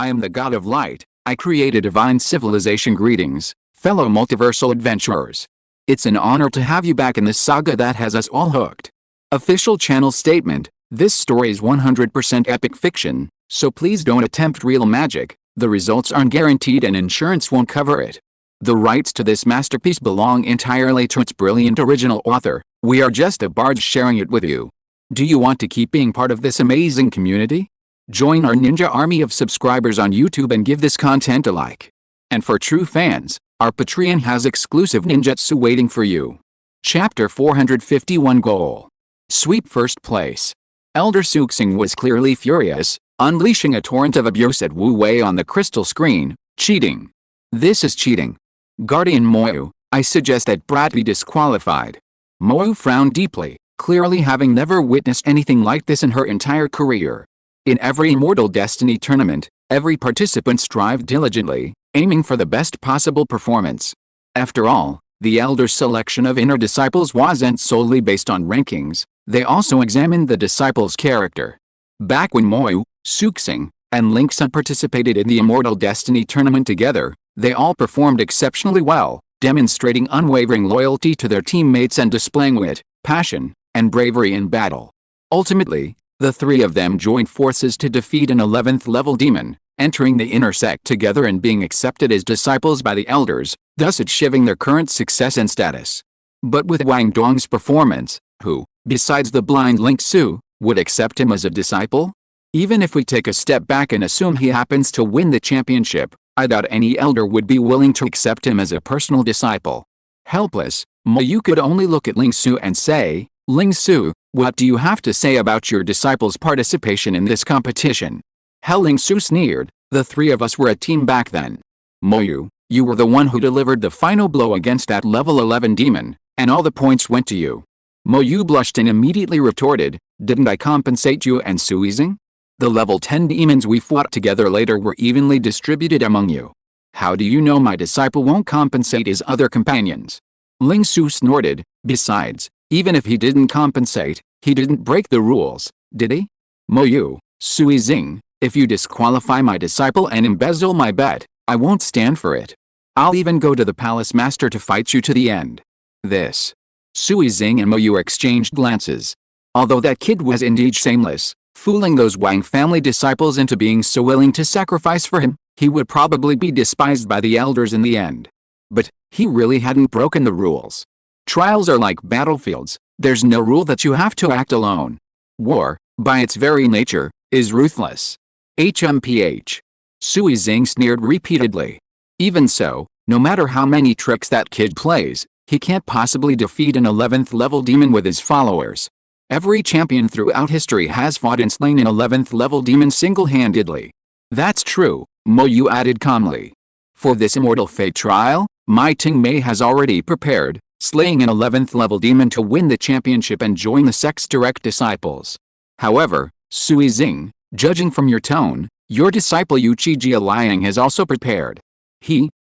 I am the god of light. I create a divine civilization. Greetings, fellow multiversal adventurers. It's an honor to have you back in this saga that has us all hooked. Official channel statement: this story is 100% epic fiction, so please don't attempt real magic. The results aren't guaranteed and insurance won't cover it. The rights to this masterpiece belong entirely to its brilliant original author. We are just a barge sharing it with you. Do you want to keep being part of this amazing community? Join our ninja army of subscribers on YouTube and give this content a like. And for true fans, our Patreon has exclusive ninjutsu waiting for you. Chapter 451 Goal. Sweep first place. Elder Suxing was clearly furious, unleashing a torrent of abuse at Wu Wei on the crystal screen. Cheating. This is cheating. Guardian Moyu, I suggest that Brat be disqualified. Moyu frowned deeply, clearly having never witnessed anything like this in her entire career. In every Immortal Destiny tournament, every participant strived diligently, aiming for the best possible performance. After all, the Elder's selection of inner disciples wasn't solely based on rankings, they also examined the disciples' character. Back when Moyu, Suxing, and Ling Sun participated in the Immortal Destiny tournament together, they all performed exceptionally well, demonstrating unwavering loyalty to their teammates and displaying wit, passion, and bravery in battle. Ultimately, the three of them joined forces to defeat an 11th level demon, entering the inner sect together and being accepted as disciples by the elders, thus achieving their current success and status. But with Wang Dong's performance, who, besides the blind Ling Su, would accept him as a disciple? Even if we take a step back and assume he happens to win the championship, I doubt any elder would be willing to accept him as a personal disciple. Helpless, Moyu could only look at Ling Su and say, Ling Su, what do you have to say about your disciples' participation in this competition? Hell, Ling Su sneered, the three of us were a team back then. Moyu, you were the one who delivered the final blow against that level 11 demon, and all the points went to you. Moyu blushed and immediately retorted, didn't I compensate you and Suizing? The level 10 demons we fought together later were evenly distributed among you. How do you know my disciple won't compensate his other companions? Ling Su snorted, besides, even if he didn't compensate, he didn't break the rules, did he? Moyu, Suizing, if you disqualify my disciple and embezzle my bet, I won't stand for it. I'll even go to the palace master to fight you to the end. This. Suizing and Moyu exchanged glances. Although that kid was indeed shameless, fooling those Wang family disciples into being so willing to sacrifice for him, he would probably be despised by the elders in the end. But he really hadn't broken the rules. Trials are like battlefields, there's no rule that you have to act alone. War, by its very nature, is ruthless. HMPH. Suizing sneered repeatedly. Even so, no matter how many tricks that kid plays, he can't possibly defeat an 11th level demon with his followers. Every champion throughout history has fought and slain an 11th level demon single-handedly. That's true, Moyu added calmly. For this Immortal Fate trial, my Ting-Mei has already prepared, slaying an 11th level demon to win the championship and join the sect's direct disciples. However, Suizing, judging from your tone, your disciple Yuchi Jialiang has also prepared.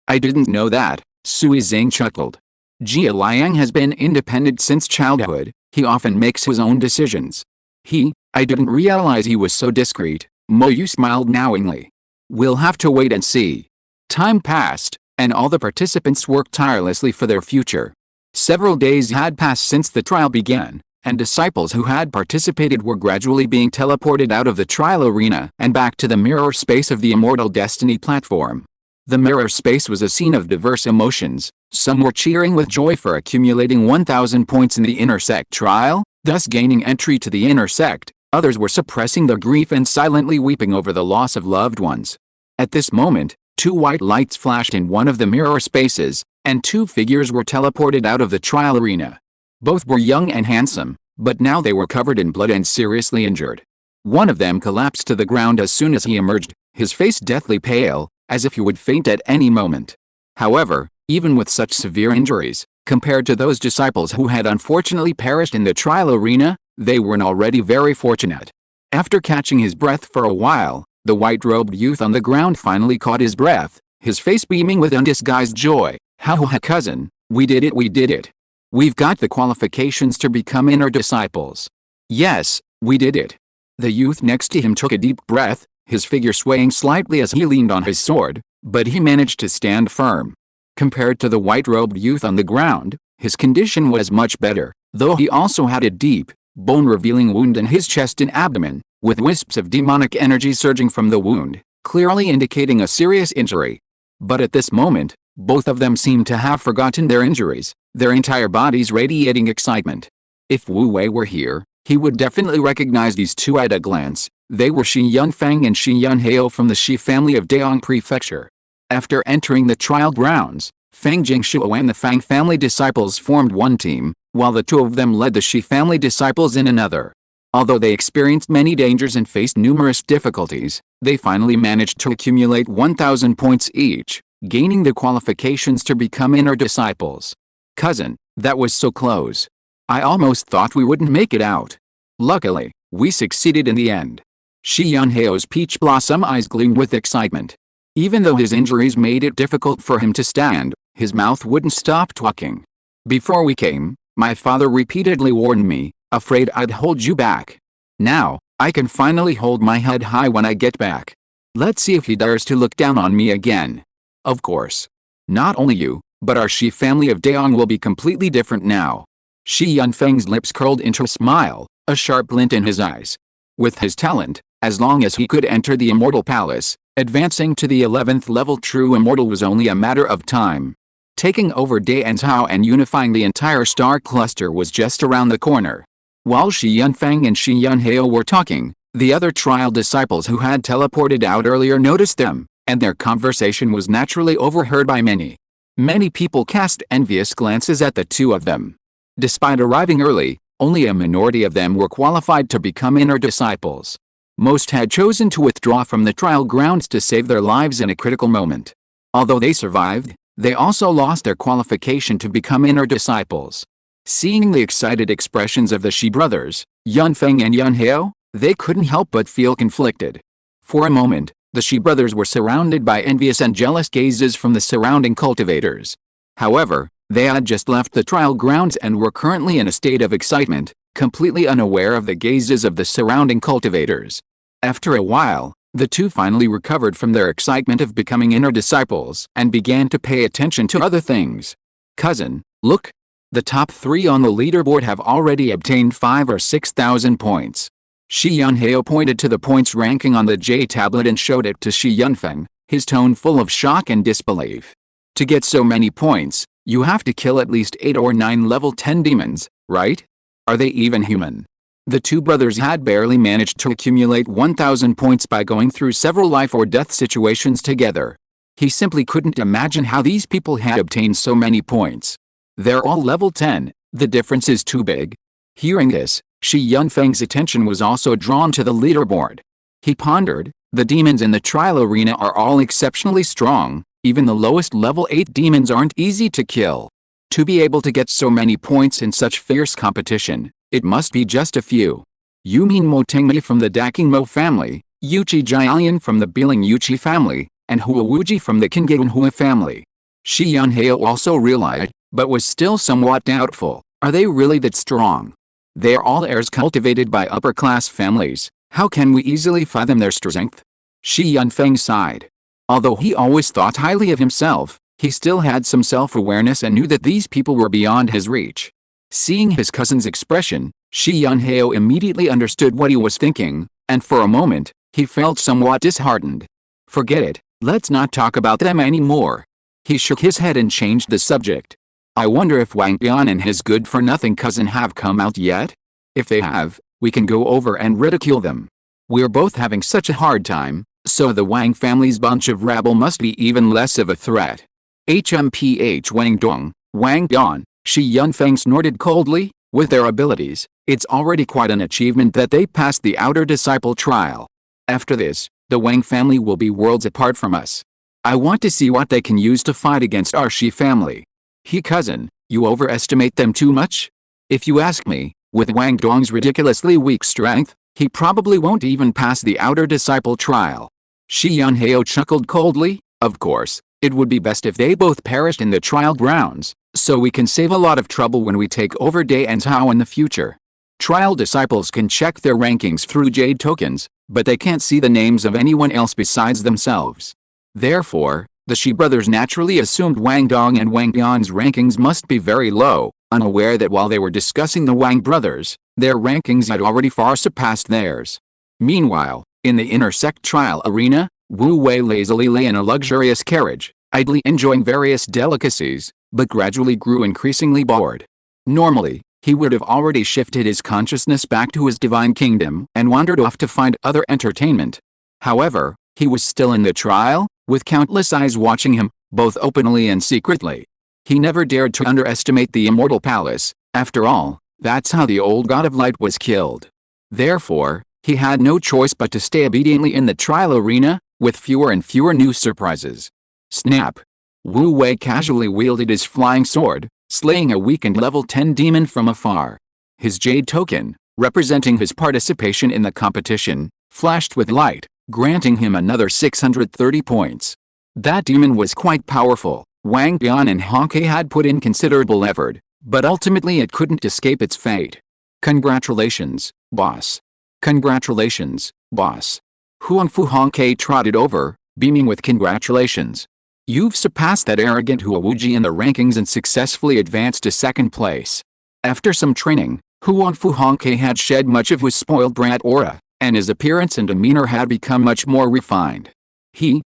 I didn't know that, Suizing chuckled. Jialiang has been independent since childhood. He often makes his own decisions. I didn't realize he was so discreet, Moyu smiled knowingly. We'll have to wait and see. Time passed, and all the participants worked tirelessly for their future. Several days had passed since the trial began, and disciples who had participated were gradually being teleported out of the trial arena and back to the mirror space of the Immortal Destiny platform. The mirror space was a scene of diverse emotions. Some were cheering with joy for accumulating 1,000 points in the inner sect trial, thus gaining entry to the inner sect. Others were suppressing their grief and silently weeping over the loss of loved ones. At this moment, two white lights flashed in one of the mirror spaces, and two figures were teleported out of the trial arena. Both were young and handsome, but now they were covered in blood and seriously injured. One of them collapsed to the ground as soon as he emerged, his face deathly pale, as if he would faint at any moment. However, even with such severe injuries, compared to those disciples who had unfortunately perished in the trial arena, they were already very fortunate. After catching his breath for a while, the white-robed youth on the ground finally caught his breath, his face beaming with undisguised joy. Ha, cousin, we did it, we did it. We've got the qualifications to become inner disciples. Yes, we did it. The youth next to him took a deep breath, his figure swaying slightly as he leaned on his sword, but he managed to stand firm. Compared to the white-robed youth on the ground, his condition was much better, though he also had a deep, bone-revealing wound in his chest and abdomen, with wisps of demonic energy surging from the wound, clearly indicating a serious injury. But at this moment, both of them seemed to have forgotten their injuries, their entire bodies radiating excitement. If Wu Wei were here, he would definitely recognize these two at a glance. They were Shi Yunfeng and Shi Yunhao from the Shi family of Daong Prefecture. After entering the trial grounds, Feng Jingshuo and the Fang family disciples formed one team, while the two of them led the Shi family disciples in another. Although they experienced many dangers and faced numerous difficulties, they finally managed to accumulate 1,000 points each, gaining the qualifications to become inner disciples. Cousin, that was so close. I almost thought we wouldn't make it out. Luckily, we succeeded in the end. Shi Yunhao's peach blossom eyes gleamed with excitement. Even though his injuries made it difficult for him to stand, his mouth wouldn't stop talking. Before we came, my father repeatedly warned me, afraid I'd hold you back. Now, I can finally hold my head high when I get back. Let's see if he dares to look down on me again. Of course. Not only you, but our Shi family of Daong will be completely different now. Shi Yunfeng's lips curled into a smile, a sharp glint in his eyes. With his talent, as long as he could enter the Immortal Palace, advancing to the 11th level true immortal was only a matter of time. Taking over Dansao and unifying the entire star cluster was just around the corner. While Shi Yunfeng and Shi Yunhao were talking, the other trial disciples who had teleported out earlier noticed them, and their conversation was naturally overheard by many. Many people cast envious glances at the two of them. Despite arriving early, only a minority of them were qualified to become inner disciples. Most had chosen to withdraw from the trial grounds to save their lives in a critical moment. Although they survived, they also lost their qualification to become inner disciples. Seeing the excited expressions of the Shi brothers, Yunfeng and Yunhao, they couldn't help but feel conflicted. For a moment, the Shi brothers were surrounded by envious and jealous gazes from the surrounding cultivators. However, they had just left the trial grounds and were currently in a state of excitement, completely unaware of the gazes of the surrounding cultivators. After a while, the two finally recovered from their excitement of becoming inner disciples and began to pay attention to other things. Cousin, look. The top 3 on the leaderboard have already obtained 5 or 6,000 points. Shi Yunhao pointed to the points ranking on the J tablet and showed it to Shi Yunfeng, his tone full of shock and disbelief. To get so many points, you have to kill at least 8 or 9 level 10 demons, right? Are they even human? The two brothers had barely managed to accumulate 1,000 points by going through several life or death situations together. He simply couldn't imagine how these people had obtained so many points. They're all level 10, the difference is too big. Hearing this, Shi Yunfeng's attention was also drawn to the leaderboard. He pondered, the demons in the trial arena are all exceptionally strong, even the lowest level 8 demons aren't easy to kill. To be able to get so many points in such fierce competition, it must be just a few. You mean Mo Tengmei from the Daking Mo family, Yuchi Jialian from the Biling Yuchi family, and Hua Wuji from the Kingaon Hua family. Shi Yunhao also realized, but was still somewhat doubtful, are they really that strong? They are all heirs cultivated by upper-class families, how can we easily fathom their strength? Shi Yunfeng sighed. Although he always thought highly of himself, he still had some self-awareness and knew that these people were beyond his reach. Seeing his cousin's expression, Shi Yunhao immediately understood what he was thinking, and for a moment, he felt somewhat disheartened. Forget it, let's not talk about them anymore. He shook his head and changed the subject. I wonder if Wang Bian and his good-for-nothing cousin have come out yet? If they have, we can go over and ridicule them. We're both having such a hard time, so the Wang family's bunch of rabble must be even less of a threat. HMPH Wang Dong, Wang Bian, Shi Yunfeng snorted coldly. With their abilities, it's already quite an achievement that they passed the outer disciple trial. After this, the Wang family will be worlds apart from us. I want to see what they can use to fight against our Shi family. Cousin, you overestimate them too much? If you ask me, with Wang Dong's ridiculously weak strength, he probably won't even pass the outer disciple trial. Shi Yunhao chuckled coldly. Of course, it would be best if they both perished in the trial grounds, so we can save a lot of trouble when we take over Dansao in the future. Trial disciples can check their rankings through jade tokens, but they can't see the names of anyone else besides themselves. Therefore, the Shi brothers naturally assumed Wang Dong and Wang Bian's rankings must be very low, unaware that while they were discussing the Wang brothers, their rankings had already far surpassed theirs. Meanwhile, in the inner sect trial arena, Wu Wei lazily lay in a luxurious carriage, idly enjoying various delicacies, but gradually grew increasingly bored. Normally, he would have already shifted his consciousness back to his divine kingdom and wandered off to find other entertainment. However, he was still in the trial, with countless eyes watching him, both openly and secretly. He never dared to underestimate the immortal palace. After all, that's how the old god of light was killed. Therefore, he had no choice but to stay obediently in the trial arena, with fewer and fewer new surprises. Snap! Wu Wei casually wielded his flying sword, slaying a weakened level 10 demon from afar. His jade token, representing his participation in the competition, flashed with light, granting him another 630 points. That demon was quite powerful. Wang Bian and Honke had put in considerable effort, but ultimately it couldn't escape its fate. Congratulations, boss. Congratulations, boss. Huangfu Honke trotted over, beaming with congratulations. You've surpassed that arrogant Huawuji in the rankings and successfully advanced to second place. After some training, Huangfu Honke had shed much of his spoiled brat aura, and his appearance and demeanor had become much more refined.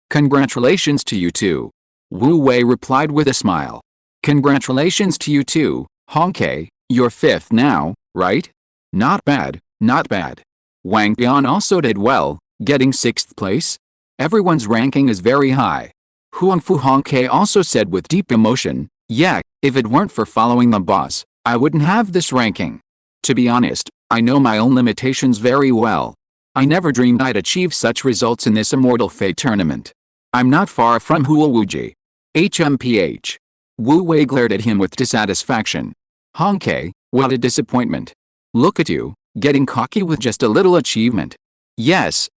Congratulations to you too. Wu Wei replied with a smile. Congratulations to you too, Honke, you're fifth now, right? Not bad, not bad. Wang Bian also did well, getting sixth place. Everyone's ranking is very high. Huangfu Honke also said with deep emotion, yeah, if it weren't for following the boss, I wouldn't have this ranking. To be honest, I know my own limitations very well. I never dreamed I'd achieve such results in this Immortal Fate tournament. I'm not far from Huawuji. HMPH. Wu Wei glared at him with dissatisfaction. Honke, what a disappointment. Look at you, getting cocky with just a little achievement. Yes,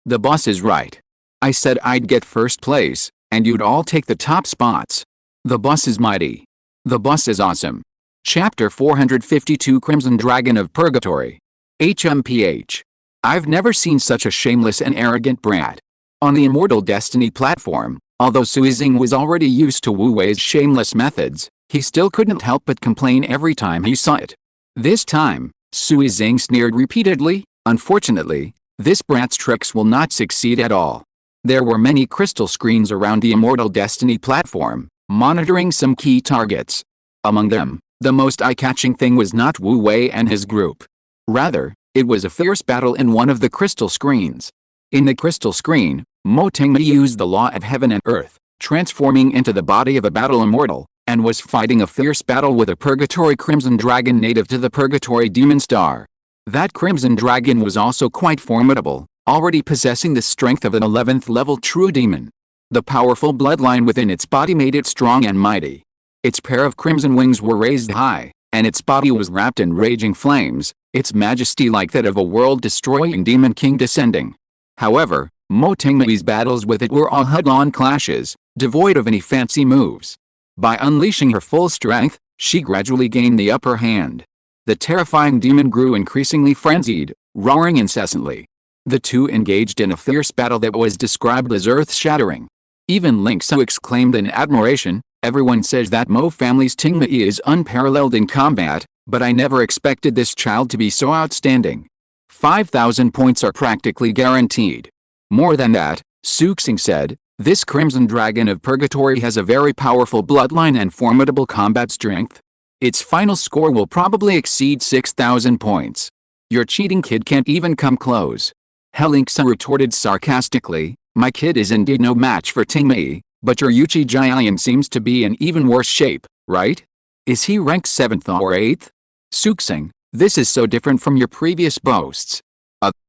the boss is right. I said I'd get first place, and you'd all take the top spots. The boss is mighty. The boss is awesome. Chapter 452 Crimson Dragon of Purgatory. HMPH. I've never seen such a shameless and arrogant brat. On the Immortal Destiny platform, although Suizing was already used to Wu Wei's shameless methods, he still couldn't help but complain every time he saw it. This time, Suizing sneered repeatedly. Unfortunately, this brat's tricks will not succeed at all. There were many crystal screens around the Immortal Destiny platform, monitoring some key targets. Among them, the most eye-catching thing was not Wu Wei and his group. Rather, it was a fierce battle in one of the crystal screens. In the crystal screen, Mo Tengmi used the law of heaven and earth, transforming into the body of a battle immortal, and was fighting a fierce battle with a Purgatory Crimson Dragon native to the Purgatory Demon Star. That Crimson Dragon was also quite formidable, already possessing the strength of an 11th level true demon. The powerful bloodline within its body made it strong and mighty. Its pair of crimson wings were raised high, and its body was wrapped in raging flames, its majesty like that of a world-destroying demon king descending. However, Mo Tengmi's battles with it were all head-on clashes, devoid of any fancy moves. By unleashing her full strength, she gradually gained the upper hand. The terrifying demon grew increasingly frenzied, roaring incessantly. The two engaged in a fierce battle that was described as earth-shattering. Even Ling Su exclaimed in admiration, "Everyone says that Mo family's Tingmei is unparalleled in combat, but I never expected this child to be so outstanding. 5,000 points are practically guaranteed." More than that, Suxing said, "This Crimson Dragon of Purgatory has a very powerful bloodline and formidable combat strength. Its final score will probably exceed 6,000 points. Your cheating kid can't even come close." Helinksa retorted sarcastically, "My kid is indeed no match for Tingmei, but your Yuchi Jialian seems to be in even worse shape, right? Is he ranked 7th or 8th? Suxing, this is so different from your previous boasts."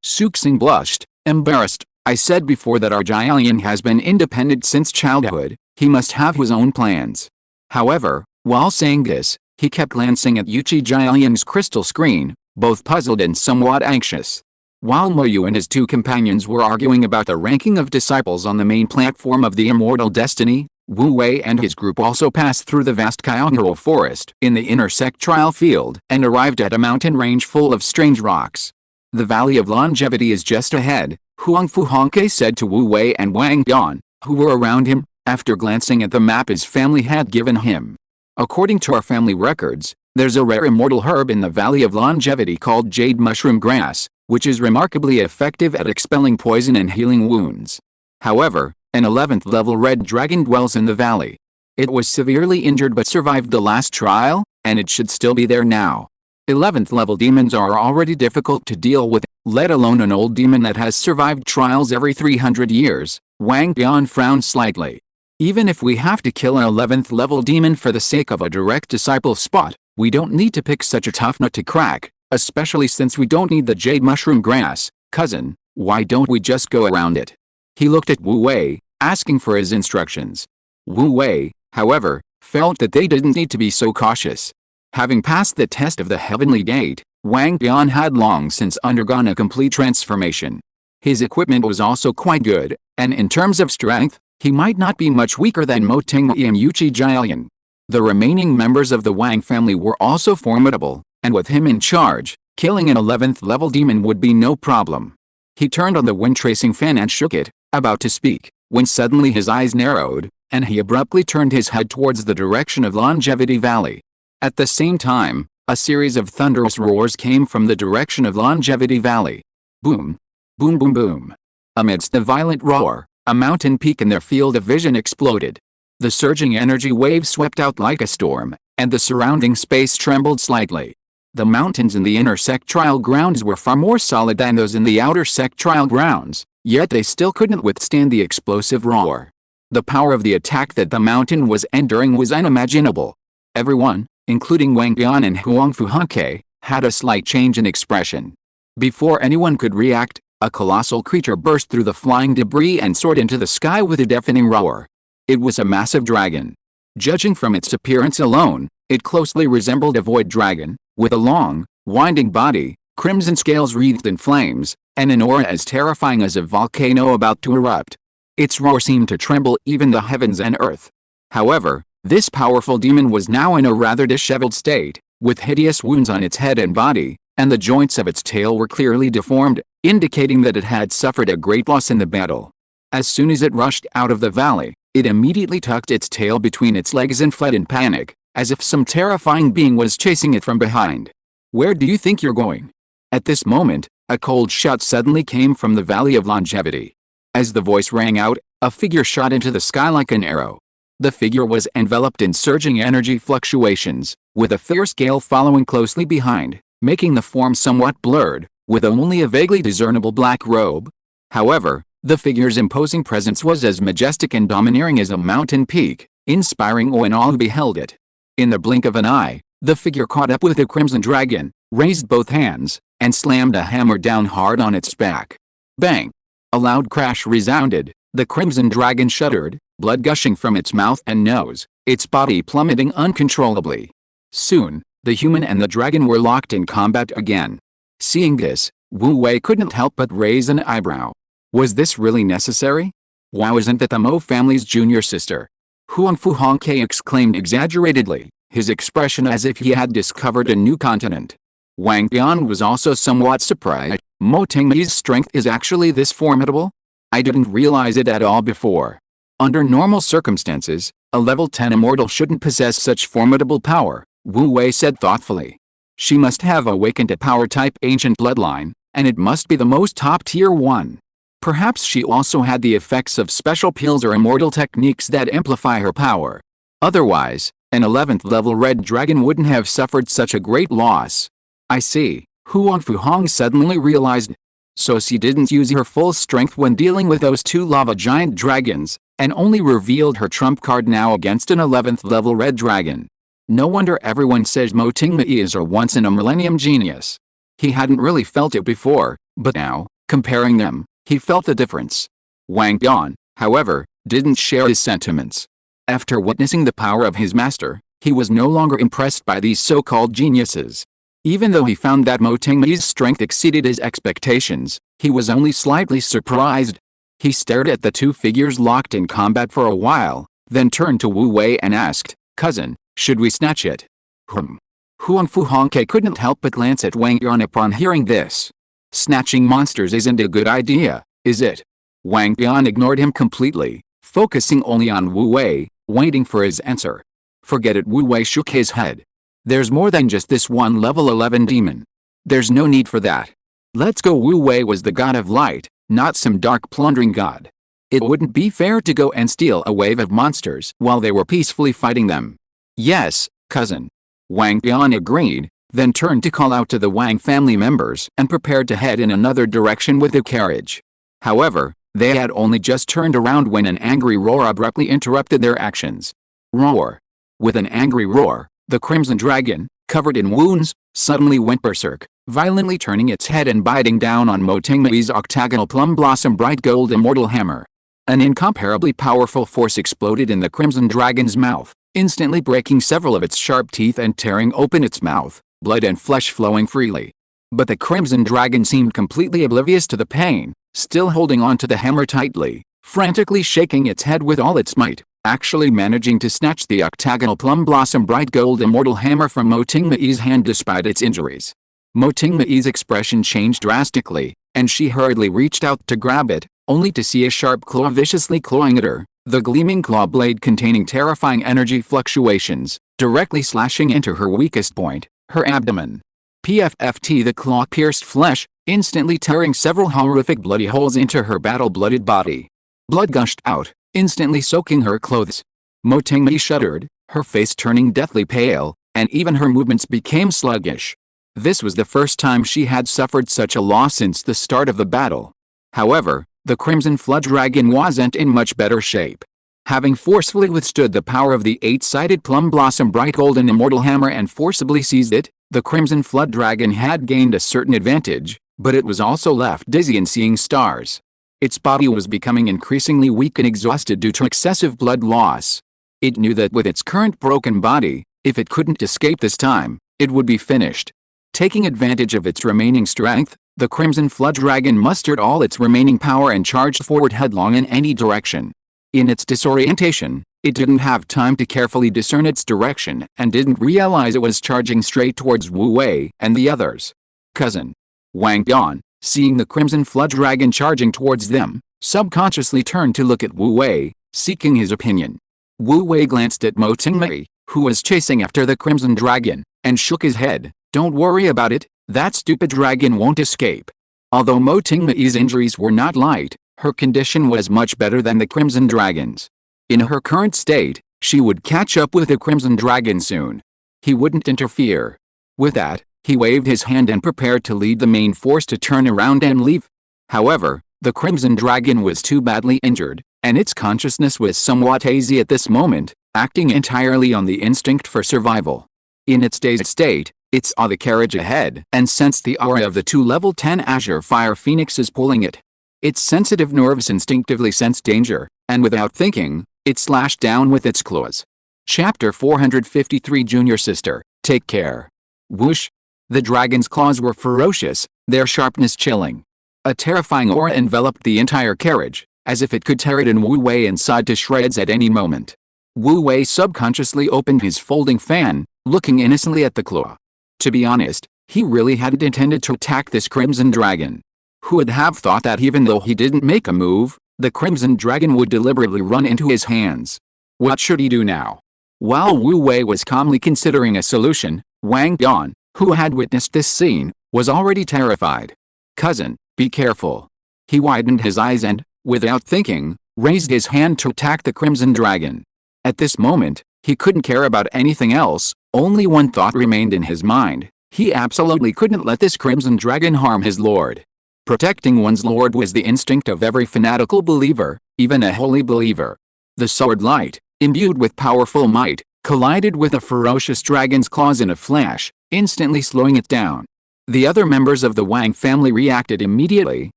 Suxing blushed, embarrassed. "I said before that our Jialian has been independent since childhood, he must have his own plans." However, while saying this, he kept glancing at Yuchi Jialian's crystal screen, both puzzled and somewhat anxious. While Moyu and his two companions were arguing about the ranking of disciples on the main platform of the Immortal Destiny, Wu Wei and his group also passed through the vast Kyogero forest in the inner sectoral field and arrived at a mountain range full of strange rocks. The Valley of Longevity is just ahead, Huang Fu Hongke said to Wu Wei and Wang Yan, who were around him, after glancing at the map his family had given him. According to our family records, there's a rare immortal herb in the Valley of Longevity called jade mushroom grass, which is remarkably effective at expelling poison and healing wounds. However, an 11th level red dragon dwells in the valley. It was severely injured but survived the last trial, and it should still be there now. 11th level demons are already difficult to deal with, let alone an old demon that has survived trials every 300 years, Wang Yan frowned slightly. Even if we have to kill an 11th level demon for the sake of a direct disciple spot, we don't need to pick such a tough nut to crack, especially since we don't need the jade mushroom grass. Cousin, why don't we just go around it? He looked at Wu Wei, asking for his instructions. Wu Wei, however, felt that they didn't need to be so cautious. Having passed the test of the Heavenly Gate, Wang Yan had long since undergone a complete transformation. His equipment was also quite good, and in terms of strength, he might not be much weaker than Mo Tingyi and Yuchi Jialian. The remaining members of the Wang family were also formidable, and with him in charge, killing an 11th level demon would be no problem. He turned on the wind tracing fan and shook it, about to speak, when suddenly his eyes narrowed, and he abruptly turned his head towards the direction of Longevity Valley. At the same time, a series of thunderous roars came from the direction of Longevity Valley. Boom! Boom boom boom! Amidst the violent roar, a mountain peak in their field of vision exploded. The surging energy wave swept out like a storm, and the surrounding space trembled slightly. The mountains in the inner sectoral grounds were far more solid than those in the outer sectoral grounds, yet they still couldn't withstand the explosive roar. The power of the attack that the mountain was enduring was unimaginable. Everyone, including Wang Yan and Huang Fu Hongke, had a slight change in expression. Before anyone could react, a colossal creature burst through the flying debris and soared into the sky with a deafening roar. It was a massive dragon. Judging from its appearance alone, it closely resembled a void dragon, with a long, winding body, crimson scales wreathed in flames, and an aura as terrifying as a volcano about to erupt. Its roar seemed to tremble even the heavens and earth. However, this powerful demon was now in a rather disheveled state, with hideous wounds on its head and body, and the joints of its tail were clearly deformed, indicating that it had suffered a great loss in the battle. As soon as it rushed out of the valley, it immediately tucked its tail between its legs and fled in panic, as if some terrifying being was chasing it from behind. Where do you think you're going? At this moment, a cold shout suddenly came from the Valley of Longevity. As the voice rang out, a figure shot into the sky like an arrow. The figure was enveloped in surging energy fluctuations, with a fierce gale following closely behind, making the form somewhat blurred, with only a vaguely discernible black robe. However, the figure's imposing presence was as majestic and domineering as a mountain peak, inspiring awe in all who beheld it. In the blink of an eye, the figure caught up with the crimson dragon, raised both hands, and slammed a hammer down hard on its back. Bang! A loud crash resounded, the crimson dragon shuddered, blood gushing from its mouth and nose, its body plummeting uncontrollably. Soon, the human and the dragon were locked in combat again. Seeing this, Wu Wei couldn't help but raise an eyebrow. Was this really necessary? Why wasn't that the Mo family's junior sister? Huang Fu Hongke exclaimed exaggeratedly, his expression as if he had discovered a new continent. Wang Yan was also somewhat surprised. Mo Tingyi's strength is actually this formidable? I didn't realize it at all before. Under normal circumstances, a level 10 immortal shouldn't possess such formidable power, Wu Wei said thoughtfully. She must have awakened a power-type ancient bloodline, and it must be the most top-tier one. Perhaps she also had the effects of special pills or immortal techniques that amplify her power. Otherwise, an 11th level red dragon wouldn't have suffered such a great loss. I see, Huang Fu Hong suddenly realized. So she didn't use her full strength when dealing with those two lava giant dragons, and only revealed her trump card now against an 11th level red dragon. No wonder everyone says Mo Tingyi is a once-in-a-millennium genius. He hadn't really felt it before, but now, comparing them, he felt the difference. Wang Yan, however, didn't share his sentiments. After witnessing the power of his master, he was no longer impressed by these so-called geniuses. Even though he found that Mo Tingyi's strength exceeded his expectations, he was only slightly surprised. He stared at the two figures locked in combat for a while, then turned to Wu Wei and asked, "Cousin, should we snatch it?" Huang Fu Hongke couldn't help but glance at Wang Yan upon hearing this. "Snatching monsters isn't a good idea, is it?" Wang Yan ignored him completely, focusing only on Wu Wei, waiting for his answer. "Forget it." Wu Wei shook his head. "There's more than just this one level 11 demon. There's no need for that. Let's go." Wu Wei was the god of light, not some dark plundering god. It wouldn't be fair to go and steal a wave of monsters while they were peacefully fighting them. "Yes, cousin." Wang Yan agreed, then turned to call out to the Wang family members and prepared to head in another direction with the carriage. However, they had only just turned around when an angry roar abruptly interrupted their actions. Roar! With an angry roar, the Crimson Dragon, covered in wounds, suddenly went berserk, violently turning its head and biting down on Mo Tingmei's octagonal plum blossom bright gold immortal hammer. An incomparably powerful force exploded in the Crimson Dragon's mouth, instantly breaking several of its sharp teeth and tearing open its mouth, blood and flesh flowing freely. But the Crimson Dragon seemed completely oblivious to the pain, still holding on to the hammer tightly, frantically shaking its head with all its might, actually managing to snatch the octagonal plum blossom bright gold immortal hammer from Mo Tingmei's hand despite its injuries. Mo Tingmei's expression changed drastically, and she hurriedly reached out to grab it, only to see a sharp claw viciously clawing at her, the gleaming claw blade containing terrifying energy fluctuations, directly slashing into her weakest point, her abdomen. PFFT, the claw pierced flesh, instantly tearing several horrific bloody holes into her battle-blooded body. Blood gushed out, instantly soaking her clothes. Mo Tingmei shuddered, her face turning deathly pale, and even her movements became sluggish. This was the first time she had suffered such a loss since the start of the battle. However, the Crimson Flood Dragon wasn't in much better shape. Having forcefully withstood the power of the eight-sided plum blossom bright golden immortal hammer and forcibly seized it, the Crimson Flood Dragon had gained a certain advantage, but it was also left dizzy and seeing stars. Its body was becoming increasingly weak and exhausted due to excessive blood loss. It knew that with its current broken body, if it couldn't escape this time, it would be finished. Taking advantage of its remaining strength, the Crimson Flood Dragon mustered all its remaining power and charged forward headlong in any direction. In its disorientation, it didn't have time to carefully discern its direction and didn't realize it was charging straight towards Wu Wei and the others. "Cousin." Wang Yan, seeing the Crimson Flood Dragon charging towards them, subconsciously turned to look at Wu Wei, seeking his opinion. Wu Wei glanced at Mo Tingmei, who was chasing after the Crimson Dragon, and shook his head. "Don't worry about it, that stupid dragon won't escape." Although Mo Tingmei's injuries were not light, her condition was much better than the Crimson Dragon's. In her current state, she would catch up with the Crimson Dragon soon. He wouldn't interfere. With that, he waved his hand and prepared to lead the main force to turn around and leave. However, the Crimson Dragon was too badly injured, and its consciousness was somewhat hazy at this moment, acting entirely on the instinct for survival. In its dazed state, it saw the carriage ahead and sensed the aura of the two level 10 Azure Fire Phoenixes pulling it. Its sensitive nerves instinctively sensed danger, and without thinking, it slashed down with its claws. Chapter 453 Junior Sister, Take Care. Whoosh! The dragon's claws were ferocious, their sharpness chilling. A terrifying aura enveloped the entire carriage, as if it could tear it and Wu Wei inside to shreds at any moment. Wu Wei subconsciously opened his folding fan, looking innocently at the claw. To be honest, he really hadn't intended to attack this Crimson Dragon. Who would have thought that even though he didn't make a move, the Crimson Dragon would deliberately run into his hands? What should he do now? While Wu Wei was calmly considering a solution, Wang Yan, who had witnessed this scene, was already terrified. "Cousin, be careful." He widened his eyes and, without thinking, raised his hand to attack the Crimson Dragon. At this moment, he couldn't care about anything else, only one thought remained in his mind. He absolutely couldn't let this Crimson Dragon harm his lord. Protecting one's lord was the instinct of every fanatical believer, even a holy believer. The sword light, imbued with powerful might, collided with a ferocious dragon's claws in a flash, instantly slowing it down. The other members of the Wang family reacted immediately,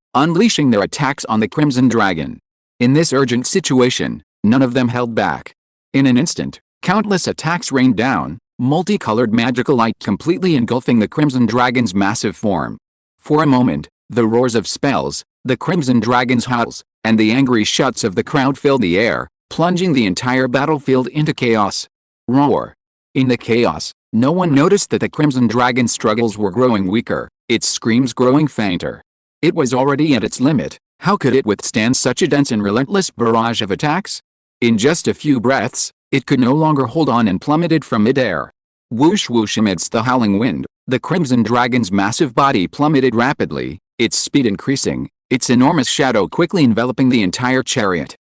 unleashing their attacks on the Crimson Dragon. In this urgent situation, none of them held back. In an instant, countless attacks rained down, multicolored magical light completely engulfing the Crimson Dragon's massive form. For a moment, the roars of spells, the Crimson Dragon's howls, and the angry shouts of the crowd filled the air, plunging the entire battlefield into chaos. Roar. In the chaos, no one noticed that the Crimson Dragon's struggles were growing weaker, its screams growing fainter. It was already at its limit. How could it withstand such a dense and relentless barrage of attacks? In just a few breaths, it could no longer hold on and plummeted from midair. Whoosh whoosh amidst the howling wind, the Crimson Dragon's massive body plummeted rapidly, its speed increasing, its enormous shadow quickly enveloping the entire chariot.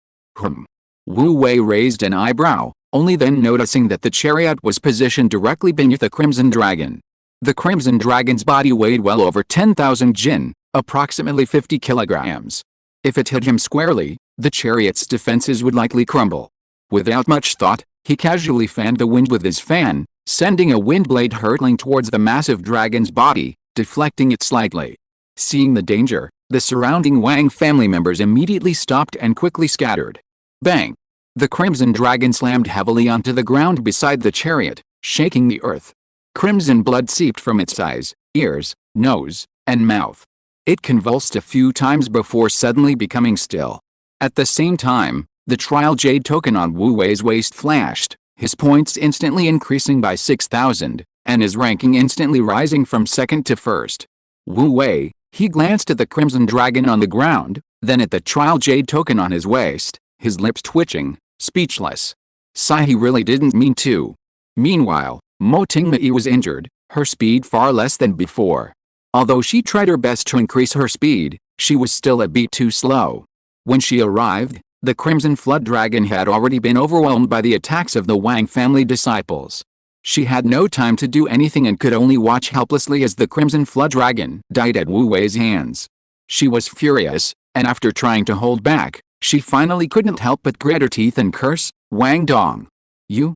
Wu Wei raised an eyebrow, only then noticing that the chariot was positioned directly beneath the Crimson Dragon. The Crimson Dragon's body weighed well over 10,000 jin, approximately 50 kilograms. If it hit him squarely, the chariot's defenses would likely crumble. Without much thought, he casually fanned the wind with his fan, sending a wind blade hurtling towards the massive dragon's body, deflecting it slightly. Seeing the danger, the surrounding Wang family members immediately stopped and quickly scattered. Bang! The Crimson Dragon slammed heavily onto the ground beside the chariot, shaking the earth. Crimson blood seeped from its eyes, ears, nose, and mouth. It convulsed a few times before suddenly becoming still. At the same time, the trial jade token on Wu Wei's waist flashed, his points instantly increasing by 6,000, and his ranking instantly rising from second to first. Wu Wei, he glanced at the Crimson Dragon on the ground, then at the trial jade token on his waist, his lips twitching, speechless. Sigh, he really didn't mean to. Meanwhile, Mo Tingmei was injured, her speed far less than before. Although she tried her best to increase her speed, she was still a bit too slow. When she arrived, the Crimson Flood Dragon had already been overwhelmed by the attacks of the Wang family disciples. She had no time to do anything and could only watch helplessly as the Crimson Flood Dragon died at Wu Wei's hands. She was furious, and after trying to hold back, she finally couldn't help but grit her teeth and curse, "Wang Dong! You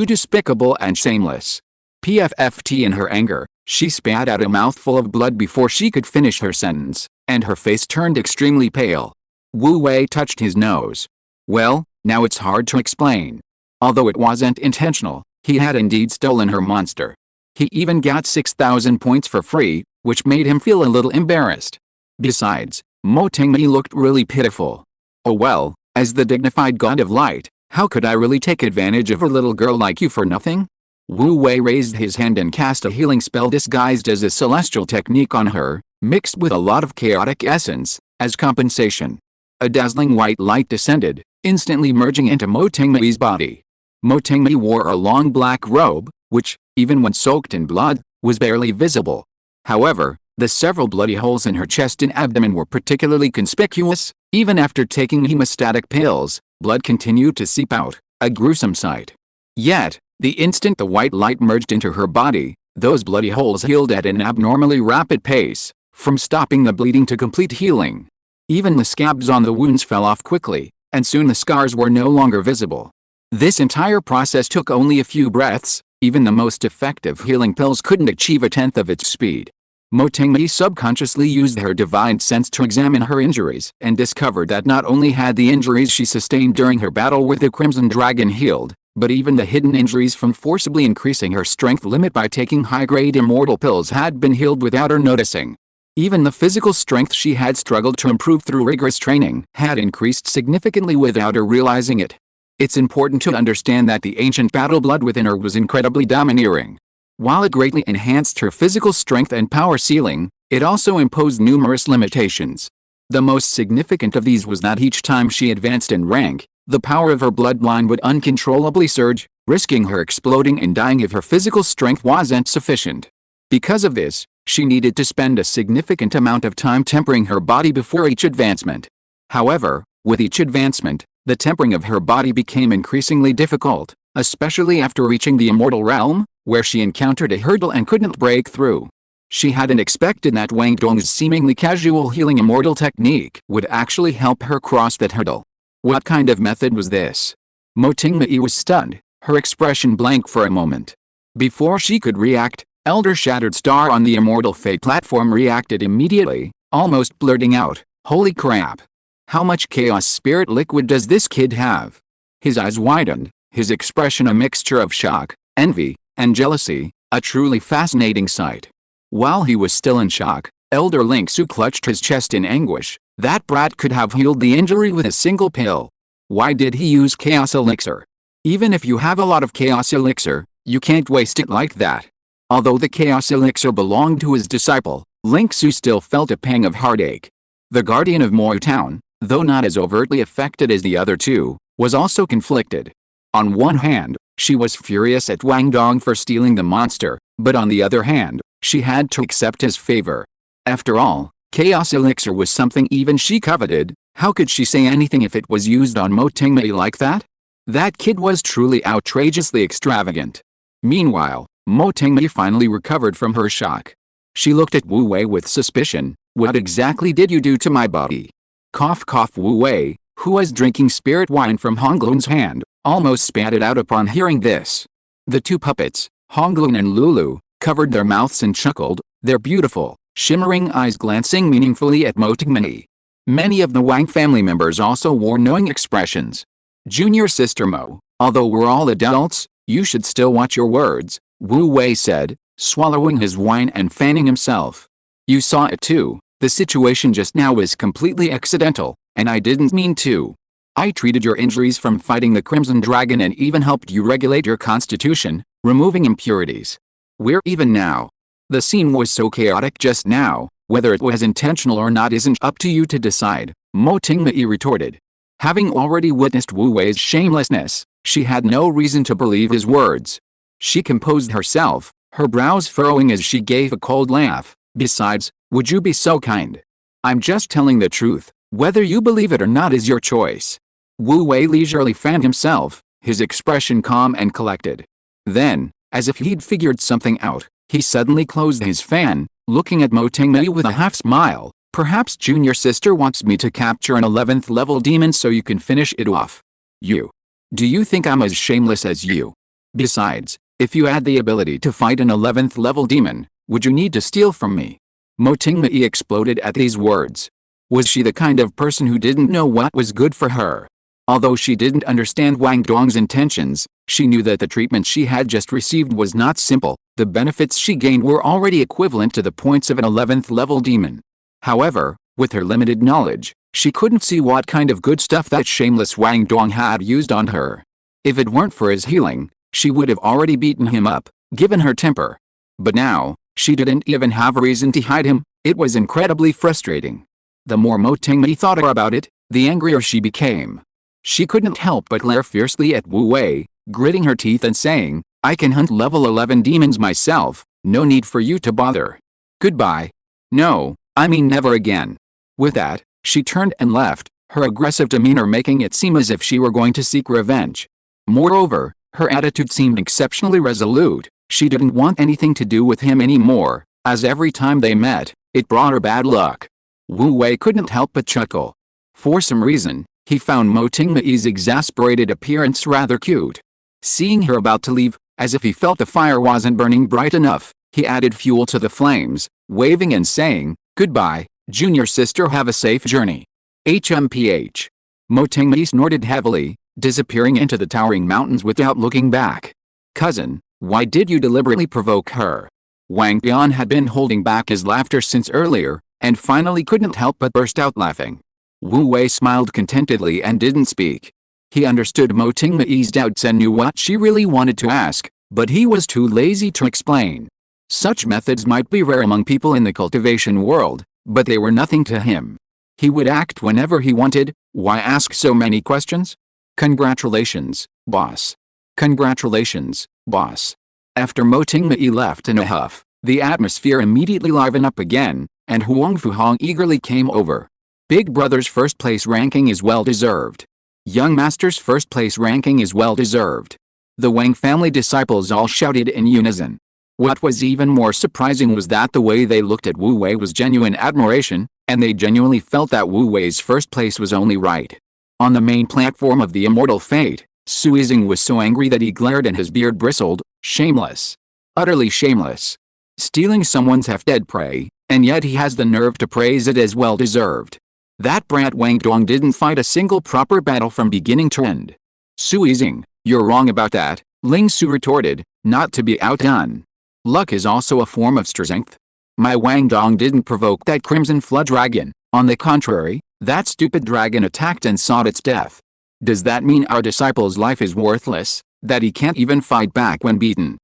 despicable and shameless!" PFFT. In her anger, she spat out a mouthful of blood before she could finish her sentence, and her face turned extremely pale. Wu Wei touched his nose. Well, now it's hard to explain. Although it wasn't intentional, he had indeed stolen her monster. He even got 6,000 points for free, which made him feel a little embarrassed. Besides, Mo Tingmei looked really pitiful. Oh well, as the dignified god of light, how could I really take advantage of a little girl like you for nothing? Wu Wei raised his hand and cast a healing spell disguised as a celestial technique on her, mixed with a lot of chaotic essence, as compensation. A dazzling white light descended, instantly merging into Mo Tingmei's body. Mo Tingmei wore a long black robe, which, even when soaked in blood, was barely visible. However, the several bloody holes in her chest and abdomen were particularly conspicuous. Even after taking hemostatic pills, blood continued to seep out, a gruesome sight. Yet, the instant the white light merged into her body, those bloody holes healed at an abnormally rapid pace, from stopping the bleeding to complete healing. Even the scabs on the wounds fell off quickly, and soon the scars were no longer visible. This entire process took only a few breaths. Even the most effective healing pills couldn't achieve a tenth of its speed. Mo Tingmei subconsciously used her divine sense to examine her injuries and discovered that not only had the injuries she sustained during her battle with the Crimson Dragon healed, but even the hidden injuries from forcibly increasing her strength limit by taking high-grade immortal pills had been healed without her noticing. Even the physical strength she had struggled to improve through rigorous training had increased significantly without her realizing it. It's important to understand that the ancient battle blood within her was incredibly domineering. While it greatly enhanced her physical strength and power ceiling, it also imposed numerous limitations. The most significant of these was that each time she advanced in rank, the power of her bloodline would uncontrollably surge, risking her exploding and dying if her physical strength wasn't sufficient. Because of this, she needed to spend a significant amount of time tempering her body before each advancement. However, with each advancement, the tempering of her body became increasingly difficult, especially after reaching the immortal realm, where she encountered a hurdle and couldn't break through. She hadn't expected that Wang Dong's seemingly casual healing immortal technique would actually help her cross that hurdle. What kind of method was this? Mo Tingmei was stunned, her expression blank for a moment. Before she could react, Elder Shattered Star on the Immortal Fate platform reacted immediately, almost blurting out, "Holy crap! How much Chaos Spirit liquid does this kid have?" His eyes widened, his expression a mixture of shock, envy, and jealousy, a truly fascinating sight. While he was still in shock, Elder Link Su clutched his chest in anguish. That brat could have healed the injury with a single pill. Why did he use Chaos Elixir? Even if you have a lot of Chaos Elixir, you can't waste it like that. Although the Chaos Elixir belonged to his disciple, Ling Su still felt a pang of heartache. The guardian of Moy Town, though not as overtly affected as the other two, was also conflicted. On one hand, she was furious at Wang Dong for stealing the monster, but on the other hand, she had to accept his favor. After all, Chaos Elixir was something even she coveted. How could she say anything if it was used on Mo Tingmei like that? That kid was truly outrageously extravagant. Meanwhile, Mo Tingmei finally recovered from her shock. She looked at Wu Wei with suspicion. What exactly did you do to my body? Cough cough. Wu Wei, who was drinking spirit wine from Honglun's hand, almost spat it out upon hearing this. The two puppets, Honglun and Lulu, covered their mouths and chuckled, their beautiful, shimmering eyes glancing meaningfully at Mo Tingmei. Many of the Wang family members also wore knowing expressions. Junior sister Mo, although we're all adults, you should still watch your words, Wu Wei said, swallowing his wine and fanning himself. You saw it too. The situation just now was completely accidental, and I didn't mean to. I treated your injuries from fighting the Crimson Dragon and even helped you regulate your constitution, removing impurities. We're even now. The scene was so chaotic just now, whether it was intentional or not isn't up to you to decide, Mo Tingmei retorted. Having already witnessed Wu Wei's shamelessness, she had no reason to believe his words. She composed herself, her brows furrowing as she gave a cold laugh. Besides, would you be so kind? I'm just telling the truth. Whether you believe it or not is your choice. Wu Wei leisurely fanned himself, his expression calm and collected. Then, as if he'd figured something out, he suddenly closed his fan, looking at Mo Tingmei with a half smile. Perhaps junior sister wants me to capture an 11th level demon so you can finish it off. You. Do you think I'm as shameless as you? Besides, if you had the ability to fight an 11th level demon, would you need to steal from me? Mo Tingmei exploded at these words. Was she the kind of person who didn't know what was good for her? Although she didn't understand Wang Dong's intentions, she knew that the treatment she had just received was not simple. The benefits she gained were already equivalent to the points of an 11th level demon. However, with her limited knowledge, she couldn't see what kind of good stuff that shameless Wang Dong had used on her. If it weren't for his healing, she would have already beaten him up, given her temper. But now, she didn't even have a reason to hide him. It was incredibly frustrating. The more Mo Tingmei thought about it, the angrier she became. She couldn't help but glare fiercely at Wu Wei, gritting her teeth and saying, I can hunt level 11 demons myself, no need for you to bother. Goodbye. No, I mean never again. With that, she turned and left, her aggressive demeanor making it seem as if she were going to seek revenge. Moreover, her attitude seemed exceptionally resolute. She didn't want anything to do with him anymore, as every time they met, it brought her bad luck. Wu Wei couldn't help but chuckle. For some reason, he found Mo Tingmei's exasperated appearance rather cute. Seeing her about to leave, as if he felt the fire wasn't burning bright enough, he added fuel to the flames, waving and saying, Goodbye, junior sister, have a safe journey. HMPH. Mo Tingmei snorted heavily, disappearing into the towering mountains without looking back. Cousin, why did you deliberately provoke her? Wang Bian had been holding back his laughter since earlier, and finally couldn't help but burst out laughing. Wu Wei smiled contentedly and didn't speak. He understood Mo Tingmei's doubts and knew what she really wanted to ask, but he was too lazy to explain. Such methods might be rare among people in the cultivation world, but they were nothing to him. He would act whenever he wanted. Why ask so many questions? Congratulations, boss. Congratulations, boss. After Mo Tingmei left in a huff, the atmosphere immediately livened up again, and Huang Fuhong eagerly came over. Big Brother's first place ranking is well deserved. Young Master's first place ranking is well deserved. The Wang family disciples all shouted in unison. What was even more surprising was that the way they looked at Wu Wei was genuine admiration, and they genuinely felt that Wu Wei's first place was only right. On the main platform of the Immortal Fate, Su Yizing was so angry that he glared and his beard bristled. Shameless. Utterly shameless. Stealing someone's half-dead prey, and yet he has the nerve to praise it as well deserved. That brat Wang Dong didn't fight a single proper battle from beginning to end. Su Yizing, you're wrong about that, Ling Su retorted, not to be outdone. Luck is also a form of strength. My Wang Dong didn't provoke that Crimson Flood Dragon. On the contrary, that stupid dragon attacked and sought its death. Does that mean our disciple's life is worthless, that he can't even fight back when beaten?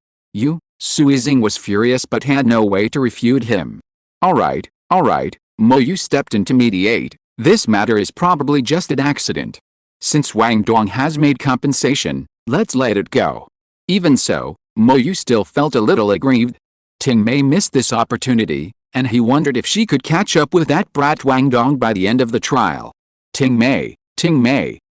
Suizing was furious but had no way to refute him. Alright, Mo Yu stepped in to mediate. This matter is probably just an accident. Since Wang Dong has made compensation, let's let it go. Even so, Mo Yu still felt a little aggrieved. Ting Mei missed this opportunity, and he wondered if she could catch up with that brat Wang Dong by the end of the trial. Ting Mei,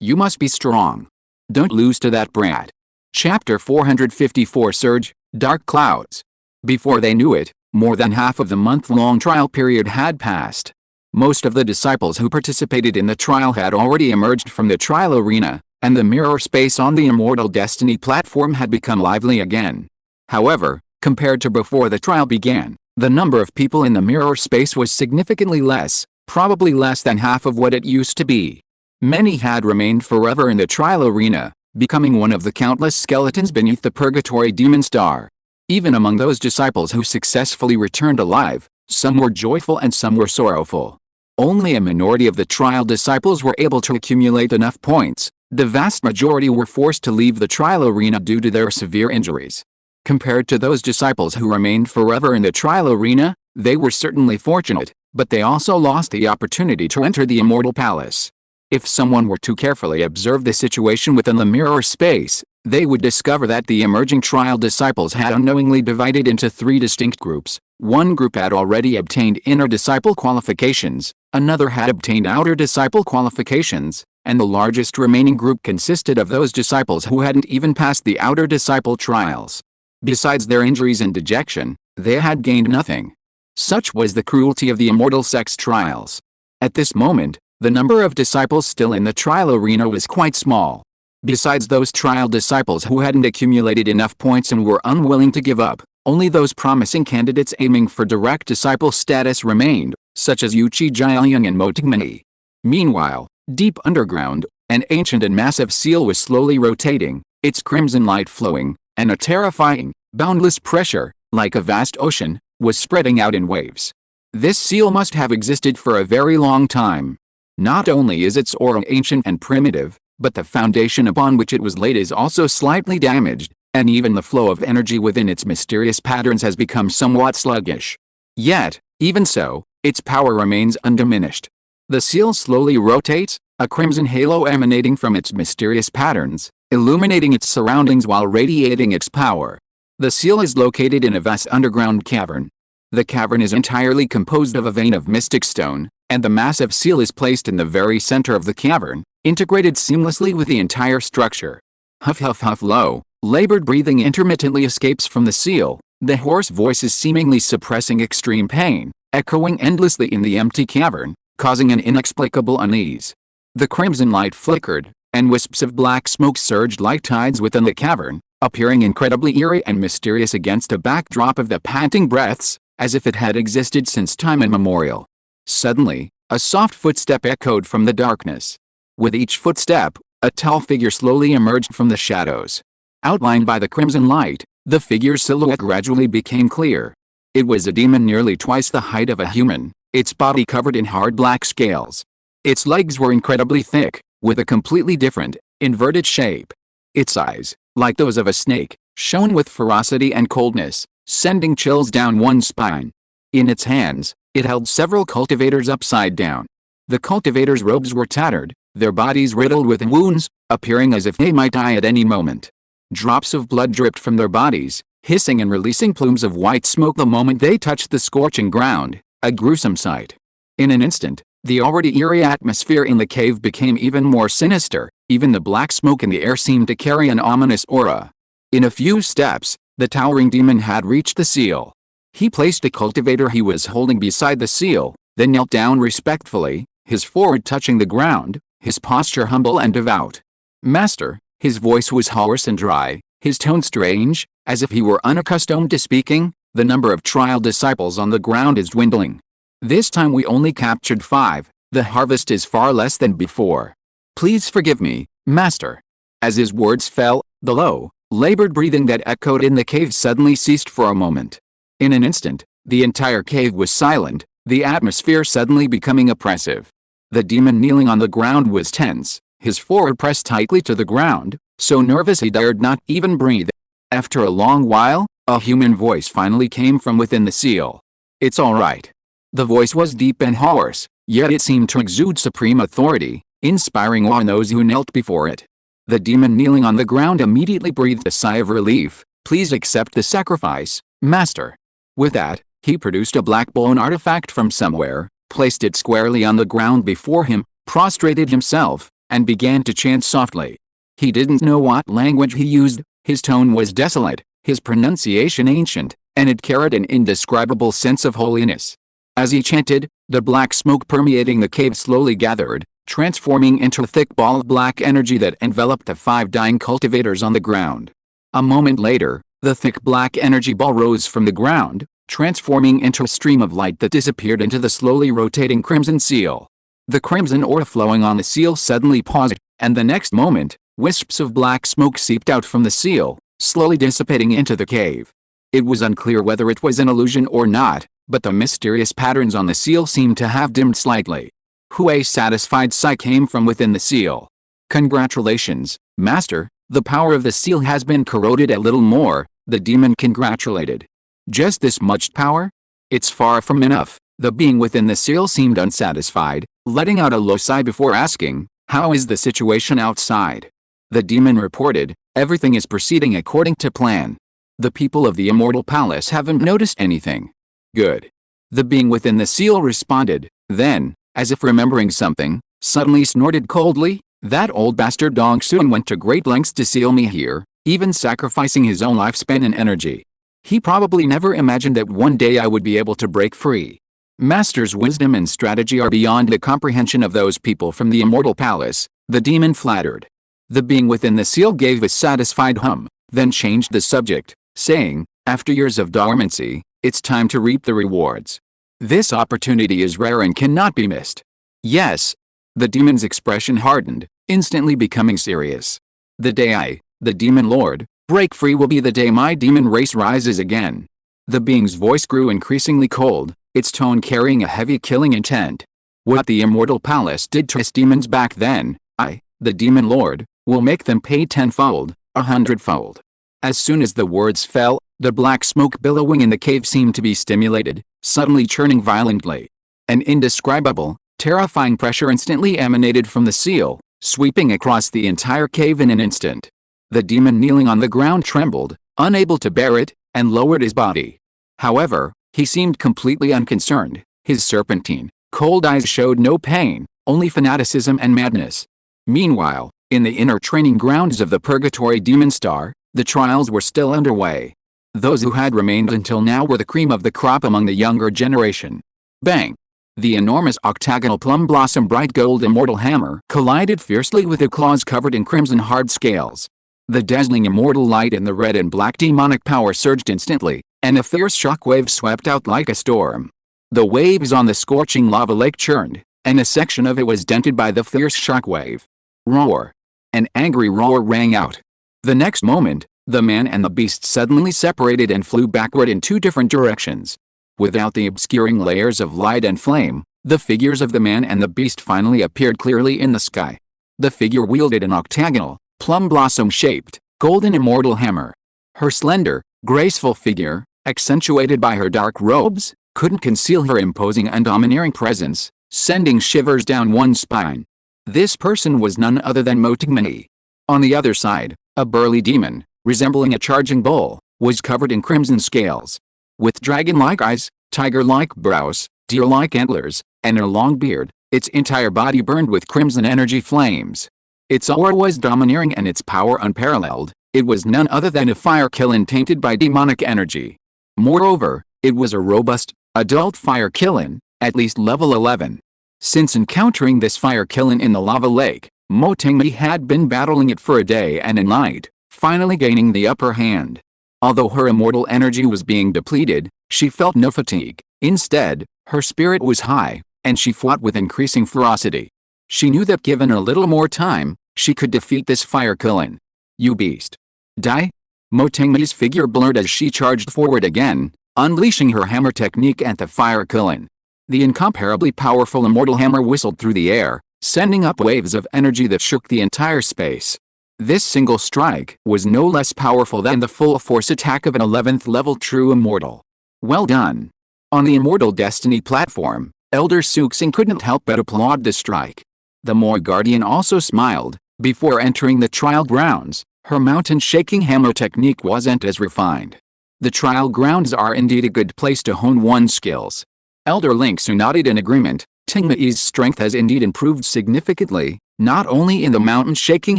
you must be strong. Don't lose to that brat. Chapter 454 Surge, Dark Clouds. Before they knew it, more than half of the month-long trial period had passed. Most of the disciples who participated in the trial had already emerged from the trial arena, and the mirror space on the Immortal Destiny platform had become lively again. However, compared to before the trial began, the number of people in the mirror space was significantly less, probably less than half of what it used to be. Many had remained forever in the trial arena, becoming one of the countless skeletons beneath the purgatory demon star. Even among those disciples who successfully returned alive, some were joyful and some were sorrowful. Only a minority of the trial disciples were able to accumulate enough points. The vast majority were forced to leave the trial arena due to their severe injuries. Compared to those disciples who remained forever in the trial arena, they were certainly fortunate, but they also lost the opportunity to enter the Immortal Palace. If someone were to carefully observe the situation within the mirror space, they would discover that the emerging trial disciples had unknowingly divided into three distinct groups. One group had already obtained inner disciple qualifications, another had obtained outer disciple qualifications, and the largest remaining group consisted of those disciples who hadn't even passed the outer disciple trials. Besides their injuries and dejection, they had gained nothing. Such was the cruelty of the immortal sex trials. At this moment, the number of disciples still in the trial arena was quite small. Besides those trial disciples who hadn't accumulated enough points and were unwilling to give up, only those promising candidates aiming for direct disciple status remained, such as Yuchi Jiayang and Mo Tingmei. Meanwhile, deep underground, an ancient and massive seal was slowly rotating, its crimson light flowing, and a terrifying, boundless pressure, like a vast ocean, was spreading out in waves. This seal must have existed for a very long time. Not only is its aura ancient and primitive, but the foundation upon which it was laid is also slightly damaged, and even the flow of energy within its mysterious patterns has become somewhat sluggish. Yet, even so, its power remains undiminished. The seal slowly rotates, a crimson halo emanating from its mysterious patterns, illuminating its surroundings while radiating its power. The seal is located in a vast underground cavern. The cavern is entirely composed of a vein of mystic stone, and the massive seal is placed in the very center of the cavern, integrated seamlessly with the entire structure. Huff huff huff low, labored breathing intermittently escapes from the seal, the hoarse voices seemingly suppressing extreme pain, echoing endlessly in the empty cavern, causing an inexplicable unease. The crimson light flickered, and wisps of black smoke surged like tides within the cavern, appearing incredibly eerie and mysterious against a backdrop of the panting breaths, as if it had existed since time immemorial. Suddenly, a soft footstep echoed from the darkness. With each footstep, a tall figure slowly emerged from the shadows. Outlined by the crimson light, the figure's silhouette gradually became clear. It was a demon nearly twice the height of a human, its body covered in hard black scales. Its legs were incredibly thick, with a completely different, inverted shape. Its eyes, like those of a snake, shone with ferocity and coldness, sending chills down one's spine. In its hands, it held several cultivators upside down. The cultivators' robes were tattered, their bodies riddled with wounds, appearing as if they might die at any moment. Drops of blood dripped from their bodies, hissing and releasing plumes of white smoke the moment they touched the scorching ground, a gruesome sight. In an instant, the already eerie atmosphere in the cave became even more sinister, even the black smoke in the air seemed to carry an ominous aura. In a few steps, the towering demon had reached the seal. He placed the cultivator he was holding beside the seal, then knelt down respectfully, his forehead touching the ground, his posture humble and devout. "Master," his voice was hoarse and dry, his tone strange, as if he were unaccustomed to speaking, "the number of trial disciples on the ground is dwindling. This time we only captured 5, the harvest is far less than before. Please forgive me, Master." As his words fell, the low, labored breathing that echoed in the cave suddenly ceased for a moment. In an instant, the entire cave was silent, the atmosphere suddenly becoming oppressive. The demon kneeling on the ground was tense, His forehead pressed tightly to the ground, so nervous he dared not even breathe. After a long while, a human voice finally came from within the seal. "It's all right." The voice was deep and hoarse, yet it seemed to exude supreme authority, inspiring awe in those who knelt before it. The demon kneeling on the ground immediately breathed a sigh of relief. "Please accept the sacrifice, Master." With that, he produced a black bone artifact from somewhere, placed it squarely on the ground before him, prostrated himself, and began to chant softly. He didn't know what language he used, his tone was desolate, his pronunciation ancient, and it carried an indescribable sense of holiness. As he chanted, the black smoke permeating the cave slowly gathered, transforming into a thick ball of black energy that enveloped the 5 dying cultivators on the ground. A moment later, the thick black energy ball rose from the ground, transforming into a stream of light that disappeared into the slowly rotating crimson seal. The crimson aura flowing on the seal suddenly paused, and the next moment, wisps of black smoke seeped out from the seal, slowly dissipating into the cave. It was unclear whether it was an illusion or not, but the mysterious patterns on the seal seemed to have dimmed slightly. A satisfied sigh came from within the seal. "Congratulations, Master, the power of the seal has been corroded a little more," the demon congratulated. "Just this much power? It's far from enough." The being within the seal seemed unsatisfied, letting out a low sigh before asking, "How is the situation outside?" The demon reported, "Everything is proceeding according to plan. The people of the Immortal Palace haven't noticed anything." "Good." The being within the seal responded, then, as if remembering something, suddenly snorted coldly, "That old bastard Dong Soon went to great lengths to seal me here, even sacrificing his own lifespan and energy. He probably never imagined that one day I would be able to break free. Master's wisdom and strategy are beyond the comprehension of those people from the Immortal Palace," the demon flattered. The being within the seal gave a satisfied hum, then changed the subject, saying, "After years of dormancy, it's time to reap the rewards. This opportunity is rare and cannot be missed." "Yes." The demon's expression hardened, instantly becoming serious. "The day I, the demon lord, break free will be the day my demon race rises again." The being's voice grew increasingly cold, its tone carrying a heavy killing intent. "What the Immortal Palace did to us demons back then, I, the demon lord, will make them pay 10-fold, 100-fold." As soon as the words fell, the black smoke billowing in the cave seemed to be stimulated, suddenly churning violently. An indescribable, terrifying pressure instantly emanated from the seal, sweeping across the entire cave in an instant. The demon kneeling on the ground trembled, unable to bear it, and lowered his body. However, he seemed completely unconcerned. His serpentine, cold eyes showed no pain, only fanaticism and madness. Meanwhile, in the inner training grounds of the Purgatory Demon Star, the trials were still underway. Those who had remained until now were the cream of the crop among the younger generation. Bang! The enormous octagonal plum blossom bright gold immortal hammer collided fiercely with the claws covered in crimson hard scales. The dazzling immortal light in the red and black demonic power surged instantly, and a fierce shockwave swept out like a storm. The waves on the scorching lava lake churned, and a section of it was dented by the fierce shockwave. Roar! An angry roar rang out. The next moment, the man and the beast suddenly separated and flew backward in 2 different directions. Without the obscuring layers of light and flame, the figures of the man and the beast finally appeared clearly in the sky. The figure wielded an octagonal, plum blossom-shaped, golden immortal hammer. Her slender, graceful figure, accentuated by her dark robes, couldn't conceal her imposing and domineering presence, sending shivers down one's spine. This person was none other than Motingmani. On the other side, a burly demon, resembling a charging bull, was covered in crimson scales. With dragon-like eyes, tiger-like brows, deer-like antlers, and a long beard, its entire body burned with crimson energy flames. Its aura was domineering and its power unparalleled. It was none other than a fire kiln tainted by demonic energy. Moreover, it was a robust, adult fire kiln, at least level 11. Since encountering this fire kiln in the lava lake, Motingmani had been battling it for a day and a night, finally gaining the upper hand. Although her immortal energy was being depleted, she felt no fatigue. Instead, her spirit was high, and she fought with increasing ferocity. She knew that given a little more time, she could defeat this fire kiln. "You beast! Die!" Motingmani's figure blurred as she charged forward again, unleashing her hammer technique at the fire kiln. The incomparably powerful immortal hammer whistled through the air, sending up waves of energy that shook the entire space. This single strike was no less powerful than the full-force attack of an 11th level true immortal. Well done. On the Immortal Destiny platform, Elder Suxing couldn't help but applaud the strike. The Moi Guardian also smiled. Before entering the trial grounds, her mountain-shaking hammer technique wasn't as refined. The trial grounds are indeed a good place to hone one's skills. Elder Linksu nodded in agreement. Tingmei's strength has indeed improved significantly, not only in the mountain-shaking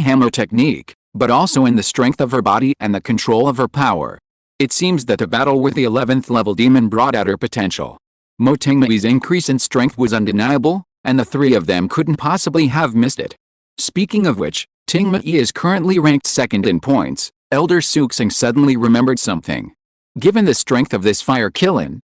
hammer technique, but also in the strength of her body and the control of her power. It seems that the battle with the 11th level demon brought out her potential. Mo Tingmei's increase in strength was undeniable, and the three of them couldn't possibly have missed it. Speaking of which, Tingmei is currently ranked second in points. Elder Suxing suddenly remembered something. Given the strength of this fire killing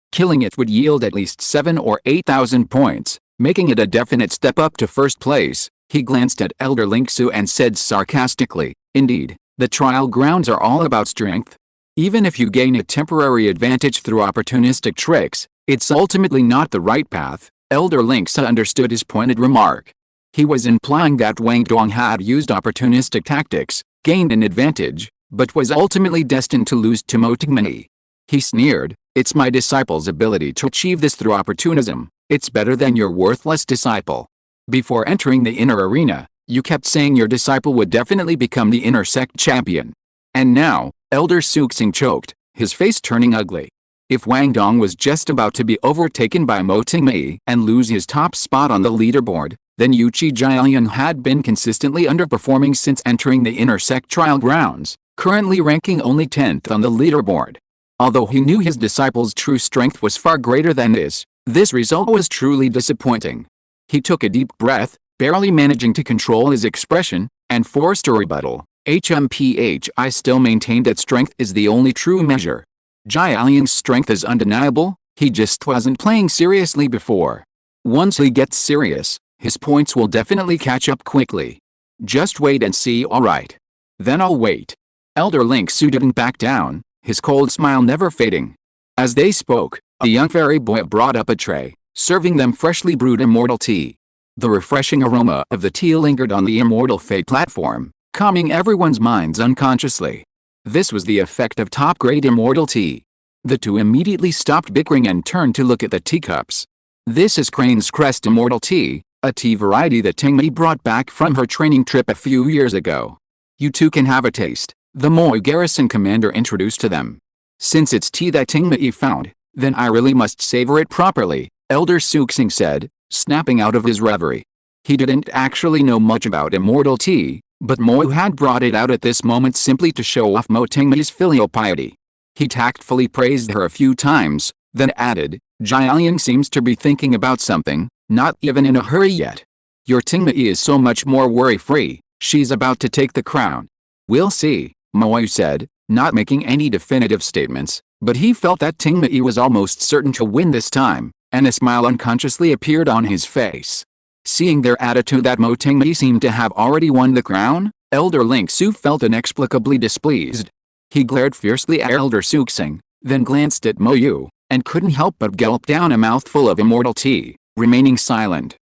it would yield at least 7 or 8,000 points, making it a definite step up to first place. He glanced at Elder Linksu and said sarcastically, "Indeed, the trial grounds are all about strength. Even if you gain a temporary advantage through opportunistic tricks, it's ultimately not the right path." Elder Linksu understood his pointed remark. He was implying that Wang Dong had used opportunistic tactics, gained an advantage, but was ultimately destined to lose to Mo Tingmei. He sneered, "It's my disciple's ability to achieve this through opportunism. It's better than your worthless disciple. Before entering the inner arena, you kept saying your disciple would definitely become the inner sect champion. And now," Elder Suxing choked, his face turning ugly. If Wang Dong was just about to be overtaken by Mo Tingmei and lose his top spot on the leaderboard, then Yuchi Jialian had been consistently underperforming since entering the inner sect trial grounds, currently ranking only 10th on the leaderboard. Although he knew his disciple's true strength was far greater than this result was truly disappointing. He took a deep breath, barely managing to control his expression, and forced a rebuttal. I still maintained that strength is the only true measure. Jialian's strength is undeniable, he just wasn't playing seriously before. Once he gets serious, his points will definitely catch up quickly. Just wait and see. Alright. Then I'll wait. Elder Linksu didn't back down, his cold smile never fading. As they spoke, a young fairy boy brought up a tray, serving them freshly brewed immortal tea. The refreshing aroma of the tea lingered on the Immortal Fate platform, calming everyone's minds unconsciously. This was the effect of top-grade immortal tea. The two immediately stopped bickering and turned to look at the teacups. This is Crane's Crest Immortal Tea, a tea variety that Tingmei brought back from her training trip a few years ago. You two can have a taste, the Moi garrison commander introduced to them. Since it's tea that Tingmei found, then I really must savor it properly, Elder Suxing said, snapping out of his reverie. He didn't actually know much about immortal tea, but Mo had brought it out at this moment simply to show off Mo Tingmei's filial piety. He tactfully praised her a few times, then added, Jialian seems to be thinking about something, not even in a hurry yet. Your Tingmei is so much more worry-free, she's about to take the crown. We'll see, Mo said, not making any definitive statements, but he felt that Tingmei was almost certain to win this time, and a smile unconsciously appeared on his face. Seeing their attitude that Mo Tingmei seemed to have already won the crown, Elder Linksu felt inexplicably displeased. He glared fiercely at Elder Suxing, then glanced at Mo Yu, and couldn't help but gulp down a mouthful of immortal tea, remaining silent.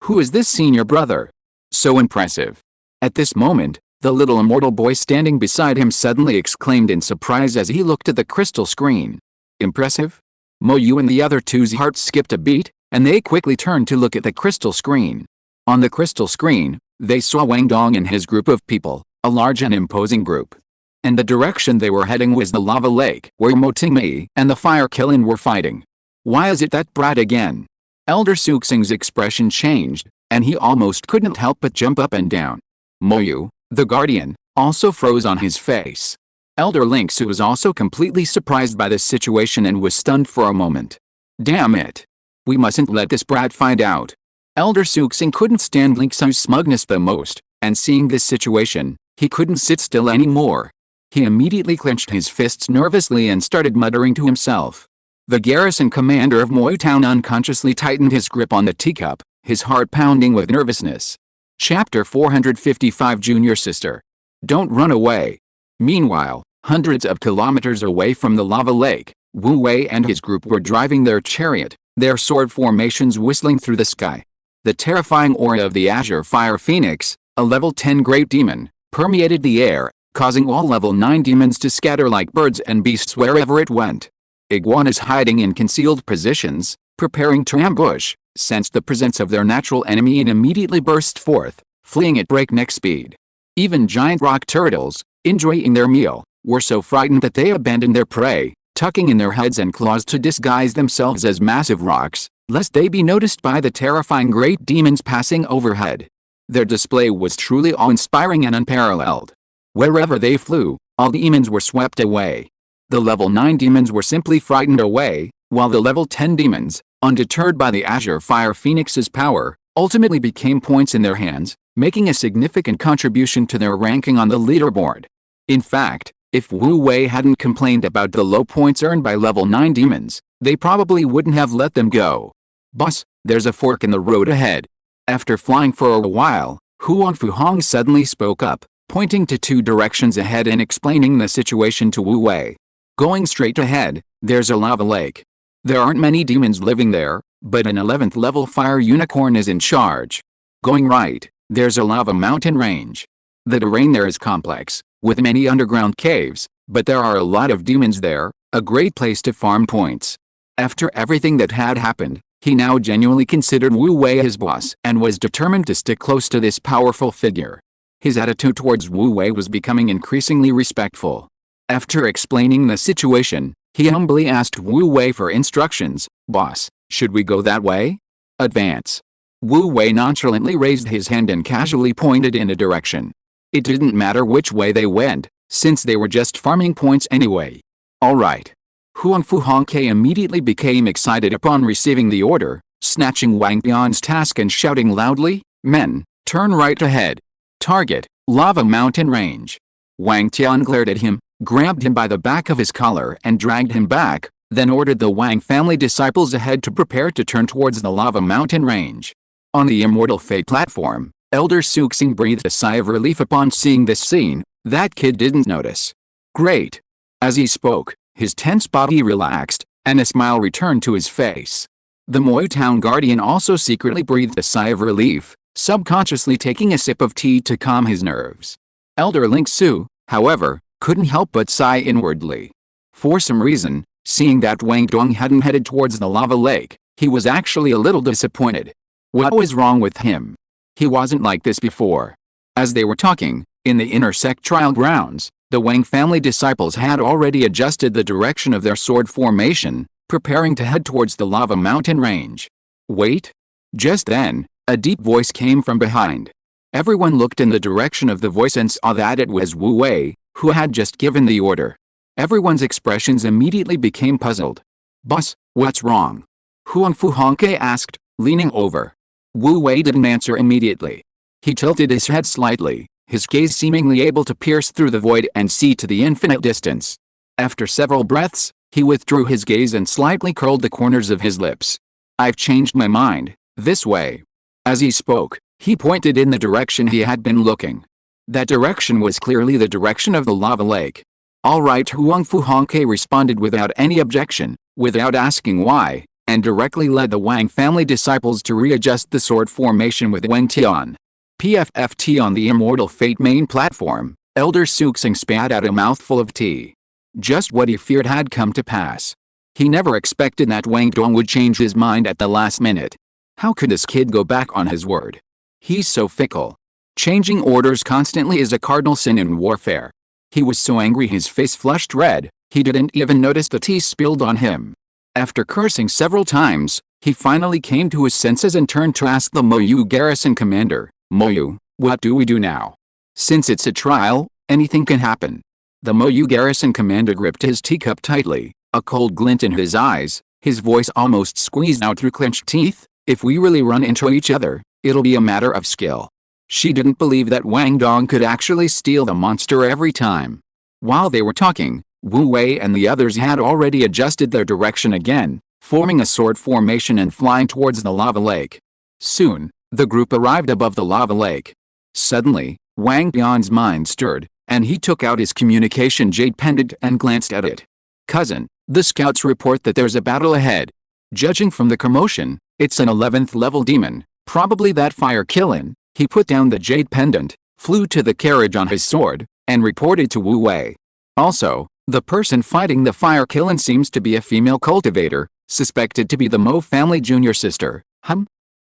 Who is this senior brother? So impressive. At this moment, the little immortal boy standing beside him suddenly exclaimed in surprise as he looked at the crystal screen. Impressive? Mo Yu and the other two's hearts skipped a beat, and they quickly turned to look at the crystal screen. On the crystal screen, they saw Wang Dong and his group of people, a large and imposing group. And the direction they were heading was the lava lake, where Mo Tingmei and the fire killing were fighting. Why is it that brat again? Elder Suxing's expression changed, and he almost couldn't help but jump up and down. Mo Yu, the guardian, also froze on his face. Elder Linksu was also completely surprised by this situation and was stunned for a moment. Damn it. We mustn't let this brat find out. Elder Suxing couldn't stand Linksu's smugness the most, and seeing this situation, he couldn't sit still anymore. He immediately clenched his fists nervously and started muttering to himself. The garrison commander of Moi Town unconsciously tightened his grip on the teacup, his heart pounding with nervousness. Chapter 455 Junior Sister. Don't run away. Meanwhile, hundreds of kilometers away from the lava lake, Wu Wei and his group were driving their chariot, their sword formations whistling through the sky. The terrifying aura of the Azure Fire Phoenix, a level 10 great demon, permeated the air, causing all level 9 demons to scatter like birds and beasts wherever it went. Iguanas hiding in concealed positions, preparing to ambush, sensed the presence of their natural enemy and immediately burst forth, fleeing at breakneck speed. Even giant rock turtles, enjoying their meal, were so frightened that they abandoned their prey, tucking in their heads and claws to disguise themselves as massive rocks, lest they be noticed by the terrifying great demons passing overhead. Their display was truly awe-inspiring and unparalleled. Wherever they flew, all demons were swept away. The level 9 demons were simply frightened away, while the level 10 demons, undeterred by the Azure Fire Phoenix's power, ultimately became points in their hands, making a significant contribution to their ranking on the leaderboard. In fact, if Wu Wei hadn't complained about the low points earned by level 9 demons, they probably wouldn't have let them go. "Boss, there's a fork in the road ahead." After flying for a while, Huan Fuhong suddenly spoke up, pointing to 2 directions ahead and explaining the situation to Wu Wei. "Going straight ahead, there's a lava lake. There aren't many demons living there, but an 11th level fire unicorn is in charge. Going right, there's a lava mountain range. The terrain there is complex, with many underground caves, but there are a lot of demons there, a great place to farm points." After everything that had happened, he now genuinely considered Wu Wei his boss and was determined to stick close to this powerful figure. His attitude towards Wu Wei was becoming increasingly respectful. After explaining the situation, he humbly asked Wu Wei for instructions. "Boss, should we go that way?" "Advance." Wu Wei nonchalantly raised his hand and casually pointed in a direction. It didn't matter which way they went, since they were just farming points anyway. "All right." Huan Fuhongke immediately became excited upon receiving the order, snatching Wang Bian's task and shouting loudly, "Men, turn right ahead. Target, Lava Mountain Range." Wang Tian glared at him, grabbed him by the back of his collar and dragged him back, then ordered the Wang family disciples ahead to prepare to turn towards the Lava Mountain Range. On the Immortal Fate platform, Elder Suxing breathed a sigh of relief upon seeing this scene. That kid didn't notice. "Great." As he spoke, his tense body relaxed, and a smile returned to his face. The Moy Town Guardian also secretly breathed a sigh of relief, subconsciously taking a sip of tea to calm his nerves. Elder Ling Su, however, couldn't help but sigh inwardly. For some reason, seeing that Wang Dong hadn't headed towards the lava lake, he was actually a little disappointed. What was wrong with him? He wasn't like this before. As they were talking, in the inner sect trial grounds, the Wang family disciples had already adjusted the direction of their sword formation, preparing to head towards the Lava Mountain Range. Wait! Just then, a deep voice came from behind. Everyone looked in the direction of the voice and saw that it was Wu Wei, who had just given the order. Everyone's expressions immediately became puzzled. "Boss, what's wrong?" Huan Fuhongke asked, leaning over. Wu Wei didn't answer immediately. He tilted his head slightly, his gaze seemingly able to pierce through the void and see to the infinite distance. After several breaths, he withdrew his gaze and slightly curled the corners of his lips. "I've changed my mind, this way." As he spoke, he pointed in the direction he had been looking. That direction was clearly the direction of the lava lake. "All right," Huang Fuhongke responded without any objection, without asking why, and directly led the Wang family disciples to readjust the sword formation with Wang Tian. PFFT on the Immortal Fate main platform, Elder Suxing spat out a mouthful of tea. Just what he feared had come to pass. He never expected that Wang Dong would change his mind at the last minute. How could this kid go back on his word? He's so fickle. Changing orders constantly is a cardinal sin in warfare. He was so angry his face flushed red, he didn't even notice the tea spilled on him. After cursing several times, he finally came to his senses and turned to ask the Moyu garrison commander, "Moyu, what do we do now? Since it's a trial, anything can happen." The Moyu garrison commander gripped his teacup tightly, a cold glint in his eyes, his voice almost squeezed out through clenched teeth. "If we really run into each other, it'll be a matter of skill." She didn't believe that Wang Dong could actually steal the monster every time. While they were talking, Wu Wei and the others had already adjusted their direction again, forming a sword formation and flying towards the lava lake. Soon, the group arrived above the lava lake. Suddenly, Wang Bian's mind stirred, and he took out his communication jade pendant and glanced at it. "Cousin, the scouts report that there's a battle ahead. Judging from the commotion, it's an 11th level demon, Probably that fire killing. He put down the jade pendant, flew to the carriage on his sword, and reported to Wu Wei. Also, the person fighting the fire killing seems to be a female cultivator, suspected to be the Mo family junior sister.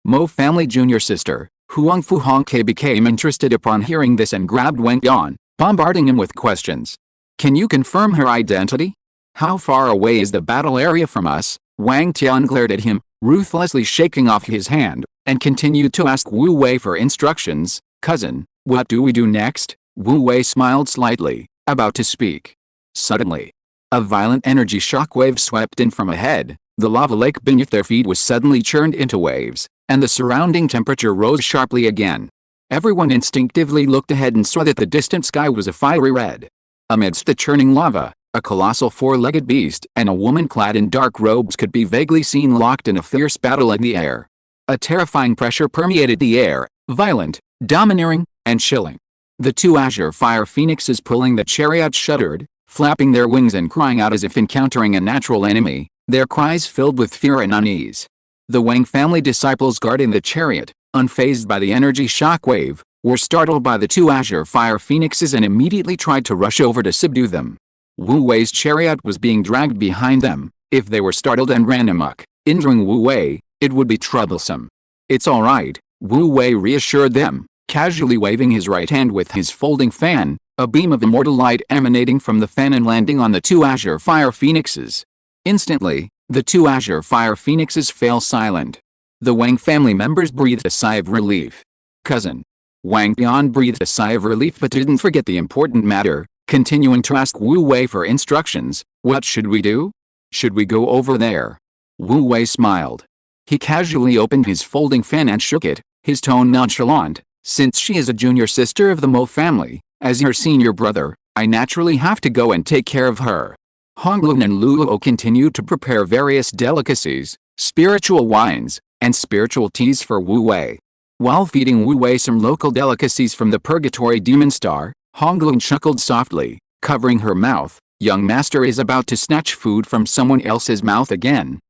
Mo family junior sister. Huang Fu Hongke became interested upon hearing this and grabbed Wang Yan, bombarding him with questions. Can you confirm her identity? How far away is the battle area from us? Wang Tian glared at him, ruthlessly shaking off his hand, and continued to ask Wu Wei for instructions. Cousin, what do we do next? Wu Wei smiled slightly, about to speak. Suddenly, a violent energy shockwave swept in from ahead. The lava lake beneath their feet was suddenly churned into waves, and the surrounding temperature rose sharply again. Everyone instinctively looked ahead and saw that the distant sky was a fiery red. Amidst the churning lava, a colossal four-legged beast and a woman clad in dark robes could be vaguely seen locked in a fierce battle in the air. A terrifying pressure permeated the air, violent, domineering, and chilling. The two azure fire phoenixes pulling the chariot shuddered, flapping their wings and crying out as if encountering a natural enemy, their cries filled with fear and unease. The Wang family disciples guarding the chariot, unfazed by the energy shockwave, were startled by the two azure fire phoenixes and immediately tried to rush over to subdue them. Wu Wei's chariot was being dragged behind them. If they were startled and ran amok, injuring Wu Wei, it would be troublesome. It's all right, Wu Wei reassured them, casually waving his right hand with his folding fan, a beam of immortal light emanating from the fan and landing on the two azure fire phoenixes. Instantly, the two azure fire phoenixes fell silent. The Wang family members breathed a sigh of relief. Cousin. Wang Bian breathed a sigh of relief but didn't forget the important matter, continuing to ask Wu Wei for instructions. What should we do? Should we go over there? Wu Wei smiled. He casually opened his folding fan and shook it, his tone nonchalant. Since she is a junior sister of the Mo family, as your senior brother, I naturally have to go and take care of her. Honglun and Luo continued to prepare various delicacies, spiritual wines, and spiritual teas for Wu Wei. While feeding Wu Wei some local delicacies from the Purgatory Demon Star, Honglun chuckled softly, covering her mouth. Young master is about to snatch food from someone else's mouth again.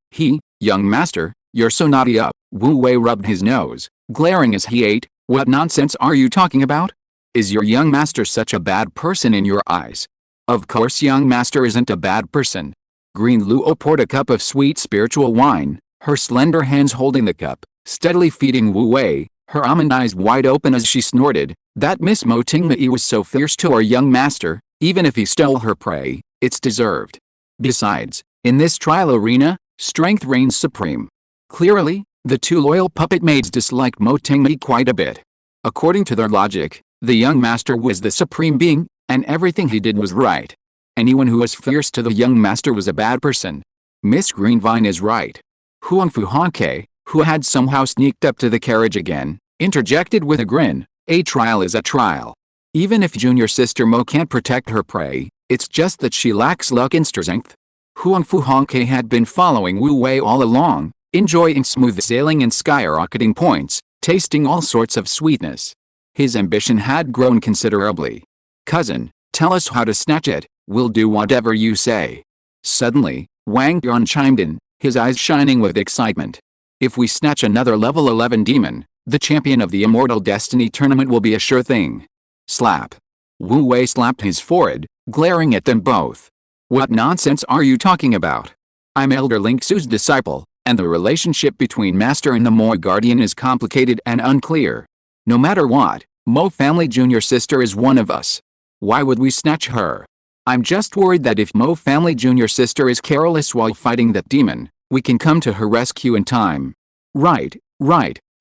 Young master, you're so naughty up. Wu Wei rubbed his nose, glaring as he ate. What nonsense are you talking about? Is your young master such a bad person in your eyes? Of course young master isn't a bad person. Green Luo poured a cup of sweet spiritual wine, her slender hands holding the cup, steadily feeding Wu Wei, her almond eyes wide open as she snorted. That Miss Mo Tingmei was so fierce to our young master, even if he stole her prey, it's deserved. Besides, in this trial arena, strength reigns supreme. Clearly, the two loyal puppet maids disliked Mo Tingmei quite a bit. According to their logic, the young master was the supreme being, and everything he did was right. Anyone who was fierce to the young master was a bad person. Miss Greenvine is right. Huang Fu Hongke, who had somehow sneaked up to the carriage again, interjected with a grin. A trial is a trial. Even if junior sister Mo can't protect her prey, it's just that she lacks luck and strength. Huang Fu Hongke had been following Wu Wei all along, enjoying smooth sailing and skyrocketing points, tasting all sorts of sweetness. His ambition had grown considerably. Cousin, tell us how to snatch it, we'll do whatever you say. Suddenly, Wang Yuan chimed in, his eyes shining with excitement. If we snatch another level 11 demon, the champion of the Immortal Destiny tournament will be a sure thing. Slap. Wu Wei slapped his forehead, glaring at them both. What nonsense are you talking about? I'm Elder Ling Su's disciple, and the relationship between Master and the Mo Guardian is complicated and unclear. No matter what, Mo family junior sister is one of us. Why would we snatch her? I'm just worried that if Mo family junior sister is careless while fighting that demon, we can come to her rescue in time. Right,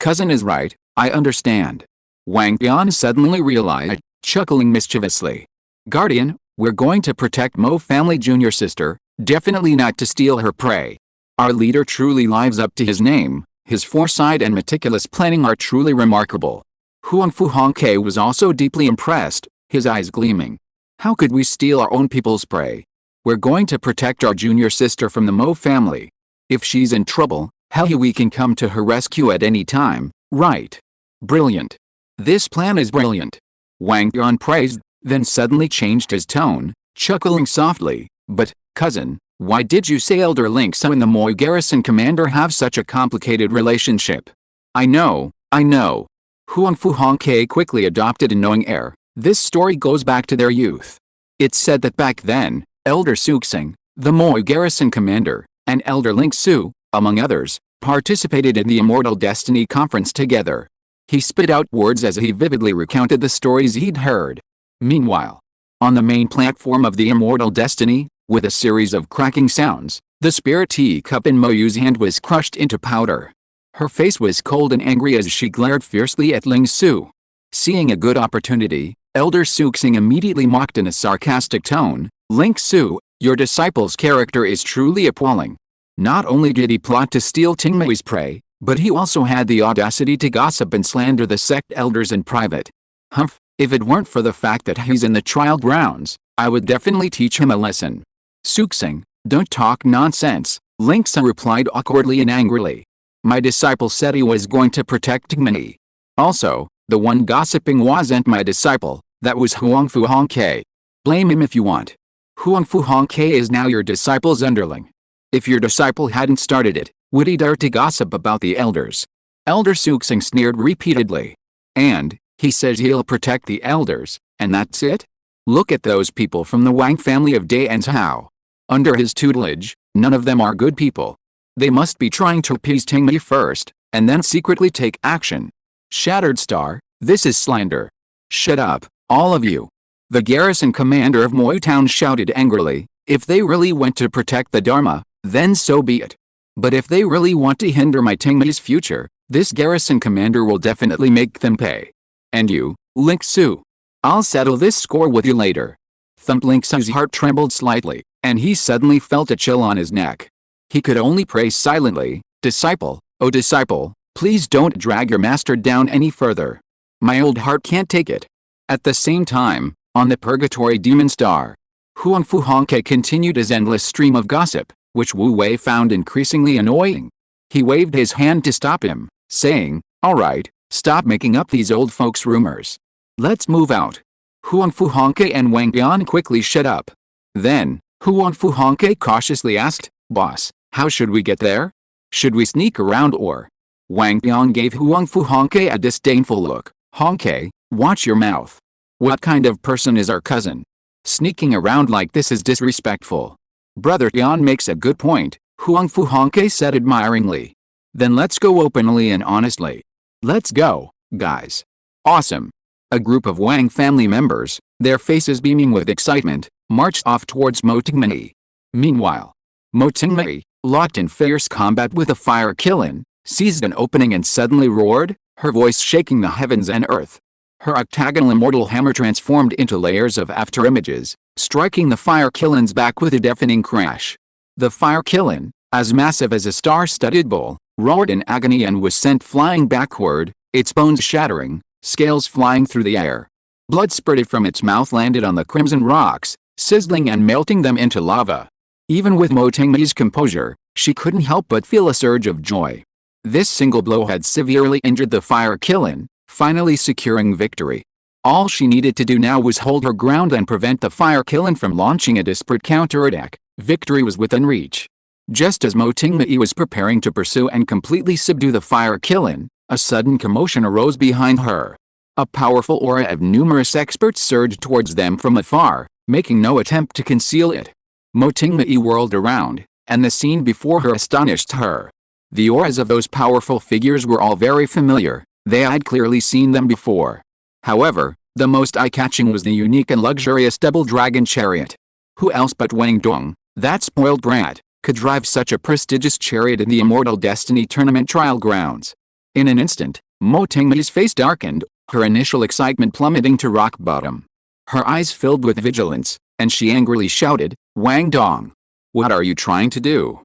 cousin is right, I understand. Wang Bian suddenly realized, chuckling mischievously. Guardian, we're going to protect Mo family junior sister, definitely not to steal her prey. Our leader truly lives up to his name, his foresight and meticulous planning are truly remarkable. Huang Fu Hongke was also deeply impressed, his eyes gleaming. How could we steal our own people's prey? We're going to protect our junior sister from the Mo family. If she's in trouble, hell, we can come to her rescue at any time, right? Brilliant. This plan is brilliant. Wang Yuan praised, then suddenly changed his tone, chuckling softly. But, cousin, why did you say Elder Ling Su and the Mo garrison commander have such a complicated relationship? I know, I know. Huang Fu Hongke quickly adopted a knowing air. This story goes back to their youth. It's said that back then, Elder Suxing, the Moy garrison commander, and Elder Ling Su, among others, participated in the Immortal Destiny conference together. He spit out words as he vividly recounted the stories he'd heard. Meanwhile, on the main platform of the Immortal Destiny, with a series of cracking sounds, the spirit teacup in Mo Yu's hand was crushed into powder. Her face was cold and angry as she glared fiercely at Ling Su. Seeing a good opportunity, Elder Suxing immediately mocked in a sarcastic tone, "Ling Su, your disciple's character is truly appalling. Not only did he plot to steal Tingmei's prey, but he also had the audacity to gossip and slander the sect elders in private. Humph, if it weren't for the fact that he's in the trial grounds, I would definitely teach him a lesson." "Suxing, don't talk nonsense," Ling Su replied awkwardly and angrily. "My disciple said he was going to protect Tingmei. Also, the one gossiping wasn't my disciple, that was Huang Fu Hongke. Blame him if you want. Huang Fu Hongke is now your disciple's underling. If your disciple hadn't started it, would he dare to gossip about the elders?" Elder Suxing sneered repeatedly. "And, he says he'll protect the elders, and that's it? Look at those people from the Wang family of Day and Hao. Under his tutelage, none of them are good people. They must be trying to appease Tingmei first, and then secretly take action. Shattered Star, this is slander. Shut up, all of you." The garrison commander of Moy Town shouted angrily, "If they really want to protect the Dharma, then so be it. But if they really want to hinder my Tingmei's future, this garrison commander will definitely make them pay. And you, Ling Su, I'll settle this score with you later." Thump. Ling Su's heart trembled slightly, and he suddenly felt a chill on his neck. He could only pray silently, "Disciple, oh disciple, please don't drag your master down any further. My old heart can't take it." At the same time, on the Purgatory Demon Star, Huang Fu Hongke continued his endless stream of gossip, which Wu Wei found increasingly annoying. He waved his hand to stop him, saying, "All right, stop making up these old folks' rumors. Let's move out." Huang Fu Hongke and Wang Bian quickly shut up. Then, Huang Fu Hongke cautiously asked, "Boss, how should we get there? Should we sneak around or?" Wang Bian gave Huang Fu Hongke a disdainful look. "Hongke, watch your mouth. What kind of person is our cousin? Sneaking around like this is disrespectful." "Brother Tian makes a good point," Huang Fu Hongke said admiringly. "Then let's go openly and honestly. Let's go, guys." "Awesome." A group of Wang family members, their faces beaming with excitement, marched off towards Mo Tingmei. Meanwhile, Mo Tingmei, locked in fierce combat with a fire Kilin, seized an opening and suddenly roared, her voice shaking the heavens and earth. Her octagonal immortal hammer transformed into layers of afterimages, striking the fire Killin's back with a deafening crash. The fire Killin, as massive as a star-studded bull, roared in agony and was sent flying backward, its bones shattering, scales flying through the air. Blood spurted from its mouth landed on the crimson rocks, sizzling and melting them into lava. Even with Mo Tingmei's composure, she couldn't help but feel a surge of joy. This single blow had severely injured the fire Killin, finally securing victory. All she needed to do now was hold her ground and prevent the fire Killin from launching a desperate counterattack. Victory was within reach. Just as Mo Tingmei was preparing to pursue and completely subdue the fire Killin, a sudden commotion arose behind her. A powerful aura of numerous experts surged towards them from afar, making no attempt to conceal it. Mo Tingmei whirled around, and the scene before her astonished her. The auras of those powerful figures were all very familiar, they had clearly seen them before. However, the most eye-catching was the unique and luxurious double dragon chariot. Who else but Wang Dong, that spoiled brat, could drive such a prestigious chariot in the Immortal Destiny Tournament trial grounds? In an instant, Mo Tingmei's face darkened, her initial excitement plummeting to rock bottom. Her eyes filled with vigilance, and she angrily shouted, "Wang Dong! What are you trying to do?"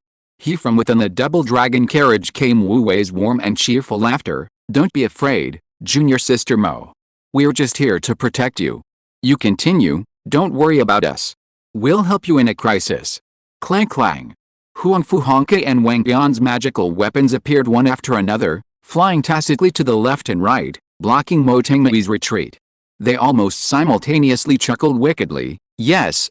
From within the double dragon carriage came Wu Wei's warm and cheerful laughter. "Don't be afraid, junior sister Mo. We're just here to protect you. You continue, don't worry about us. We'll help you in a crisis." Clang clang. Huang Fu Hongke and Wang Bian's magical weapons appeared one after another, flying tacitly to the left and right, blocking Mo Tingmei's retreat. They almost simultaneously chuckled wickedly, yes,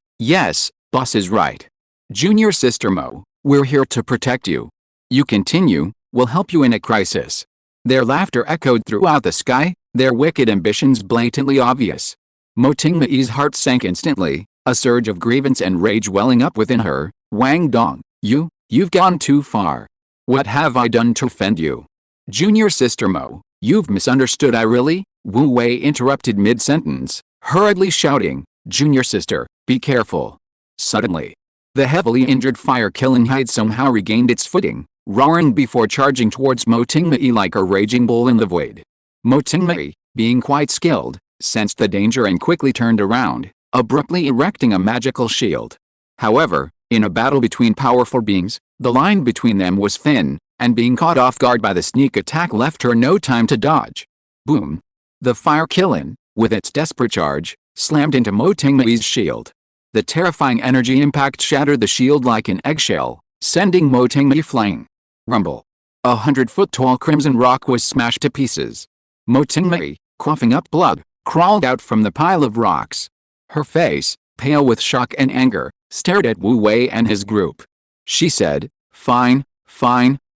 boss is right. Junior sister Mo, we're here to protect you. You continue, we'll help you in a crisis." Their laughter echoed throughout the sky, their wicked ambitions blatantly obvious. Mo Tingmei's heart sank instantly, a surge of grievance and rage welling up within her. Wang Dong, you've gone too far. What have I done to offend you? Junior sister Mo, you've misunderstood. I really? Wu Wei interrupted mid-sentence, hurriedly shouting, Junior sister, be careful. Suddenly, the heavily injured fire-killing hide somehow regained its footing, roaring before charging towards Mo Tingmei like a raging bull in the void. Mo Tingmei, being quite skilled, sensed the danger and quickly turned around, abruptly erecting a magical shield. However, in a battle between powerful beings, the line between them was thin, and being caught off guard by the sneak attack left her no time to dodge. Boom! The fire-killing, with its desperate charge, slammed into Mo Tingmei's shield. The terrifying energy impact shattered the shield like an eggshell, sending Mo Tingmei flying. Rumble! 100-foot-tall crimson rock was smashed to pieces. Mo Tingmei, coughing up blood, crawled out from the pile of rocks. Her face, pale with shock and anger, stared at Wu Wei and his group. She said, Fine,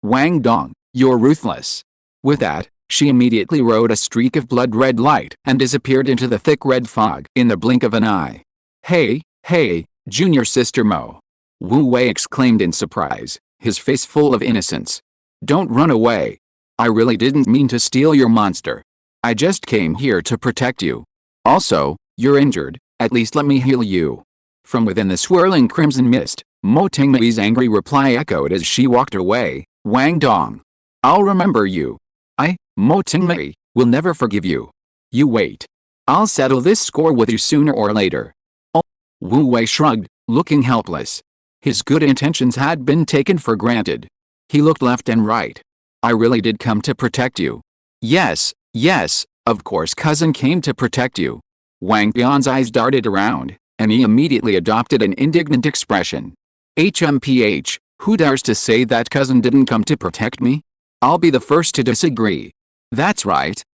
Wang Dong, you're ruthless. With that, she immediately rode a streak of blood-red light and disappeared into the thick red fog in the blink of an eye. Hey, Junior Sister Mo! Wu Wei exclaimed in surprise, his face full of innocence. Don't run away. I really didn't mean to steal your monster. I just came here to protect you. Also, you're injured, at least let me heal you. From within the swirling crimson mist, Mo Tingmei's angry reply echoed as she walked away, Wang Dong. I'll remember you. Mo Tingmei, will never forgive you. You wait. I'll settle this score with you sooner or later. Oh. Wu Wei shrugged, looking helpless. His good intentions had been taken for granted. He looked left and right. I really did come to protect you. Yes, of course cousin came to protect you. Wang Bian's eyes darted around, and he immediately adopted an indignant expression. HMPH, who dares to say that cousin didn't come to protect me? I'll be the first to disagree. That's right,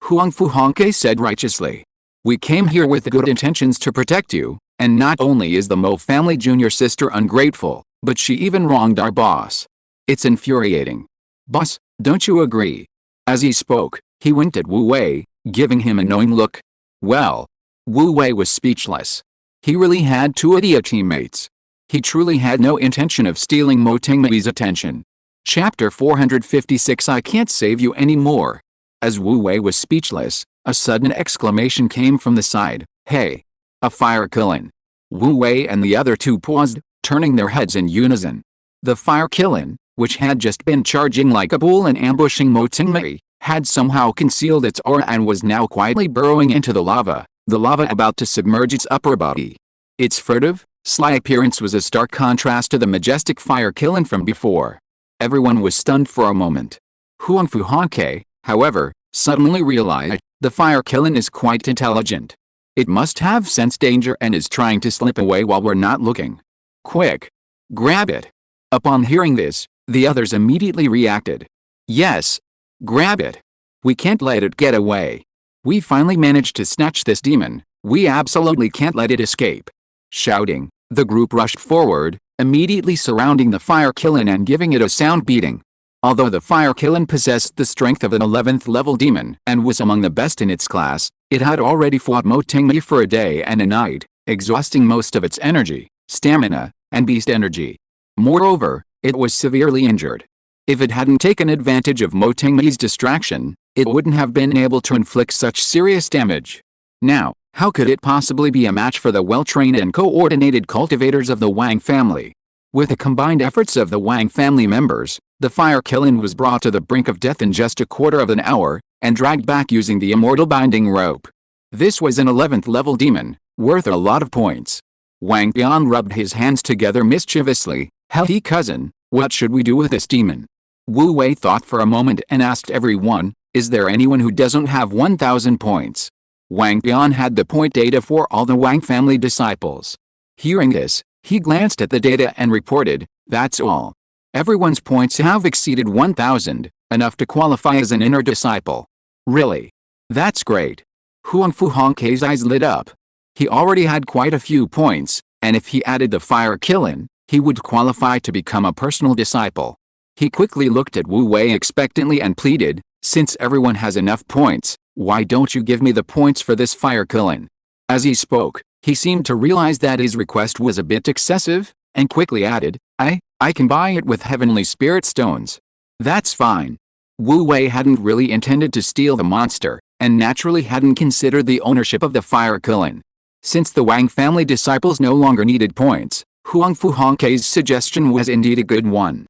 Huang Fu Hongke said righteously. We came here with good intentions to protect you, and not only is the Mo family junior sister ungrateful, but she even wronged our boss. It's infuriating. Boss, don't you agree? As he spoke, he winked at Wu Wei, giving him a knowing look. Well, Wu Wei was speechless. He really had two idiot teammates. He truly had no intention of stealing Mo Tingmei's attention. Chapter 456 I can't save you anymore. As Wu Wei was speechless, a sudden exclamation came from the side. Hey! A fire-killing. Wu Wei and the other two paused, turning their heads in unison. The fire-killing, which had just been charging like a bull and ambushing Mo Tingmei, had somehow concealed its aura and was now quietly burrowing into the lava about to submerge its upper body. Its furtive, sly appearance was a stark contrast to the majestic fire-killing from before. Everyone was stunned for a moment. Huang Fu Hongke, however, suddenly realized, the fire-killing is quite intelligent. It must have sensed danger and is trying to slip away while we're not looking. Quick! Grab it! Upon hearing this, the others immediately reacted. Yes! Grab it! We can't let it get away. We finally managed to snatch this demon, we absolutely can't let it escape. Shouting, the group rushed forward, immediately surrounding the fire-killing and giving it a sound beating. Although the fire-killing possessed the strength of an 11th level demon and was among the best in its class, it had already fought Mo Tingmei for a day and a night, exhausting most of its energy, stamina, and beast energy. Moreover, it was severely injured. If it hadn't taken advantage of Mo Tingmei's distraction, it wouldn't have been able to inflict such serious damage. Now, how could it possibly be a match for the well-trained and coordinated cultivators of the Wang family? With the combined efforts of the Wang family members, the fire-killing was brought to the brink of death in just a quarter of an hour, and dragged back using the immortal binding rope. This was an 11th level demon, worth a lot of points. Wang Bian rubbed his hands together mischievously. Hey cousin, what should we do with this demon? Wu Wei thought for a moment and asked everyone, is there anyone who doesn't have 1,000 points? Wang Bian had the point data for all the Wang family disciples. Hearing this, he glanced at the data and reported, that's all. Everyone's points have exceeded 1,000, enough to qualify as an inner disciple. Really? That's great. Huang Fu Hongke's eyes lit up. He already had quite a few points, and if he added the fire-killing, he would qualify to become a personal disciple. He quickly looked at Wu Wei expectantly and pleaded, "Since everyone has enough points, why don't you give me the points for this fire killing?" As he spoke, he seemed to realize that his request was a bit excessive, and quickly added, I can buy it with heavenly spirit stones." "That's fine." Wu Wei hadn't really intended to steal the monster, and naturally hadn't considered the ownership of the fire kiln. Since the Wang family disciples no longer needed points, Huangfu Hongke's suggestion was indeed a good one.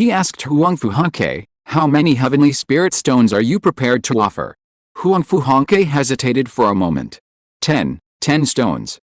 He asked Huangfu Hongke, "How many heavenly spirit stones are you prepared to offer?" Huangfu Hongke hesitated for a moment. 10 stones."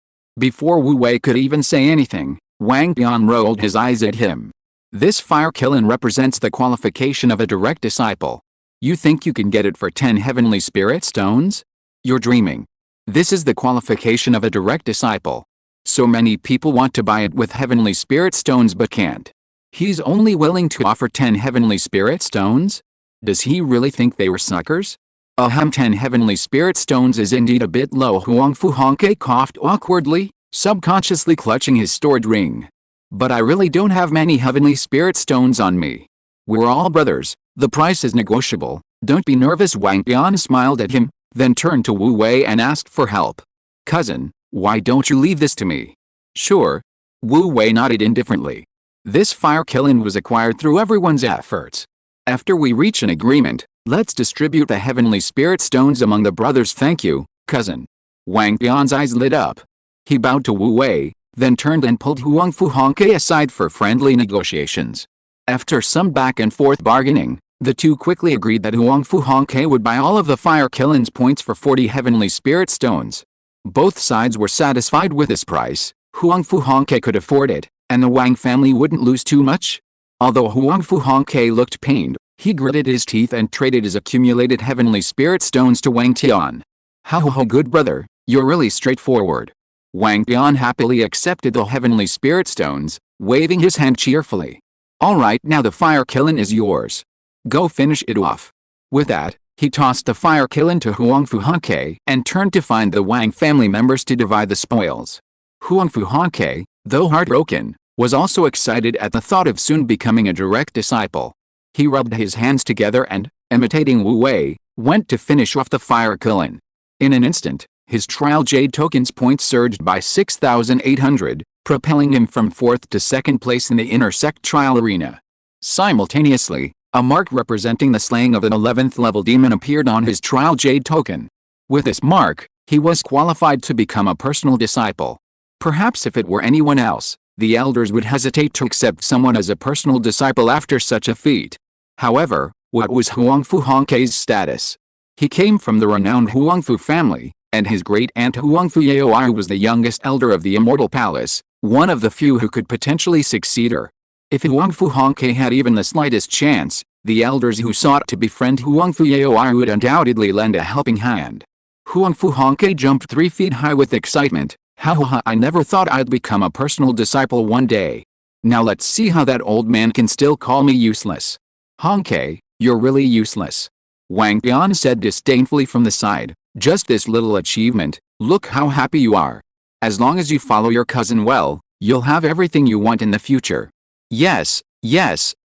Before Wu Wei could even say anything, Wang Bian rolled his eyes at him. "This fire kiln represents the qualification of a direct disciple. You think you can get it for 10 heavenly spirit stones? You're dreaming. This is the qualification of a direct disciple. So many people want to buy it with heavenly spirit stones but can't. He's only willing to offer 10 heavenly spirit stones? Does he really think they were suckers? 10 heavenly spirit stones is indeed a bit low." Huangfu Hongke coughed awkwardly, subconsciously clutching his stored ring. "But I really don't have many heavenly spirit stones on me. We're all brothers, the price is negotiable, don't be nervous." Wang Bian smiled at him, then turned to Wu Wei and asked for help. "Cousin, why don't you leave this to me?" "Sure." Wu Wei nodded indifferently. "This fire kiln was acquired through everyone's efforts. After we reach an agreement, let's distribute the heavenly spirit stones among the brothers." "Thank you, cousin." Wang Bian's eyes lit up. He bowed to Wu Wei, then turned and pulled Huangfu Hongke aside for friendly negotiations. After some back and forth bargaining, the two quickly agreed that Huangfu Hongke would buy all of the fire kiln's points for 40 heavenly spirit stones. Both sides were satisfied with this price. Huangfu Hongke could afford it, and the Wang family wouldn't lose too much. Although Huangfu Hongke looked pained, he gritted his teeth and traded his accumulated heavenly spirit stones to Wang Tian. "Ho, good brother, you're really straightforward." Wang Tian happily accepted the heavenly spirit stones, waving his hand cheerfully. "All right, now the fire kiln is yours. Go finish it off." With that, he tossed the fire kiln to Huangfu Hongke and turned to find the Wang family members to divide the spoils. Huangfu Hongke, though heartbroken, was also excited at the thought of soon becoming a direct disciple. He rubbed his hands together and, imitating Wu Wei, went to finish off the fire kiln. In an instant, his trial jade tokens points surged by 6,800, propelling him from 4th to 2nd place in the intersect trial arena. Simultaneously, a mark representing the slaying of an 11th level demon appeared on his trial jade token. With this mark, he was qualified to become a personal disciple. Perhaps if it were anyone else, the elders would hesitate to accept someone as a personal disciple after such a feat. However, what was Huangfu Hongke's status? He came from the renowned Huangfu family, and his great-aunt Huangfu Yaoai was the youngest elder of the Immortal Palace, one of the few who could potentially succeed her. If Huangfu Hongke had even the slightest chance, the elders who sought to befriend Huangfu Yaoai would undoubtedly lend a helping hand. Huangfu Hongke jumped 3 feet high with excitement. "Ha, I never thought I'd become a personal disciple one day. Now let's see how that old man can still call me useless." "Hongke, you're really useless," Wang Bian said disdainfully from the side. "Just this little achievement, look how happy you are. As long as you follow your cousin well, you'll have everything you want in the future." Yes,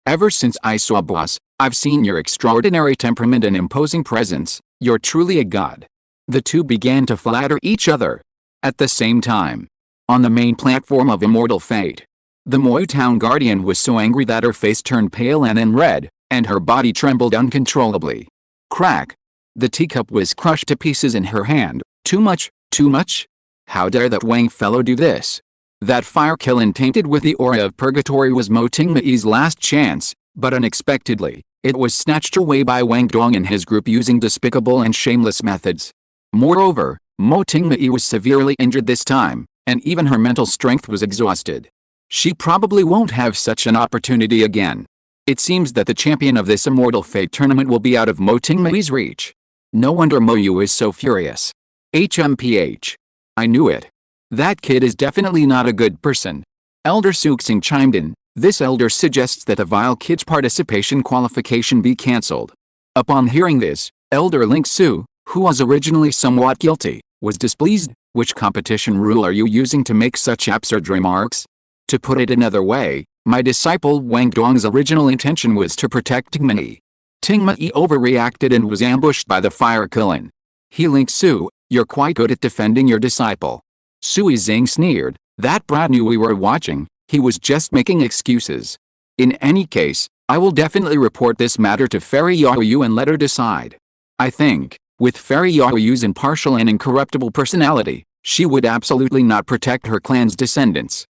ever since I saw Boss, I've seen your extraordinary temperament and imposing presence. You're truly a god." The two began to flatter each other. At the same time, on the main platform of Immortal Fate, the Moy Town Guardian was so angry that her face turned pale and then red, and her body trembled uncontrollably. Crack! The teacup was crushed to pieces in her hand. Too much? How dare that Wang fellow do this? That fire kiln tainted with the aura of purgatory was Mo Tingmei's last chance, but unexpectedly, it was snatched away by Wang Dong and his group using despicable and shameless methods. Moreover, Mo Tingmei was severely injured this time, and even her mental strength was exhausted. She probably won't have such an opportunity again. It seems that the champion of this Immortal Fate tournament will be out of Mo Tingmei's reach. No wonder Mo Yu is so furious. HMPH. I knew it. That kid is definitely not a good person. Elder Suxing chimed in. This elder suggests that the vile kid's participation qualification be cancelled. Upon hearing this, Elder Ling Su, who was originally somewhat guilty, was displeased. Which competition rule are you using to make such absurd remarks? To put it another way, My disciple Wang Dong's original intention was to protect Tingmei. Tingmei overreacted and was ambushed by the fire kiln. Ling Su, you're quite good at defending your disciple. Sui Zing sneered. That brat knew we were watching, he was just making excuses. In any case, I will definitely report this matter to Fairy Yaoyu and let her decide. I think, with Fairy Yaoyu's impartial and incorruptible personality, she would absolutely not protect her clan's descendants.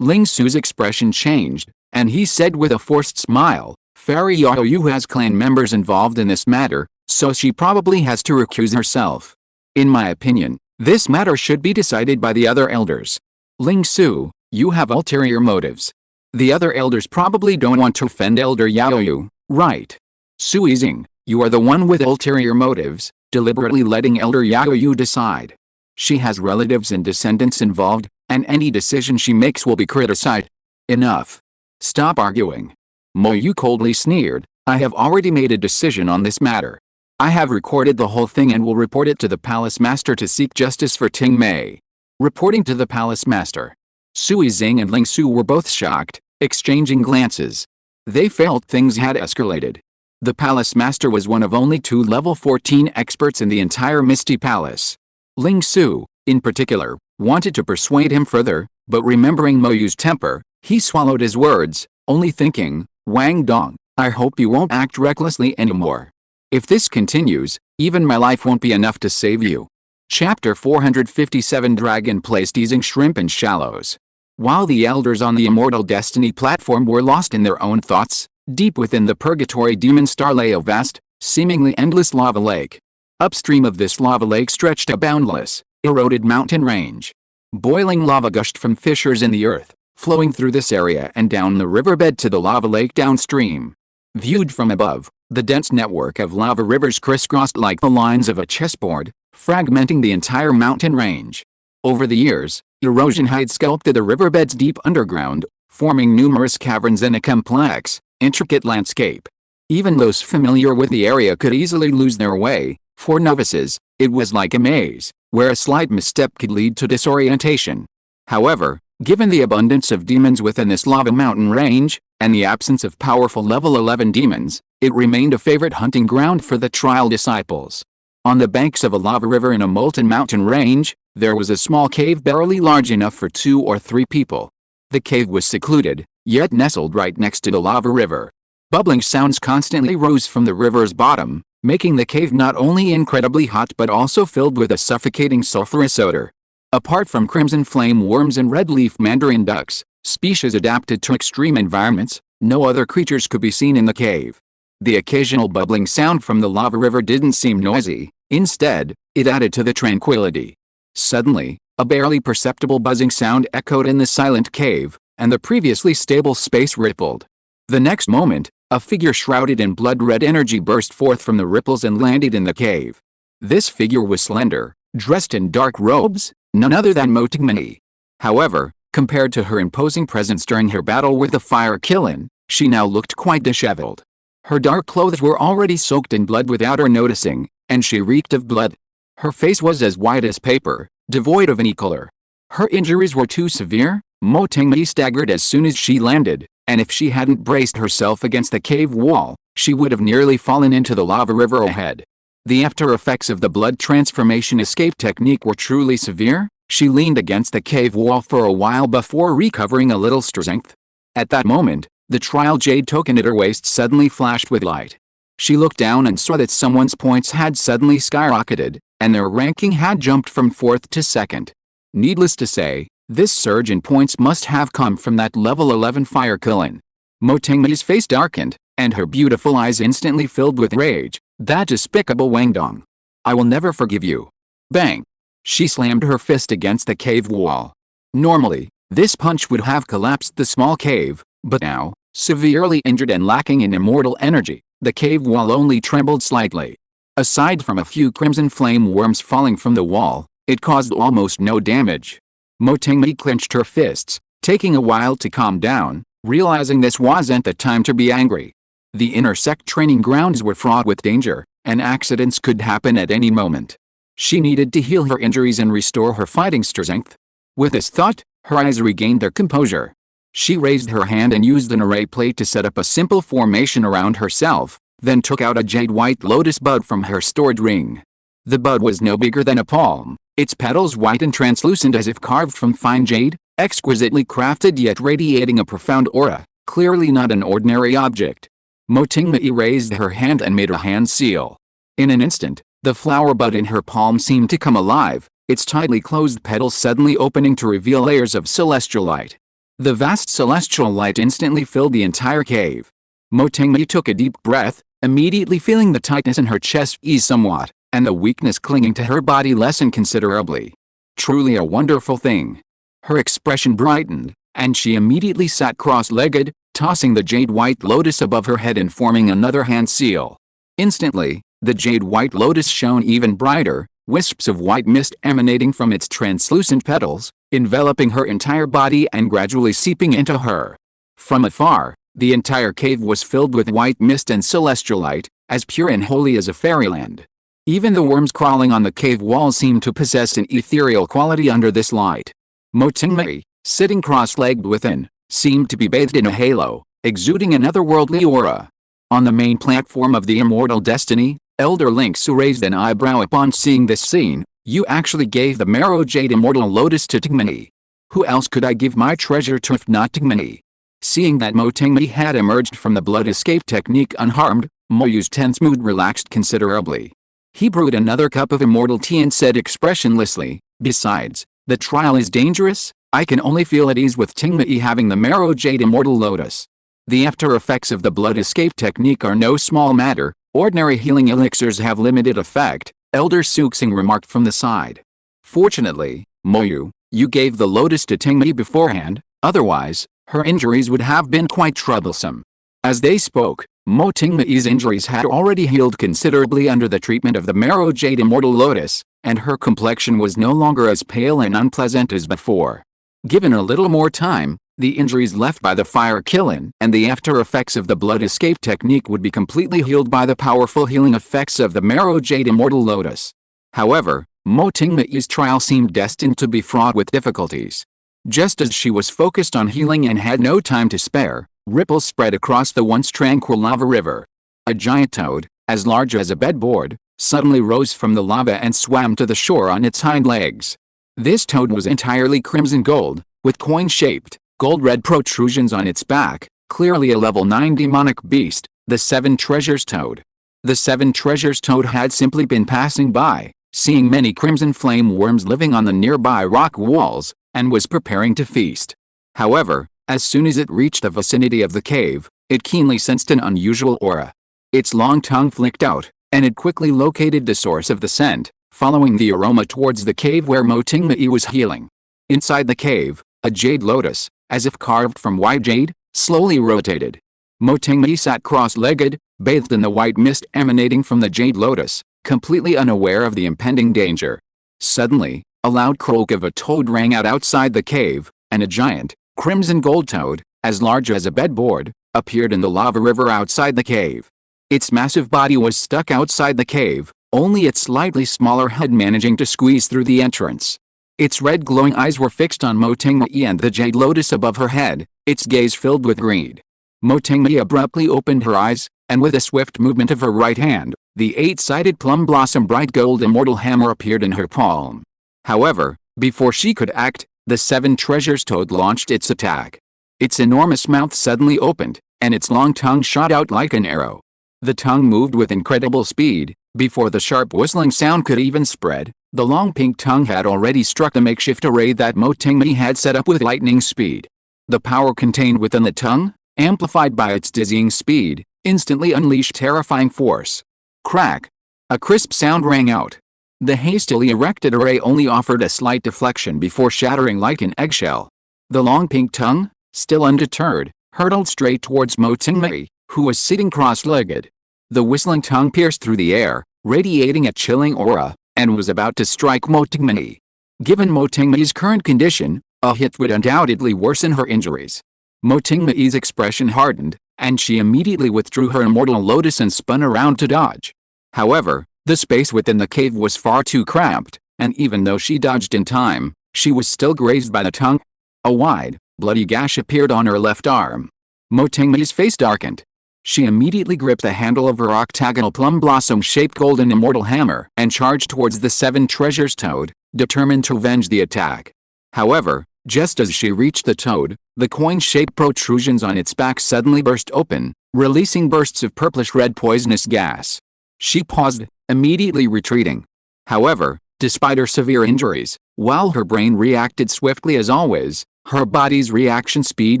Ling Su's expression changed, and he said with a forced smile, Fairy Yaoyu has clan members involved in this matter, so she probably has to recuse herself. In my opinion, this matter should be decided by the other elders. Ling Su, you have ulterior motives. The other elders probably don't want to offend Elder Yaoyu, right? Sui Zing, you are the one with ulterior motives, deliberately letting Elder Yaoyu decide. She has relatives and descendants involved, and any decision she makes will be criticized. Enough. Stop arguing. Mo Yu coldly sneered, I have already made a decision on this matter. I have recorded the whole thing and will report it to the Palace Master to seek justice for Tingmei. Reporting to the Palace Master. Sui Zing and Ling Su were both shocked, exchanging glances. They felt things had escalated. The Palace Master was one of only 2 level 14 experts in the entire Misty Palace. Ling Su, in particular, wanted to persuade him further, but remembering Mo Yu's temper, he swallowed his words, only thinking, Wang Dong, I hope you won't act recklessly anymore. If this continues, even my life won't be enough to save you. Chapter 457 Dragon Place Teasing Shrimp and Shallows. While the elders on the Immortal Destiny platform were lost in their own thoughts, deep within the Purgatory Demon Star lay a vast, seemingly endless lava lake. Upstream of this lava lake stretched a boundless, eroded mountain range. Boiling lava gushed from fissures in the earth, flowing through this area and down the riverbed to the lava lake downstream. Viewed from above, the dense network of lava rivers crisscrossed like the lines of a chessboard, fragmenting the entire mountain range. Over the years, erosion had sculpted the riverbeds deep underground, forming numerous caverns in a complex, intricate landscape. Even those familiar with the area could easily lose their way. For novices, it was like a maze, where a slight misstep could lead to disorientation. However, given the abundance of demons within this lava mountain range, and the absence of powerful level 11 demons, it remained a favorite hunting ground for the trial disciples. On the banks of a lava river in a molten mountain range, there was a small cave barely large enough for 2 or 3 people. The cave was secluded, yet nestled right next to the lava river. Bubbling sounds constantly rose from the river's bottom, making the cave not only incredibly hot but also filled with a suffocating sulfurous odor. Apart from crimson flame worms and red leaf mandarin ducks, species adapted to extreme environments, no other creatures could be seen in the cave. The occasional bubbling sound from the lava river didn't seem noisy, instead, it added to the tranquility. Suddenly, a barely perceptible buzzing sound echoed in the silent cave, and the previously stable space rippled. The next moment, a figure shrouded in blood-red energy burst forth from the ripples and landed in the cave. This figure was slender, dressed in dark robes, none other than Mo Tingmei. However, compared to her imposing presence during her battle with the fire kiln, she now looked quite disheveled. Her dark clothes were already soaked in blood without her noticing, and she reeked of blood. Her face was as white as paper, devoid of any color. Her injuries were too severe. Mo Tingmei staggered as soon as she landed, and if she hadn't braced herself against the cave wall, she would have nearly fallen into the lava river ahead. The after effects of the blood transformation escape technique were truly severe. She leaned against the cave wall for a while before recovering a little strength. At that moment, the trial jade token at her waist suddenly flashed with light. She looked down and saw that someone's points had suddenly skyrocketed, and their ranking had jumped from 4th to 2nd. Needless to say, this surge in points must have come from that level 11 fire kiln. Mo Tingmei's face darkened, and her beautiful eyes instantly filled with rage. That despicable Wang Dong. I will never forgive you. Bang! She slammed her fist against the cave wall. Normally, this punch would have collapsed the small cave, but now, severely injured and lacking in immortal energy, the cave wall only trembled slightly. Aside from a few crimson flame worms falling from the wall, it caused almost no damage. Mo Tingmei clenched her fists, taking a while to calm down, realizing this wasn't the time to be angry. The inner sect training grounds were fraught with danger, and accidents could happen at any moment. She needed to heal her injuries and restore her fighting strength. With this thought, her eyes regained their composure. She raised her hand and used an array plate to set up a simple formation around herself, then took out a jade white lotus bud from her storage ring. The bud was no bigger than a palm, its petals white and translucent as if carved from fine jade, exquisitely crafted yet radiating a profound aura, clearly not an ordinary object. Motingmei raised her hand and made a hand seal. In an instant, the flower bud in her palm seemed to come alive, its tightly closed petals suddenly opening to reveal layers of celestial light. The vast celestial light instantly filled the entire cave. Motingmei took a deep breath, immediately feeling the tightness in her chest ease somewhat, and the weakness clinging to her body lessen considerably. Truly a wonderful thing. Her expression brightened, and she immediately sat cross-legged, tossing the jade white lotus above her head and forming another hand seal. Instantly, the jade white lotus shone even brighter, wisps of white mist emanating from its translucent petals, enveloping her entire body and gradually seeping into her. From afar, the entire cave was filled with white mist and celestial light, as pure and holy as a fairyland. Even the worms crawling on the cave walls seemed to possess an ethereal quality under this light. Motingmei, sitting cross-legged within, seemed to be bathed in a halo, exuding an otherworldly aura. On the main platform of the immortal destiny, Elder Linksu raised an eyebrow upon seeing this scene. You actually gave the marrow jade immortal lotus to Tingmei. Who else could I give my treasure to if not Tingmei? Seeing that Motingmei had emerged from the blood escape technique unharmed, Moyu's tense mood relaxed considerably. He brewed another cup of immortal tea and said expressionlessly, "Besides, the trial is dangerous. I can only feel at ease with Tingmei having the marrow jade immortal lotus. The after effects of the blood escape technique are no small matter. Ordinary healing elixirs have limited effect," Elder Suxing remarked from the side. "Fortunately, Moyu, you gave the lotus to Tingmei beforehand, otherwise, her injuries would have been quite troublesome." As they spoke, Motingmei's injuries had already healed considerably under the treatment of the marrow jade immortal lotus, and her complexion was no longer as pale and unpleasant as before. Given a little more time, the injuries left by the fire kiln and the after effects of the blood escape technique would be completely healed by the powerful healing effects of the marrow jade immortal lotus. However, Motingmei's trial seemed destined to be fraught with difficulties. Just as she was focused on healing and had no time to spare, ripples spread across the once tranquil lava river. A giant toad, as large as a bedboard, suddenly rose from the lava and swam to the shore on its hind legs. This toad was entirely crimson gold, with coin-shaped, gold-red protrusions on its back, clearly a level 9 demonic beast, the Seven Treasures Toad. The Seven Treasures Toad had simply been passing by, seeing many crimson flame worms living on the nearby rock walls, and was preparing to feast. However, as soon as it reached the vicinity of the cave, it keenly sensed an unusual aura. Its long tongue flicked out, and it quickly located the source of the scent, following the aroma towards the cave where Motingmei was healing. Inside the cave, a jade lotus, as if carved from white jade, slowly rotated. Motingmei sat cross-legged, bathed in the white mist emanating from the jade lotus, completely unaware of the impending danger. Suddenly, a loud croak of a toad rang out outside the cave, and a giant, crimson gold toad, as large as a bedboard, appeared in the lava river outside the cave. Its massive body was stuck outside the cave, only its slightly smaller head managing to squeeze through the entrance. Its red glowing eyes were fixed on Motingmei and the jade lotus above her head, its gaze filled with greed. Motingmei abruptly opened her eyes, and with a swift movement of her right hand, the 8-sided plum blossom bright gold immortal hammer appeared in her palm. However, before she could act, the Seven Treasures Toad launched its attack. Its enormous mouth suddenly opened, and its long tongue shot out like an arrow. The tongue moved with incredible speed. Before the sharp whistling sound could even spread, the long pink tongue had already struck the makeshift array that Motingmei had set up with lightning speed. The power contained within the tongue, amplified by its dizzying speed, instantly unleashed terrifying force. Crack! A crisp sound rang out. The hastily erected array only offered a slight deflection before shattering like an eggshell. The long pink tongue, still undeterred, hurtled straight towards Motingmei, who was sitting cross-legged. The whistling tongue pierced through the air, radiating a chilling aura, and was about to strike Motingmei. Given Motingmei's current condition, a hit would undoubtedly worsen her injuries. Motingmei's expression hardened, and she immediately withdrew her immortal lotus and spun around to dodge. However, the space within the cave was far too cramped, and even though she dodged in time, she was still grazed by the tongue. A wide, Bloody gash appeared on her left arm. Mo Tingmei's face darkened. She immediately gripped the handle of her octagonal plum blossom-shaped golden immortal hammer and charged towards the seven treasures toad, determined to avenge the attack. However, just as she reached the toad, the coin-shaped protrusions on its back suddenly burst open, releasing bursts of purplish-red poisonous gas. She paused, immediately retreating. However, despite her severe injuries, while her brain reacted swiftly as always, her body's reaction speed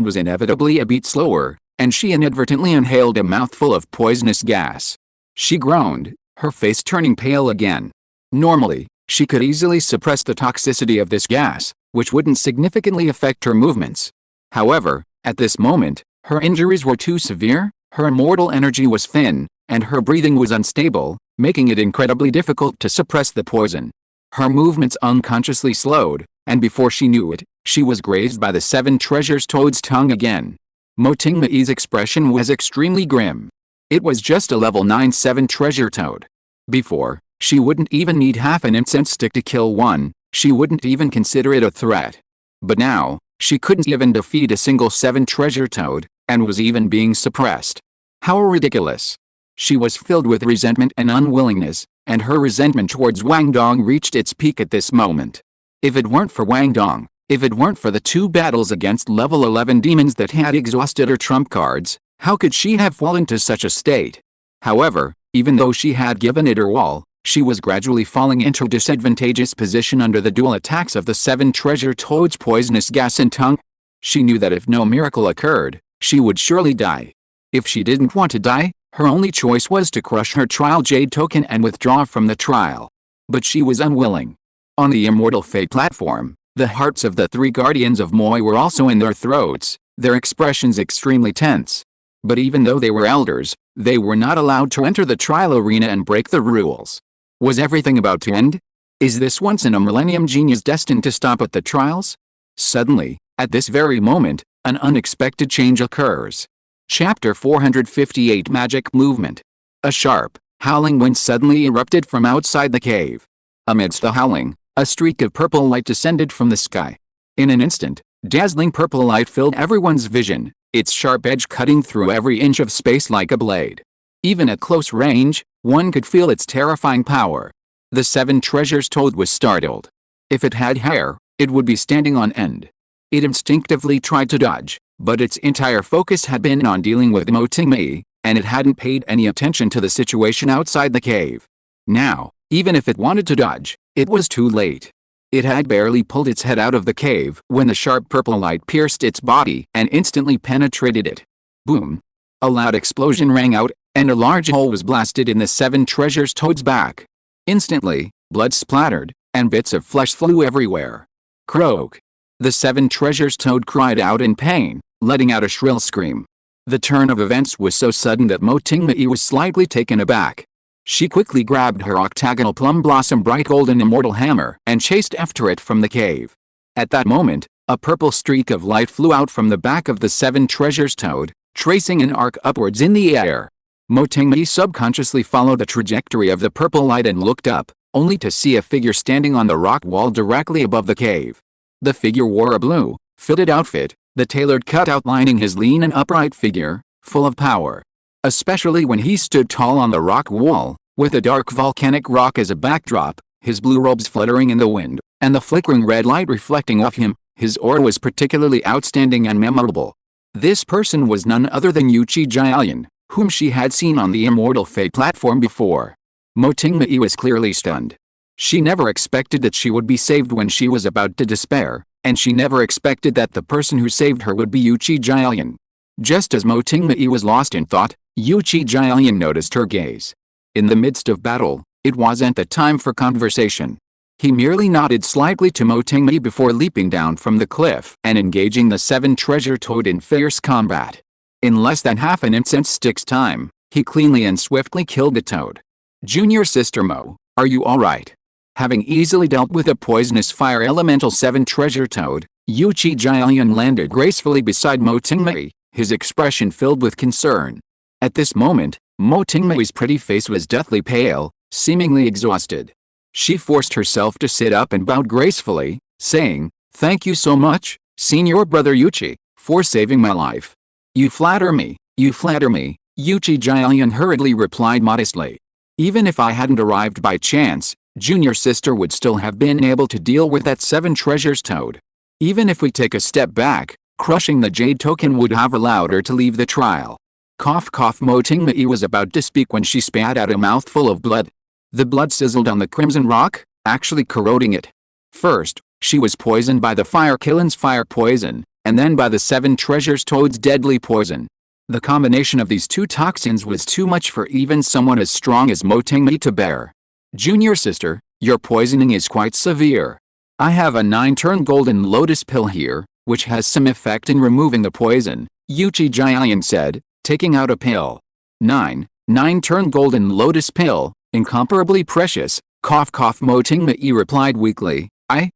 was inevitably a beat slower, and she inadvertently inhaled a mouthful of poisonous gas. She groaned, her face turning pale again. Normally, she could easily suppress the toxicity of this gas, which wouldn't significantly affect her movements. However, at this moment, her injuries were too severe, her immortal energy was thin, and her breathing was unstable, making it incredibly difficult to suppress the poison. Her movements unconsciously slowed, and before she knew it, she was grazed by the seven treasures toad's tongue again. Mo Tingmei's expression was extremely grim. It was just a level 9 7 treasure toad. Before, she wouldn't even need half an incense stick to kill one, she wouldn't even consider it a threat. But now, she couldn't even defeat a single 7 treasure toad, and was even being suppressed. How ridiculous. She was filled with resentment and unwillingness, and her resentment towards Wang Dong reached its peak at this moment. If it weren't for Wang Dong, if it weren't for the 2 battles against level 11 demons that had exhausted her trump cards, how could she have fallen to such a state? However, even though she had given it her all, she was gradually falling into a disadvantageous position under the dual attacks of the 7 treasure toads' poisonous gas and tongue. She knew that if no miracle occurred, she would surely die. If she didn't want to die, her only choice was to crush her trial jade token and withdraw from the trial. But she was unwilling. On the Immortal Fate platform, the hearts of the 3 guardians of Moi were also in their throats, their expressions extremely tense. But even though they were elders, they were not allowed to enter the trial arena and break the rules. Was everything about to end? Is this once-in-a-millennium genius destined to stop at the trials? Suddenly, at this very moment, an unexpected change occurs. Chapter 458 Magic Movement. A sharp, howling wind suddenly erupted from outside the cave. Amidst the howling, a streak of purple light descended from the sky. In an instant, dazzling purple light filled everyone's vision, its sharp edge cutting through every inch of space like a blade. Even at close range, one could feel its terrifying power. The 7 treasures toad was startled. If it had hair, it would be standing on end. It instinctively tried to dodge, but its entire focus had been on dealing with Mo Tingmei, and it hadn't paid any attention to the situation outside the cave. Now, even if it wanted to dodge, it was too late. It had barely pulled its head out of the cave when the sharp purple light pierced its body and instantly penetrated it. Boom! A loud explosion rang out, and a large hole was blasted in the 7 treasures toad's back. Instantly, blood splattered, and bits of flesh flew everywhere. Croak! The 7 treasures toad cried out in pain, letting out a shrill scream. The turn of events was so sudden that Mo Tingmei was slightly taken aback. She quickly grabbed her octagonal plum blossom bright golden immortal hammer and chased after it from the cave. At that moment, a purple streak of light flew out from the back of the 7 treasures toad, tracing an arc upwards in the air. Mo Tingmei subconsciously followed the trajectory of the purple light and looked up, only to see a figure standing on the rock wall directly above the cave. The figure wore a blue, fitted outfit, the tailored cut outlining his lean and upright figure, full of power. Especially when he stood tall on the rock wall, with a dark volcanic rock as a backdrop, his blue robes fluttering in the wind, and the flickering red light reflecting off him, his aura was particularly outstanding and memorable. This person was none other than Yuchi Jialian, whom she had seen on the Immortal Fate platform before. Mo Tingmei was clearly stunned. She never expected that she would be saved when she was about to despair, and she never expected that the person who saved her would be Yuchi Jialian. Just as Mo Tingmei was lost in thought, Yuchi Jialian noticed her gaze. In the midst of battle, it wasn't the time for conversation. He merely nodded slightly to Mo Tingmei before leaping down from the cliff and engaging the 7 treasure toad in fierce combat. In less than half an incense stick's time, he cleanly and swiftly killed the toad. Junior Sister Mo, are you alright? Having easily dealt with a poisonous fire elemental 7 treasure toad, Yuchi Jialian landed gracefully beside Mo Tingmei, his expression filled with concern. At this moment, Mo Tingmei's pretty face was deathly pale, seemingly exhausted. She forced herself to sit up and bowed gracefully, saying, "Thank you so much, Senior brother Yuchi, for saving my life. You flatter me, Yuchi Jialian hurriedly replied modestly. Even if I hadn't arrived by chance, junior sister would still have been able to deal with that 7 treasures toad. Even if we take a step back, crushing the jade token would have allowed her to leave the trial. Cough cough. Mo Tingmei was about to speak when she spat out a mouthful of blood. The blood sizzled on the crimson rock, actually corroding it. First, she was poisoned by the fire killen's fire poison, and then by the 7 treasures toad's deadly poison. The combination of these 2 toxins was too much for even someone as strong as Mo Tingmei to bear. Junior sister, your poisoning is quite severe. I have a 9-turn golden lotus pill here, which has some effect in removing the poison, Yuchi Jialian said, taking out a pill. 9-turn golden lotus pill, incomparably precious, cough cough. Mo Tingmei replied weakly, I.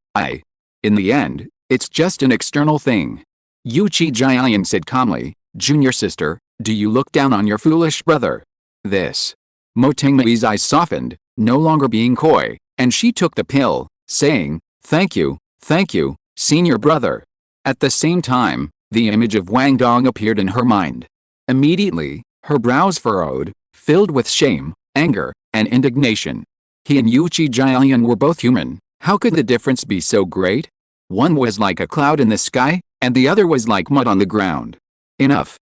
In the end, it's just an external thing. Yuchi Jialian said calmly, junior sister, do you look down on your foolish brother? This. Mo Tingmei's eyes softened, no longer being coy, and she took the pill, saying, thank you, senior brother. At the same time, the image of Wang Dong appeared in her mind. Immediately, her brows furrowed, filled with shame, anger, and indignation. He and Yuchi Jialian were both human. How could the difference be so great? One was like a cloud in the sky, and the other was like mud on the ground. Enough.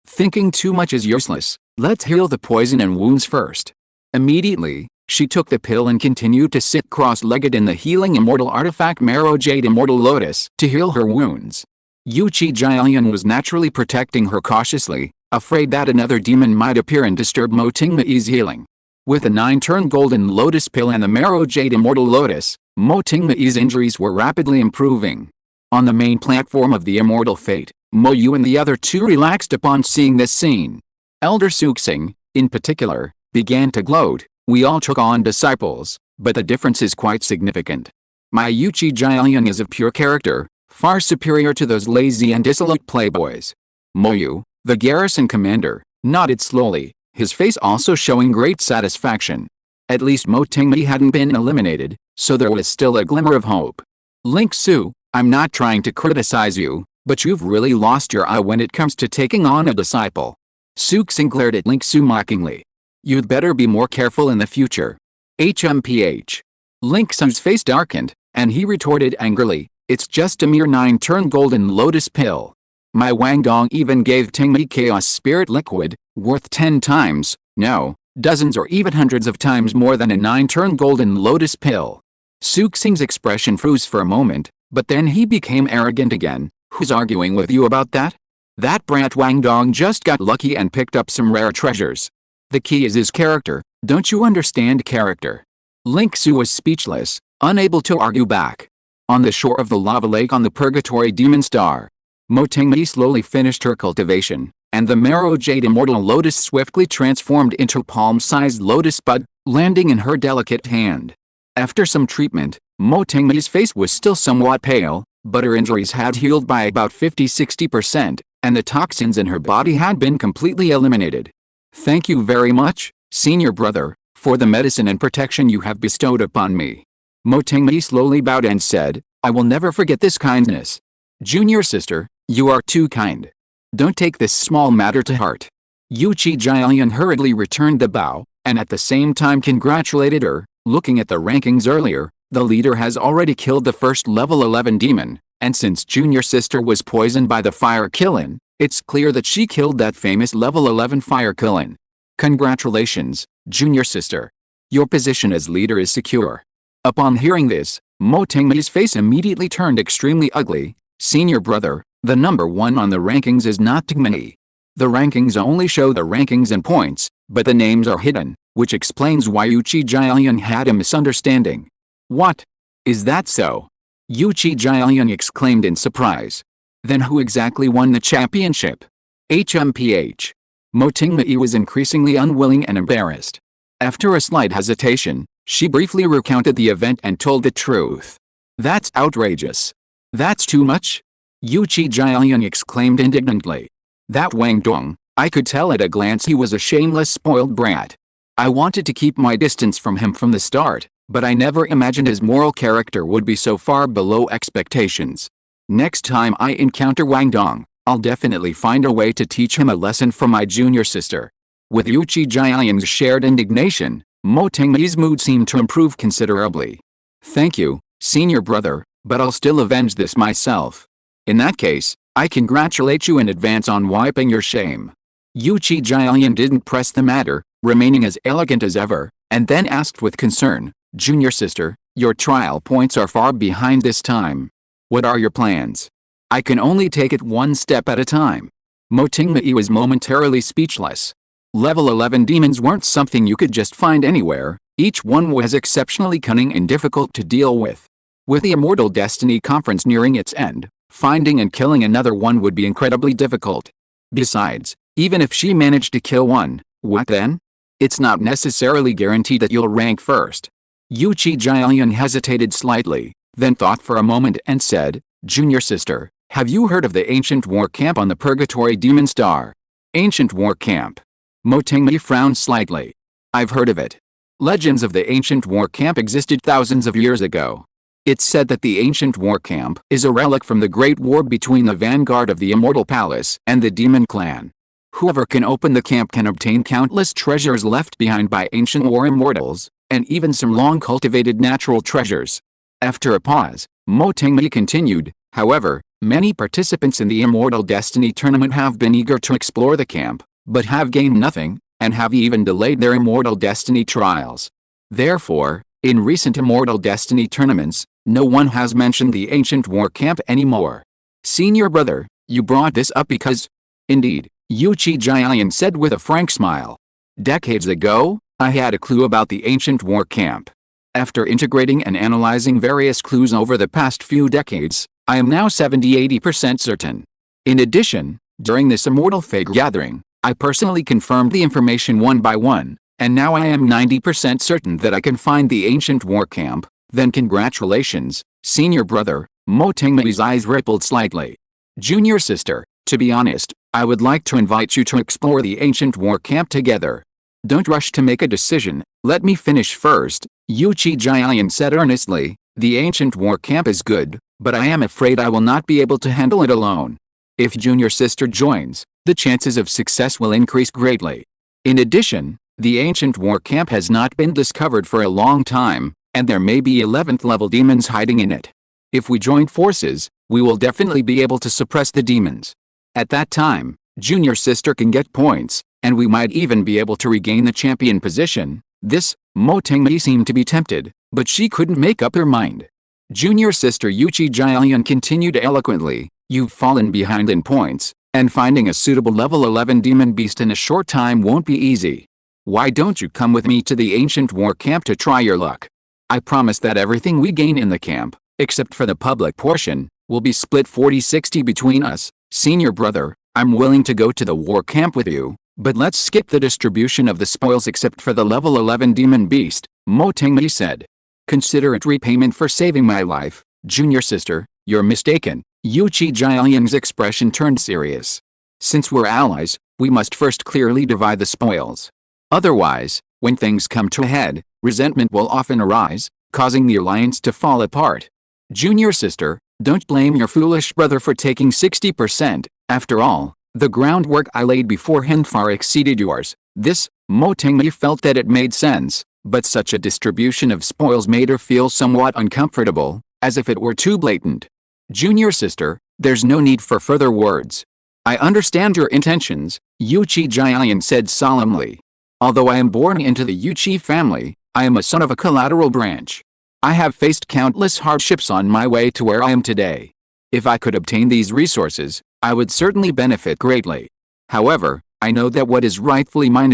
Thinking too much is useless. Let's heal the poison and wounds first. Immediately, she took the pill and continued to sit cross-legged in the healing immortal artifact Marrow Jade Immortal Lotus to heal her wounds. Yuchi Jialian was naturally protecting her cautiously, afraid that another demon might appear and disturb Mo Tingmei's healing. With the 9-turn golden lotus pill and the Marrow Jade Immortal Lotus, Mo Tingmei's injuries were rapidly improving. On the main platform of the Immortal Fate, Mo Yu and the other 2 relaxed upon seeing this scene. Elder Suxing, in particular, began to gloat. We all took on disciples, but the difference is quite significant. My Yuchi Jialian is of pure character, far superior to those lazy and dissolute playboys. Mo Yu, the garrison commander, nodded slowly, his face also showing great satisfaction. At least Mo Tingmei hadn't been eliminated, so there was still a glimmer of hope. Ling Su, I'm not trying to criticize you, but you've really lost your eye when it comes to taking on a disciple. Suxing glared at Ling Su mockingly. You'd better be more careful in the future. HMPH. Ling Su's face darkened, and he retorted angrily, it's just a mere 9-turn golden lotus pill. My Wang Dong even gave Tingmei Chaos Spirit Liquid, worth 10 times, no, dozens or even hundreds of times more than a 9-turn golden lotus pill. Suxing's expression froze for a moment, but then he became arrogant again. Who's arguing with you about that? That brat Wang Dong just got lucky and picked up some rare treasures. The key is his character, don't you understand character? Ling Su was speechless, unable to argue back. On the shore of the lava lake on the Purgatory Demon Star, Mo Tingmei slowly finished her cultivation, and the Marrow Jade Immortal Lotus swiftly transformed into palm-sized lotus bud, landing in her delicate hand. After some treatment, Mo Tingmei's face was still somewhat pale, but her injuries had healed by about 50–60%, and the toxins in her body had been completely eliminated. Thank you very much, senior brother, for the medicine and protection you have bestowed upon me. Mo Tingmei slowly bowed and said, I will never forget this kindness. Junior sister, you are too kind. Don't take this small matter to heart. Yuchi Jialian hurriedly returned the bow, and at the same time congratulated her. Looking at the rankings earlier, the leader has already killed the first level 11 demon, and since junior sister was poisoned by the fire killen, it's clear that she killed that famous level 11 fire killen. Congratulations, junior sister. Your position as leader is secure. Upon hearing this, Mo Tingmei's face immediately turned extremely ugly. Senior brother, the number 1 on the rankings is not Tingmei. The rankings only show the rankings and points, but the names are hidden, which explains why Yuchi Jialian had a misunderstanding. What? Is that so? Yuchi Jialian exclaimed in surprise. Then who exactly won the championship? HMPH. Mo Tingmei was increasingly unwilling and embarrassed. After a slight hesitation, she briefly recounted the event and told the truth. That's outrageous. That's too much? Yuchi Jialian exclaimed indignantly. That Wang Dong, I could tell at a glance he was a shameless spoiled brat. I wanted to keep my distance from him from the start, but I never imagined his moral character would be so far below expectations. Next time I encounter Wang Dong, I'll definitely find a way to teach him a lesson from my junior sister. With Yu Jiayan's shared indignation, Mo Tingmei's mood seemed to improve considerably. Thank you, senior brother, but I'll still avenge this myself. In that case, I congratulate you in advance on wiping your shame. Yu Jiayan didn't press the matter, remaining as elegant as ever, and then asked with concern, Junior sister, your trial points are far behind this time. What are your plans? I can only take it one step at a time. Mo Tingmei was momentarily speechless. Level 11 demons weren't something you could just find anywhere, each one was exceptionally cunning and difficult to deal with. With the Immortal Destiny Conference nearing its end, finding and killing another one would be incredibly difficult. Besides, even if she managed to kill one, what then? It's not necessarily guaranteed that you'll rank first. Yu Jiayan hesitated slightly, then thought for a moment and said, Junior sister, have you heard of the ancient war camp on the Purgatory Demon Star? Ancient war camp. Mo Tingmei frowned slightly. I've heard of it. Legends of the ancient war camp existed thousands of years ago. It's said that the ancient war camp is a relic from the Great War between the vanguard of the Immortal Palace and the Demon Clan. Whoever can open the camp can obtain countless treasures left behind by ancient war immortals, and even some long-cultivated natural treasures. After a pause, Mo Tingmei continued, however, many participants in the Immortal Destiny tournament have been eager to explore the camp, but have gained nothing, and have even delayed their Immortal Destiny trials. Therefore, in recent Immortal Destiny tournaments, no one has mentioned the ancient war camp anymore. Senior brother, you brought this up because... Indeed, Yu Jiayan said with a frank smile. Decades ago, I had a clue about the ancient war camp. After integrating and analyzing various clues over the past few decades, I am now 70–80% certain. In addition, during this Immortal Fate gathering, I personally confirmed the information one by one, and now I am 90% certain that I can find the ancient war camp. Then congratulations, senior brother. Mo Tingmei's eyes rippled slightly. Junior sister, to be honest, I would like to invite you to explore the ancient war camp together. Don't rush to make a decision, let me finish first, Yu Jiayan said earnestly. The ancient war camp is good, but I am afraid I will not be able to handle it alone. If junior sister joins, the chances of success will increase greatly. In addition, the ancient war camp has not been discovered for a long time, and there may be 11th level demons hiding in it. If we join forces, we will definitely be able to suppress the demons. At that time, junior sister can get points, and we might even be able to regain the champion position. This, Mo Tingmei seemed to be tempted, but she couldn't make up her mind. Junior sister Yu Jiayan continued eloquently, you've fallen behind in points, and finding a suitable level 11 demon beast in a short time won't be easy. Why don't you come with me to the ancient war camp to try your luck? I promise that everything we gain in the camp, except for the public portion, will be split 40–60 between us. Senior brother, I'm willing to go to the war camp with you, but let's skip the distribution of the spoils except for the level 11 demon beast, Mo Tingmei said. Consider it repayment for saving my life, junior sister, you're mistaken. Yu Jiayan's expression turned serious. Since we're allies, we must first clearly divide the spoils. Otherwise, when things come to a head, resentment will often arise, causing the alliance to fall apart. Junior sister, don't blame your foolish brother for taking 60%, after all, the groundwork I laid beforehand far exceeded yours. This, Mo Tingmei felt that it made sense, but such a distribution of spoils made her feel somewhat uncomfortable, as if it were too blatant. Junior sister, there's no need for further words. I understand your intentions, Yu Jiayan said solemnly. Although I am born into the Yu family, I am a son of a collateral branch. I have faced countless hardships on my way to where I am today. If I could obtain these resources, I would certainly benefit greatly. However, I know that what is rightfully mine,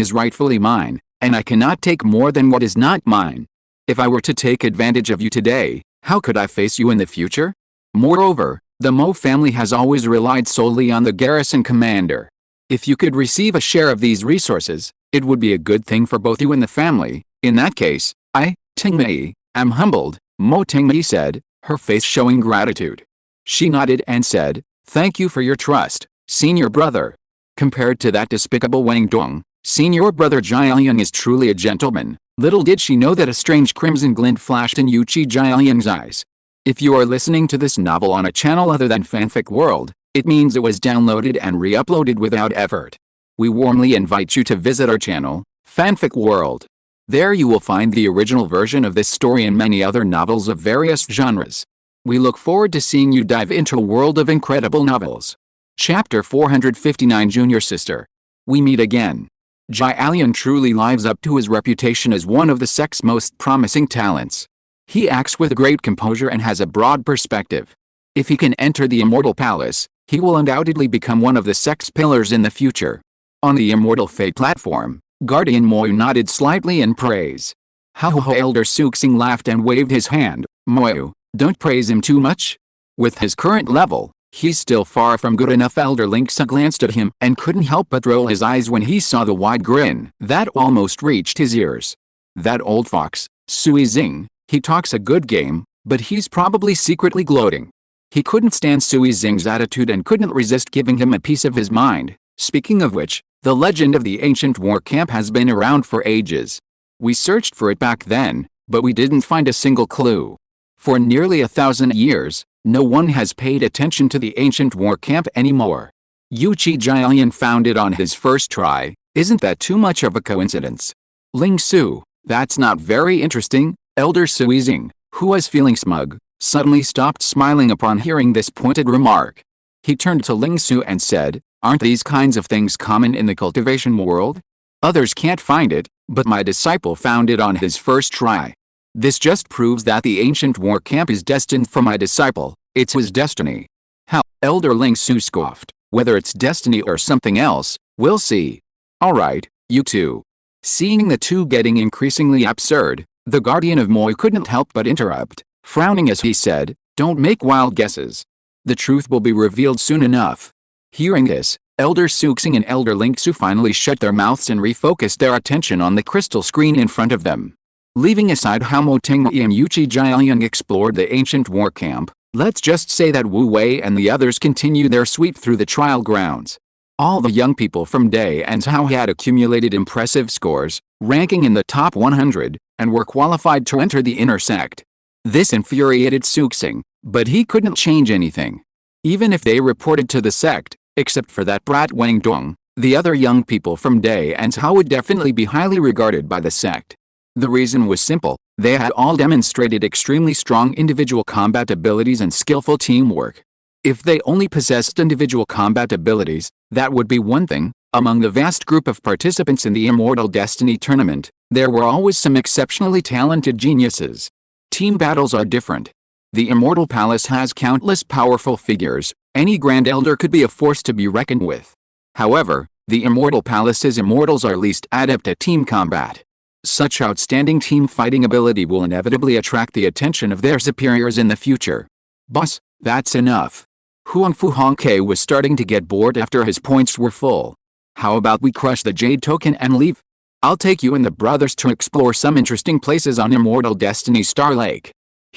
and I cannot take more than what is not mine. If I were to take advantage of you today, how could I face you in the future? Moreover, the Mo family has always relied solely on the garrison commander. If you could receive a share of these resources, it would be a good thing for both you and the family. In that case, I, Tingmei, am humbled, Mo Tingmei said, her face showing gratitude. She nodded and said, thank you for your trust, senior brother. Compared to that despicable Wang Dong, senior brother Jiayan is truly a gentleman. Little did she know that a strange crimson glint flashed in Yu Jiayan's eyes. If you are listening to this novel on a channel other than Fanfic World, it means it was downloaded and re-uploaded without effort. We warmly invite you to visit our channel, Fanfic World. There you will find the original version of this story and many other novels of various genres. We look forward to seeing you dive into a world of incredible novels. Chapter 459, Junior Sister. We meet again. Jialian truly lives up to his reputation as one of the sect's most promising talents. He acts with great composure and has a broad perspective. If he can enter the Immortal Palace, he will undoubtedly become one of the sect's pillars in the future. On the Immortal Fate platform, Guardian Moyu nodded slightly in praise. Ho, Elder Suxing laughed and waved his hand. Moyu, don't praise him too much. With his current level, he's still far from good enough. Elder Linksa glanced at him and couldn't help but roll his eyes when he saw the wide grin that almost reached his ears. That old fox, Sui Xing, he talks a good game, but he's probably secretly gloating. He couldn't stand Sui Xing's attitude and couldn't resist giving him a piece of his mind. Speaking of which, the legend of the ancient war camp has been around for ages. We searched for it back then, but we didn't find a single clue. For nearly 1,000 years, no one has paid attention to the ancient war camp anymore. Yuchi Jialian found it on his first try. Isn't that too much of a coincidence? Ling Su, that's not very interesting. Elder Sui Xing, who was feeling smug, suddenly stopped smiling upon hearing this pointed remark. He turned to Ling Su and said, aren't these kinds of things common in the cultivation world? Others can't find it, but my disciple found it on his first try. This just proves that the ancient war camp is destined for my disciple. It's his destiny. How? Elder Ling Su scoffed. Whether it's destiny or something else, we'll see. Alright, you two. Seeing the two getting increasingly absurd, the Guardian of Moy couldn't help but interrupt, frowning as he said, don't make wild guesses. The truth will be revealed soon enough. Hearing this, Elder Suxing and Elder Linksu finally shut their mouths and refocused their attention on the crystal screen in front of them. Leaving aside how Mo Tingyi and Yuchi Jialian explored the ancient war camp, let's just say that Wu Wei and the others continued their sweep through the trial grounds. All the young people from Day and Zhao had accumulated impressive scores, ranking in the top 100, and were qualified to enter the inner sect. This infuriated Suxing, but he couldn't change anything. Even if they reported to the sect, except for that brat Wang Dong, the other young people from Day and Zhao would definitely be highly regarded by the sect. The reason was simple, they had all demonstrated extremely strong individual combat abilities and skillful teamwork. If they only possessed individual combat abilities, that would be one thing. Among the vast group of participants in the Immortal Destiny tournament, there were always some exceptionally talented geniuses. Team battles are different. The Immortal Palace has countless powerful figures. Any Grand Elder could be a force to be reckoned with. However, the Immortal Palace's immortals are least adept at team combat. Such outstanding team fighting ability will inevitably attract the attention of their superiors in the future. Boss, that's enough. Huangfu Hongke was starting to get bored after his points were full. How about we crush the Jade Token and leave? I'll take you and the brothers to explore some interesting places on Immortal Destiny Star Lake.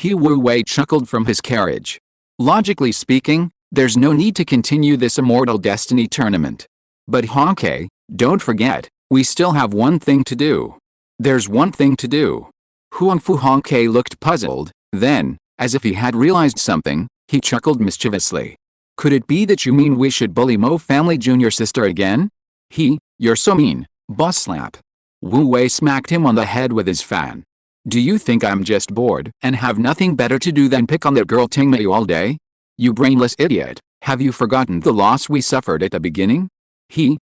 Wu Wei chuckled from his carriage. Logically speaking, there's no need to continue this Immortal Destiny tournament. But Hongke, don't forget, we still have one thing to do. There's one thing to do. Huangfu Hongke looked puzzled, then, as if he had realized something, he chuckled mischievously. Could it be that you mean we should bully Mo family junior sister again? You're so mean, boss slap. Wu Wei smacked him on the head with his fan. Do you think I'm just bored and have nothing better to do than pick on that girl Tingmei all day? You brainless idiot, have you forgotten the loss we suffered at the beginning?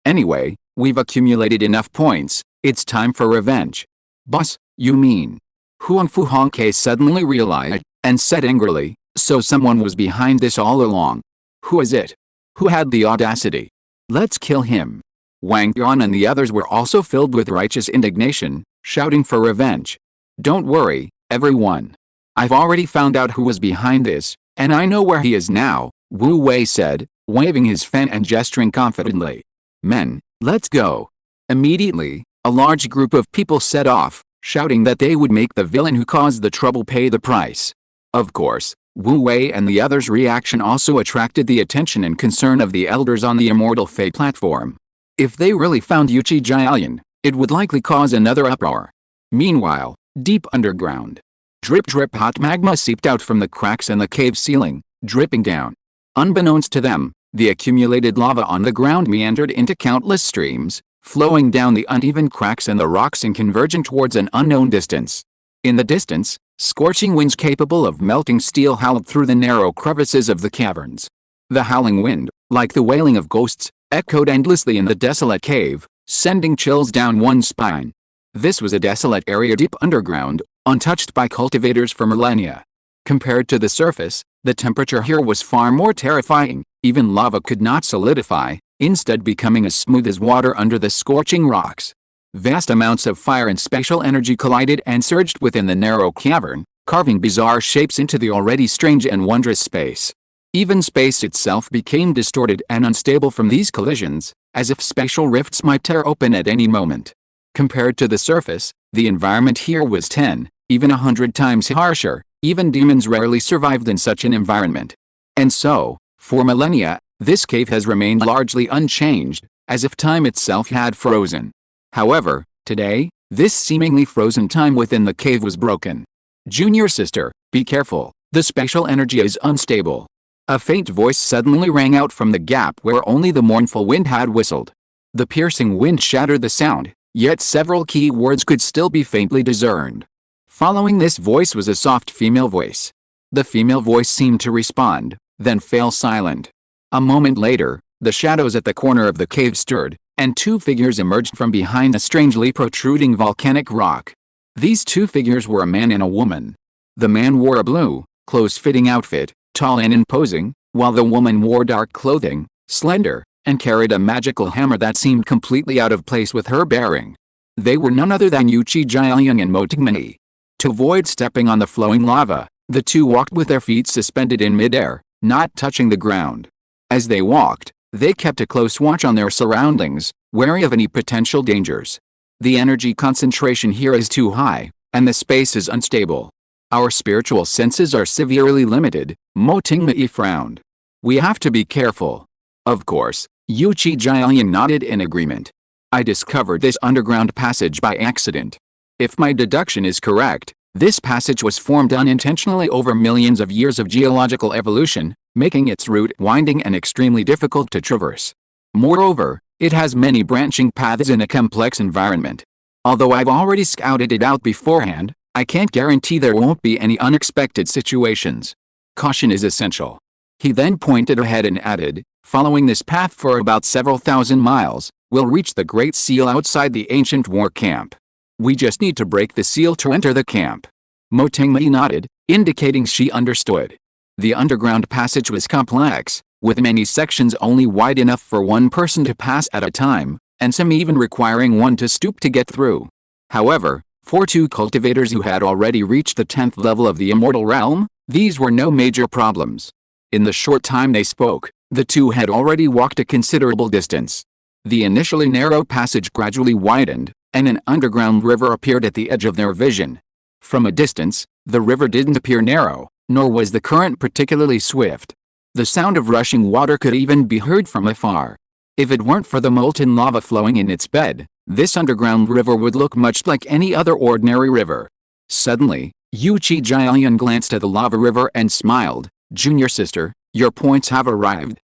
Anyway, we've accumulated enough points, it's time for revenge. Boss, you mean? Huangfu Hongke suddenly realized, and said angrily, so someone was behind this all along. Who is it? Who had the audacity? Let's kill him. Wang Yuan and the others were also filled with righteous indignation, shouting for revenge. Don't worry, everyone. I've already found out who was behind this, and I know where he is now, Wu Wei said, waving his fan and gesturing confidently. Men, let's go. Immediately, a large group of people set off, shouting that they would make the villain who caused the trouble pay the price. Of course, Wu Wei and the others' reaction also attracted the attention and concern of the elders on the Immortal Fate platform. If they really found Yuchi Jialian, it would likely cause another uproar. Meanwhile, deep underground, Drip drip hot magma seeped out from the cracks in the cave ceiling, dripping down. Unbeknownst to them, the accumulated lava on the ground meandered into countless streams, flowing down the uneven cracks in the rocks and converging towards an unknown distance. In the distance, scorching winds capable of melting steel howled through the narrow crevices of the caverns. The howling wind, like the wailing of ghosts, echoed endlessly in the desolate cave, sending chills down one's spine. This was a desolate area deep underground, untouched by cultivators for millennia. Compared to the surface, the temperature here was far more terrifying. Even lava could not solidify, instead becoming as smooth as water under the scorching rocks. Vast amounts of fire and spatial energy collided and surged within the narrow cavern, carving bizarre shapes into the already strange and wondrous space. Even space itself became distorted and unstable from these collisions, as if spatial rifts might tear open at any moment. Compared to the surface, the environment here was 10, even 100 times harsher. Even demons rarely survived in such an environment. And so, for millennia, this cave has remained largely unchanged, as if time itself had frozen. However, today, this seemingly frozen time within the cave was broken. Junior sister, be careful, the spatial energy is unstable. A faint voice suddenly rang out from the gap where only the mournful wind had whistled. The piercing wind shattered the sound, yet several key words could still be faintly discerned. Following this voice was a soft female voice. The female voice seemed to respond, then fell silent. A moment later, the shadows at the corner of the cave stirred, and two figures emerged from behind a strangely protruding volcanic rock. These two figures were a man and a woman. The man wore a blue, close-fitting outfit, tall and imposing, while the woman wore dark clothing, slender, and carried a magical hammer that seemed completely out of place with her bearing. They were none other than Yuchi Jiaoyang and Mo Tingmei. To avoid stepping on the flowing lava, the two walked with their feet suspended in midair, not touching the ground. As they walked, they kept a close watch on their surroundings, wary of any potential dangers. The energy concentration here is too high, and the space is unstable. Our spiritual senses are severely limited, Mo Tingmei frowned. We have to be careful. Of course, Yuchi Jiaoyang nodded in agreement. I discovered this underground passage by accident. If my deduction is correct, this passage was formed unintentionally over millions of years of geological evolution, making its route winding and extremely difficult to traverse. Moreover, it has many branching paths in a complex environment. Although I've already scouted it out beforehand, I can't guarantee there won't be any unexpected situations. Caution is essential. He then pointed ahead and added, following this path for about several thousand miles, we'll reach the Great Seal outside the ancient war camp. We just need to break the seal to enter the camp. Mo Tingmei nodded, indicating she understood. The underground passage was complex, with many sections only wide enough for one person to pass at a time, and some even requiring one to stoop to get through. However, for two cultivators who had already reached the 10th level of the immortal realm, these were no major problems. In the short time they spoke, the two had already walked a considerable distance. The initially narrow passage gradually widened, and an underground river appeared at the edge of their vision. From a distance, the river didn't appear narrow, nor was the current particularly swift. The sound of rushing water could even be heard from afar. If it weren't for the molten lava flowing in its bed, this underground river would look much like any other ordinary river. Suddenly, Yuchi Jiaoyang glanced at the lava river and smiled. Junior sister, your points have arrived.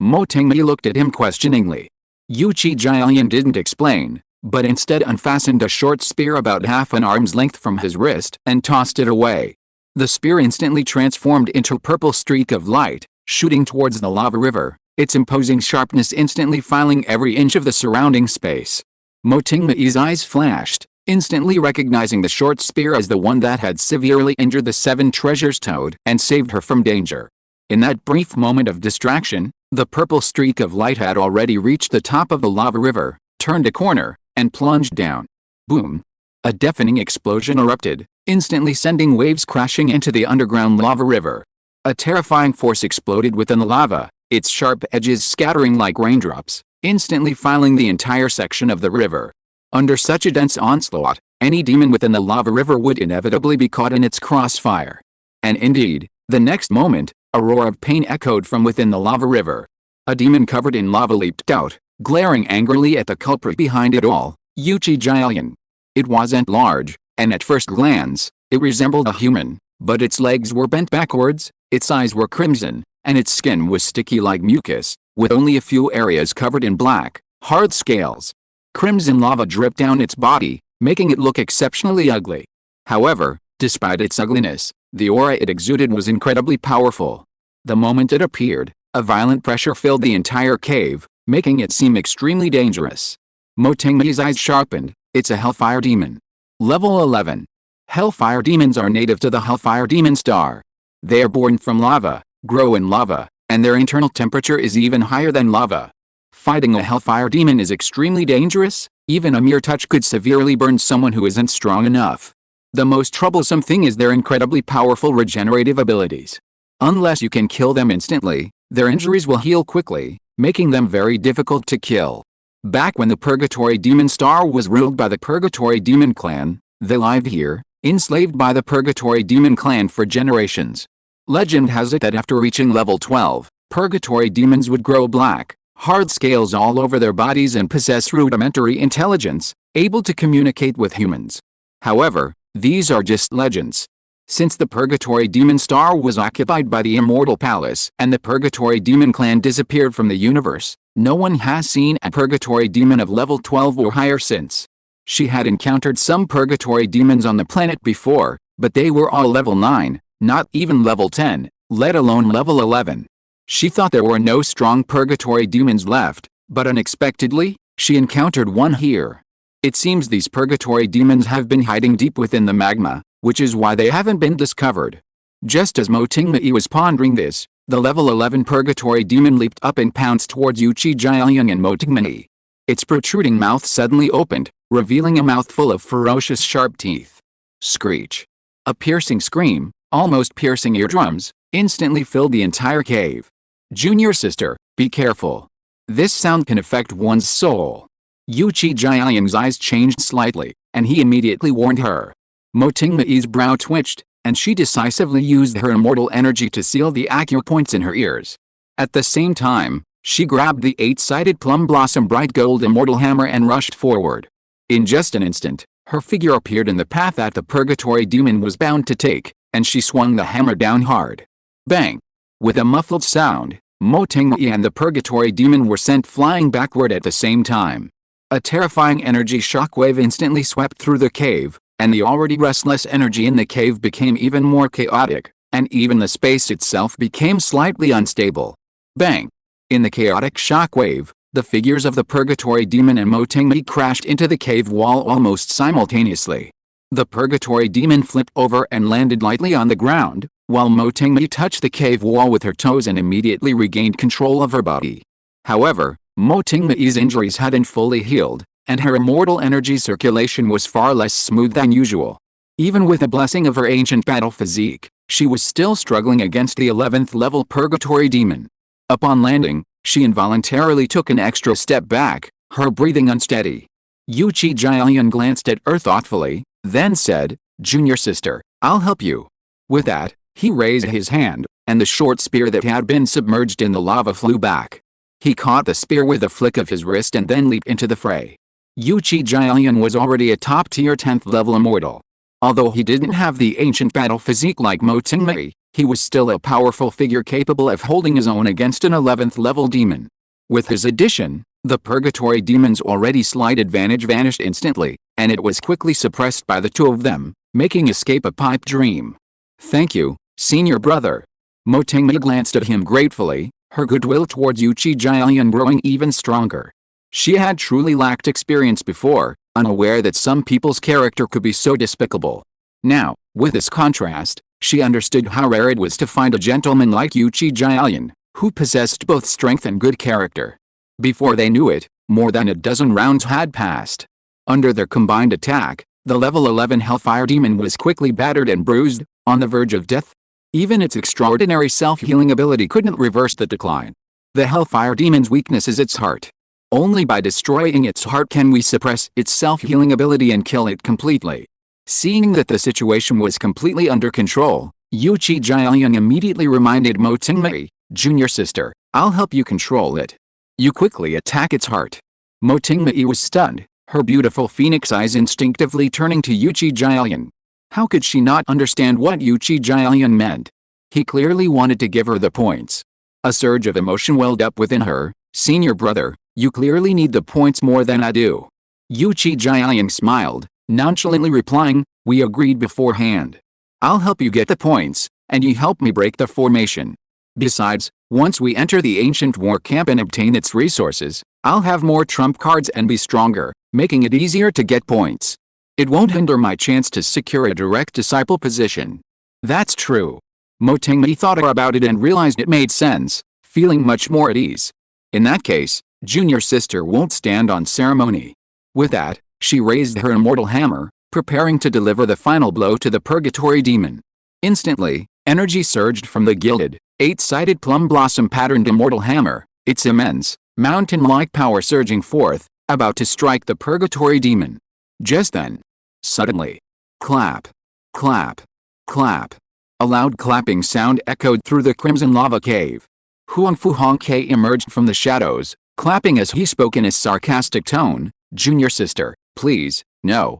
Mo Tingmei looked at him questioningly. Yuchi Jiaoyang didn't explain, but instead unfastened a short spear about half an arm's length from his wrist and tossed it away. The spear instantly transformed into a purple streak of light, shooting towards the lava river, its imposing sharpness instantly filing every inch of the surrounding space. Mo Tingmei's eyes flashed, instantly recognizing the short spear as the one that had severely injured the Seven Treasures Toad and saved her from danger. In that brief moment of distraction, the purple streak of light had already reached the top of the lava river, turned a corner, and plunged down. Boom! A deafening explosion erupted, instantly sending waves crashing into the underground lava river. A terrifying force exploded within the lava, its sharp edges scattering like raindrops, instantly filing the entire section of the river. Under such a dense onslaught, any demon within the lava river would inevitably be caught in its crossfire. And indeed, the next moment, a roar of pain echoed from within the lava river. A demon covered in lava leaped out, glaring angrily at the culprit behind it all, Yuchi Jiaoyang. It wasn't large, and at first glance, It resembled a human, but its legs were bent backwards, its eyes were crimson, and its skin was sticky like mucus, with only a few areas covered in black, hard scales. Crimson lava dripped down its body, making it look exceptionally ugly. However, despite its ugliness, the aura it exuded was incredibly powerful. The moment it appeared, a violent pressure filled the entire cave, making it seem extremely dangerous. Mo Tingmei's eyes sharpened. It's a Hellfire Demon. Level 11. Hellfire demons are native to the Hellfire Demon star. They are born from lava, grow in lava, and their internal temperature is even higher than lava. Fighting a Hellfire Demon is extremely dangerous. Even a mere touch could severely burn someone who isn't strong enough. The most troublesome thing is their incredibly powerful regenerative abilities. Unless you can kill them instantly, their injuries will heal quickly, making them very difficult to kill. Back when the Purgatory Demon Star was ruled by the Purgatory Demon Clan, they lived here, enslaved by the Purgatory Demon Clan for generations. Legend has it that after reaching level 12, Purgatory Demons would grow black, hard scales all over their bodies and possess rudimentary intelligence, able to communicate with humans. However, these are just legends. Since the Purgatory Demon Star was occupied by the Immortal Palace and the Purgatory Demon Clan disappeared from the universe, no one has seen a Purgatory Demon of level 12 or higher since. She had encountered some Purgatory Demons on the planet before, but they were all level 9, not even level 10, let alone level 11. She thought there were no strong Purgatory Demons left, but unexpectedly, she encountered one here. It seems these Purgatory Demons have been hiding deep within the magma, which is why they haven't been discovered. Just as Mo Tingmei was pondering this, the level 11 Purgatory Demon leaped up and pounced towards Yuchi Jiaoyang and Mo Tingmei. Its protruding mouth suddenly opened, revealing a mouthful of ferocious sharp teeth. Screech. A piercing scream, almost piercing eardrums, instantly filled the entire cave. Junior sister, be careful. This sound can affect one's soul. Yuchi Jiaoyang's eyes changed slightly, and he immediately warned her. Mo Tingmei's brow twitched, and she decisively used her immortal energy to seal the acupoints in her ears. At the same time, she grabbed the 8-sided plum blossom bright gold immortal hammer and rushed forward. In just an instant, her figure appeared in the path that the Purgatory Demon was bound to take, and she swung the hammer down hard. Bang! With a muffled sound, Mo Tingmei and the Purgatory Demon were sent flying backward at the same time. A terrifying energy shockwave instantly swept through the cave, and the already restless energy in the cave became even more chaotic, and even the space itself became slightly unstable. Bang! In the chaotic shockwave, the figures of the Purgatory Demon and Mo Tingmei crashed into the cave wall almost simultaneously. The Purgatory Demon flipped over and landed lightly on the ground, while Mo Tingmei touched the cave wall with her toes and immediately regained control of her body. However, Mo Tingmei's injuries hadn't fully healed, and her immortal energy circulation was far less smooth than usual. Even with the blessing of her ancient battle physique, she was still struggling against the 11th level Purgatory Demon. Upon landing, she involuntarily took an extra step back, her breathing unsteady. Yuchi Jiaoyan glanced at her thoughtfully, then said, "Junior sister, I'll help you." With that, he raised his hand, and the short spear that had been submerged in the lava flew back. He caught the spear with a flick of his wrist and then leaped into the fray. Yuchi Jiaoyan was already a top-tier 10th level immortal. Although he didn't have the ancient battle physique like Mo Tingmei, he was still a powerful figure capable of holding his own against an 11th level demon. With his addition, the Purgatory Demon's already slight advantage vanished instantly, and it was quickly suppressed by the two of them, making escape a pipe dream. "Thank you, senior brother." Mo Tingmei glanced at him gratefully, her goodwill towards Yuchi Jiaoyan growing even stronger. She had truly lacked experience before, unaware that some people's character could be so despicable. Now, with this contrast, she understood how rare it was to find a gentleman like Yuchi Jiaoyan, who possessed both strength and good character. Before they knew it, more than a dozen rounds had passed. Under their combined attack, the level 11 Hellfire Demon was quickly battered and bruised, on the verge of death. Even its extraordinary self-healing ability couldn't reverse the decline. The Hellfire Demon's weakness is its heart. Only by destroying its heart can we suppress its self-healing ability and kill it completely. Seeing that the situation was completely under control, Yuchi Jiaoyan immediately reminded Mo Tingmei, "Junior sister, I'll help you control it. You quickly attack its heart." Mo Tingmei was stunned, her beautiful phoenix eyes instinctively turning to Yuchi Jiaoyan. How could she not understand what Yuchi Jialian meant? He clearly wanted to give her the points. A surge of emotion welled up within her. Senior brother, you clearly need the points more than I do. Yuchi Jialian smiled, nonchalantly replying, we agreed beforehand. I'll help you get the points, and you help me break the formation. Besides, once we enter the ancient war camp and obtain its resources, I'll have more trump cards and be stronger, making it easier to get points. It won't hinder my chance to secure a direct disciple position. That's true. Mo Tingmei thought about it and realized it made sense, feeling much more at ease. In that case, junior sister won't stand on ceremony. With that, she raised her immortal hammer, preparing to deliver the final blow to the purgatory demon. Instantly, energy surged from the gilded, eight-sided plum blossom patterned immortal hammer, its immense, mountain-like power surging forth, about to strike the purgatory demon. Just then, suddenly, clap, clap, clap. A loud clapping sound echoed through the crimson lava cave. Huangfu Hongke emerged from the shadows, clapping as he spoke in a sarcastic tone, Junior sister, please, no,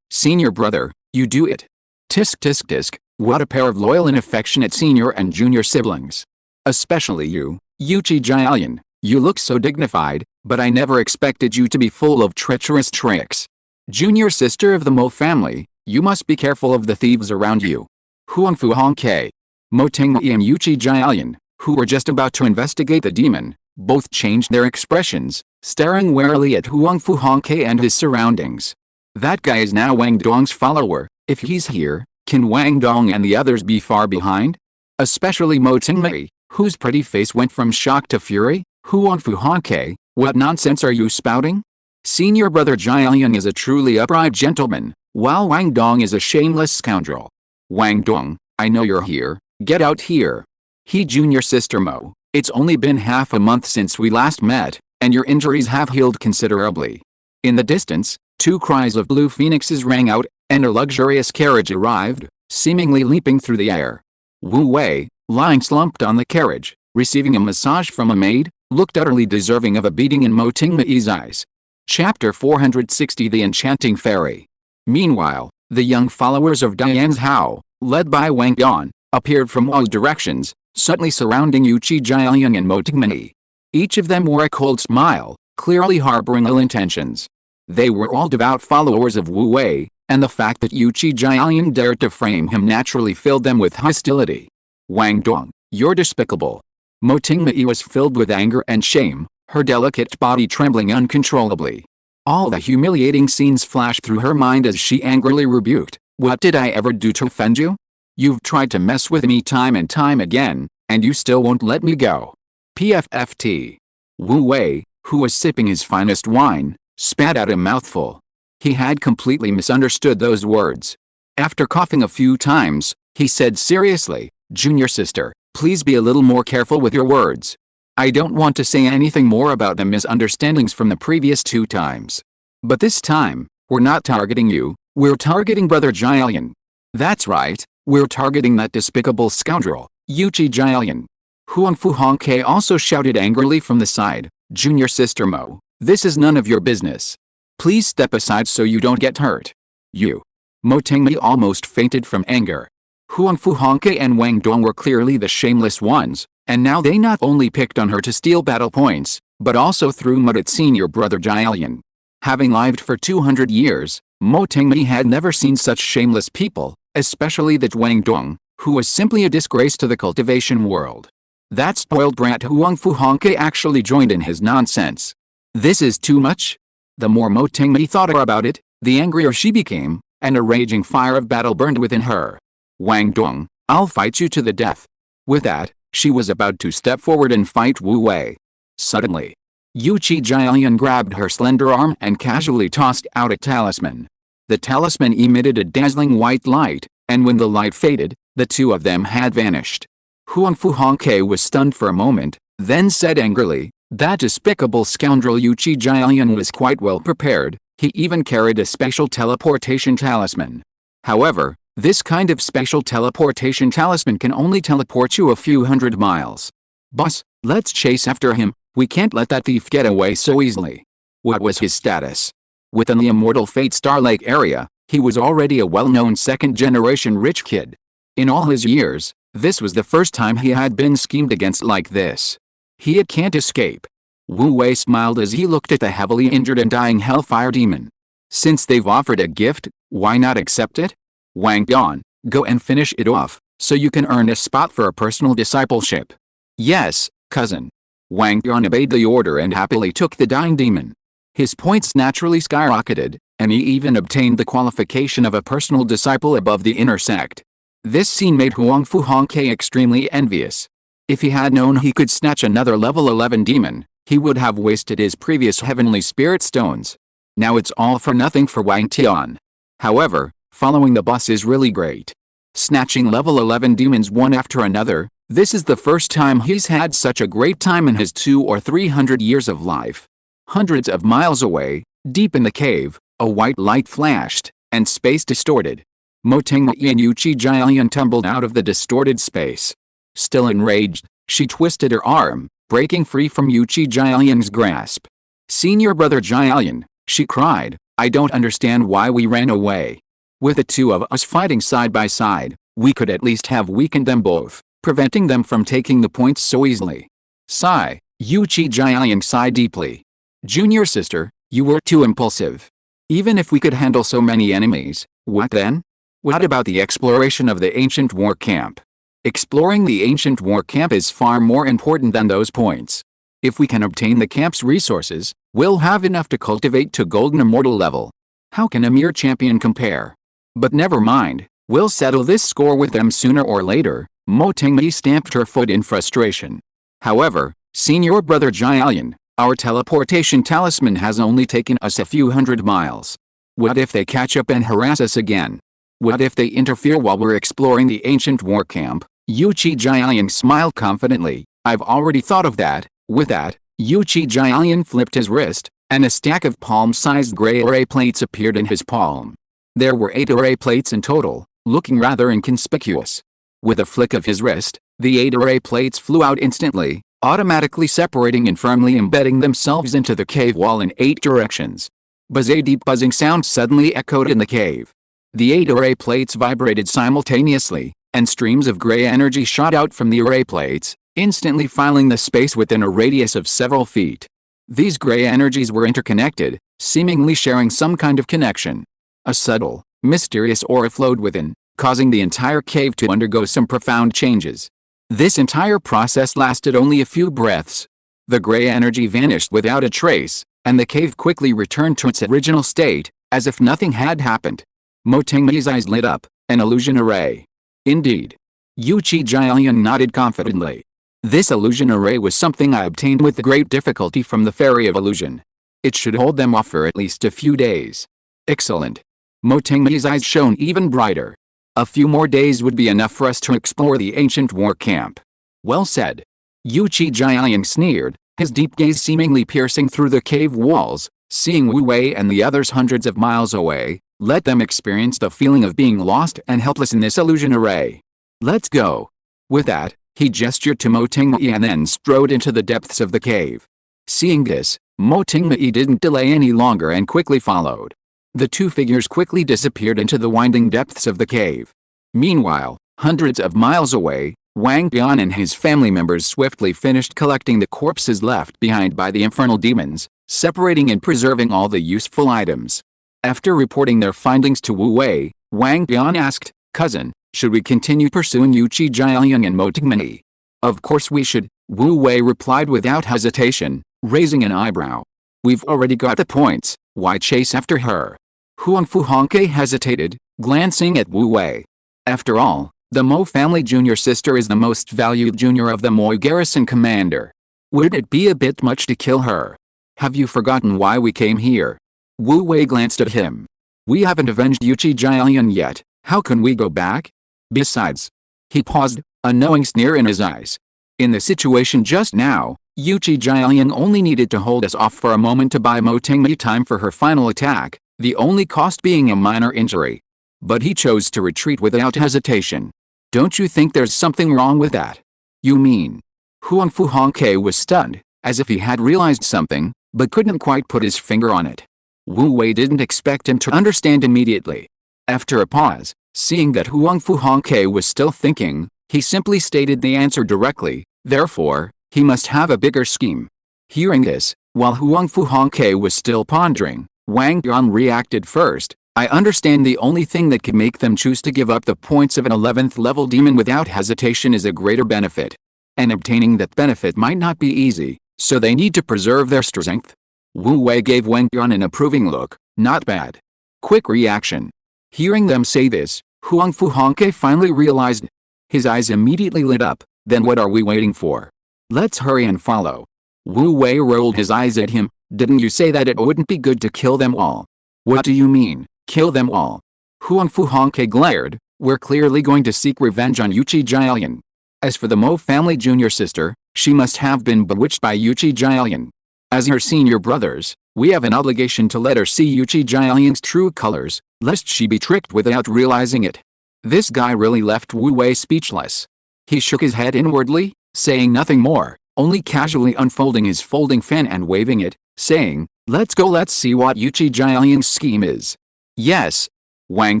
senior brother, you do it. Tisk tisk tisk, what a pair of loyal and affectionate senior and junior siblings. Especially you, Yuchi Jialian, you look so dignified, but I never expected you to be full of treacherous tricks. Junior sister of the Mo family, you must be careful of the thieves around you. Huangfu Hongke, Mo Tingmei and Yuchi Jialian, who were just about to investigate the demon, both changed their expressions, staring warily at Huangfu Hongke and his surroundings. That guy is now Wang Dong's follower. If he's here, can Wang Dong and the others be far behind? Especially Mo Tingmei, whose pretty face went from shock to fury. Huangfu Hongke, what nonsense are you spouting? Senior brother Jialian is a truly upright gentleman, while Wang Dong is a shameless scoundrel. Wang Dong, I know you're here, get out here. Junior sister Mo, it's only been half a month since we last met, and your injuries have healed considerably. In the distance, two cries of blue phoenixes rang out, and a luxurious carriage arrived, seemingly leaping through the air. Wu Wei, lying slumped on the carriage, receiving a massage from a maid, looked utterly deserving of a beating in Mo Tingmei's eyes. Chapter 460 The Enchanting Fairy. Meanwhile, the young followers of Dian's Hao, led by Wang Dong, appeared from all directions, suddenly surrounding Yuchi Jialian and Mo Tingmei. Each of them wore a cold smile, clearly harboring ill intentions. They were all devout followers of Wu Wei, and the fact that Yuchi Jialian dared to frame him naturally filled them with hostility. Wang Dong, you're despicable. Mo Tingmei was filled with anger and shame, her delicate body trembling uncontrollably. All the humiliating scenes flashed through her mind as she angrily rebuked, what did I ever do to offend you? You've tried to mess with me time and time again, and you still won't let me go. PFFT. Wu Wei, who was sipping his finest wine, spat out a mouthful. He had completely misunderstood those words. After coughing a few times, he said seriously, Junior sister, please be a little more careful with your words. I don't want to say anything more about the misunderstandings from the previous 2 times. But this time, we're not targeting you, we're targeting Brother Jialian. That's right, we're targeting that despicable scoundrel, Yuchi Jialian. Huangfu Hongke also shouted angrily from the side, Junior sister Mo, this is none of your business. Please step aside so you don't get hurt. You. Mo Tingmei almost fainted from anger. Huangfu Hongke and Wang Dong were clearly the shameless ones, and now they not only picked on her to steal battle points, but also threw mud at senior brother Jialian. Having lived for 200 years, Mo Tingmei had never seen such shameless people, especially that Wang Dong, who was simply a disgrace to the cultivation world. That spoiled brat Huangfu Hongke actually joined in his nonsense. This is too much? The more Mo Tingmei thought about it, the angrier she became, and a raging fire of battle burned within her. Wang Dong, I'll fight you to the death. With that, she was about to step forward and fight Wu Wei. Suddenly, Yuchi Jialian grabbed her slender arm and casually tossed out a talisman. The talisman emitted a dazzling white light, and when the light faded, the two of them had vanished. Huangfu Hongke was stunned for a moment, then said angrily, that despicable scoundrel Yuchi Jialian was quite well prepared, he even carried a special teleportation talisman. However, this kind of special teleportation talisman can only teleport you a few hundred miles. Boss, let's chase after him, we can't let that thief get away so easily. What was his status? Within the Immortal Fate Star Lake area, He was already a well-known second-generation rich kid. In all his years, this was the first time he had been schemed against like this. He can't escape. Wu Wei smiled as he looked at the heavily injured and dying Hellfire Demon. Since they've offered a gift, why not accept it? Wang Bian, go and finish it off, so you can earn a spot for a personal discipleship. Yes, cousin. Wang Bian obeyed the order and happily took the dying demon. His points naturally skyrocketed, and he even obtained the qualification of a personal disciple above the inner sect. This scene made Huangfu Hongke extremely envious. If he had known he could snatch another level 11 demon, he would have wasted his previous heavenly spirit stones. Now it's all for nothing for Wang Tian. However, following the boss is really great. Snatching level 11 demons one after another, this is the first time he's had such a great time in his 200 or 300 years of life. Hundreds of miles away, deep in the cave, a white light flashed, and space distorted. Mo Tingyi and Yu Qi Jialian tumbled out of the distorted space. Still enraged, she twisted her arm, breaking free from Yu Qi Jialian's grasp. Senior brother Jialian, she cried, I don't understand why we ran away. With the two of us fighting side by side, we could at least have weakened them both, preventing them from taking the points so easily. Sigh, Yu Qi Jialian sighed deeply. Junior sister, you were too impulsive. Even if we could handle so many enemies, what then? What about the exploration of the ancient war camp? Exploring the ancient war camp is far more important than those points. If we can obtain the camp's resources, we'll have enough to cultivate to golden immortal level. How can a mere champion compare? But never mind, we'll settle this score with them sooner or later. Mo Tingyi stamped her foot in frustration. However, senior brother Jialian, our teleportation talisman has only taken us a few hundred miles. What if they catch up and harass us again? What if they interfere while we're exploring the ancient war camp? Yu Qi Jialian smiled confidently. I've already thought of that. With that, Yu Qi Jialian flipped his wrist, and a stack of palm-sized gray array plates appeared in his palm. There were 8 array plates in total, looking rather inconspicuous. With a flick of his wrist, the 8 array plates flew out instantly, automatically separating and firmly embedding themselves into the cave wall in 8 directions. A deep buzzing sound suddenly echoed in the cave. The 8 array plates vibrated simultaneously, and streams of gray energy shot out from the array plates, instantly filling the space within a radius of several feet. These gray energies were interconnected, seemingly sharing some kind of connection. A subtle, mysterious aura flowed within, causing the entire cave to undergo some profound changes. This entire process lasted only a few breaths. The gray energy vanished without a trace, and the cave quickly returned to its original state, as if nothing had happened. Mo Tingyi's eyes lit up, an illusion array. Indeed. Yu Qi Jialian nodded confidently. This illusion array was something I obtained with great difficulty from the Fairy of Illusion. It should hold them off for at least a few days. Excellent. Mo Tingyi's eyes shone even brighter. A few more days would be enough for us to explore the ancient war camp. Well said. Yu Qi Jialian sneered, his deep gaze seemingly piercing through the cave walls. Seeing Wu Wei and the others hundreds of miles away, let them experience the feeling of being lost and helpless in this illusion array. Let's go. With that, he gestured to Mo Tingyi and then strode into the depths of the cave. Seeing this, Mo Tingyi didn't delay any longer and quickly followed. The two figures quickly disappeared into the winding depths of the cave. Meanwhile, hundreds of miles away, Wang Bian and his family members swiftly finished collecting the corpses left behind by the infernal demons, separating and preserving all the useful items. After reporting their findings to Wu Wei, Wang Bian asked, Cousin, should we continue pursuing Yu Qi Jialian and Mo Tingyi? Of course we should, Wu Wei replied without hesitation, raising an eyebrow. We've already got the points, why chase after her? Huangfu Hongke hesitated, glancing at Wu Wei. After all, the Mo family junior sister is the most valued junior of the Mo garrison commander. Would it be a bit much to kill her? Have you forgotten why we came here? Wu Wei glanced at him. We haven't avenged Yu Qi Jialian yet, how can we go back? Besides. He paused, a knowing sneer in his eyes. In the situation just now, Yu Qi Jialian only needed to hold us off for a moment to buy Mo Tingyi time for her final attack, the only cost being a minor injury. But he chose to retreat without hesitation. Don't you think there's something wrong with that? You mean? Huangfu Hongke was stunned, as if he had realized something, but couldn't quite put his finger on it. Wu Wei didn't expect him to understand immediately. After a pause, seeing that Huang Fu Hongke was still thinking, he simply stated the answer directly, therefore, he must have a bigger scheme. Hearing this, while Huang Fu Hongke was still pondering, Wang Bian reacted first. I understand the only thing that could make them choose to give up the points of an 11th level demon without hesitation is a greater benefit. And obtaining that benefit might not be easy, so they need to preserve their strength. Wu Wei gave Wang Bian an approving look, not bad. Quick reaction. Hearing them say this, Huang Fu Hongke finally realized. His eyes immediately lit up, then what are we waiting for? Let's hurry and follow. Wu Wei rolled his eyes at him. Didn't you say that it wouldn't be good to kill them all? What do you mean, kill them all? Huang Fu Hongke glared. We're clearly going to seek revenge on Yuqi Jialian. As for the Mo family junior sister, she must have been bewitched by Yuqi Jialian. As her senior brothers, we have an obligation to let her see Yuqi Jialian's true colors, lest she be tricked without realizing it. This guy really left Wu Wei speechless. He shook his head inwardly, saying nothing more, only casually unfolding his folding fan and waving it, saying, let's go, let's see what Yuqi Jialian's scheme is. Yes. Wang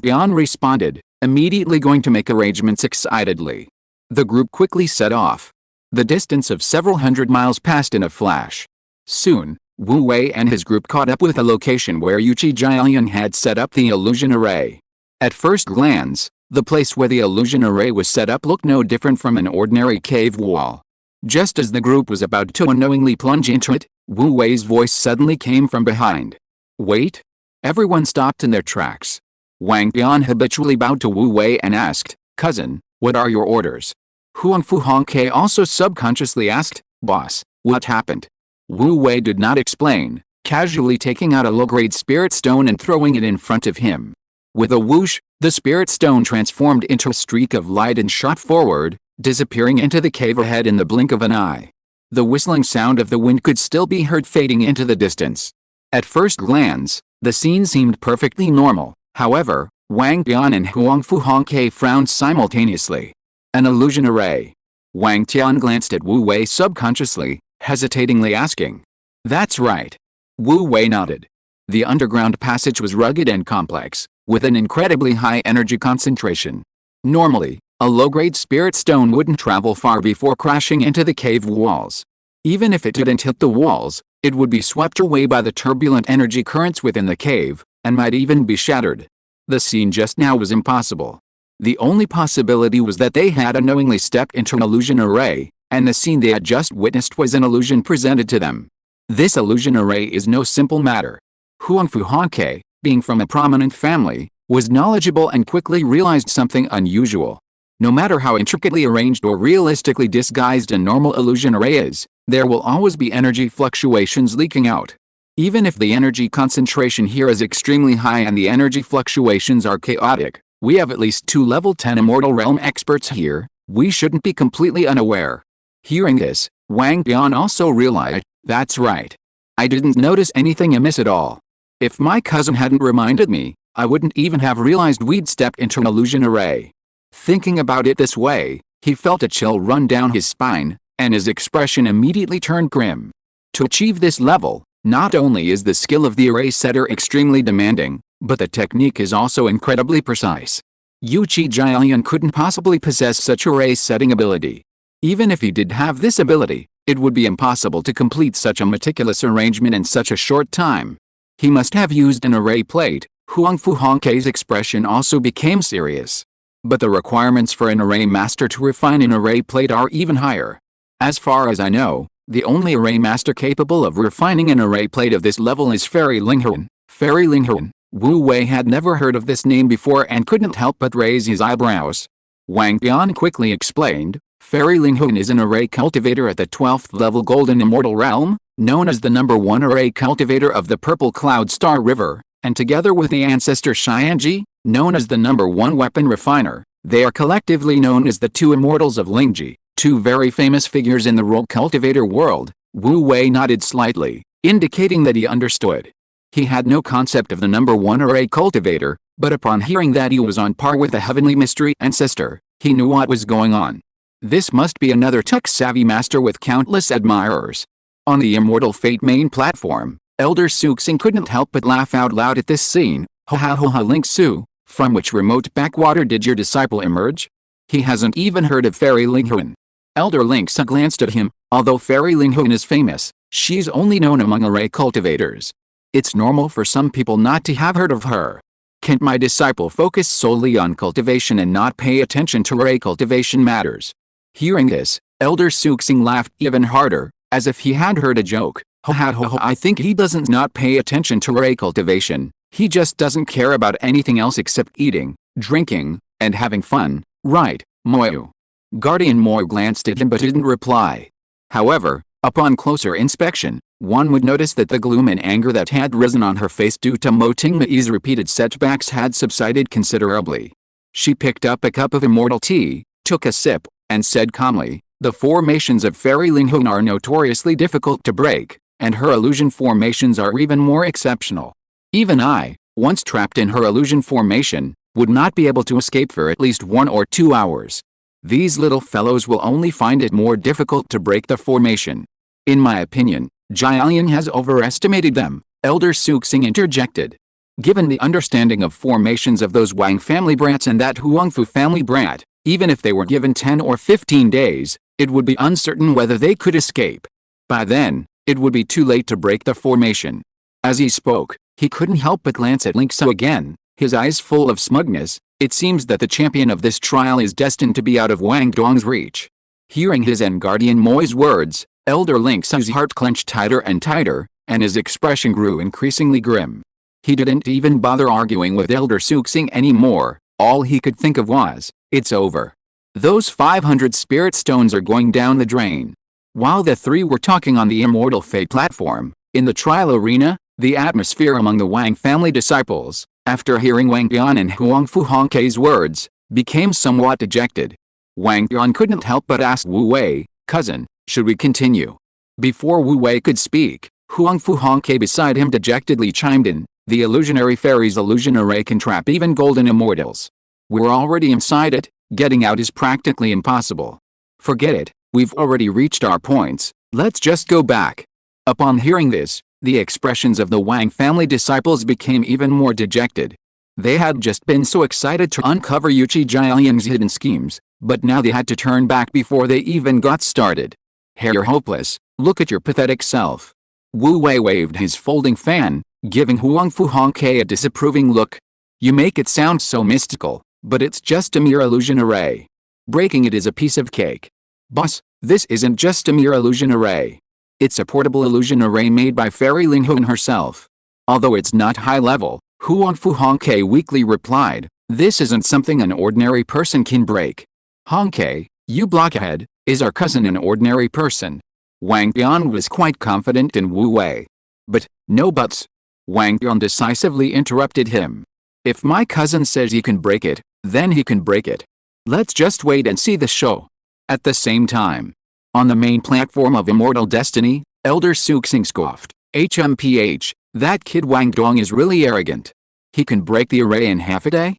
Bian responded, immediately going to make arrangements excitedly. The group quickly set off. The distance of several hundred miles passed in a flash. Soon, Wu Wei and his group caught up with the location where Yuqi Jialian had set up the illusion array. At first glance, the place where the illusion array was set up looked no different from an ordinary cave wall. Just as the group was about to unknowingly plunge into it, Wu Wei's voice suddenly came from behind. Wait! Everyone stopped in their tracks. Wang Bian habitually bowed to Wu Wei and asked, Cousin, what are your orders? Huang Fu Hongke also subconsciously asked, Boss, what happened? Wu Wei did not explain, casually taking out a low-grade spirit stone and throwing it in front of him. With a whoosh, the spirit stone transformed into a streak of light and shot forward, disappearing into the cave ahead in the blink of an eye. The whistling sound of the wind could still be heard fading into the distance. At first glance, the scene seemed perfectly normal. However, Wang Bian and Huang Fu Hongke frowned simultaneously. An illusion array. Wang Tian glanced at Wu Wei subconsciously, hesitatingly asking. That's right. Wu Wei nodded. The underground passage was rugged and complex, with an incredibly high energy concentration. Normally, a low-grade spirit stone wouldn't travel far before crashing into the cave walls. Even if it didn't hit the walls, it would be swept away by the turbulent energy currents within the cave, and might even be shattered. The scene just now was impossible. The only possibility was that they had unknowingly stepped into an illusion array, and the scene they had just witnessed was an illusion presented to them. This illusion array is no simple matter. Huang Fu Hongke, being from a prominent family, was knowledgeable and quickly realized something unusual. No matter how intricately arranged or realistically disguised a normal illusion array is, there will always be energy fluctuations leaking out. Even if the energy concentration here is extremely high and the energy fluctuations are chaotic, we have at least 2 level 10 Immortal Realm experts here, we shouldn't be completely unaware. Hearing this, Wang Bian also realized, that's right. I didn't notice anything amiss at all. If my cousin hadn't reminded me, I wouldn't even have realized we'd stepped into an illusion array. Thinking about it this way, he felt a chill run down his spine, and his expression immediately turned grim. To achieve this level, not only is the skill of the array setter extremely demanding, but the technique is also incredibly precise. Yuqi Jialian couldn't possibly possess such array setting ability. Even if he did have this ability, it would be impossible to complete such a meticulous arrangement in such a short time. He must have used an array plate. Huang Fu Hongke's expression also became serious. But the requirements for an array master to refine an array plate are even higher. As far as I know, the only array master capable of refining an array plate of this level is Fairy Linghuan. Fairy Linghuan. Wu Wei had never heard of this name before and couldn't help but raise his eyebrows. Wang Bian quickly explained, Fairy Linghuan is an array cultivator at the 12th level Golden Immortal Realm, known as the #1 array cultivator of the Purple Cloud Star River, and together with the ancestor Xianji, known as the #1 weapon refiner, they are collectively known as the 2 Immortals of Lingji, 2 very famous figures in the role cultivator world. Wu Wei nodded slightly, indicating that he understood. He had no concept of the #1 array cultivator, but upon hearing that he was on par with the heavenly mystery ancestor, he knew what was going on. This must be another tech-savvy master with countless admirers. On the Immortal Fate main platform, Elder Suxing couldn't help but laugh out loud at this scene. Ha ha ha ha, Link Su, From which remote backwater did your disciple emerge? He hasn't even heard of Fairy Linghuan. Elder Linksa glanced at him. Although Fairy Linghuan is famous, she's only known among array cultivators. It's normal for some people not to have heard of her. Can't my disciple focus solely on cultivation and not pay attention to array cultivation matters? Hearing this, Elder Suxing laughed even harder, as if he had heard a joke. I think he doesn't not pay attention to array cultivation. He just doesn't care about anything else except eating, drinking, and having fun, right, Moyu? Guardian Moyu glanced at him but didn't reply. However, upon closer inspection, one would notice that the gloom and anger that had risen on her face due to Mo Tingmei's repeated setbacks had subsided considerably. She picked up a cup of immortal tea, took a sip, and said calmly, "The formations of Fairy Linghuan are notoriously difficult to break, and her illusion formations are even more exceptional. Even I, once trapped in her illusion formation, would not be able to escape for at least 1 or 2 hours. These little fellows will only find it more difficult to break the formation. In my opinion, Jialian has overestimated them," Elder Suxing interjected. Given the understanding of formations of those Wang family brats and that Huangfu family brat, even if they were given 10 or 15 days, it would be uncertain whether they could escape. By then, it would be too late to break the formation. As he spoke, he couldn't help but glance at Linksa again, his eyes full of smugness. It seems that the champion of this trial is destined to be out of Wang Dong's reach. Hearing his and Guardian Moi's words, Elder Linksa's heart clenched tighter and tighter, and his expression grew increasingly grim. He didn't even bother arguing with Elder Suxing anymore. All he could think of was, it's over. Those 500 spirit stones are going down the drain. While the three were talking on the Immortal Fate platform, in the trial arena, the atmosphere among the Wang family disciples, after hearing Wang Bian and Huangfu Hongke's words, became somewhat dejected. Wang Bian couldn't help but ask Wu Wei, "Cousin, should we continue?" Before Wu Wei could speak, Huangfu Hongke beside him dejectedly chimed in, "The illusionary fairy's illusion array can trap even golden immortals. We're already inside it, getting out is practically impossible. Forget it, we've already reached our points, let's just go back." Upon hearing this, the expressions of the Wang family disciples became even more dejected. They had just been so excited to uncover Yuchi Jialian's hidden schemes, but now they had to turn back before they even got started. "Hey, you're hopeless, look at your pathetic self." Wu Wei waved his folding fan, giving Huangfu Hongke a disapproving look. "You make it sound so mystical, but it's just a mere illusion array. Breaking it is a piece of cake. Boss, this isn't just a mere illusion array. It's a portable illusion array made by Fairy Linghuan herself. Although it's not high level," Huangfu Hongke weakly replied, "this isn't something an ordinary person can break." "Hongke, you blockhead, is our cousin an ordinary person?" Wang Bian was quite confident in Wu Wei. "But, no buts." Wang Bian decisively interrupted him. "If my cousin says he can break it, then he can break it. Let's just wait and see the show." At the same time, on the main platform of Immortal Destiny, Elder Suxing scoffed, "HMPH, that kid Wang Dong is really arrogant. He can break the array in half a day?"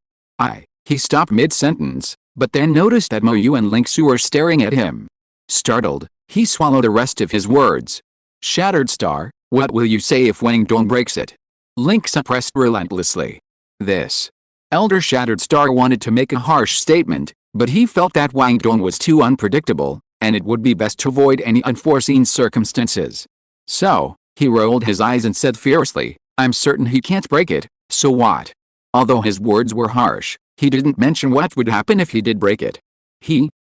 He stopped mid-sentence, but then noticed that Mo Yu and Linksu were staring at him. Startled, he swallowed the rest of his words. "Shattered Star, what will you say if Wang Dong breaks it?" Linksu pressed relentlessly. This Elder Shattered Star wanted to make a harsh statement, but he felt that Wang Dong was too unpredictable, and it would be best to avoid any unforeseen circumstances. So, he rolled his eyes and said fiercely, "I'm certain he can't break it, so what?" Although his words were harsh, he didn't mention what would happen if he did break it.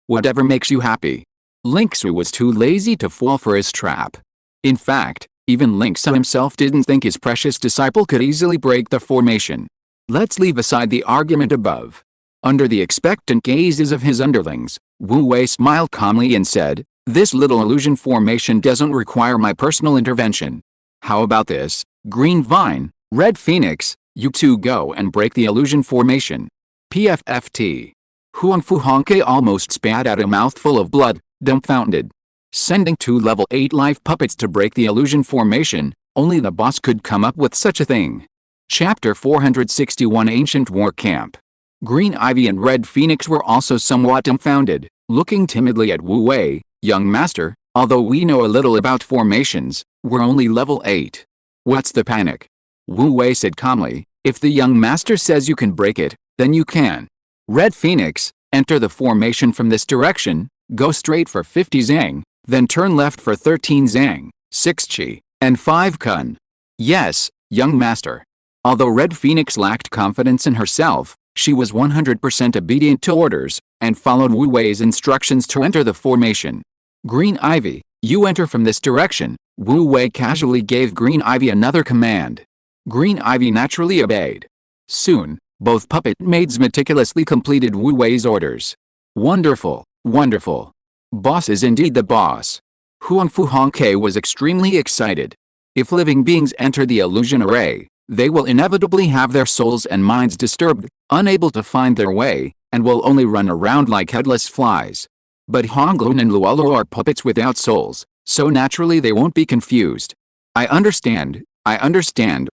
Whatever makes you happy. Linksu was too lazy to fall for his trap. In fact, even Linksu himself didn't think his precious disciple could easily break the formation. Let's leave aside the argument above. Under the expectant gazes of his underlings, Wu Wei smiled calmly and said, "This little illusion formation doesn't require my personal intervention. How about this, Green Vine, Red Phoenix, you two go and break the illusion formation." PFFT. Huangfu Hongke almost spat out a mouthful of blood, dumbfounded. Sending 2 level 8 life puppets to break the illusion formation, only the boss could come up with such a thing. Chapter 461 Ancient War Camp. Green Ivy and Red Phoenix were also somewhat dumbfounded, looking timidly at Wu Wei. "Young master, although we know a little about formations, we're only level 8. What's the panic?" Wu Wei said calmly, "If the young master says you can break it, Then you can. Red Phoenix, enter the formation from this direction, go straight for 50 zhang, then turn left for 13 zhang, 6 qi, and 5 kun. Yes, young master. Although Red Phoenix lacked confidence in herself, she was 100% obedient to orders, and followed Wu Wei's instructions to enter the formation. Green Ivy, you enter from this direction. Wu Wei casually gave Green Ivy another command. Green Ivy naturally obeyed. Soon, both puppet maids meticulously completed Wu Wei's orders. Wonderful, wonderful. Boss is indeed the boss. Huangfu Hongke was extremely excited. If living beings enter the illusion array, they will inevitably have their souls and minds disturbed, unable to find their way, and will only run around like headless flies. But Honglun and Luolo are puppets without souls, so naturally they won't be confused. I understand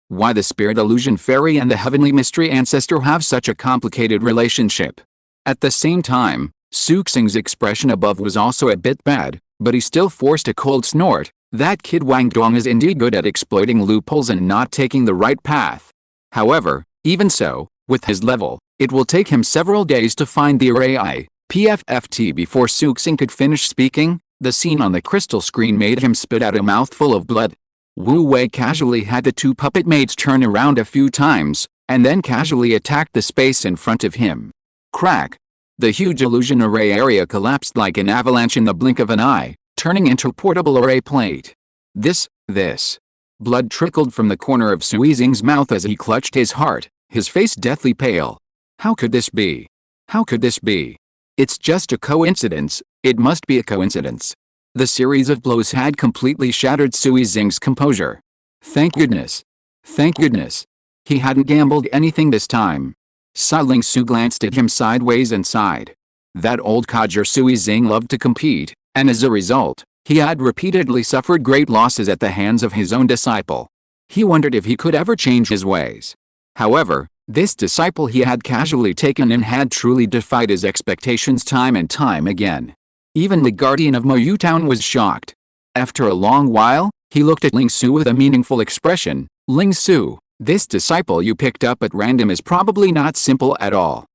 why the spirit illusion fairy and the heavenly mystery ancestor have such a complicated relationship. At the same time, Suxing's expression above was also a bit bad, but he still forced a cold snort. That kid Wang Dong is indeed good at exploiting loopholes and not taking the right path. However, even so, with his level, it will take him several days to find the array PFFT before Suxing could finish speaking. The scene on the crystal screen made him spit out a mouthful of blood. Wu Wei casually had the two puppet maids turn around a few times, and then casually attacked the space in front of him. Crack! The huge illusion array area collapsed like an avalanche in the blink of an eye, turning into a portable array plate. This. Blood trickled from the corner of Suizing's mouth as he clutched his heart, his face deathly pale. How could this be? How could this be? It's just a coincidence, it must be a coincidence. The series of blows had completely shattered Suizing's composure. Thank goodness. Thank goodness. He hadn't gambled anything this time. Ling Su glanced at him sideways and sighed. That old codger Suizing loved to compete, and as a result, he had repeatedly suffered great losses at the hands of his own disciple. He wondered if he could ever change his ways. However, this disciple he had casually taken in had truly defied his expectations time and time again. Even the guardian of Moyu Town was shocked. After a long while, he looked at Ling Su with a meaningful expression. Ling Su, this disciple you picked up at random is probably not simple at all.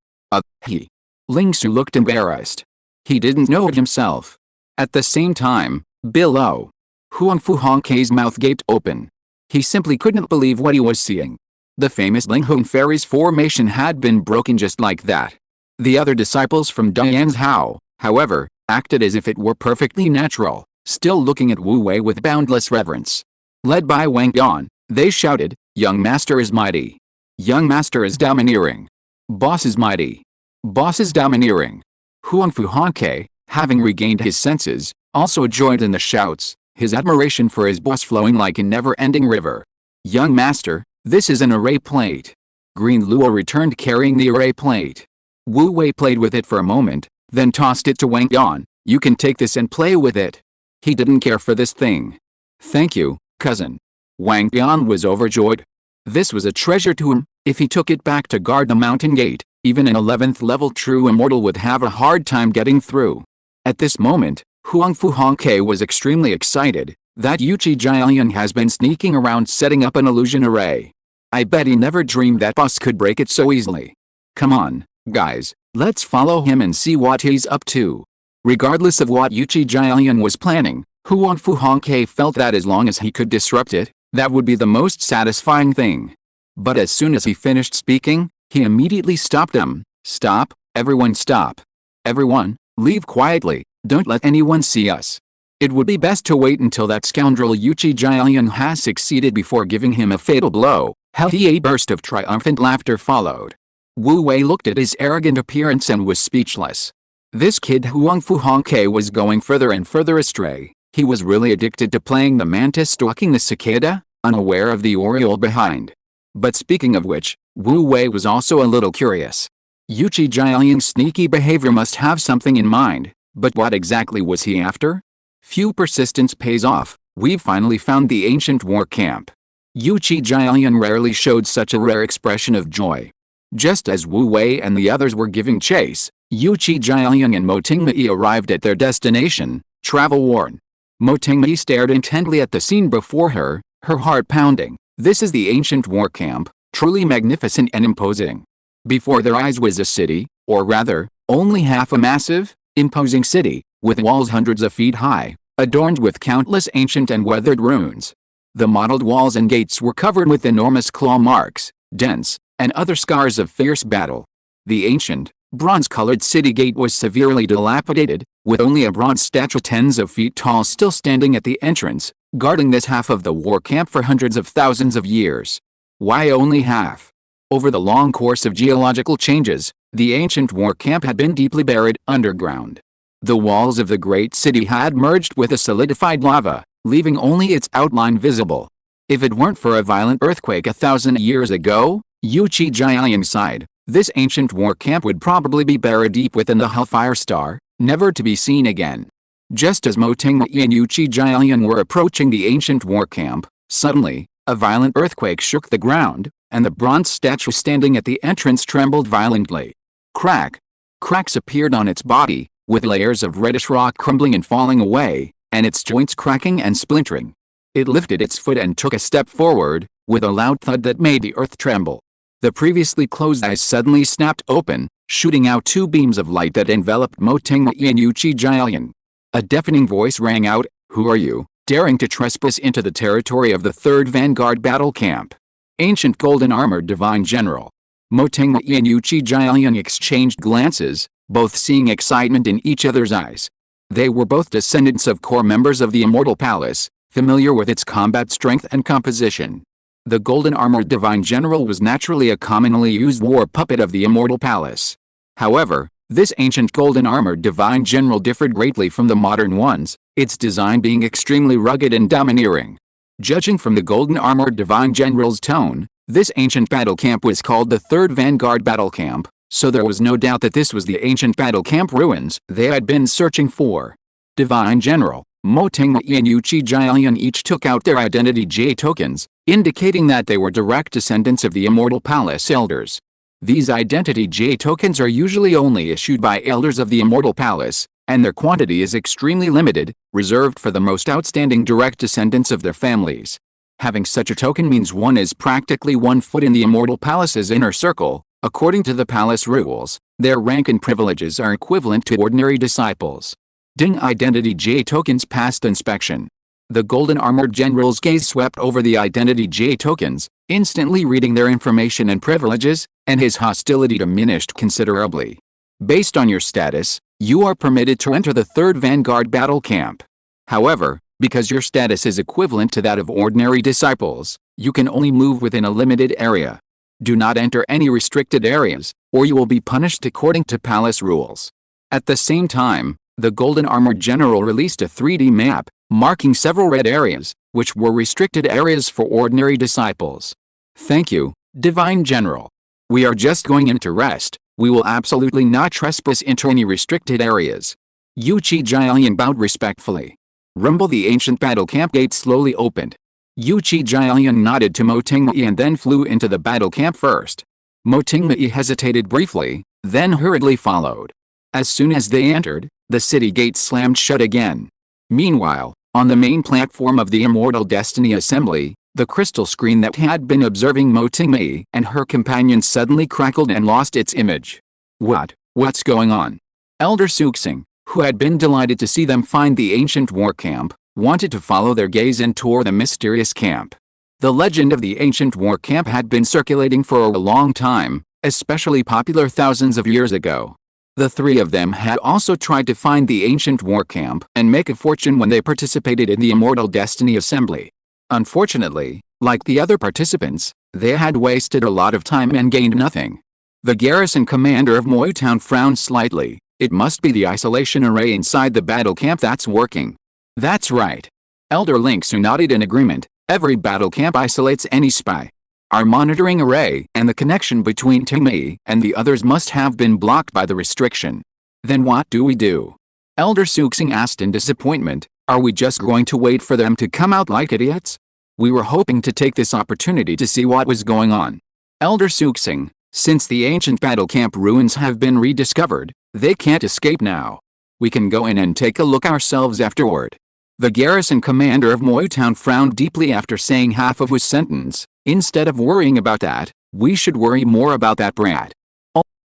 He. Ling Su looked embarrassed. He didn't know it himself. At the same time, below, Huangfu Hongke's mouth gaped open. He simply couldn't believe what he was seeing. The famous Linghong fairy's formation had been broken just like that. The other disciples from Dian's Hao, however, acted as if it were perfectly natural, still looking at Wu Wei with boundless reverence. Led by Wang Yan, they shouted, "Young master is mighty. Young master is domineering. Boss is mighty. Boss is domineering." Huangfu Hongke, having regained his senses, also joined in the shouts, his admiration for his boss flowing like a never-ending river. "Young master, this is an array plate." Green Luo returned carrying the array plate. Wu Wei played with it for a moment, then tossed it to Wang Yan. "You can take this and play with it." He didn't care for this thing. "Thank you, cousin." Wang Yan was overjoyed. This was a treasure to him. If he took it back to guard the mountain gate, even an 11th level true immortal would have a hard time getting through. At this moment, Huangfu Hongke was extremely excited. That Yuchi Jialian has been sneaking around setting up an illusion array. I bet he never dreamed that boss could break it so easily. Come on, guys, let's follow him and see what he's up to. Regardless of what Yuchi Jialian was planning, Huangfu Hongke felt that as long as he could disrupt it, that would be the most satisfying thing. But as soon as he finished speaking, he immediately stopped them. "Stop, everyone stop. Everyone, leave quietly, don't let anyone see us. It would be best to wait until that scoundrel Yuchi Jialian has succeeded before giving him a fatal blow." A burst of triumphant laughter followed. Wu Wei looked at his arrogant appearance and was speechless. This kid Huangfu Hongke was going further and further astray. He was really addicted to playing the mantis stalking the cicada, unaware of the oriole behind. But speaking of which, Wu Wei was also a little curious. Yuchi Jialian's sneaky behavior must have something in mind, but what exactly was he after? Few persistence pays off. We've finally found the ancient war camp. Yuchi Jialian rarely showed such a rare expression of joy. Just as Wu Wei and the others were giving chase, Yuchi Jialian and Mo Tingmei arrived at their destination, travel worn. Mo Tingmei stared intently at the scene before her, her heart pounding. This is the ancient war camp, truly magnificent and imposing. Before their eyes was a city, or rather, only half a massive, imposing city, with walls hundreds of feet high, adorned with countless ancient and weathered ruins. The mottled walls and gates were covered with enormous claw marks, dents, and other scars of fierce battle. The ancient, bronze-colored city gate was severely dilapidated, with only a bronze statue tens of feet tall still standing at the entrance, guarding this half of the war camp for hundreds of thousands of years. Why only half? Over the long course of geological changes, the ancient war camp had been deeply buried underground. The walls of the great city had merged with the solidified lava, leaving only its outline visible. If it weren't for a violent earthquake 1,000 years ago, Yuchi Jialian sighed, this ancient war camp would probably be buried deep within the Hellfire Star, never to be seen again. Just as Mo Tengmei and Yuchi Jialian were approaching the ancient war camp, suddenly, a violent earthquake shook the ground, and the bronze statue standing at the entrance trembled violently. Crack! Cracks appeared on its body, with layers of reddish rock crumbling and falling away, and its joints cracking and splintering. It lifted its foot and took a step forward, with a loud thud that made the earth tremble. The previously closed eyes suddenly snapped open, shooting out two beams of light that enveloped Mo Tengmei and Yuchi Jialian. A deafening voice rang out, "Who are you, daring to trespass into the territory of the 3rd Vanguard Battle Camp?" Ancient golden-armored divine general. Mo Tengmei and Yuchi Jialian exchanged glances, both seeing excitement in each other's eyes. They were both descendants of core members of the Immortal Palace, familiar with its combat strength and composition. The golden-armored divine general was naturally a commonly used war puppet of the Immortal Palace. However, this ancient golden-armored divine general differed greatly from the modern ones, its design being extremely rugged and domineering. Judging from the golden-armored divine general's tone, this ancient battle camp was called the 3rd Vanguard Battle Camp, so there was no doubt that this was the ancient battle camp ruins they had been searching for. Divine General, Mo Tengmei and Yuchi Jialian each took out their identity J tokens, indicating that they were direct descendants of the Immortal Palace elders. These identity J tokens are usually only issued by elders of the Immortal Palace, and their quantity is extremely limited, reserved for the most outstanding direct descendants of their families. Having such a token means one is practically 1 foot in the Immortal Palace's inner circle. According to the palace rules, their rank and privileges are equivalent to ordinary disciples. Ding Identity J tokens passed inspection. The golden-armored general's gaze swept over the Identity J tokens, instantly reading their information and privileges, and his hostility diminished considerably. Based on your status, you are permitted to enter the 3rd Vanguard Battle Camp. However, because your status is equivalent to that of ordinary disciples, you can only move within a limited area. Do not enter any restricted areas, or you will be punished according to palace rules. At the same time, the golden-armored general released a 3D map, marking several red areas, which were restricted areas for ordinary disciples. Thank you, Divine General. We are just going in to rest. We will absolutely not trespass into any restricted areas. Yuchi Jialian bowed respectfully. Rumble the ancient battle camp gate slowly opened. Yuchi Jialian nodded to Mo Tengmei and then flew into the battle camp first. Mo Tengmei hesitated briefly, then hurriedly followed. As soon as they entered, the city gate slammed shut again. Meanwhile, on the main platform of the Immortal Destiny Assembly, the crystal screen that had been observing Mo Tengmei and her companions suddenly crackled and lost its image. What's going on? Elder Suxing, who had been delighted to see them find the ancient war camp, wanted to follow their gaze and tour the mysterious camp. The legend of the ancient war camp had been circulating for a long time, especially popular thousands of years ago. The three of them had also tried to find the ancient war camp and make a fortune when they participated in the Immortal Destiny Assembly. Unfortunately, like the other participants, they had wasted a lot of time and gained nothing. The garrison commander of Moyu Town frowned slightly. It must be the isolation array inside the battle camp that's working. That's right. Elder Linksu nodded in agreement. Every battle camp isolates any spy. Our monitoring array and the connection between Tengmei and the others must have been blocked by the restriction. Then what do we do? Elder Suxing asked in disappointment. Are we just going to wait for them to come out like idiots? We were hoping to take this opportunity to see what was going on. Elder Suxing, since the ancient battle camp ruins have been rediscovered, they can't escape now. We can go in and take a look ourselves afterward. The garrison commander of Moyu Town frowned deeply after saying half of his sentence. Instead of worrying about that, we should worry more about that brat.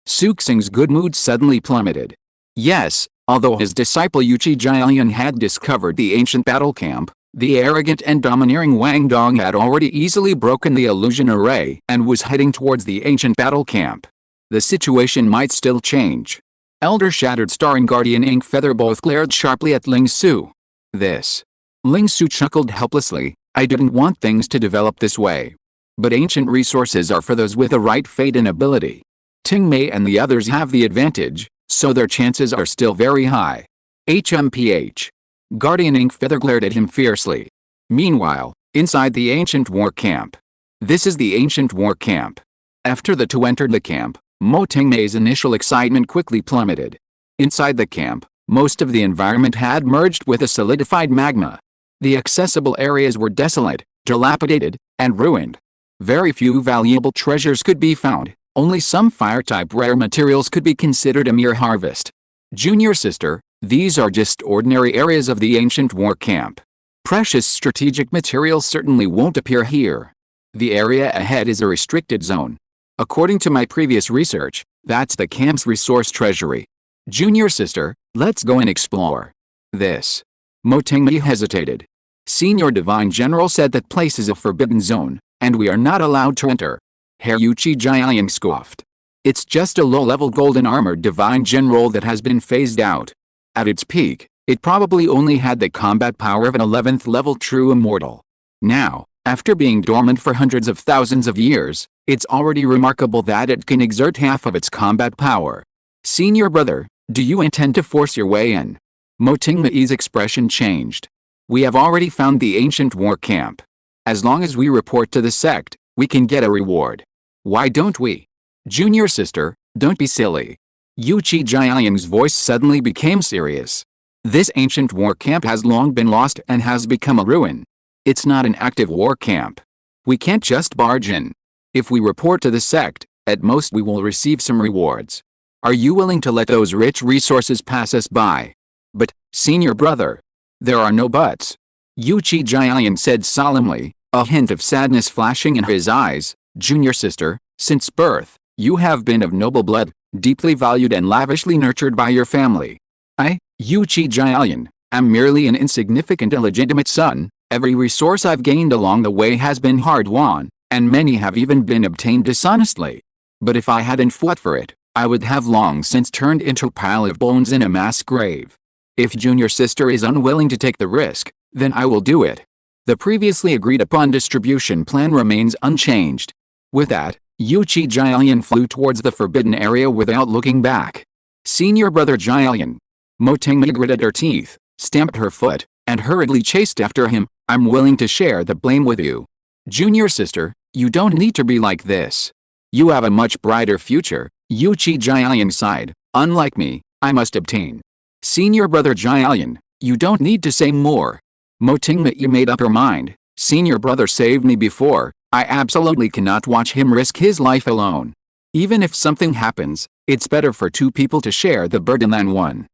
Suxing's good mood suddenly plummeted. Yes, although his disciple Yuchi Jialian had discovered the ancient battle camp, the arrogant and domineering Wang Dong had already easily broken the illusion array and was heading towards the ancient battle camp. The situation might still change. Elder Shattered Star and Guardian Ink Feather both glared sharply at Ling Su. This. Ling Su chuckled helplessly. I didn't want things to develop this way. But ancient resources are for those with the right fate and ability. Ting Mei and the others have the advantage, so their chances are still very high. HMPH. Guardian Ink Feather glared at him fiercely. Meanwhile, inside the ancient war camp. This is the ancient war camp. After the two entered the camp, Mo Tingmei's initial excitement quickly plummeted. Inside the camp, most of the environment had merged with a solidified magma. The accessible areas were desolate, dilapidated, and ruined. Very few valuable treasures could be found. Only some fire-type rare materials could be considered a mere harvest. Junior sister, these are just ordinary areas of the ancient war camp. Precious strategic materials certainly won't appear here. The area ahead is a restricted zone. According to my previous research, that's the camp's resource treasury. Junior sister, let's go and explore. This. Mo Tingmei hesitated. Senior Divine General said that place is a forbidden zone, and we are not allowed to enter. Herr Yuchi Jialiang scoffed. It's just a low-level golden armored Divine General that has been phased out. At its peak, it probably only had the combat power of an 11th level true immortal. Now, after being dormant for hundreds of thousands of years, it's already remarkable that it can exert half of its combat power. Senior brother, do you intend to force your way in? Mo Tingmei's expression changed. We have already found the ancient war camp. As long as we report to the sect, we can get a reward. Why don't we? Junior sister, don't be silly. Yuchi Jialiang's voice suddenly became serious. This ancient war camp has long been lost and has become a ruin. It's not an active war camp. We can't just barge in. If we report to the sect, at most we will receive some rewards. Are you willing to let those rich resources pass us by? But, senior brother. There are no buts. Yuchi Jialiang said solemnly, a hint of sadness flashing in his eyes. Junior sister, since birth, you have been of noble blood, deeply valued and lavishly nurtured by your family. I, Yuchi Jialiang, am merely an insignificant illegitimate son. Every resource I've gained along the way has been hard-won, and many have even been obtained dishonestly. But if I hadn't fought for it, I would have long since turned into a pile of bones in a mass grave. If junior sister is unwilling to take the risk, then I will do it. The previously agreed upon distribution plan remains unchanged. With that, Yuchi Jialiang flew towards the forbidden area without looking back. Senior brother Jialiang. Mo Tingmei gritted her teeth, stamped her foot, and hurriedly chased after him. I'm willing to share the blame with you. Junior sister, you don't need to be like this. You have a much brighter future. Yuchi Jialiang sighed. Unlike me, I must obtain. Senior brother Jialiang, you don't need to say more. Mo Tingmei made up her mind. Senior brother saved me before. I absolutely cannot watch him risk his life alone. Even if something happens, it's better for two people to share the burden than one.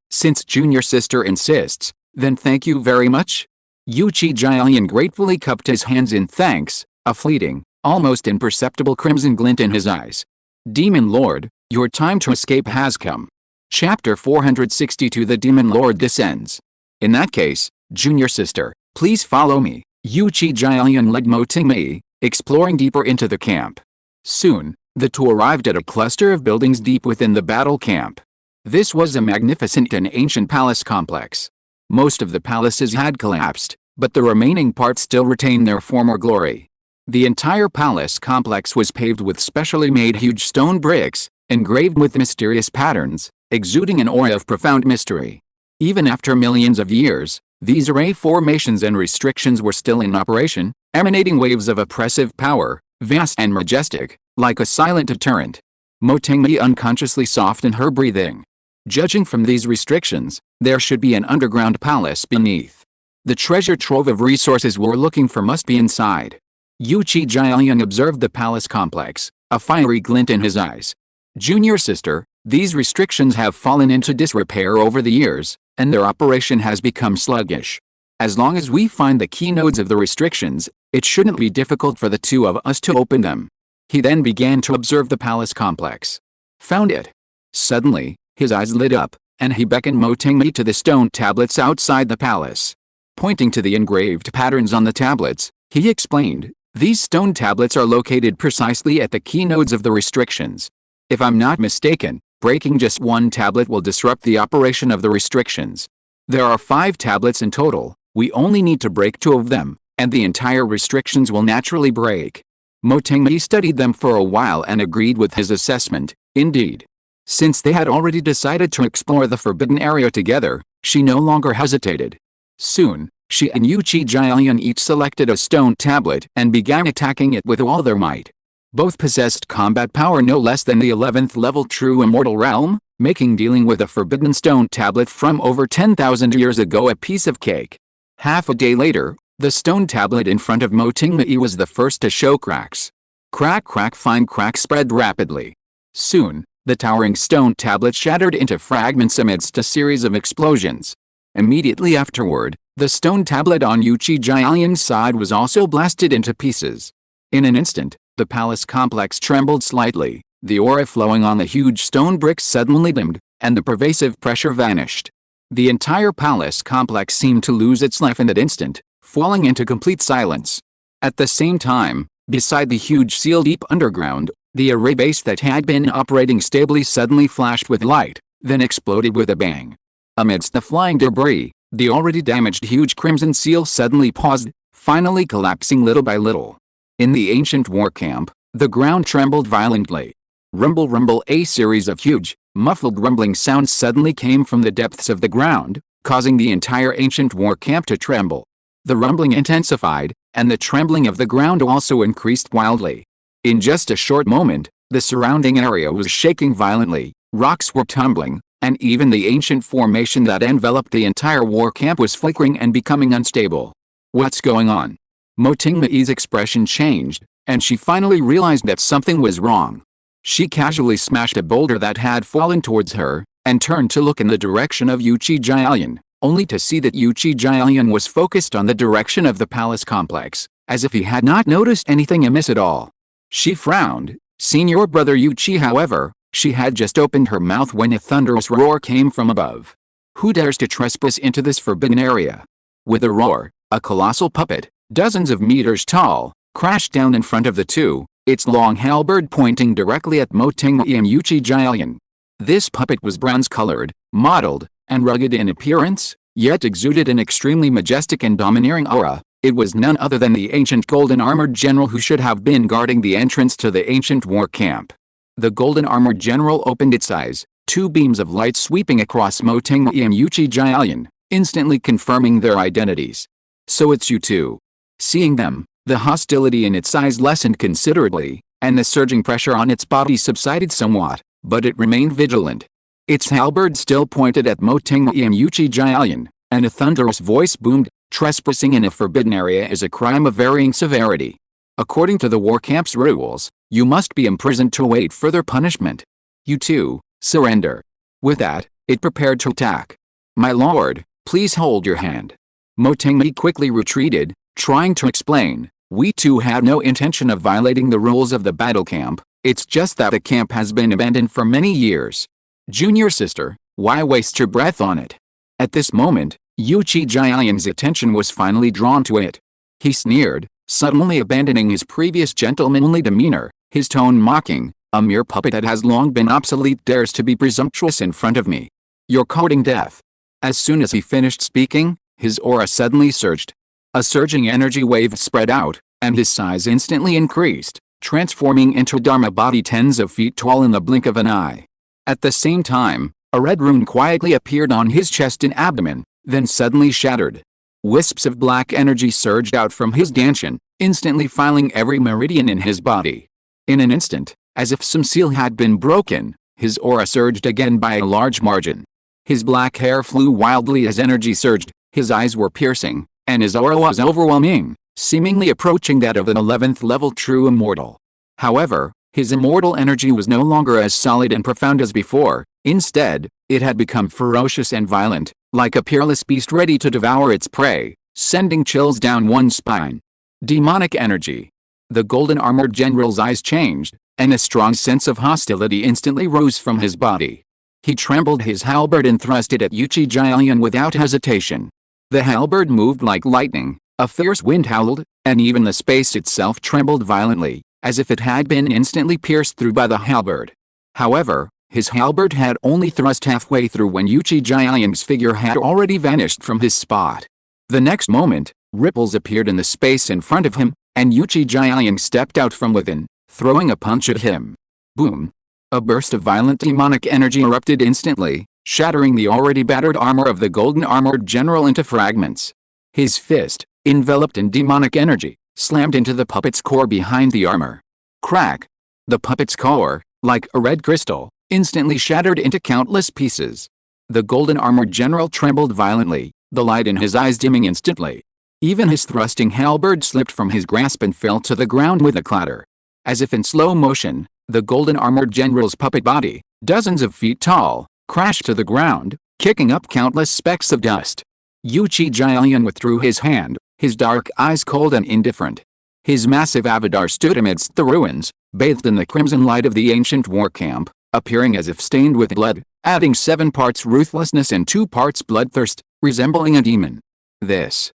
Since junior sister insists, then thank you very much. Yuchi Jialiang gratefully cupped his hands in thanks, a fleeting, almost imperceptible crimson glint in his eyes. Demon Lord, your time to escape has come. Chapter 462 The Demon Lord descends. In that case, junior sister, please follow me. Yuchi Jialiang led Mo Tingmei, exploring deeper into the camp. Soon, the two arrived at a cluster of buildings deep within the battle camp. This was a magnificent and ancient palace complex. Most of the palaces had collapsed, but the remaining parts still retained their former glory. The entire palace complex was paved with specially made huge stone bricks, engraved with mysterious patterns, exuding an aura of profound mystery. Even after millions of years, these array formations and restrictions were still in operation, emanating waves of oppressive power, vast and majestic, like a silent deterrent. Mo Tingmei unconsciously softened her breathing. Judging from these restrictions, there should be an underground palace beneath. The treasure trove of resources we're looking for must be inside. Yuchi Jialiang observed the palace complex, a fiery glint in his eyes. Junior sister, these restrictions have fallen into disrepair over the years, and their operation has become sluggish. As long as we find the key nodes of the restrictions, it shouldn't be difficult for the two of us to open them. He then began to observe the palace complex. Found it. Suddenly, his eyes lit up, and he beckoned Mo Tingmei to the stone tablets outside the palace. Pointing to the engraved patterns on the tablets, he explained, "These stone tablets are located precisely at the key nodes of the restrictions. If I'm not mistaken, breaking just one tablet will disrupt the operation of the restrictions. There are 5 tablets in total, we only need to break 2 of them, and the entire restrictions will naturally break." Mo Tingmei studied them for a while and agreed with his assessment. Indeed, since they had already decided to explore the forbidden area together, she no longer hesitated. Soon, she and Yu Jialian each selected a stone tablet and began attacking it with all their might. Both possessed combat power no less than the 11th level true immortal realm, making dealing with a forbidden stone tablet from over 10,000 years ago a piece of cake. Half a day later, the stone tablet in front of Mo Tingmei was the first to show cracks. Crack, crack, fine crack spread rapidly. Soon, the towering stone tablet shattered into fragments amidst a series of explosions. Immediately afterward, the stone tablet on Yu Jialian's side was also blasted into pieces. In an instant, the palace complex trembled slightly, the aura flowing on the huge stone bricks suddenly dimmed, and the pervasive pressure vanished. The entire palace complex seemed to lose its life in that instant, falling into complete silence. At the same time, beside the huge seal deep underground, the array base that had been operating stably suddenly flashed with light, then exploded with a bang. Amidst the flying debris, the already damaged huge crimson seal suddenly paused, finally collapsing little by little. In the ancient war camp, the ground trembled violently. Rumble, rumble, a series of huge, muffled rumbling sounds suddenly came from the depths of the ground, causing the entire ancient war camp to tremble. The rumbling intensified, and the trembling of the ground also increased wildly. In just a short moment, the surrounding area was shaking violently, rocks were tumbling, and even the ancient formation that enveloped the entire war camp was flickering and becoming unstable. What's going on? Mo Tingmei's expression changed, and she finally realized that something was wrong. She casually smashed a boulder that had fallen towards her, and turned to look in the direction of Yu Jialian, only to see that Yu Jialian was focused on the direction of the palace complex, as if he had not noticed anything amiss at all. She frowned, seeing your brother Yu Qi. However, she had just opened her mouth when a thunderous roar came from above. Who dares to trespass into this forbidden area? With a roar, a colossal puppet, dozens of meters tall, crashed down in front of the two, its long halberd pointing directly at Mo Tingmei and Yu Jialian. This puppet was bronze-colored, mottled, and rugged in appearance, yet exuded an extremely majestic and domineering aura. It was none other than the ancient golden-armored general who should have been guarding the entrance to the ancient war camp. The golden-armored general opened its eyes, 2 beams of light sweeping across Mo Tingmei and Yu Jialian, instantly confirming their identities. So it's you two. Seeing them, the hostility in its eyes lessened considerably, and the surging pressure on its body subsided somewhat, but it remained vigilant. Its halberd still pointed at Mo Tingmei and Yu Jialian, and a thunderous voice boomed, "Trespassing in a forbidden area is a crime of varying severity. According to the war camp's rules, you must be imprisoned to await further punishment. You two, surrender." With that, it prepared to attack. "My lord, please hold your hand." Mo Tingmei quickly retreated, trying to explain, "We two had no intention of violating the rules of the battle camp, it's just that the camp has been abandoned for many years. Junior sister, why waste your breath on it?" At this moment, Yu Jialian's attention was finally drawn to it. He sneered, suddenly abandoning his previous gentlemanly demeanor, his tone mocking. "A mere puppet that has long been obsolete dares to be presumptuous in front of me. You're courting death." As soon as he finished speaking, his aura suddenly surged. A surging energy wave spread out, and his size instantly increased, transforming into a Dharma body tens of feet tall in the blink of an eye. At the same time, a red rune quietly appeared on his chest and abdomen, then suddenly shattered. Wisps of black energy surged out from his dantian, instantly filing every meridian in his body. In an instant, as if some seal had been broken, his aura surged again by a large margin. His black hair flew wildly as energy surged, his eyes were piercing, and his aura was overwhelming, seemingly approaching that of an 11th level true immortal. However, his immortal energy was no longer as solid and profound as before. Instead, it had become ferocious and violent, like a peerless beast ready to devour its prey, sending chills down one's spine. Demonic energy. The golden-armored general's eyes changed, and a strong sense of hostility instantly rose from his body. He trembled his halberd and thrust it at Yuchi Jialian without hesitation. The halberd moved like lightning, a fierce wind howled, and even the space itself trembled violently, as if it had been instantly pierced through by the halberd. However, his halberd had only thrust halfway through when Yuchi Jialian's figure had already vanished from his spot. The next moment, ripples appeared in the space in front of him, and Yuchi Jialian stepped out from within, throwing a punch at him. Boom! A burst of violent demonic energy erupted instantly, shattering the already battered armor of the golden armored general into fragments. His fist, enveloped in demonic energy, slammed into the puppet's core behind the armor. Crack! The puppet's core, like a red crystal, instantly shattered into countless pieces. The golden armored general trembled violently, the light in his eyes dimming instantly. Even his thrusting halberd slipped from his grasp and fell to the ground with a clatter. As if in slow motion, the golden armored general's puppet body, dozens of feet tall, crashed to the ground, kicking up countless specks of dust. Yuchi Jialian withdrew his hand, his dark eyes cold and indifferent. His massive avatar stood amidst the ruins, bathed in the crimson light of the ancient war camp, appearing as if stained with blood, adding 7 parts ruthlessness and 2 parts bloodthirst, resembling a demon. This.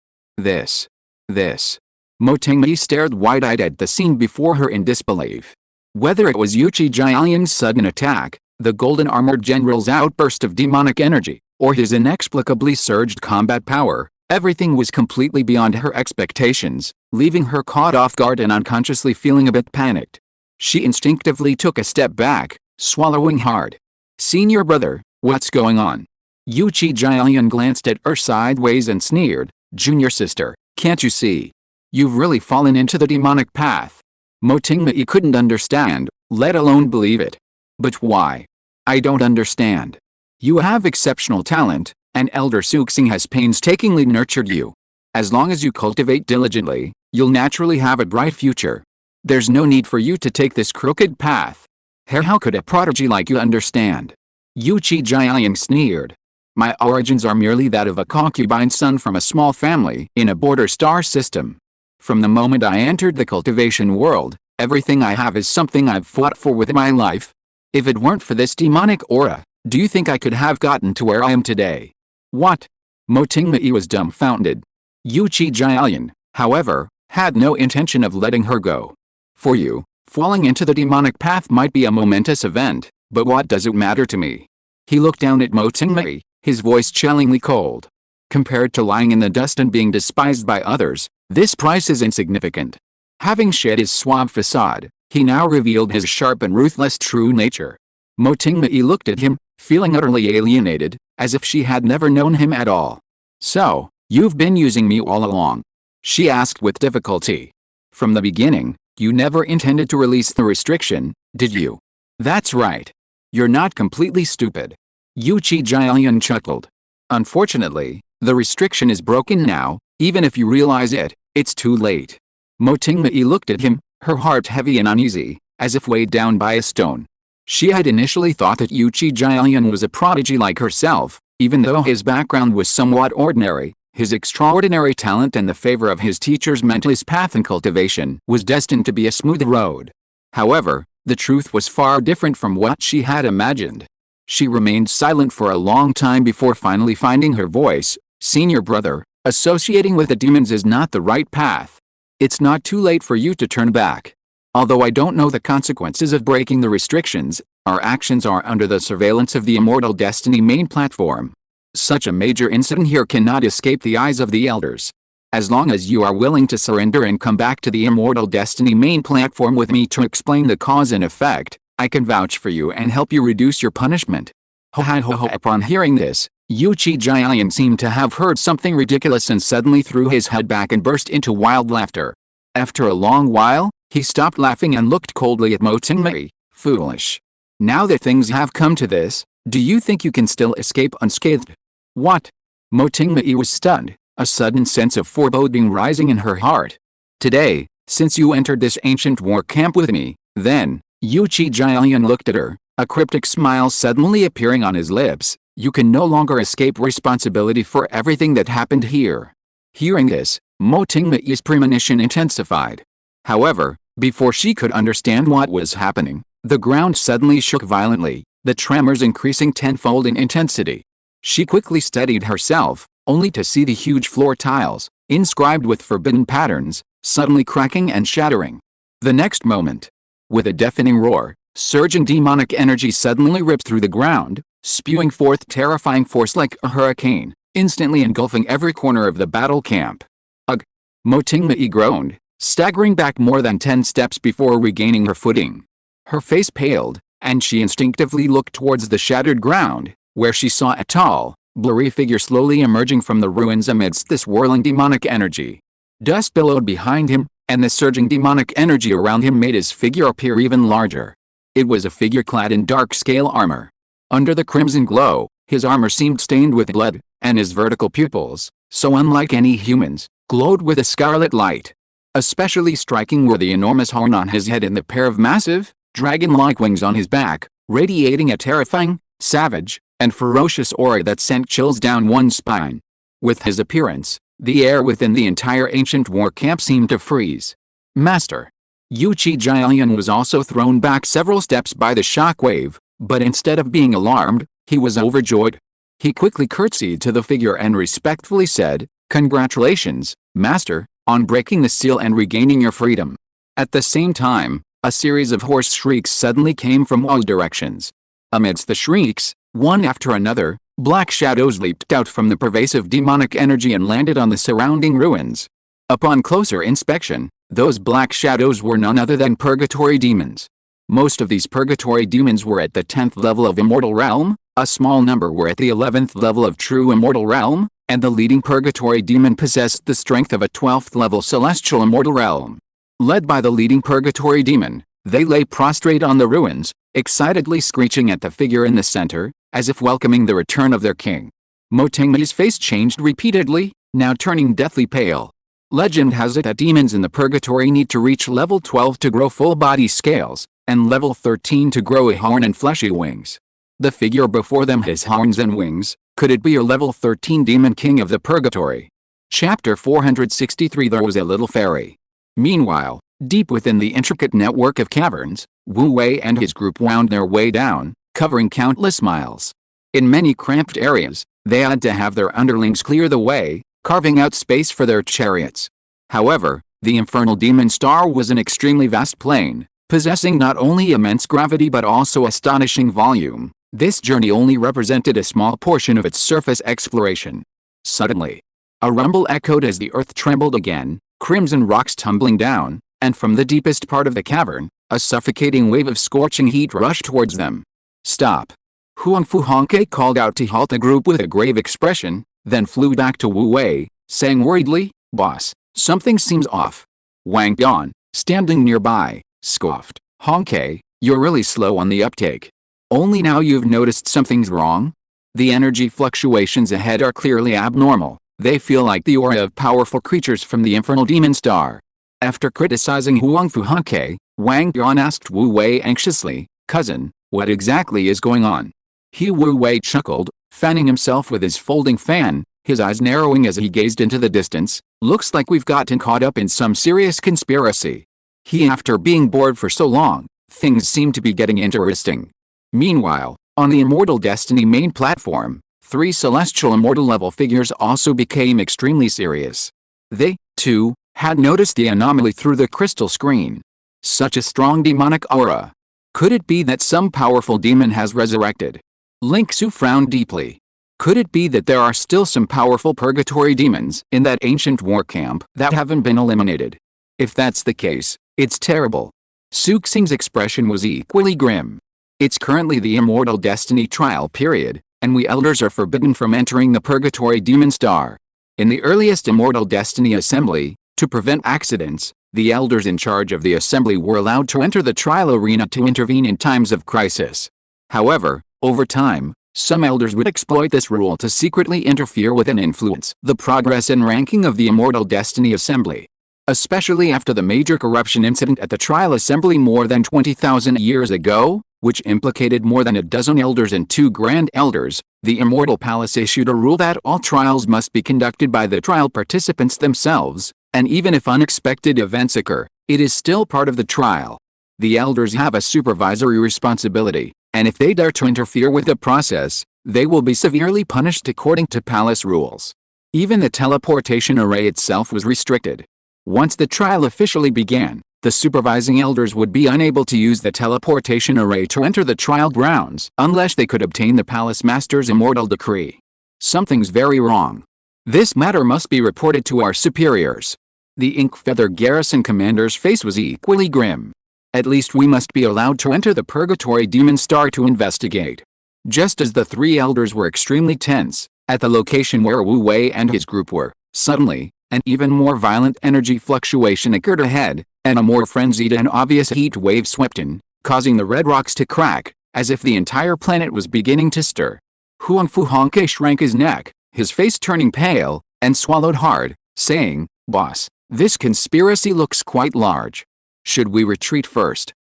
Mo Tingmei stared wide-eyed at the scene before her in disbelief. Whether it was Yuchi Jialian's sudden attack, the golden armored general's outburst of demonic energy, or his inexplicably surged combat power, everything was completely beyond her expectations, leaving her caught off guard and unconsciously feeling a bit panicked. She instinctively took a step back, swallowing hard. "Senior brother, what's going on?" Yuchi Jialian glanced at her sideways and sneered. "Junior sister, can't you see? You've really fallen into the demonic path." Mo Tingmei couldn't understand, let alone believe it. "But why? I don't understand. You have exceptional talent, and Elder Suxing has painstakingly nurtured you. As long as you cultivate diligently, you'll naturally have a bright future. There's no need for you to take this crooked path. How could a prodigy like you understand?" Yuchi Jialian sneered. "My origins are merely that of a concubine's son from a small family in a border star system. From the moment I entered the cultivation world, everything I have is something I've fought for with my life. If it weren't for this demonic aura, do you think I could have gotten to where I am today?" "What?" Mo Tingmei was dumbfounded. Yuchi Jialian, however, had no intention of letting her go. "For you, falling into the demonic path might be a momentous event, but what does it matter to me?" He looked down at Mo Tingmei, his voice chillingly cold. "Compared to lying in the dust and being despised by others, this price is insignificant." Having shed his suave facade, he now revealed his sharp and ruthless true nature. Mo Tingmei looked at him, feeling utterly alienated, as if she had never known him at all. "So, you've been using me all along?" she asked with difficulty. "From the beginning, you never intended to release the restriction, did you?" "That's right. You're not completely stupid." Yuchi Jialian chuckled. "Unfortunately, the restriction is broken now. Even if you realize it, it's too late." Mo Tingmei looked at him, her heart heavy and uneasy, as if weighed down by a stone. She had initially thought that Yuchi Jialian was a prodigy like herself, even though his background was somewhat ordinary. His extraordinary talent and the favor of his teachers meant his path in cultivation was destined to be a smooth road. However, the truth was far different from what she had imagined. She remained silent for a long time before finally finding her voice. "Senior brother, associating with the demons is not the right path. It's not too late for you to turn back. Although I don't know the consequences of breaking the restrictions, our actions are under the surveillance of the Immortal Destiny main platform. Such a major incident here cannot escape the eyes of the elders. As long as you are willing to surrender and come back to the Immortal Destiny main platform with me to explain the cause and effect, I can vouch for you and help you reduce your punishment." Upon hearing this, Yuchi Jialian seemed to have heard something ridiculous and suddenly threw his head back and burst into wild laughter. After a long while, he stopped laughing and looked coldly at Mo Tingmei. "Foolish. Now that things have come to this, do you think you can still escape unscathed?" "What?" Mo Tingmei was stunned, a sudden sense of foreboding rising in her heart. "Today, since you entered this ancient war camp with me, then," Yuchi Jialian looked at her, a cryptic smile suddenly appearing on his lips, "you can no longer escape responsibility for everything that happened here." Hearing this, Mo Tingmei's premonition intensified. However, Before she could understand what was happening, the ground suddenly shook violently, the tremors increasing tenfold in intensity. She quickly steadied herself, only to see the huge floor tiles, inscribed with forbidden patterns, suddenly cracking and shattering. The next moment, with a deafening roar, surging demonic energy suddenly ripped through the ground, spewing forth terrifying force like a hurricane, instantly engulfing every corner of the battle camp. Ugh! Motingmai groaned, staggering back more than 10 steps before regaining her footing. Her face paled, and she instinctively looked towards the shattered ground, where she saw a tall, blurry figure slowly emerging from the ruins amidst this whirling demonic energy. Dust billowed behind him, and the surging demonic energy around him made his figure appear even larger. It was a figure clad in dark-scale armor. Under the crimson glow, his armor seemed stained with blood, and his vertical pupils, so unlike any humans, glowed with a scarlet light. Especially striking were the enormous horn on his head and the pair of massive, dragon-like wings on his back, radiating a terrifying, savage, and ferocious aura that sent chills down one's spine. With his appearance, the air within the entire ancient war camp seemed to freeze. Master Yuchi Jialian was also thrown back several steps by the shockwave, but instead of being alarmed, he was overjoyed. He quickly curtsied to the figure and respectfully said, "Congratulations, Master, on breaking the seal and regaining your freedom." At the same time, a series of hoarse shrieks suddenly came from all directions. Amidst the shrieks, one after another, black shadows leaped out from the pervasive demonic energy and landed on the surrounding ruins. Upon closer inspection, those black shadows were none other than purgatory demons. Most of these purgatory demons were at the 10th level of Immortal Realm, a small number were at the 11th level of True Immortal Realm, and the leading purgatory demon possessed the strength of a 12th level Celestial Immortal Realm. Led by the leading purgatory demon, they lay prostrate on the ruins, excitedly screeching at the figure in the center, as if welcoming the return of their king. Motingmai's face changed repeatedly, now turning deathly pale. Legend has it that demons in the purgatory need to reach level 12 to grow full body scales, and level 13 to grow a horn and fleshy wings. The figure before them has horns and wings. Could it be a level 13 demon king of the purgatory? Chapter 463. There was a little fairy. Meanwhile, deep within the intricate network of caverns, Wu Wei and his group wound their way down, covering countless miles. In many cramped areas, they had to have their underlings clear the way, carving out space for their chariots. However, the infernal demon star was an extremely vast plain, possessing not only immense gravity but also astonishing volume. This journey only represented a small portion of its surface exploration. Suddenly, a rumble echoed as the earth trembled again, crimson rocks tumbling down, and from the deepest part of the cavern, a suffocating wave of scorching heat rushed towards them. "Stop!" Huangfu Honke called out to halt the group with a grave expression, then flew back to Wu Wei, saying worriedly, "Boss, something seems off." Wang Don, standing nearby, scoffed, "Honke, you're really slow on the uptake. Only now you've noticed something's wrong?" The energy fluctuations ahead are clearly abnormal. They feel like the aura of powerful creatures from the infernal demon star. After criticizing Huangfu Honke, Wang Don asked Wu Wei anxiously, "Cousin, what exactly is going on?" Wu Wei chuckled, fanning himself with his folding fan, his eyes narrowing as he gazed into the distance. "Looks like we've gotten caught up in some serious conspiracy." After being bored for so long, things seem to be getting interesting. Meanwhile, on the Immortal Destiny main platform, 3 celestial immortal level figures also became extremely serious. They, too, had noticed the anomaly through the crystal screen. Such a strong demonic aura. Could it be that some powerful demon has resurrected? Link Su frowned deeply. Could it be that there are still some powerful purgatory demons in that ancient war camp that haven't been eliminated? If that's the case, it's terrible. Suxing's expression was equally grim. It's currently the Immortal Destiny trial period, and we elders are forbidden from entering the Purgatory Demon Star. In the earliest Immortal Destiny Assembly, to prevent accidents, the elders in charge of the assembly were allowed to enter the trial arena to intervene in times of crisis. However, over time, some elders would exploit this rule to secretly interfere with and influence the progress and ranking of the Immortal Destiny Assembly. Especially after the major corruption incident at the trial assembly more than 20,000 years ago, which implicated more than a dozen elders and 2 grand elders, the Immortal Palace issued a rule that all trials must be conducted by the trial participants themselves, and even if unexpected events occur, It is still part of the trial. The elders have a supervisory responsibility, and if they dare to interfere with the process, they will be severely punished according to palace rules. Even the teleportation array itself was restricted. Once the trial officially began, the supervising elders would be unable to use the teleportation array to enter the trial grounds unless they could obtain the palace master's immortal decree. Something's very wrong. This matter must be reported to our superiors. The Inkfeather garrison commander's face was equally grim. At least we must be allowed to enter the Purgatory Demon Star to investigate. Just as the three elders were extremely tense, at the location where Wu Wei and his group were, suddenly, an even more violent energy fluctuation occurred ahead, and a more frenzied and obvious heat wave swept in, causing the red rocks to crack, as if the entire planet was beginning to stir. Huang Fu Hongke shrank his neck, his face turning pale, and swallowed hard, saying, "Boss, this conspiracy looks quite large. Should we retreat first?"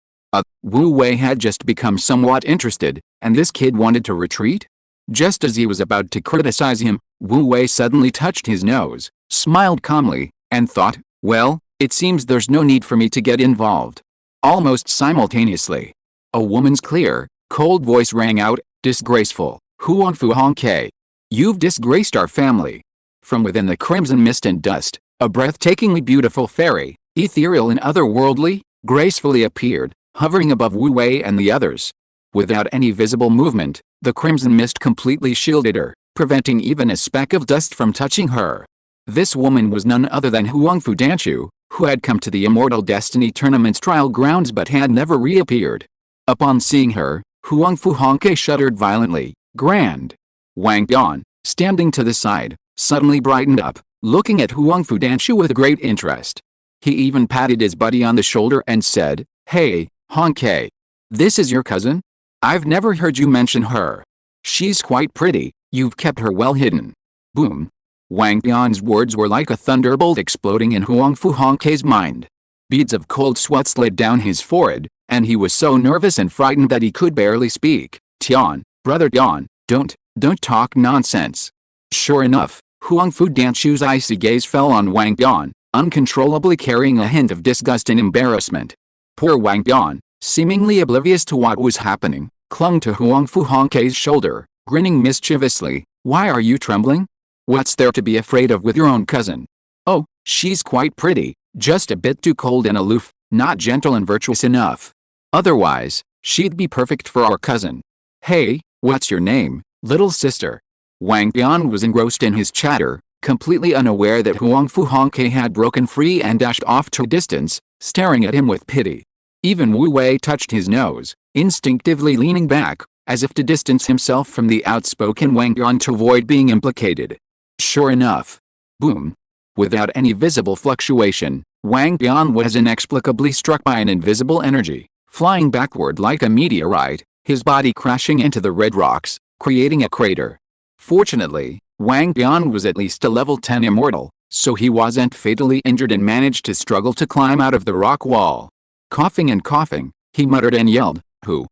Wu Wei had just become somewhat interested, and this kid wanted to retreat? Just as he was about to criticize him, Wu Wei suddenly touched his nose, smiled calmly, and thought, well, it seems there's no need for me to get involved. Almost simultaneously, a woman's clear, cold voice rang out, "Disgraceful, Huang Fu Hongke. You've disgraced our family." From within the crimson mist and dust, a breathtakingly beautiful fairy, ethereal and otherworldly, gracefully appeared, hovering above Wu Wei and the others. Without any visible movement, the crimson mist completely shielded her, preventing even a speck of dust from touching her. This woman was none other than Huang Fu Danchu, who had come to the Immortal Destiny Tournament's trial grounds but had never reappeared. Upon seeing her, Huang Fu Hongke shuddered violently. Grand. Wang Bian, standing to the side, suddenly brightened up, looking at Huang Fu Danchu with great interest. He even patted his buddy on the shoulder and said, "Hey, Hongke. This is your cousin? I've never heard you mention her. She's quite pretty, you've kept her well hidden." Boom. Wang Bian's words were like a thunderbolt exploding in Huang Fu Hongke's mind. Beads of cold sweat slid down his forehead, and he was so nervous and frightened that he could barely speak. "Tian, brother Tian, don't talk nonsense." Sure enough, Huang Fu Danchu's icy gaze fell on Wang Bian, uncontrollably carrying a hint of disgust and embarrassment. Poor Wang Bian, seemingly oblivious to what was happening, clung to Huang Fu Hongke's shoulder, grinning mischievously. "Why are you trembling? What's there to be afraid of with your own cousin? Oh, she's quite pretty, just a bit too cold and aloof, not gentle and virtuous enough. Otherwise, she'd be perfect for our cousin. Hey, what's your name, little sister?" Wang Bian was engrossed in his chatter, completely unaware that Huang Fu Hongke had broken free and dashed off to a distance, staring at him with pity. Even Wu Wei touched his nose, instinctively leaning back, as if to distance himself from the outspoken Wang Bian to avoid being implicated. Sure enough. Boom. Without any visible fluctuation, Wang Bian was inexplicably struck by an invisible energy, flying backward like a meteorite, his body crashing into the red rocks, creating a crater. Fortunately, Wang Bian was at least a level 10 immortal, so he wasn't fatally injured and managed to struggle to climb out of the rock wall. Coughing and coughing, he muttered and yelled, Who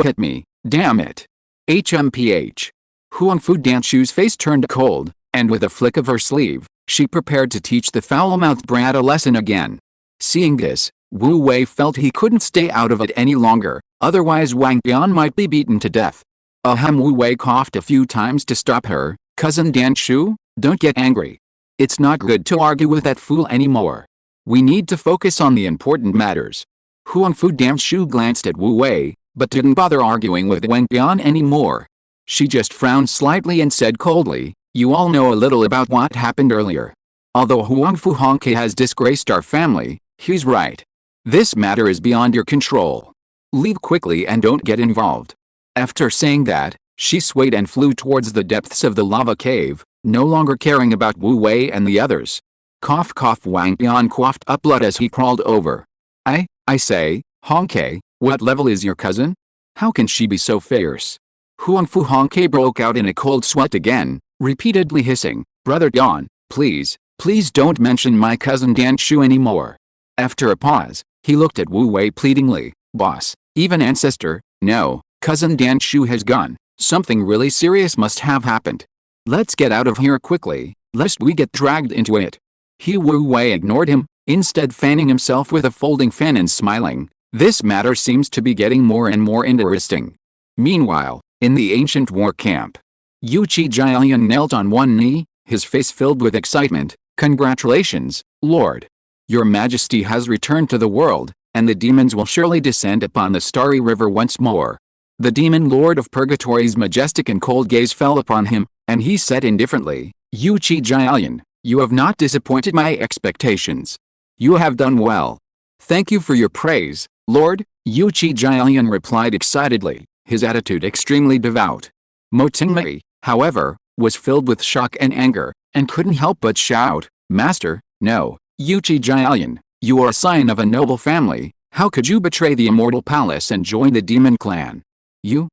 hit me, damn it? HMPH. Huang Fu Danchu's face turned cold, and with a flick of her sleeve, she prepared to teach the foul-mouthed brat a lesson again. Seeing this, Wu Wei felt he couldn't stay out of it any longer, otherwise Wang Bian might be beaten to death. Wu Wei coughed a few times to stop her. "Cousin Danchu, don't get angry. It's not good to argue with that fool anymore. We need to focus on the important matters." Huang Fu Danchu glanced at Wu Wei, but didn't bother arguing with Wang Bian anymore. She just frowned slightly and said coldly, "You all know a little about what happened earlier. Although Huang Fu Hongke has disgraced our family, he's right. This matter is beyond your control. Leave quickly and don't get involved." After saying that, she swayed and flew towards the depths of the lava cave, no longer caring about Wu Wei and the others. Cough cough. Wang Bian coughed up blood as he crawled over. I say, Hongke, what level is your cousin? How can she be so fierce?" Huang Fu Hongke broke out in a cold sweat again, repeatedly hissing, "Brother Dan, please don't mention my cousin Danchu anymore." After a pause, he looked at Wu Wei pleadingly, "Boss, even ancestor, no, cousin Danchu has gone. Something really serious must have happened. Let's get out of here quickly, lest we get dragged into it." Wu Wei ignored him, instead fanning himself with a folding fan and smiling. This matter seems to be getting more and more interesting. Meanwhile, in the ancient war camp, Yuchi Jialian knelt on one knee, his face filled with excitement. Congratulations, Lord. Your Majesty has returned to the world, and the demons will surely descend upon the starry river once more. The demon lord of purgatory's majestic and cold gaze fell upon him, and he said indifferently, Yuchi Jialian, you have not disappointed my expectations. You have done well. Thank you for your praise, Lord, Yuchi Jialian replied excitedly, his attitude extremely devout. Mo Tingmei, however, was filled with shock and anger, and couldn't help but shout, Master, no, Yuchi Jialian, you are a scion of a noble family, how could you betray the immortal palace and join the demon clan? You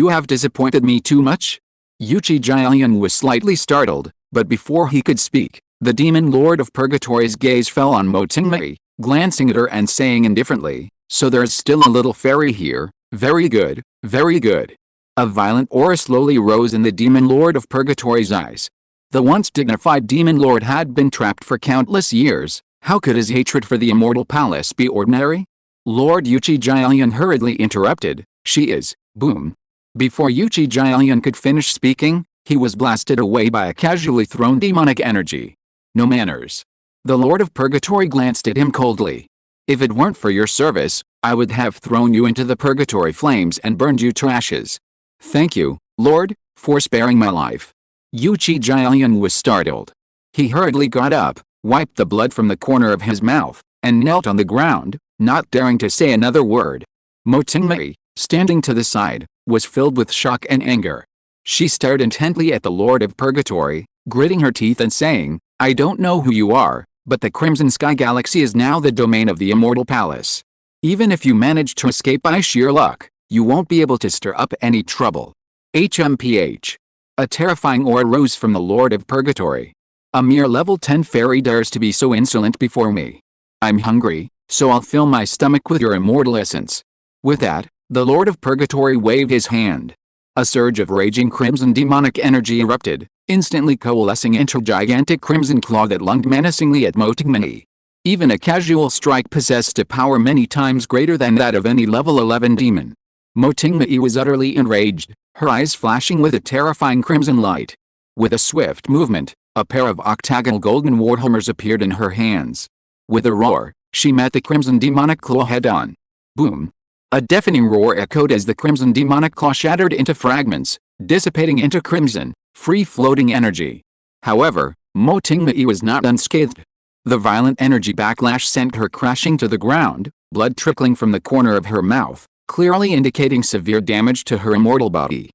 have disappointed me too much? Yuchi Jialian was slightly startled, but before he could speak, the demon lord of purgatory's gaze fell on Mo Tingmei, glancing at her and saying indifferently, so there's still a little fairy here, very good, very good. A violent aura slowly rose in the demon lord of purgatory's eyes. The once dignified demon lord had been trapped for countless years, how could his hatred for the immortal palace be ordinary? Lord Yuchi Jialian hurriedly interrupted, she is, boom. Before Yuchi Jialian could finish speaking, he was blasted away by a casually thrown demonic energy. No manners. The Lord of Purgatory glanced at him coldly. If it weren't for your service, I would have thrown you into the purgatory flames and burned you to ashes. Thank you, Lord, for sparing my life. Yuchi Jialian was startled. He hurriedly got up, wiped the blood from the corner of his mouth, and knelt on the ground, not daring to say another word. Mo Tingmei, standing to the side, was filled with shock and anger. She stared intently at the Lord of Purgatory, gritting her teeth and saying, I don't know who you are, but the Crimson Sky Galaxy is now the domain of the Immortal Palace. Even if you manage to escape by sheer luck, you won't be able to stir up any trouble. HMPH. A terrifying aura rose from the Lord of Purgatory. A mere level 10 fairy dares to be so insolent before me. I'm hungry, so I'll fill my stomach with your immortal essence. With that, the Lord of Purgatory waved his hand. A surge of raging crimson demonic energy erupted, instantly coalescing into a gigantic crimson claw that lunged menacingly at Mo Tingmei. Even a casual strike possessed a power many times greater than that of any level 11 demon. Mo Tingmei was utterly enraged, her eyes flashing with a terrifying crimson light. With a swift movement, a pair of octagonal golden warhammers appeared in her hands. With a roar, she met the crimson demonic claw head-on. Boom! A deafening roar echoed as the crimson demonic claw shattered into fragments, dissipating into crimson, free-floating energy. However, Mo Tingmei was not unscathed. The violent energy backlash sent her crashing to the ground, blood trickling from the corner of her mouth, clearly indicating severe damage to her immortal body.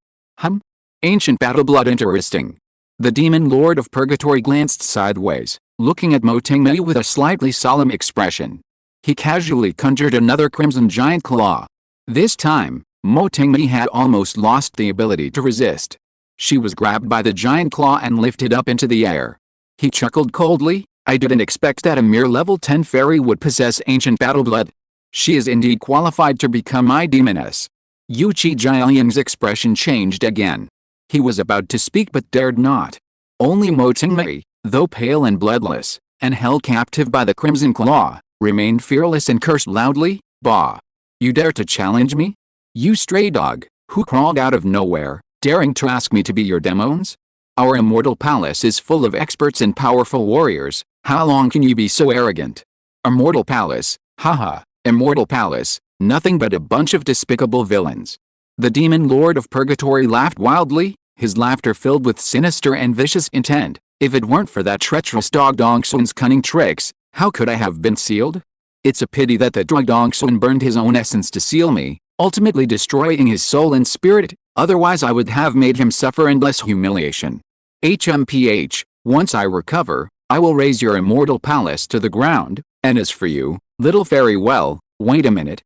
Ancient battle blood interesting. The demon lord of purgatory glanced sideways, looking at Mo Tingmei with a slightly solemn expression. He casually conjured another crimson giant claw. This time, Mo Tingmei had almost lost the ability to resist. She was grabbed by the giant claw and lifted up into the air. He chuckled coldly, I didn't expect that a mere level 10 fairy would possess ancient battle blood. She is indeed qualified to become my demoness. Yuchi Jialian's expression changed again. He was about to speak but dared not. Only Mo Tingmei, though pale and bloodless, and held captive by the crimson claw, remained fearless and cursed loudly, Bah! You dare to challenge me? You stray dog, who crawled out of nowhere, daring to ask me to be your demons? Our immortal palace is full of experts and powerful warriors, how long can you be so arrogant? Immortal palace, haha, immortal palace, nothing but a bunch of despicable villains. The demon lord of purgatory laughed wildly, his laughter filled with sinister and vicious intent. If it weren't for that treacherous dog Dongsun's cunning tricks, how could I have been sealed? It's a pity that the drug Dongsun burned his own essence to seal me, ultimately destroying his soul and spirit, otherwise I would have made him suffer endless humiliation. HMPH, once I recover, I will raise your immortal palace to the ground, and as for you, little fairy, well, wait a minute,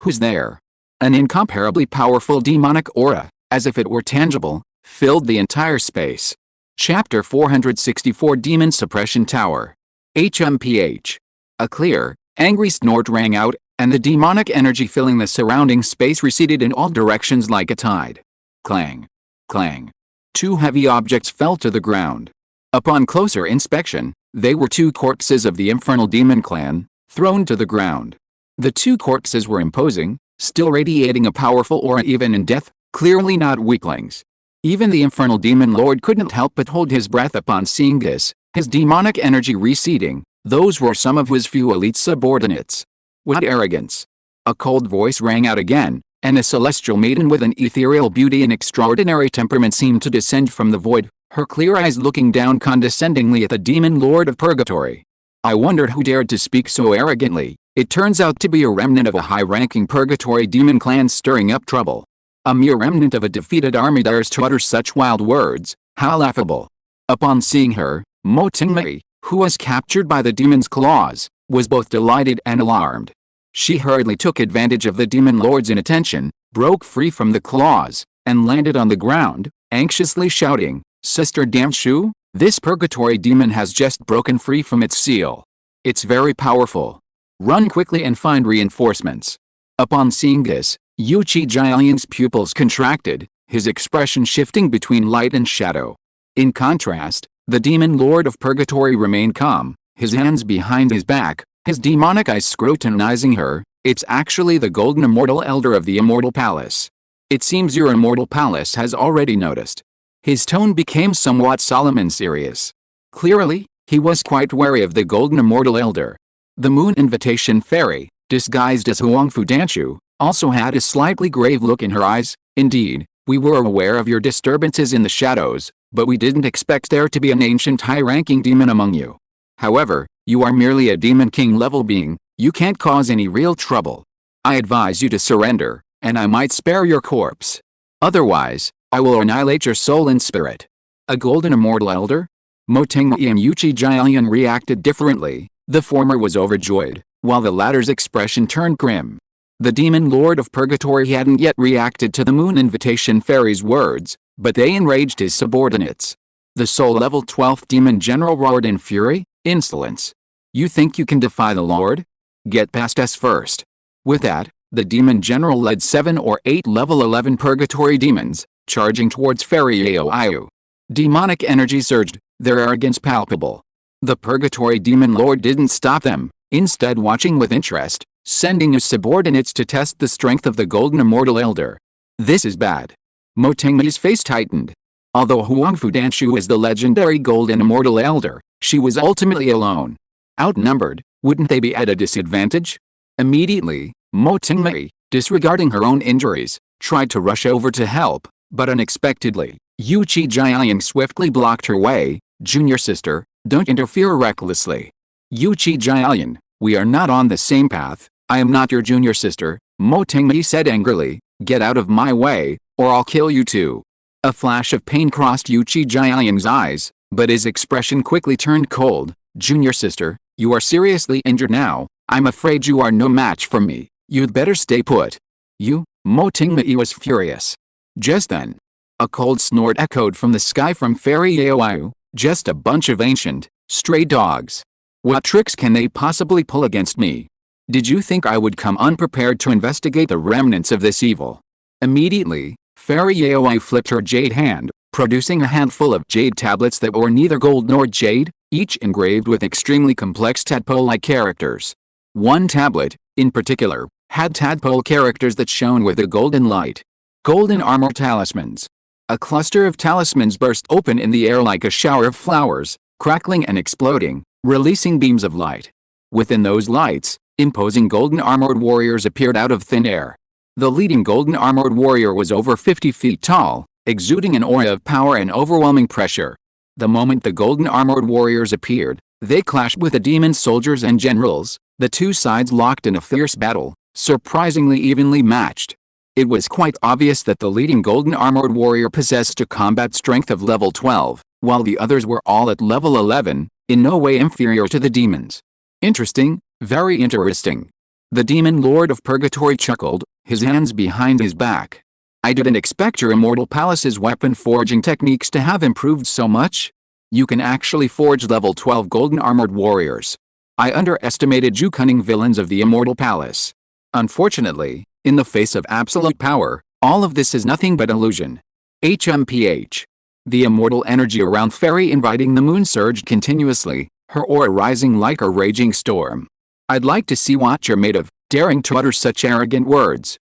who's there? An incomparably powerful demonic aura, as if it were tangible, filled the entire space. Chapter 464 Demon Suppression Tower. HMPH. A clear, angry snort rang out, and the demonic energy filling the surrounding space receded in all directions like a tide. Clang. Clang. Two heavy objects fell to the ground. Upon closer inspection, They were two corpses of the infernal demon clan, thrown to the ground. The two corpses were imposing, still radiating a powerful aura even in death, clearly not weaklings. Even the infernal demon lord couldn't help but hold his breath upon seeing this, his demonic energy receding. Those were some of his few elite subordinates. What arrogance! A cold voice rang out again, and a celestial maiden with an ethereal beauty and extraordinary temperament seemed to descend from the void, her clear eyes looking down condescendingly at the demon lord of purgatory. I wondered who dared to speak so arrogantly. It turns out to be a remnant of a high-ranking purgatory demon clan stirring up trouble. A mere remnant of a defeated army dares to utter such wild words. How laughable. Upon seeing her, Mo Tingmei, who was captured by the demon's claws, was both delighted and alarmed. She hurriedly took advantage of the demon lord's inattention, broke free from the claws, and landed on the ground, anxiously shouting, "Sister Damshu, this purgatory demon has just broken free from its seal. It's very powerful. Run quickly and find reinforcements." Upon seeing this, Yuchi Jialian's pupils contracted, his expression shifting between light and shadow. In contrast, the demon lord of purgatory remained calm, his hands behind his back, his demonic eyes scrutinizing her. "It's actually the golden immortal elder of the immortal palace. It seems your immortal palace has already noticed." His tone became somewhat solemn and serious. Clearly, he was quite wary of the golden immortal elder. The moon invitation fairy, disguised as Huangfu Danshu, also had a slightly grave look in her eyes. "Indeed, we were aware of your disturbances in the shadows, but we didn't expect there to be an ancient high-ranking demon among you. However, you are merely a demon king level being, you can't cause any real trouble. I advise you to surrender, and I might spare your corpse. Otherwise, I will annihilate your soul and spirit." A golden immortal elder? Mo Tingmei and Yuchi Jialian reacted differently. The former was overjoyed, while the latter's expression turned grim. The demon lord of purgatory hadn't yet reacted to the moon invitation fairy's words, but they enraged his subordinates. The soul level 12th demon general roared in fury, "Insolence! You think you can defy the lord? Get past us first." With that, the demon general led 7 or 8 level 11 purgatory demons, charging towards Fairy Aoiu. Demonic energy surged, their arrogance palpable. The purgatory demon lord didn't stop them, instead watching with interest, sending his subordinates to test the strength of the golden immortal elder. "This is bad." Mo Tingmei's face tightened. Although Huangfu Danshu is the legendary golden immortal elder, she was ultimately alone. Outnumbered, wouldn't they be at a disadvantage? Immediately, Mo Tingmei, disregarding her own injuries, tried to rush over to help, but unexpectedly, Yuchi Jialian swiftly blocked her way. "Junior sister, don't interfere recklessly." "Yuchi Jialian, we are not on the same path. I am not your junior sister," Mo Tingmei said angrily. "Get out of my way, or I'll kill you too." A flash of pain crossed Yuchi Jialian's eyes, but his expression quickly turned cold. "Junior sister, you are seriously injured now. I'm afraid you are no match for me. You'd better stay put." "You?" Mo Tingmei was furious. Just then, a cold snort echoed from the sky from Fairy Aoiu. "Just a bunch of ancient, stray dogs. What tricks can they possibly pull against me? Did you think I would come unprepared to investigate the remnants of this evil?" Immediately, Fairy Aoiu flipped her jade hand, producing a handful of jade tablets that were neither gold nor jade, each engraved with extremely complex tadpole-like characters. One tablet, in particular, had tadpole characters that shone with a golden light. Golden armor talismans. A cluster of talismans burst open in the air like a shower of flowers, crackling and exploding, releasing beams of light. Within those lights, imposing golden armored warriors appeared out of thin air. The leading golden armored warrior was over 50 feet tall, exuding an aura of power and overwhelming pressure. The moment the golden armored warriors appeared, they clashed with the demon soldiers and generals. The two sides locked in a fierce battle, surprisingly evenly matched. It was quite obvious that the leading golden armored warrior possessed a combat strength of level 12, while the others were all at level 11, in no way inferior to the demons. "Interesting, very interesting." The demon lord of purgatory chuckled, his hands behind his back. "I didn't expect your immortal palace's weapon forging techniques to have improved so much. You can actually forge level 12 golden armored warriors. I underestimated you cunning villains of the immortal palace. Unfortunately, in the face of absolute power, all of this is nothing but illusion." HMPH. The immortal energy around Fairy inviting the moon surged continuously, her aura rising like a raging storm. "I'd like to see what you're made of, daring to utter such arrogant words.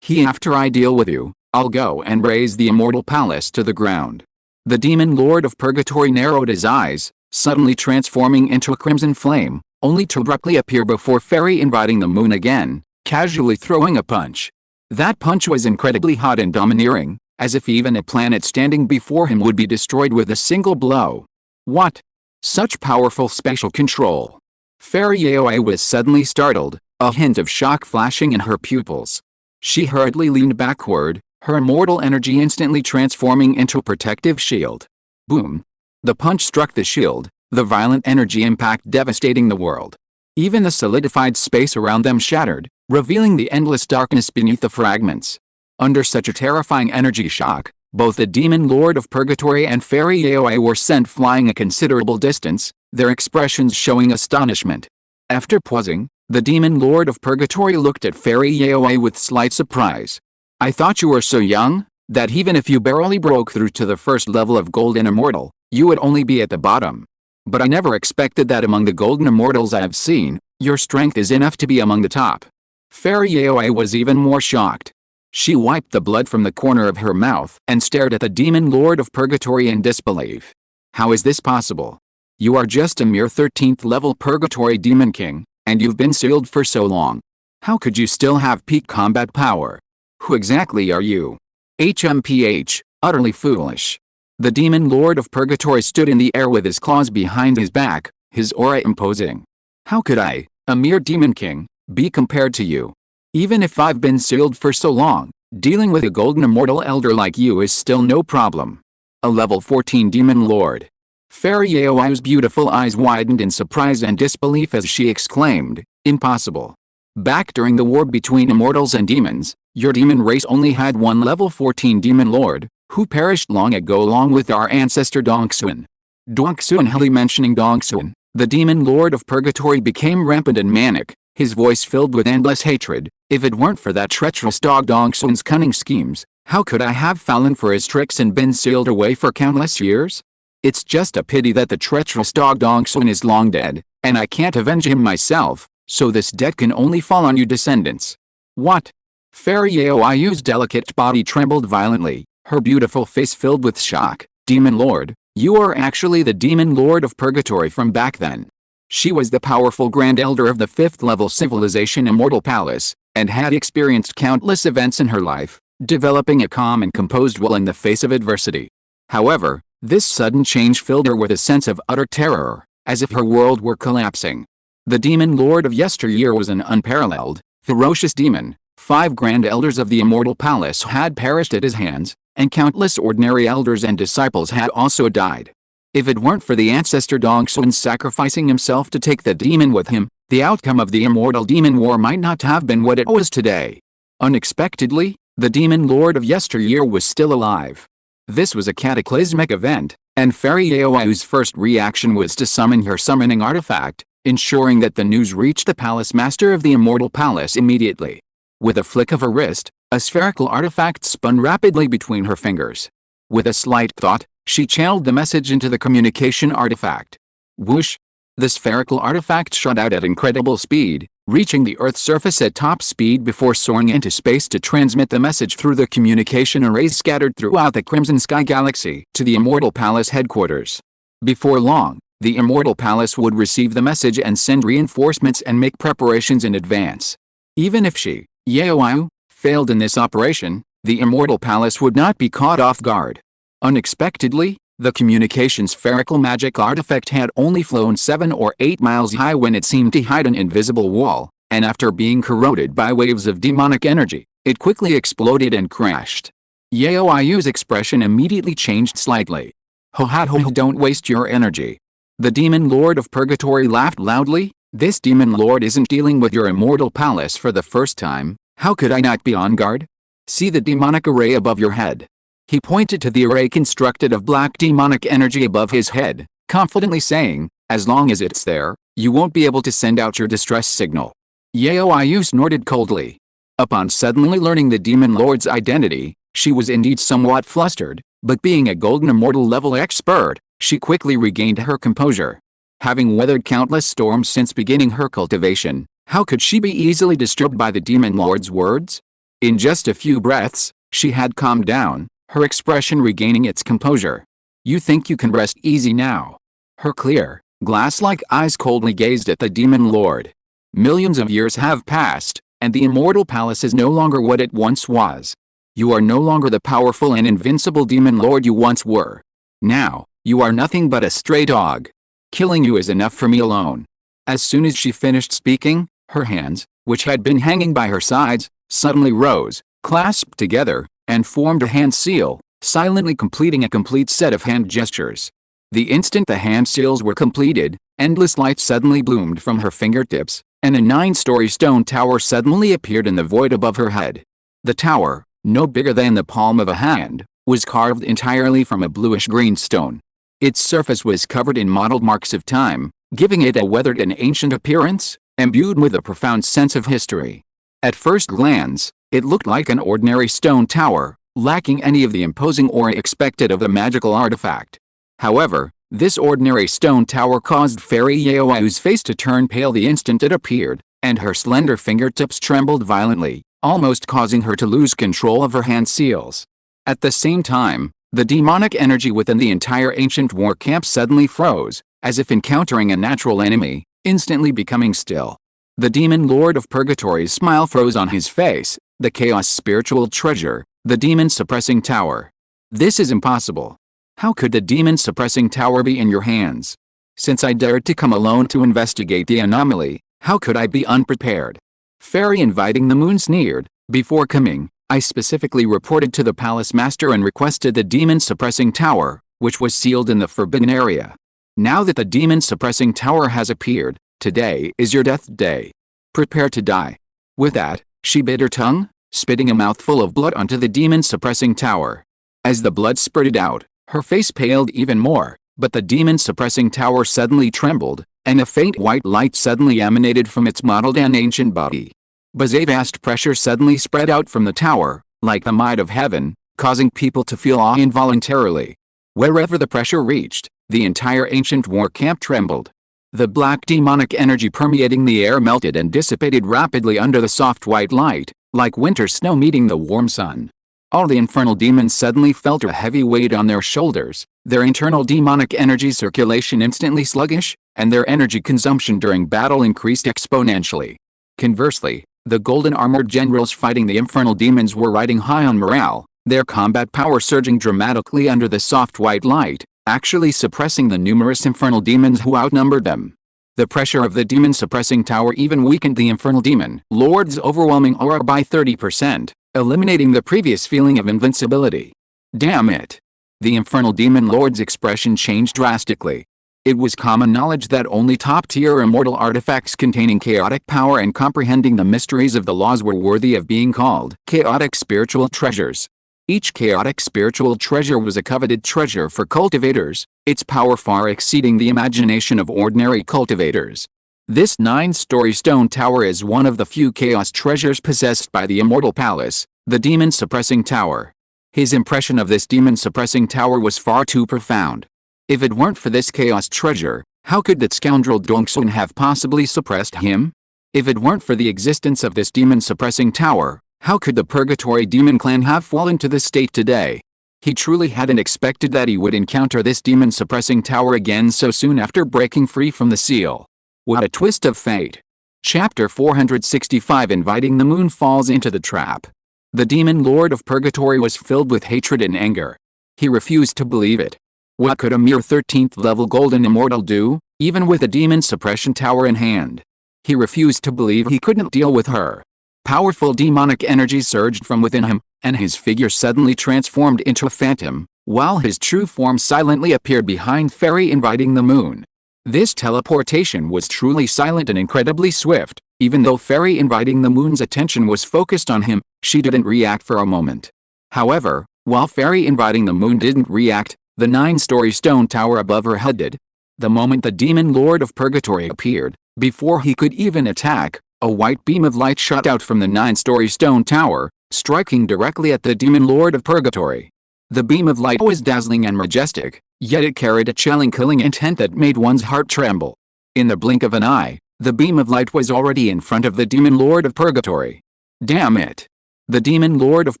After I deal with you, I'll go and raze the immortal palace to the ground." The demon lord of purgatory narrowed his eyes, suddenly transforming into a crimson flame, only to abruptly appear before Fairy inviting the moon again, casually throwing a punch. That punch was incredibly hot and domineering, as if even a planet standing before him would be destroyed with a single blow. What? Such powerful spatial control. Fairy Yaoi was suddenly startled, a hint of shock flashing in her pupils. She hurriedly leaned backward, her immortal energy instantly transforming into a protective shield. Boom! The punch struck the shield, the violent energy impact devastating the world. Even the solidified space around them shattered, revealing the endless darkness beneath the fragments. Under such a terrifying energy shock, both the demon lord of purgatory and Fairy Yaoi were sent flying a considerable distance, their expressions showing astonishment. After pausing, the demon lord of purgatory looked at Fairy Yaoi with slight surprise. "I thought you were so young, that even if you barely broke through to the first level of Golden Immortal, you would only be at the bottom. But I never expected that among the Golden Immortals I have seen, your strength is enough to be among the top." Fairy Yaoi was even more shocked. She wiped the blood from the corner of her mouth and stared at the demon lord of purgatory in disbelief. "How is this possible? You are just a mere 13th level purgatory demon king, and you've been sealed for so long. How could you still have peak combat power? Who exactly are you?" HMPH, utterly foolish. The demon lord of purgatory stood in the air with his claws behind his back, his aura imposing. "How could I, a mere demon king, be compared to you? Even if I've been sealed for so long, dealing with a golden immortal elder like you is still no problem. A level 14 demon lord." Fairy Yaoi's beautiful eyes widened in surprise and disbelief as she exclaimed, "Impossible. Back during the war between immortals and demons, your demon race only had one level 14 demon lord, who perished long ago along with our ancestor Dongxuan." Dongxuan. Heli mentioning Dongxuan, the demon lord of purgatory became rampant and manic, his voice filled with endless hatred. "If it weren't for that treacherous dog Dongxuan's cunning schemes, how could I have fallen for his tricks and been sealed away for countless years? It's just a pity that the treacherous dog Dongxuan is long dead, and I can't avenge him myself, so this debt can only fall on you descendants." "What?" Fairy Yaoi's delicate body trembled violently, her beautiful face filled with shock. "Demon Lord, you are actually the Demon Lord of Purgatory from back then." She was the powerful Grand Elder of the 5th level civilization Immortal Palace, and had experienced countless events in her life, developing a calm and composed will in the face of adversity. However, this sudden change filled her with a sense of utter terror, as if her world were collapsing. The Demon Lord of yesteryear was an unparalleled, ferocious demon. 5 Grand Elders of the Immortal Palace had perished at his hands, and countless ordinary elders and disciples had also died. If it weren't for the ancestor Dongxuan sacrificing himself to take the demon with him, the outcome of the Immortal Demon War might not have been what it was today. Unexpectedly, the Demon Lord of yesteryear was still alive. This was a cataclysmic event, and Fairy Yaoi's first reaction was to summon her summoning artifact, ensuring that the news reached the Palace Master of the Immortal Palace immediately. With a flick of her wrist, a spherical artifact spun rapidly between her fingers. With a slight thought, she channeled the message into the communication artifact. Whoosh! The spherical artifact shot out at incredible speed, reaching the Earth's surface at top speed before soaring into space to transmit the message through the communication arrays scattered throughout the Crimson Sky Galaxy to the Immortal Palace headquarters. Before long, the Immortal Palace would receive the message and send reinforcements and make preparations in advance. Even if she, Yaoi, failed in this operation, the Immortal Palace would not be caught off guard. Unexpectedly, the communication spherical magic artifact had only flown 7 or 8 miles high when it seemed to hide an invisible wall, and after being corroded by waves of demonic energy, it quickly exploded and crashed. Yaoi's expression immediately changed slightly. "Ho ha ho, don't waste your energy." The Demon Lord of Purgatory laughed loudly. "This Demon Lord isn't dealing with your Immortal Palace for the first time. How could I not be on guard? See the demonic array above your head." He pointed to the array constructed of black demonic energy above his head, confidently saying, "As long as it's there, you won't be able to send out your distress signal." Yaoi snorted coldly. Upon suddenly learning the Demon Lord's identity, she was indeed somewhat flustered, but being a Golden Immortal level expert, she quickly regained her composure. Having weathered countless storms since beginning her cultivation, how could she be easily disturbed by the demon lord's words? In just a few breaths, she had calmed down, her expression regaining its composure. You think you can rest easy now? Her clear, glass-like eyes coldly gazed at the demon lord. Millions of years have passed, and the immortal palace is no longer what it once was. You are no longer the powerful and invincible demon lord you once were. Now, you are nothing but a stray dog. Killing you is enough for me alone. As soon as she finished speaking, her hands, which had been hanging by her sides, suddenly rose, clasped together, and formed a hand seal, silently completing a complete set of hand gestures. The instant the hand seals were completed, endless light suddenly bloomed from her fingertips, and a 9-story stone tower suddenly appeared in the void above her head. The tower, no bigger than the palm of a hand, was carved entirely from a bluish-green stone. Its surface was covered in mottled marks of time, giving it a weathered and ancient appearance, imbued with a profound sense of history. At first glance, it looked like an ordinary stone tower, lacking any of the imposing aura expected of a magical artifact. However, this ordinary stone tower caused Fairy Yaoyu's face to turn pale the instant it appeared, and her slender fingertips trembled violently, almost causing her to lose control of her hand seals. At the same time, the demonic energy within the entire ancient war camp suddenly froze, as if encountering a natural enemy, instantly becoming still. The demon lord of purgatory's smile froze on his face. The chaos spiritual treasure, the demon suppressing tower. This is impossible. How could the demon suppressing tower be in your hands? Since I dared to come alone to investigate the anomaly, how could I be unprepared? Fairy inviting the moon sneered. Before coming, I specifically reported to the palace master and requested the demon suppressing tower, which was sealed in the forbidden area. Now that the demon suppressing tower has appeared, today is your death day. Prepare to die. With that, she bit her tongue, spitting a mouthful of blood onto the demon suppressing tower. As the blood spurted out, her face paled even more, but the demon suppressing tower suddenly trembled, and a faint white light suddenly emanated from its mottled and ancient body. But a vast pressure suddenly spread out from the tower, like the might of heaven, causing people to feel awe involuntarily. Wherever the pressure reached, the entire ancient war camp trembled. The black demonic energy permeating the air melted and dissipated rapidly under the soft white light, like winter snow meeting the warm sun. All the infernal demons suddenly felt a heavy weight on their shoulders, their internal demonic energy circulation instantly sluggish, and their energy consumption during battle increased exponentially. Conversely, the golden armored generals fighting the infernal demons were riding high on morale, their combat power surging dramatically under the soft white light, actually suppressing the numerous infernal demons who outnumbered them. The pressure of the demon suppressing tower even weakened the infernal demon lord's overwhelming aura by 30%, eliminating the previous feeling of invincibility. Damn it! The infernal demon lord's expression changed drastically. It was common knowledge that only top-tier immortal artifacts containing chaotic power and comprehending the mysteries of the laws were worthy of being called chaotic spiritual treasures. Each chaotic spiritual treasure was a coveted treasure for cultivators, its power far exceeding the imagination of ordinary cultivators. This 9-story stone tower is one of the few chaos treasures possessed by the immortal palace, the demon suppressing tower. His impression of this demon suppressing tower was far too profound. If it weren't for this chaos treasure, how could that scoundrel Dongsun have possibly suppressed him? If it weren't for the existence of this demon suppressing tower, how could the Purgatory Demon Clan have fallen to this state today? He truly hadn't expected that he would encounter this demon suppressing tower again so soon after breaking free from the seal. What a twist of fate. Chapter 465 Inviting the moon falls into the trap. The demon lord of Purgatory was filled with hatred and anger. He refused to believe it. What could a mere 13th level golden immortal do, even with a demon suppression tower in hand? He refused to believe he couldn't deal with her. Powerful demonic energy surged from within him, and his figure suddenly transformed into a phantom, while his true form silently appeared behind Fairy inviting the moon. This teleportation was truly silent and incredibly swift. Even though Fairy inviting the moon's attention was focused on him, she didn't react for a moment. However, while Fairy inviting the moon didn't react, the 9-story stone tower above her head did. The moment the demon lord of Purgatory appeared, before he could even attack, a white beam of light shot out from the 9-story stone tower, striking directly at the demon lord of Purgatory. The beam of light was dazzling and majestic, Yet it carried a chilling killing intent that made one's heart tremble. In the blink of an eye, the beam of light was already in front of the demon lord of purgatory. Damn it! The demon lord of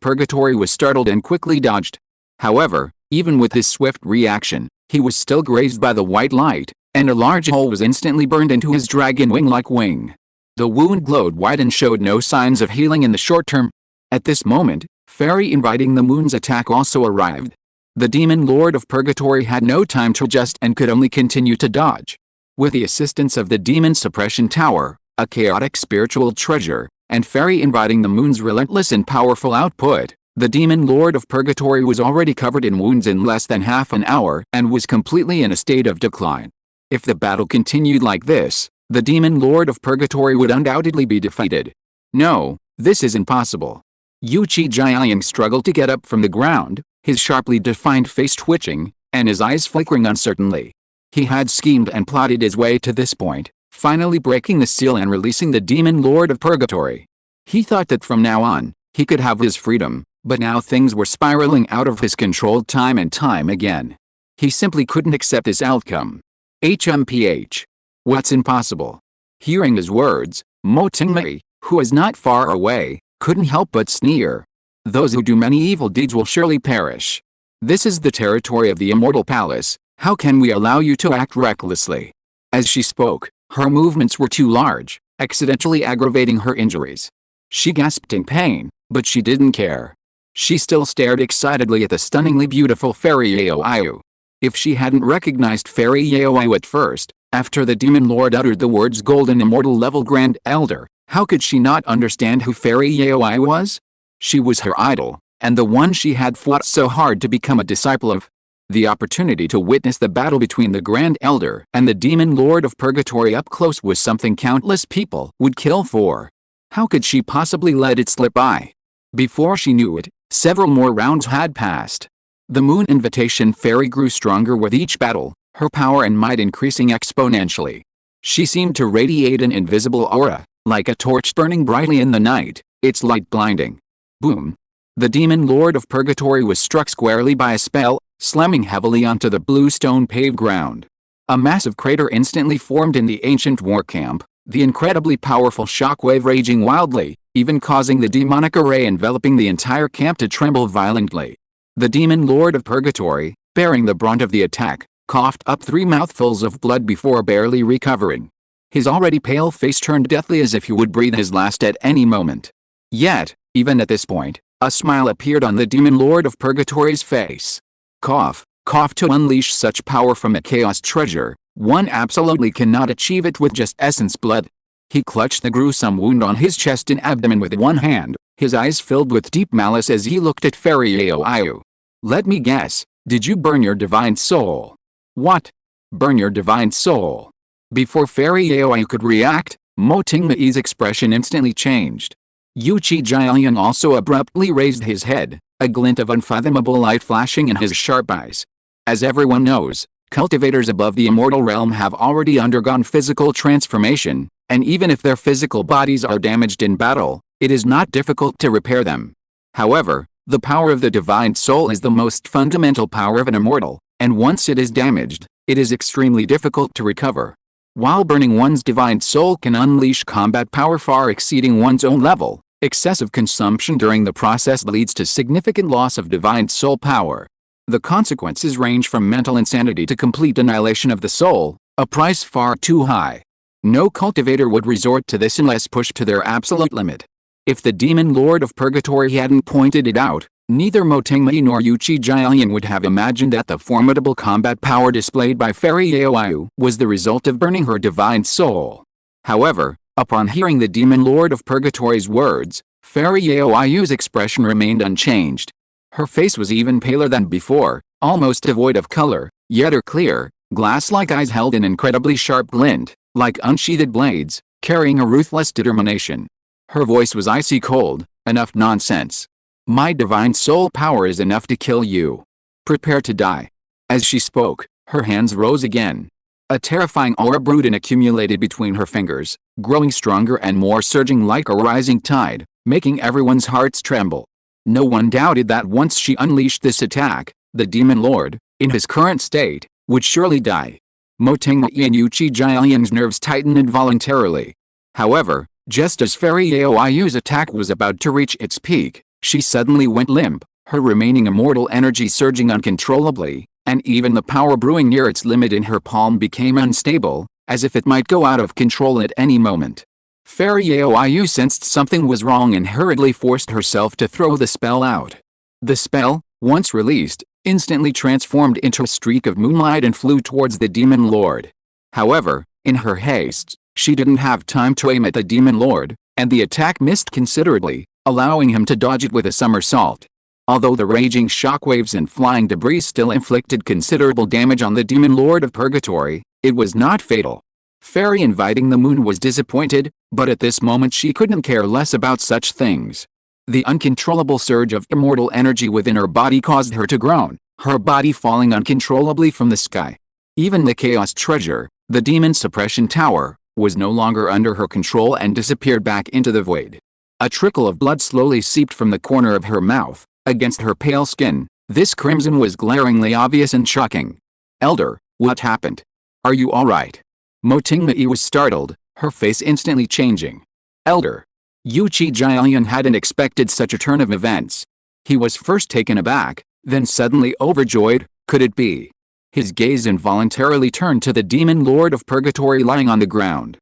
purgatory was startled and quickly dodged. However, even with his swift reaction, he was still grazed by the white light, and a large hole was instantly burned into his dragon wing-like wing. The wound glowed white and showed no signs of healing in the short term. At this moment, Fairy inviting the moon's attack also arrived. The demon lord of purgatory had no time to adjust and could only continue to dodge. With the assistance of the demon suppression tower, a chaotic spiritual treasure, and Fairy inviting the moon's relentless and powerful output, the demon lord of purgatory was already covered in wounds in less than half an hour and was completely in a state of decline. If the battle continued like this, the demon lord of purgatory would undoubtedly be defeated. No, this is impossible. Yuchi Jiaying struggled to get up from the ground, his sharply defined face twitching, and his eyes flickering uncertainly. He had schemed and plotted his way to this point, finally breaking the seal and releasing the demon lord of purgatory. He thought that from now on, he could have his freedom, but now things were spiraling out of his control time and time again. He simply couldn't accept this outcome. HMPH. What's impossible? Hearing his words, Mo Tingmei, who was not far away, couldn't help but sneer. Those who do many evil deeds will surely perish. This is the territory of the Immortal Palace. How can we allow you to act recklessly? As she spoke, her movements were too large, accidentally aggravating her injuries. She gasped in pain, but she didn't care. She still stared excitedly at the stunningly beautiful Fairy Yaoyu. If she hadn't recognized Fairy Yaoyu at first, after the demon lord uttered the words Golden Immortal Level Grand Elder, how could she not understand who Fairy Yaoyu was? She was her idol, and the one she had fought so hard to become a disciple of. The opportunity to witness the battle between the Grand Elder and the Demon Lord of Purgatory up close was something countless people would kill for. How could she possibly let it slip by? Before she knew it, several more rounds had passed. The Moon Invitation Fairy grew stronger with each battle, her power and might increasing exponentially. She seemed to radiate an invisible aura, like a torch burning brightly in the night, its light blinding. Boom! The Demon Lord of Purgatory was struck squarely by a spell, slamming heavily onto the blue stone paved ground. A massive crater instantly formed in the ancient war camp, the incredibly powerful shockwave raging wildly, even causing the demonic array enveloping the entire camp to tremble violently. The Demon Lord of Purgatory, bearing the brunt of the attack, coughed up 3 mouthfuls of blood before barely recovering. His already pale face turned deathly as if he would breathe his last at any moment. Yet, even at this point, a smile appeared on the Demon Lord of Purgatory's face. Cough, cough. To unleash such power from a chaos treasure, one absolutely cannot achieve it with just essence blood. He clutched the gruesome wound on his chest and abdomen with one hand, his eyes filled with deep malice as he looked at Fairy Yaoyu. Let me guess, did you burn your divine soul? What? Burn your divine soul? Before Fairy Yaoyu could react, Mo Tingmei's expression instantly changed. Yuchi Jialian also abruptly raised his head, a glint of unfathomable light flashing in his sharp eyes. As everyone knows, cultivators above the immortal realm have already undergone physical transformation, and even if their physical bodies are damaged in battle, it is not difficult to repair them. However, the power of the divine soul is the most fundamental power of an immortal, and once it is damaged, it is extremely difficult to recover. While burning one's divine soul can unleash combat power far exceeding one's own level, excessive consumption during the process leads to significant loss of divine soul power. The consequences range from mental insanity to complete annihilation of the soul, a price far too high. No cultivator would resort to this unless pushed to their absolute limit. If the Demon Lord of Purgatory hadn't pointed it out, neither Mo Tingmei nor Yuchi Jialian would have imagined that the formidable combat power displayed by Fairy Yaoyu was the result of burning her divine soul. However, upon hearing the Demon Lord of Purgatory's words, Fairy Yaoyu's expression remained unchanged. Her face was even paler than before, almost devoid of color, yet her clear, glass-like eyes held an incredibly sharp glint, like unsheathed blades, carrying a ruthless determination. Her voice was icy cold. Enough nonsense. My divine soul power is enough to kill you. Prepare to die. As she spoke, her hands rose again. A terrifying aura brewed and accumulated between her fingers, growing stronger and more, surging like a rising tide, making everyone's hearts tremble. No one doubted that once she unleashed this attack, the Demon Lord, in his current state, would surely die. Motingyi and Yuchi Jialiang's nerves tightened involuntarily. However, just as Fairy Yaoyu's attack was about to reach its peak, she suddenly went limp, her remaining immortal energy surging uncontrollably, and even the power brewing near its limit in her palm became unstable, as if it might go out of control at any moment. Fairy Yaoyu sensed something was wrong and hurriedly forced herself to throw the spell out. The spell, once released, instantly transformed into a streak of moonlight and flew towards the Demon Lord. However, in her haste, she didn't have time to aim at the Demon Lord, and the attack missed considerably, allowing him to dodge it with a somersault. Although the raging shockwaves and flying debris still inflicted considerable damage on the Demon Lord of Purgatory, it was not fatal. Fairy Inviting the Moon was disappointed, but at this moment she couldn't care less about such things. The uncontrollable surge of immortal energy within her body caused her to groan, her body falling uncontrollably from the sky. Even the Chaos Treasure, the Demon Suppression Tower, was no longer under her control and disappeared back into the void. A trickle of blood slowly seeped from the corner of her mouth. Against her pale skin, this crimson was glaringly obvious and shocking. "Elder, what happened? Are you alright?" Motingyi was startled, her face instantly changing. "Elder." Yuchi Jialian hadn't expected such a turn of events. He was first taken aback, then suddenly overjoyed. Could it be? His gaze involuntarily turned to the Demon Lord of Purgatory lying on the ground.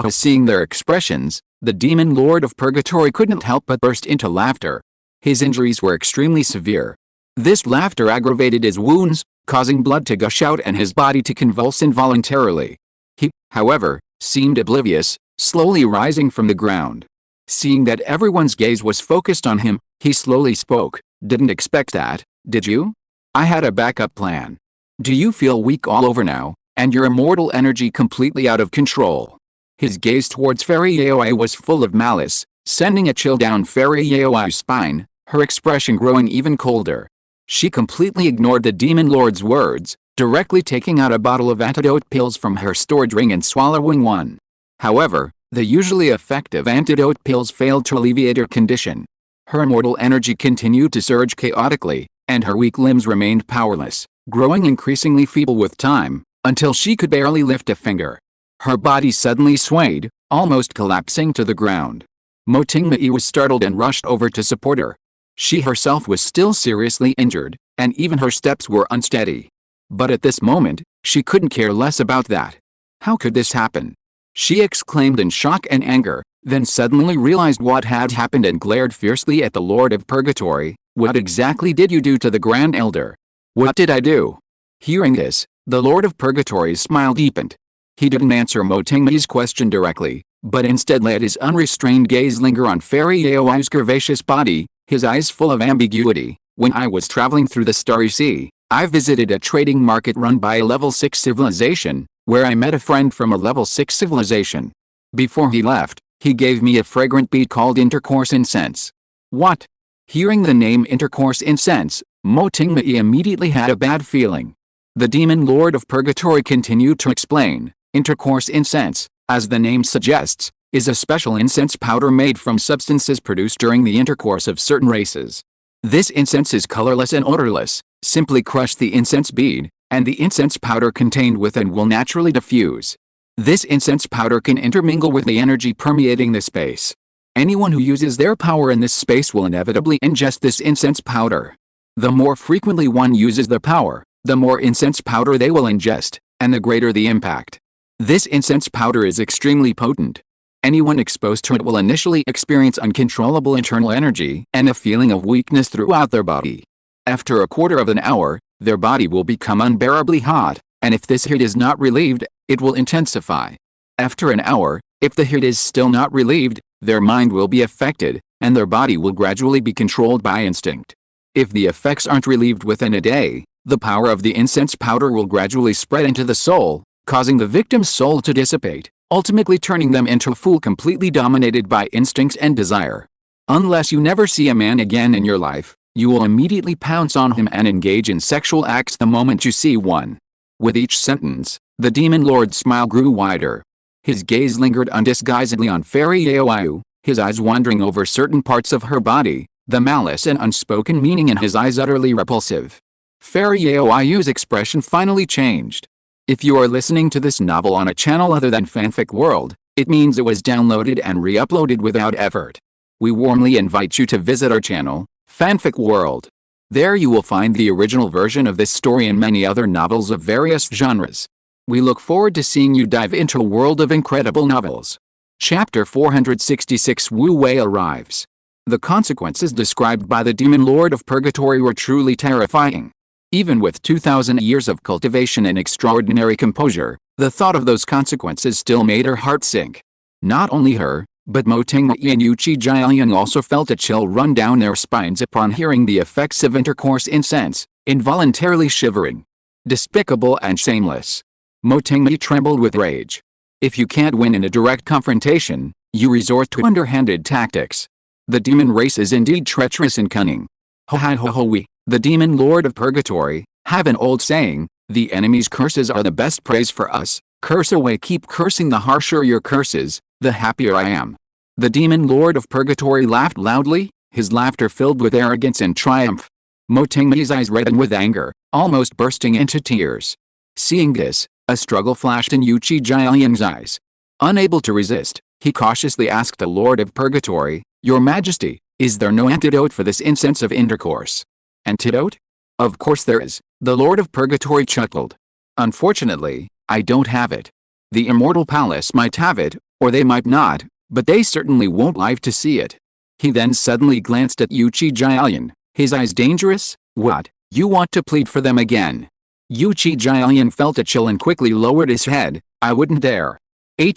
Seeing their expressions, the Demon Lord of Purgatory couldn't help but burst into laughter. His injuries were extremely severe. This laughter aggravated his wounds, causing blood to gush out and his body to convulse involuntarily. He, however, seemed oblivious, slowly rising from the ground. Seeing that everyone's gaze was focused on him, he slowly spoke. "Didn't expect that, did you? I had a backup plan. Do you feel weak all over now, and your immortal energy completely out of control?" His gaze towards Fairy Yaoi was full of malice, sending a chill down Fairy Yaoi's spine, her expression growing even colder. She completely ignored the Demon Lord's words, directly taking out a bottle of antidote pills from her storage ring and swallowing one. However, the usually effective antidote pills failed to alleviate her condition. Her immortal energy continued to surge chaotically, and her weak limbs remained powerless, growing increasingly feeble with time, until she could barely lift a finger. Her body suddenly swayed, almost collapsing to the ground. Motingyi was startled and rushed over to support her. She herself was still seriously injured, and even her steps were unsteady. But at this moment, she couldn't care less about that. How could this happen? She exclaimed in shock and anger, then suddenly realized what had happened and glared fiercely at the Lord of Purgatory. "What exactly did you do to the Grand Elder?" "What did I do?" Hearing this, the Lord of Purgatory's smile deepened. He didn't answer Motingyi's question directly, but instead let his unrestrained gaze linger on Fairy Yaoi's curvaceous body, his eyes full of ambiguity. "When I was traveling through the Starry Sea, I visited a trading market run by a level 6 civilization, where I met a friend from a level 6 civilization. Before he left, he gave me a fragrant bead called intercourse incense." "What?" Hearing the name intercourse incense, Motingyi immediately had a bad feeling. The Demon Lord of Purgatory continued to explain. Intercourse incense, as the name suggests, is a special incense powder made from substances produced during the intercourse of certain races. This incense is colorless and odorless. Simply crush the incense bead, and the incense powder contained within will naturally diffuse. This incense powder can intermingle with the energy permeating the space. Anyone who uses their power in this space will inevitably ingest this incense powder. The more frequently one uses the power, the more incense powder they will ingest, and the greater the impact. This incense powder is extremely potent. Anyone exposed to it will initially experience uncontrollable internal energy and a feeling of weakness throughout their body. After a quarter of an hour, their body will become unbearably hot, and if this heat is not relieved, it will intensify. After an hour, if the heat is still not relieved, their mind will be affected, and their body will gradually be controlled by instinct. If the effects aren't relieved within a day, the power of the incense powder will gradually spread into the soul, causing the victim's soul to dissipate, ultimately turning them into a fool completely dominated by instincts and desire. Unless you never see a man again in your life, you will immediately pounce on him and engage in sexual acts the moment you see one. With each sentence, the Demon Lord's smile grew wider. His gaze lingered undisguisedly on Fairy Yaoyu, his eyes wandering over certain parts of her body, the malice and unspoken meaning in his eyes utterly repulsive. Fairy Aoiu's expression finally changed. If you are listening to this novel on a channel other than Fanfic World, it means it was downloaded and re-uploaded without effort. We warmly invite you to visit our channel, Fanfic World. There you will find the original version of this story and many other novels of various genres. We look forward to seeing you dive into a world of incredible novels. Chapter 466 Wu Wei arrives. The consequences described by the Demon Lord of Purgatory were truly terrifying. Even with 2,000 years of cultivation and extraordinary composure, the thought of those consequences still made her heart sink. Not only her, but Mo Tingmei and Yuchi Jialiang also felt a chill run down their spines upon hearing the effects of intercourse incense, involuntarily shivering. Despicable and shameless. Mo Tingmei trembled with rage. If you can't win in a direct confrontation, you resort to underhanded tactics. The demon race is indeed treacherous and cunning. We, the Demon Lord of Purgatory, have an old saying, the enemy's curses are the best praise for us. Curse away, keep cursing, the harsher your curses, the happier I am. The Demon Lord of Purgatory laughed loudly, his laughter filled with arrogance and triumph. Mo Tingmei's eyes reddened with anger, almost bursting into tears. Seeing this, a struggle flashed in Yuchi Jialiang's eyes. Unable to resist, he cautiously asked the Lord of Purgatory, Your Majesty, is there no antidote for this incense of intercourse? Antidote? Of course there is, the Lord of Purgatory chuckled. Unfortunately, I don't have it. The Immortal Palace might have it, or they might not, but they certainly won't live to see it. He then suddenly glanced at Yuchi Jialiang, his eyes dangerous. What, you want to plead for them again? Yuchi Jialiang felt a chill and quickly lowered his head. I wouldn't dare. I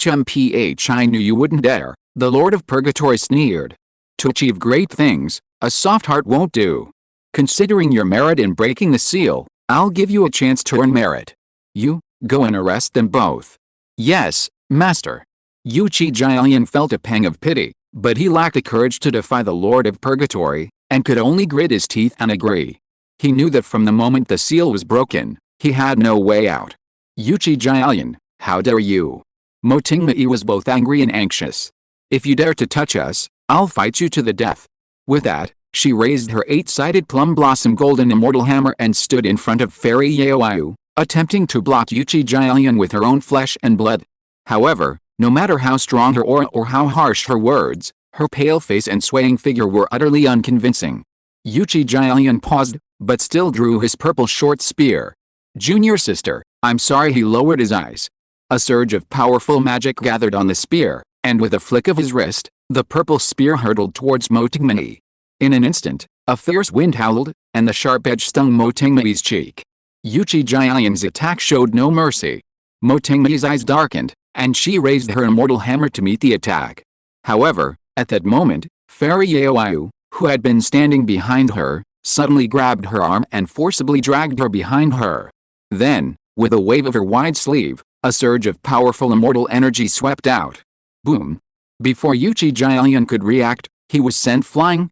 knew you wouldn't dare, the Lord of Purgatory sneered. To achieve great things, a soft heart won't do. Considering your merit in breaking the seal, I'll give you a chance to earn merit. You, go and arrest them both. Yes, Master. Yuchi Jialiang felt a pang of pity, but he lacked the courage to defy the Lord of Purgatory, and could only grit his teeth and agree. He knew that from the moment the seal was broken, he had no way out. Yuchi Jialiang, how dare you? Mo Tingmei was both angry and anxious. If you dare to touch us, I'll fight you to the death. With that, she raised her 8-sided plum blossom golden immortal hammer and stood in front of Fairy Aoiu, attempting to block Yuchi Jialiang with her own flesh and blood. However, no matter how strong her aura or how harsh her words, her pale face and swaying figure were utterly unconvincing. Yuchi Jialiang paused, but still drew his purple short spear. Junior sister, I'm sorry. He lowered his eyes. A surge of powerful magic gathered on the spear, and with a flick of his wrist, the purple spear hurtled towards Mo Tingmei. In an instant, a fierce wind howled, and the sharp edge stung Mo Tingmei's cheek. Yuchi Jialiang's attack showed no mercy. Mo Tingmei's eyes darkened, and she raised her immortal hammer to meet the attack. However, at that moment, Fairy Aoiu, who had been standing behind her, suddenly grabbed her arm and forcibly dragged her behind her. Then, with a wave of her wide sleeve, a surge of powerful immortal energy swept out. Boom! Before Yuchi Jialiang could react, he was sent flying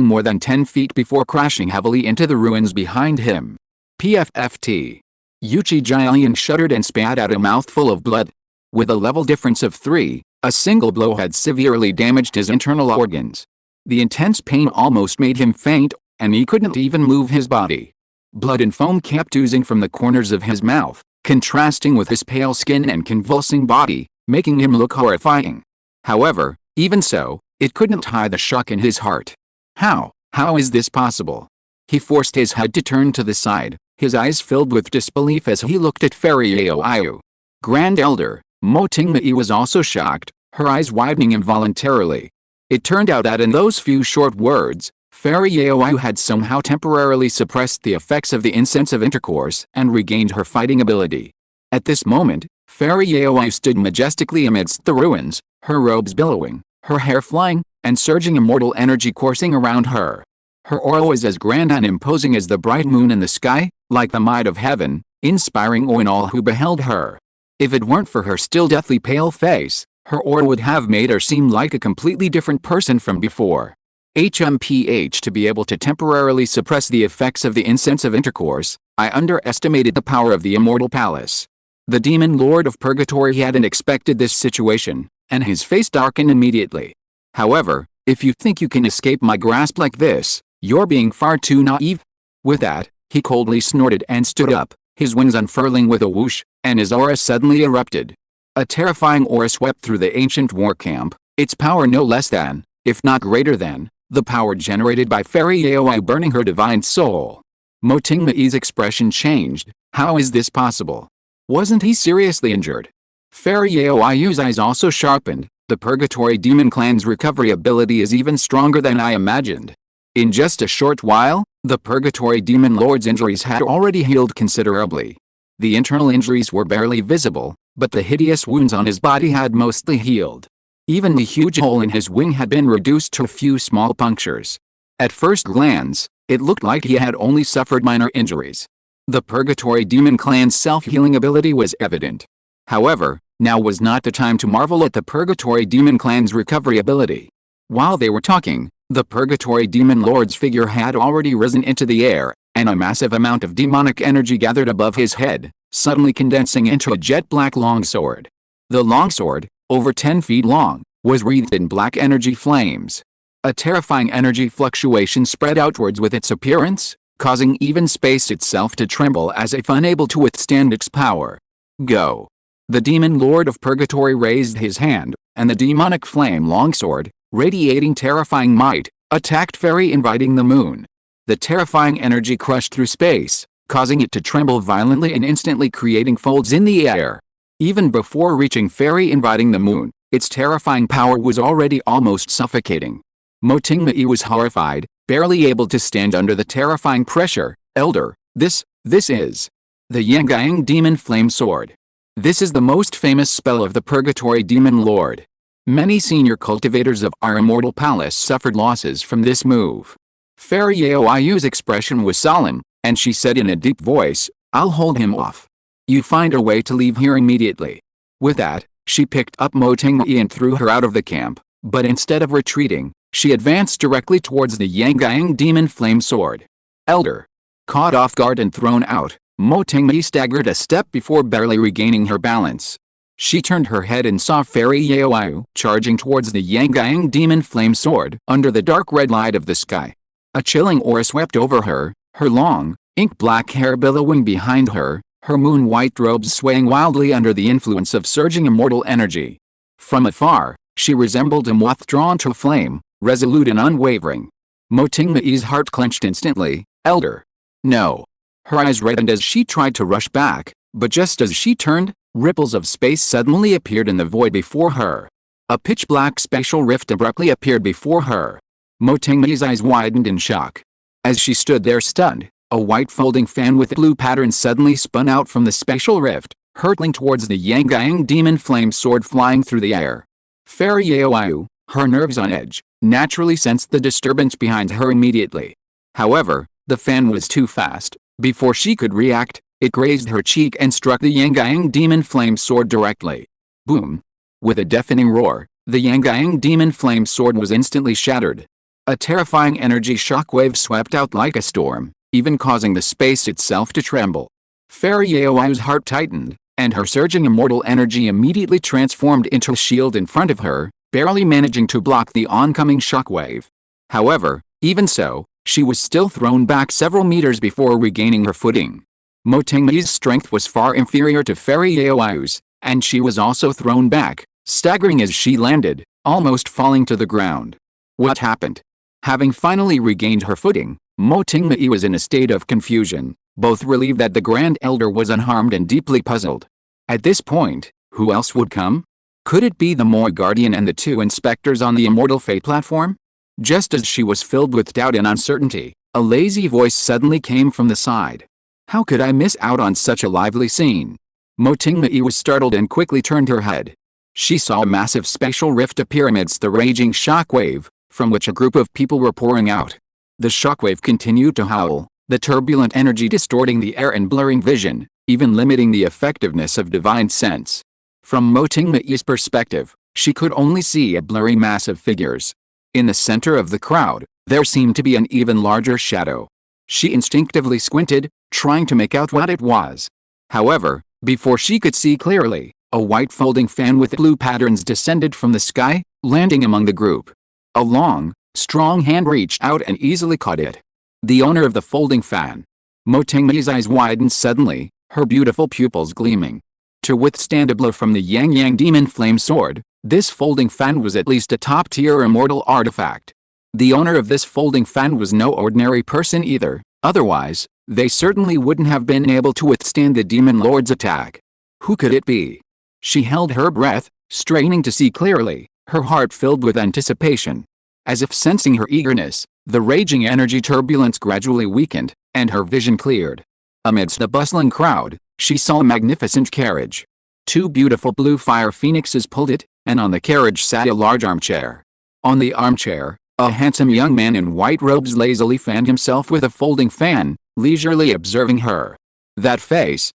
more than 10 feet before crashing heavily into the ruins behind him. PFFT. Yuchi Jialiang shuddered and spat out a mouthful of blood. With a level difference of 3, a single blow had severely damaged his internal organs. The intense pain almost made him faint, and he couldn't even move his body. Blood and foam kept oozing from the corners of his mouth, contrasting with his pale skin and convulsing body, making him look horrifying. However, even so, it couldn't hide the shock in his heart. How is this possible? He forced his head to turn to the side, his eyes filled with disbelief as he looked at Fairy Aoiu. Grand Elder, Mo Tingmei was also shocked, her eyes widening involuntarily. It turned out that in those few short words, Fairy Aoiu had somehow temporarily suppressed the effects of the incense of intercourse and regained her fighting ability. At this moment, Fairy Aoiu stood majestically amidst the ruins, her robes billowing, her hair flying, and surging immortal energy coursing around her. Her aura was as grand and imposing as the bright moon in the sky, like the might of heaven, inspiring awe in all who beheld her. If it weren't for her still deathly pale face, her aura would have made her seem like a completely different person from before. To be able to temporarily suppress the effects of the incense of intercourse, I underestimated the power of the Immortal Palace. The Demon Lord of Purgatory hadn't expected this situation, and his face darkened immediately. However, if you think you can escape my grasp like this, you're being far too naive. With that, He coldly snorted and stood up, his wings unfurling with a whoosh, and his aura suddenly erupted. A terrifying aura swept through the ancient war camp, its power no less than, if not greater than, the power generated by Fairy Aoi burning her divine soul. Mo Tingmei's expression changed. How is this possible? Wasn't he seriously injured? Fairy Aoi's eyes also sharpened. The Purgatory Demon Clan's recovery ability is even stronger than I imagined. In just a short while, the Purgatory Demon Lord's injuries had already healed considerably. The internal injuries were barely visible, but the hideous wounds on his body had mostly healed. Even the huge hole in his wing had been reduced to a few small punctures. At first glance, it looked like he had only suffered minor injuries. The Purgatory Demon Clan's self-healing ability was evident. However, now was not the time to marvel at the Purgatory Demon Clan's recovery ability. While they were talking, the Purgatory Demon Lord's figure had already risen into the air, and a massive amount of demonic energy gathered above his head, suddenly condensing into a jet-black longsword. The longsword, over 10 feet long, was wreathed in black energy flames. A terrifying energy fluctuation spread outwards with its appearance, causing even space itself to tremble as if unable to withstand its power. Go! The Demon Lord of Purgatory raised his hand, and the demonic flame longsword, radiating terrifying might, attacked Fairy Inviting the Moon. The terrifying energy crushed through space, causing it to tremble violently and instantly creating folds in the air. Even before reaching Fairy Inviting the Moon, its terrifying power was already almost suffocating. Mo Tingmei was horrified, barely able to stand under the terrifying pressure. Elder, this is the Yangyang Demon Flame Sword. This is the most famous spell of the Purgatory Demon Lord. Many senior cultivators of our immortal palace suffered losses from this move. Fairy Aoi's expression was solemn, and she said in a deep voice, I'll hold him off. You find a way to leave here immediately. With that, she picked up Mo Tingmei and threw her out of the camp, but instead of retreating, she advanced directly towards the Yangyang Demon Flame Sword. Elder. Caught off guard and thrown out, Mo Tingmei staggered a step before barely regaining her balance. She turned her head and saw Fairy Aoi charging towards the Yangyang Demon Flame Sword under the dark red light of the sky. A chilling aura swept over her, her long, ink-black hair billowing behind her, her moon-white robes swaying wildly under the influence of surging immortal energy. From afar, she resembled a moth drawn to flame, resolute and unwavering. Mo Tingmei's heart clenched instantly. Elder. No. Her eyes reddened as she tried to rush back, but just as she turned, ripples of space suddenly appeared in the void before her. A pitch-black spatial rift abruptly appeared before her. Mo Tingmei's eyes widened in shock. As she stood there stunned, a white folding fan with blue patterns suddenly spun out from the spatial rift, hurtling towards the Yangyang Demon Flame Sword flying through the air. Fairy Aoi, her nerves on edge, naturally sensed the disturbance behind her immediately. However, the fan was too fast. Before she could react, it grazed her cheek and struck the Yangyang Demon Flame Sword directly. Boom! With a deafening roar, the Yangyang Demon Flame Sword was instantly shattered. A terrifying energy shockwave swept out like a storm, even causing the space itself to tremble. Fairy Aoi's heart tightened, and her surging immortal energy immediately transformed into a shield in front of her, barely managing to block the oncoming shockwave. However, even so, she was still thrown back several meters before regaining her footing. Mo Tingmei's strength was far inferior to Fairy Aoi's, and she was also thrown back, staggering as she landed, almost falling to the ground. What happened? Having finally regained her footing, Mo Tingmei was in a state of confusion, both relieved that the Grand Elder was unharmed and deeply puzzled. At this point, who else would come? Could it be the Moi Guardian and the two inspectors on the Immortal Fate platform? Just as she was filled with doubt and uncertainty, a lazy voice suddenly came from the side. How could I miss out on such a lively scene? Mo Tingmei was startled and quickly turned her head. She saw a massive spatial rift appear amidst the raging shockwave, from which a group of people were pouring out. The shockwave continued to howl, the turbulent energy distorting the air and blurring vision, even limiting the effectiveness of divine sense. From Mo Tingmei's perspective, she could only see a blurry mass of figures. In the center of the crowd, there seemed to be an even larger shadow. She instinctively squinted, trying to make out what it was. However, before she could see clearly, a white folding fan with blue patterns descended from the sky, landing among the group. A long, strong hand reached out and easily caught it. The owner of the folding fan. Mo Tingmei's eyes widened suddenly, her beautiful pupils gleaming. To withstand a blow from the Yang Yang Demon Flame Sword, this folding fan was at least a top-tier immortal artifact. The owner of this folding fan was no ordinary person either, otherwise, they certainly wouldn't have been able to withstand the Demon Lord's attack. Who could it be? She held her breath, straining to see clearly, her heart filled with anticipation. As if sensing her eagerness, the raging energy turbulence gradually weakened, and her vision cleared. Amidst a bustling crowd, she saw a magnificent carriage. Two beautiful blue fire phoenixes pulled it, and on the carriage sat a large armchair. On the armchair, a handsome young man in white robes lazily fanned himself with a folding fan, leisurely observing her. That face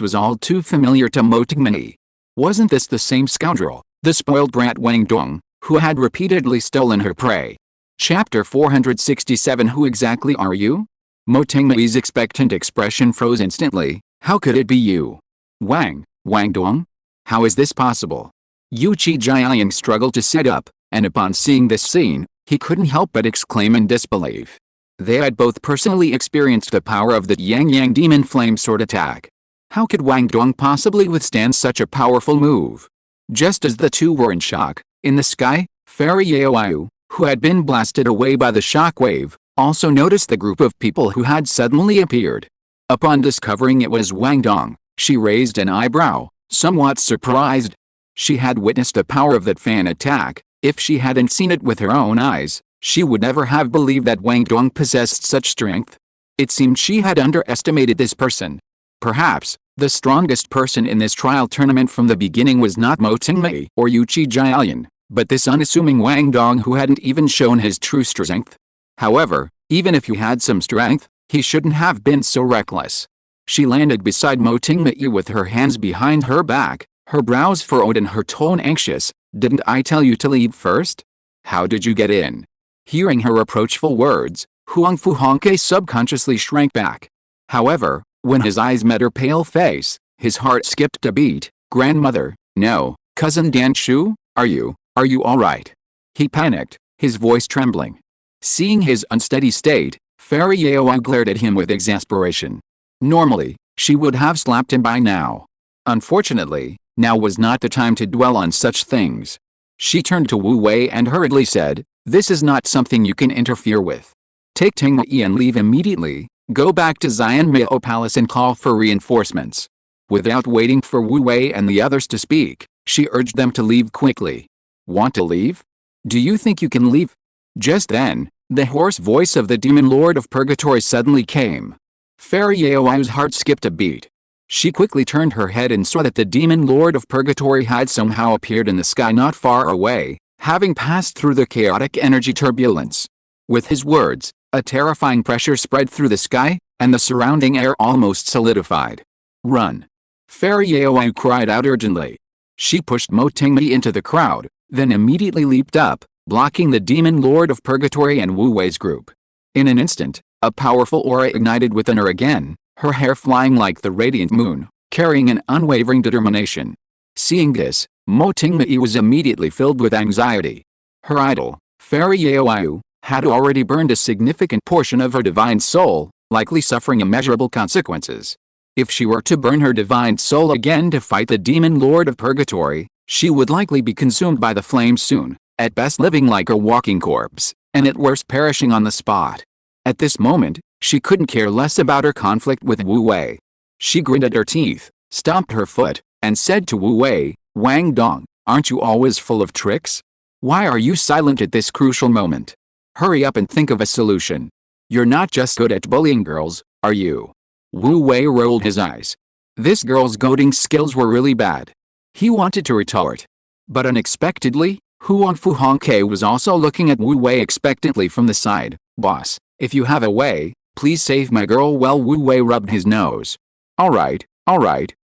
was all too familiar to Mo Tingmei. Wasn't this the same scoundrel, the spoiled brat Wang Dong, who had repeatedly stolen her prey? Chapter 467 Who exactly are you? Mo Tingmei's expectant expression froze instantly. How could it be you? Wang Dong? How is this possible? Yu Jiaying struggled to sit up, and upon seeing this scene, he couldn't help but exclaim in disbelief. They had both personally experienced the power of the Yang Yang Demon Flame Sword attack. How could Wang Dong possibly withstand such a powerful move? Just as the two were in shock, in the sky, Fairy Yaoyu, who had been blasted away by the shockwave, also noticed the group of people who had suddenly appeared. Upon discovering it was Wang Dong, she raised an eyebrow, somewhat surprised. She had witnessed the power of that fan attack. If she hadn't seen it with her own eyes, she would never have believed that Wang Dong possessed such strength. It seemed she had underestimated this person. Perhaps, the strongest person in this trial tournament from the beginning was not Mo Tingmei or Yu Jiayan, but this unassuming Wang Dong who hadn't even shown his true strength. However, even if he had some strength, he shouldn't have been so reckless. She landed beside Mo Tingmei with her hands behind her back, her brows furrowed and her tone anxious. Didn't I tell you to leave first? How did you get in? Hearing her reproachful words, Huang Fu Hongke subconsciously shrank back. However, when his eyes met her pale face, his heart skipped a beat. Grandmother, no, cousin Dan Shu, are you all right? He panicked, his voice trembling. Seeing his unsteady state, Fairy Yaoyu glared at him with exasperation. Normally, she would have slapped him by now. Unfortunately, now was not the time to dwell on such things. She turned to Wu Wei and hurriedly said, "This is not something you can interfere with. Take Tingmei and leave immediately, go back to Xianmao Palace and call for reinforcements." Without waiting for Wu Wei and the others to speak, she urged them to leave quickly. Want to leave? Do you think you can leave? Just then, the hoarse voice of the Demon Lord of Purgatory suddenly came. Fairy Yaoyu's heart skipped a beat. She quickly turned her head and saw that the Demon Lord of Purgatory had somehow appeared in the sky not far away, having passed through the chaotic energy turbulence. With his words, a terrifying pressure spread through the sky, and the surrounding air almost solidified. Run! Fairy Yaoyu cried out urgently. She pushed Mo Tingmei into the crowd, then immediately leaped up, blocking the Demon Lord of Purgatory and Wu Wei's group. In an instant, a powerful aura ignited within her again, her hair flying like the radiant moon, carrying an unwavering determination. Seeing this, Mo Tingmei was immediately filled with anxiety. Her idol, Fairy Yaoyu, had already burned a significant portion of her divine soul, likely suffering immeasurable consequences. If she were to burn her divine soul again to fight the Demon Lord of Purgatory, she would likely be consumed by the flames soon, at best living like a walking corpse, and at worst perishing on the spot. At this moment, she couldn't care less about her conflict with Wu Wei. She gritted her teeth, stomped her foot, and said to Wu Wei, "Wang Dong, aren't you always full of tricks? Why are you silent at this crucial moment? Hurry up and think of a solution. You're not just good at bullying girls, are you?" Wu Wei rolled his eyes. This girl's goading skills were really bad. He wanted to retort. But unexpectedly, Huang Fu Hongke was also looking at Wu Wei expectantly from the side. "Boss, if you have a way, please save my girl." Well, Wu Wei rubbed his nose. All right,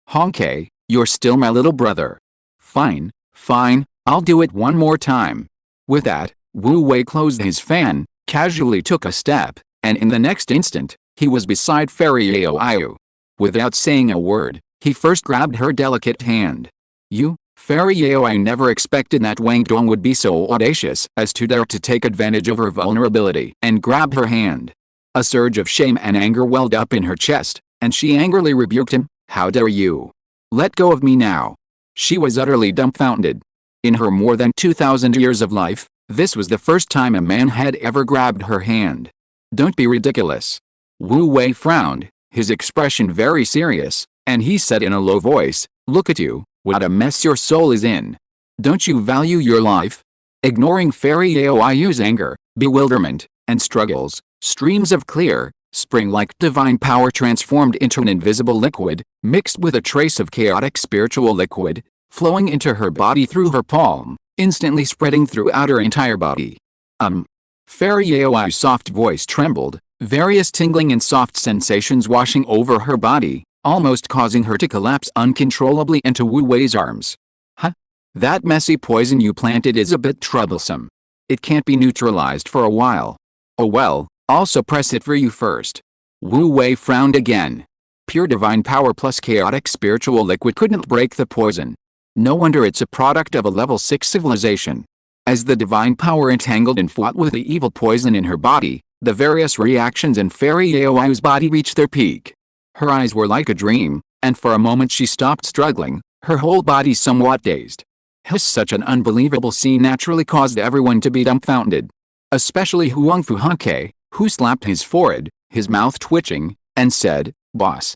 Hongke, you're still my little brother. Fine, I'll do it one more time." With that, Wu Wei closed his fan, casually took a step, and in the next instant, he was beside Fairy Yaoyu. Without saying a word, he first grabbed her delicate hand. Fairy Yaoyu never expected that Wang Dong would be so audacious as to dare to take advantage of her vulnerability and grab her hand. A surge of shame and anger welled up in her chest, and she angrily rebuked him. "How dare you? Let go of me now." She was utterly dumbfounded. In her more than 2,000 years of life, this was the first time a man had ever grabbed her hand. "Don't be ridiculous." Wu Wei frowned, his expression very serious, and he said in a low voice, "Look at you, what a mess your soul is in. Don't you value your life?" Ignoring Fairy Aoiu's anger, bewilderment, and struggles, streams of clear, spring-like divine power transformed into an invisible liquid, mixed with a trace of chaotic spiritual liquid, flowing into her body through her palm, instantly spreading throughout her entire body. Fairy Aoiu's soft voice trembled, various tingling and soft sensations washing over her body, almost causing her to collapse uncontrollably into Wu Wei's arms. "Huh? That messy poison you planted is a bit troublesome. It can't be neutralized for a while. Oh well, I'll suppress it for you first." Wu Wei frowned again. Pure divine power plus chaotic spiritual liquid couldn't break the poison. No wonder it's a product of a level 6 civilization. As the divine power entangled and fought with the evil poison in her body, the various reactions in Fairy Aoiu's body reached their peak. Her eyes were like a dream, and for a moment she stopped struggling, her whole body somewhat dazed. Such an unbelievable scene naturally caused everyone to be dumbfounded. Especially Huang Fuhanke, who slapped his forehead, his mouth twitching, and said, boss,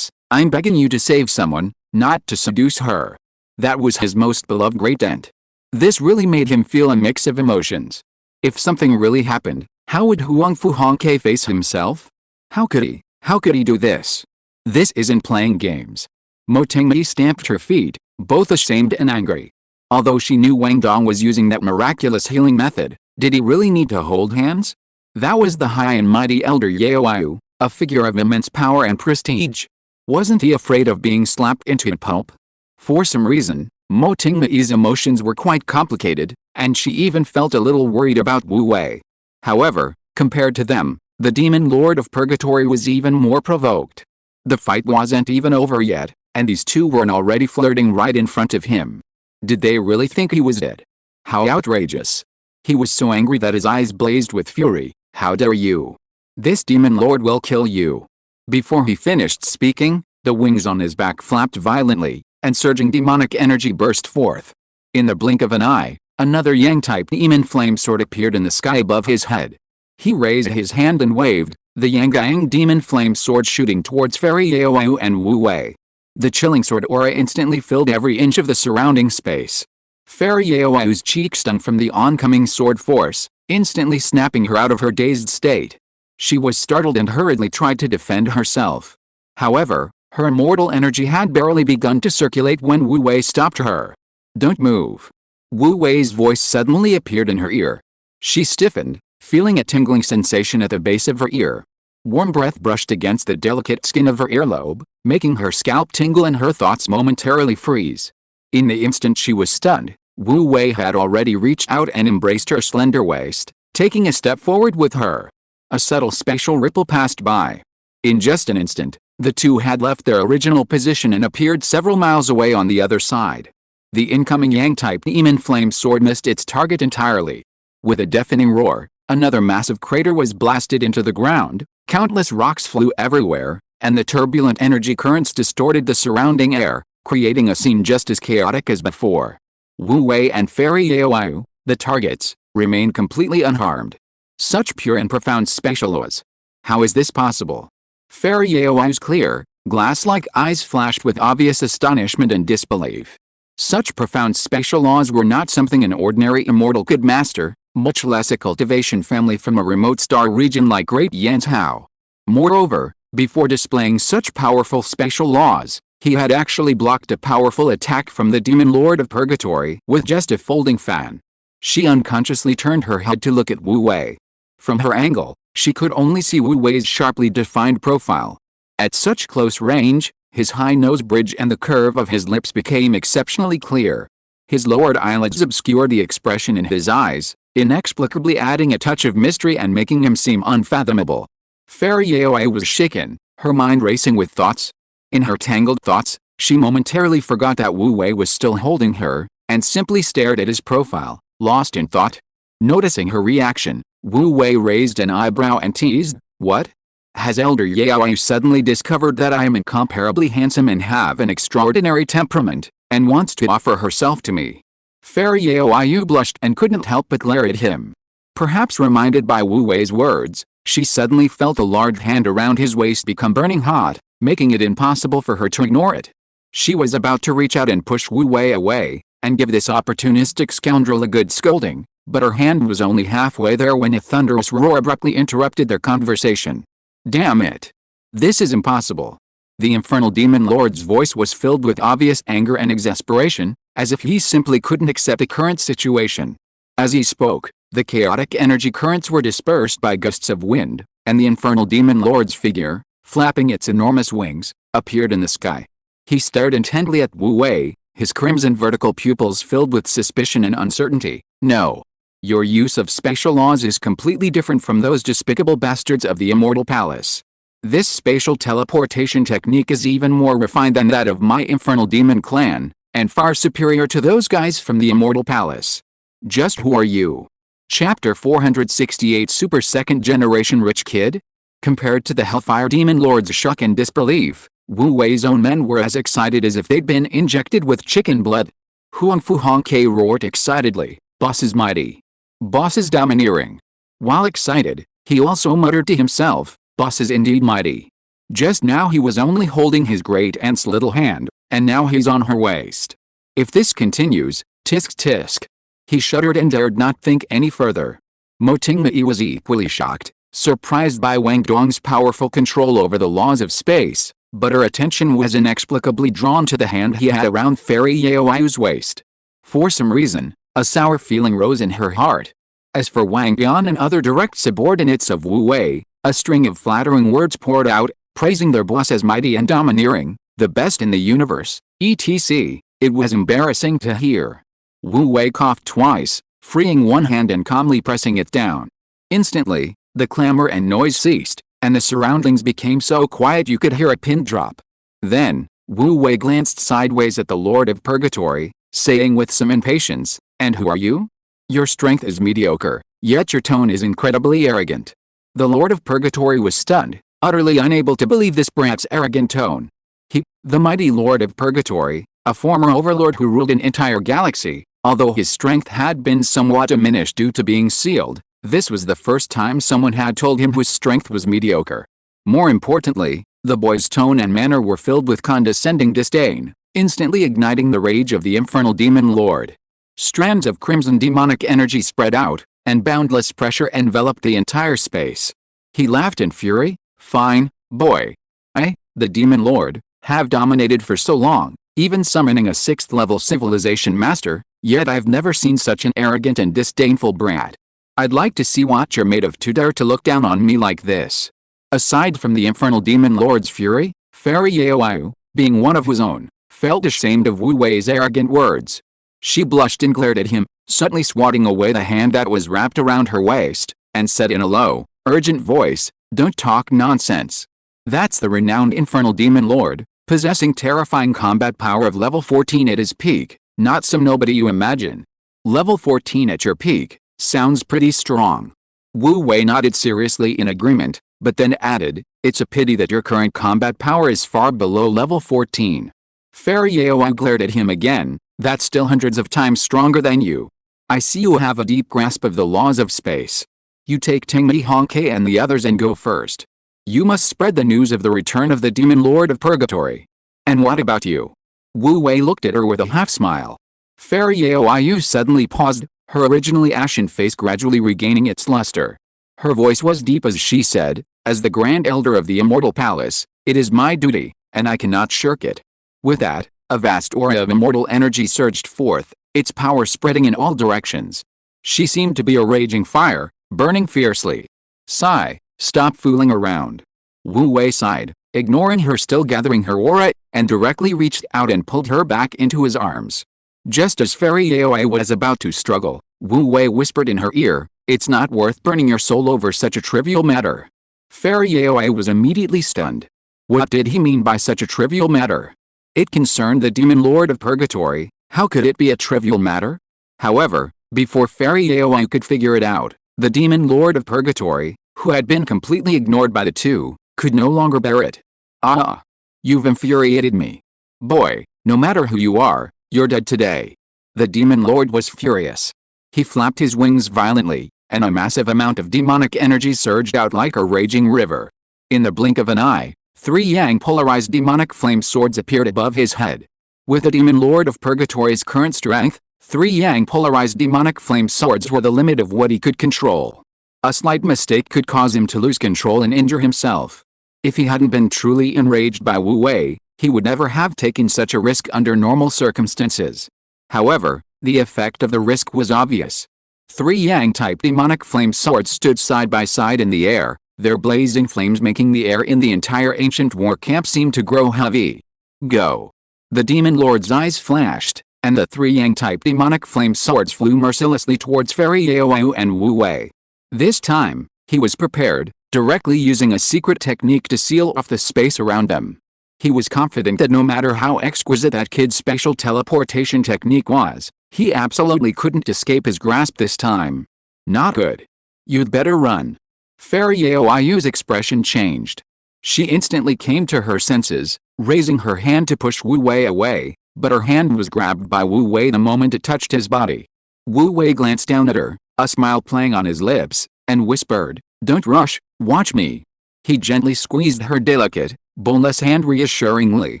I'm begging you to save someone, not to seduce her." That was his most beloved great aunt. This really made him feel a mix of emotions. If something really happened, how would Huang Fuhanke face himself? How could he do this? This isn't playing games. Mo Tingyi stamped her feet, both ashamed and angry. Although she knew Wang Dong was using that miraculous healing method, did he really need to hold hands? That was the high and mighty elder Yaoiu, a figure of immense power and prestige. Wasn't he afraid of being slapped into a pulp? For some reason, Mo Tingyi's emotions were quite complicated, and she even felt a little worried about Wu Wei. However, compared to them, the demon lord of purgatory was even more provoked. The fight wasn't even over yet, and these two were already flirting right in front of him. Did they really think he was dead? How outrageous. He was so angry that his eyes blazed with fury. "How dare you? This demon lord will kill you." Before he finished speaking, the wings on his back flapped violently, and surging demonic energy burst forth. In the blink of an eye, another Yang-type demon flame sword appeared in the sky above his head. He raised his hand and waved, the Yang-Gang demon flame sword shooting towards Fairy Aoiu and Wu Wei. The chilling sword aura instantly filled every inch of the surrounding space. Fairy Aoiu's cheek stung from the oncoming sword force, instantly snapping her out of her dazed state. She was startled and hurriedly tried to defend herself. However, her immortal energy had barely begun to circulate when Wu Wei stopped her. "Don't move." Wu Wei's voice suddenly appeared in her ear. She stiffened, feeling a tingling sensation at the base of her ear. Warm breath brushed against the delicate skin of her earlobe, making her scalp tingle and her thoughts momentarily freeze. In the instant she was stunned, Wu Wei had already reached out and embraced her slender waist, taking a step forward with her. A subtle spatial ripple passed by. In just an instant, the two had left their original position and appeared several miles away on the other side. The incoming Yang-type demon flame sword missed its target entirely. With a deafening roar, another massive crater was blasted into the ground, countless rocks flew everywhere, and the turbulent energy currents distorted the surrounding air, creating a scene just as chaotic as before. Wu Wei and Fairy Aoiu, the targets, remained completely unharmed. Such pure and profound spatial laws. How is this possible? Fairy Aoiu's clear, glass-like eyes flashed with obvious astonishment and disbelief. Such profound spatial laws were not something an ordinary immortal could master, much less a cultivation family from a remote star region like Great Yanzhou. Moreover, before displaying such powerful spatial laws, he had actually blocked a powerful attack from the demon lord of purgatory with just a folding fan. She unconsciously turned her head to look at Wu Wei. From her angle, she could only see Wu Wei's sharply defined profile. At such close range, his high nose bridge and the curve of his lips became exceptionally clear. His lowered eyelids obscured the expression in his eyes, inexplicably adding a touch of mystery and making him seem unfathomable. Fairy Aoiu was shaken, her mind racing with thoughts. In her tangled thoughts, she momentarily forgot that Wu Wei was still holding her, and simply stared at his profile, lost in thought. Noticing her reaction, Wu Wei raised an eyebrow and teased, What? Has Elder Yaoyu suddenly discovered that I am incomparably handsome and have an extraordinary temperament, and wants to offer herself to me? Fairy Yaoyu blushed and couldn't help but glare at him. Perhaps reminded by Wu Wei's words, she suddenly felt a large hand around his waist become burning hot, making it impossible for her to ignore it. She was about to reach out and push Wu Wei away, and give this opportunistic scoundrel a good scolding, but her hand was only halfway there when a thunderous roar abruptly interrupted their conversation. Damn it! This is impossible. The infernal demon lord's voice was filled with obvious anger and exasperation, as if he simply couldn't accept the current situation. As he spoke, the chaotic energy currents were dispersed by gusts of wind, and the infernal demon lord's figure, flapping its enormous wings, appeared in the sky. He stared intently at Wu Wei, his crimson vertical pupils filled with suspicion and uncertainty. No. Your use of spatial laws is completely different from those despicable bastards of the Immortal Palace. This spatial teleportation technique is even more refined than that of my infernal demon clan, and far superior to those guys from the Immortal Palace. Just who are you? Chapter 468 Super Second Generation Rich Kid? Compared to the Hellfire Demon Lord's shock and disbelief, Wu Wei's own men were as excited as if they'd been injected with chicken blood. Huang Fu Hongke roared excitedly, "Boss is mighty. Boss is domineering." While excited, he also muttered to himself, "Boss is indeed mighty." Just now he was only holding his great aunt's little hand, and now he's on her waist. If this continues, tisk tisk. He shuddered and dared not think any further. Mo Tingmei was equally shocked, surprised by Wang Dong's powerful control over the laws of space, but her attention was inexplicably drawn to the hand he had around Fairy Yaoyu's waist. For some reason, a sour feeling rose in her heart. As for Wang Yan and other direct subordinates of Wu Wei, a string of flattering words poured out, praising their boss as mighty and domineering, the best in the universe, etc. It was embarrassing to hear. Wu Wei coughed twice, freeing one hand and calmly pressing it down. Instantly, the clamor and noise ceased, and the surroundings became so quiet you could hear a pin drop. Then, Wu Wei glanced sideways at the Lord of Purgatory, saying with some impatience, "And who are you? Your strength is mediocre, yet your tone is incredibly arrogant." The Lord of Purgatory was stunned, utterly unable to believe this brat's arrogant tone. He, the mighty Lord of Purgatory, a former overlord who ruled an entire galaxy, although his strength had been somewhat diminished due to being sealed, this was the first time someone had told him whose strength was mediocre. More importantly, the boy's tone and manner were filled with condescending disdain, instantly igniting the rage of the infernal demon lord. Strands of crimson demonic energy spread out, and boundless pressure enveloped the entire space. He laughed in fury. "Fine, boy. I, the demon lord, have dominated for so long, even summoning a 6th-level civilization master, yet I've never seen such an arrogant and disdainful brat. I'd like to see what you're made of to dare to look down on me like this." Aside from the infernal demon lord's fury, Fairy Yaoyu, being one of his own, felt ashamed of Wu Wei's arrogant words. She blushed and glared at him, suddenly swatting away the hand that was wrapped around her waist, and said in a low, urgent voice, "Don't talk nonsense. That's the renowned infernal demon lord, possessing terrifying combat power of level 14 at his peak, not some nobody you imagine. Level 14 at your peak, sounds pretty strong." Wu Wei nodded seriously in agreement, but then added, "It's a pity that your current combat power is far below level 14. Fairy Yaoyu glared at him again. "That's still hundreds of times stronger than you. I see you have a deep grasp of the laws of space. You take Tingmei Hongke and the others and go first. You must spread the news of the return of the demon lord of Purgatory. And what about you?" Wu Wei looked at her with a half-smile. Fairy Yaoyu suddenly paused, her originally ashen face gradually regaining its luster. Her voice was deep as she said, "As the Grand Elder of the Immortal Palace, it is my duty, and I cannot shirk it." With that, a vast aura of immortal energy surged forth, its power spreading in all directions. She seemed to be a raging fire, burning fiercely. "Sigh, stop fooling around." Wu Wei sighed, ignoring her, still gathering her aura, and directly reached out and pulled her back into his arms. Just as Fairy Yaoyu was about to struggle, Wu Wei whispered in her ear, "It's not worth burning your soul over such a trivial matter." Fairy Yaoyu was immediately stunned. What did he mean by such a trivial matter? It concerned the demon lord of Purgatory. How could it be a trivial matter? However, before Fairy Yaoyu could figure it out, the demon lord of Purgatory, who had been completely ignored by the two, could no longer bear it. "Ah! You've infuriated me. Boy, no matter who you are, you're dead today." The demon lord was furious. He flapped his wings violently, and a massive amount of demonic energy surged out like a raging river. In the blink of an eye, 3 yang polarized demonic flame swords appeared above his head. With the demon lord of purgatory's current strength, 3 yang polarized demonic flame swords were the limit of what he could control. A slight mistake could cause him to lose control and injure himself. If he hadn't been truly enraged by Wu Wei, he would never have taken such a risk under normal circumstances. However, the effect of the risk was obvious. 3 yang-type demonic flame swords stood side by side in the air, their blazing flames making the air in the entire ancient war camp seem to grow heavy. Go! The demon lord's eyes flashed, and the 3 yang-type demonic flame swords flew mercilessly towards Fairy Yaoyu and Wu Wei. This time, he was prepared, directly using a secret technique to seal off the space around them. He was confident that no matter how exquisite that kid's special teleportation technique was, he absolutely couldn't escape his grasp this time. Not good. You'd better run. Fairy Yaoyu's expression changed. She instantly came to her senses, raising her hand to push Wu Wei away, but her hand was grabbed by Wu Wei the moment it touched his body. Wu Wei glanced down at her, a smile playing on his lips, and whispered, "Don't rush, watch me." He gently squeezed her delicate, boneless hand reassuringly,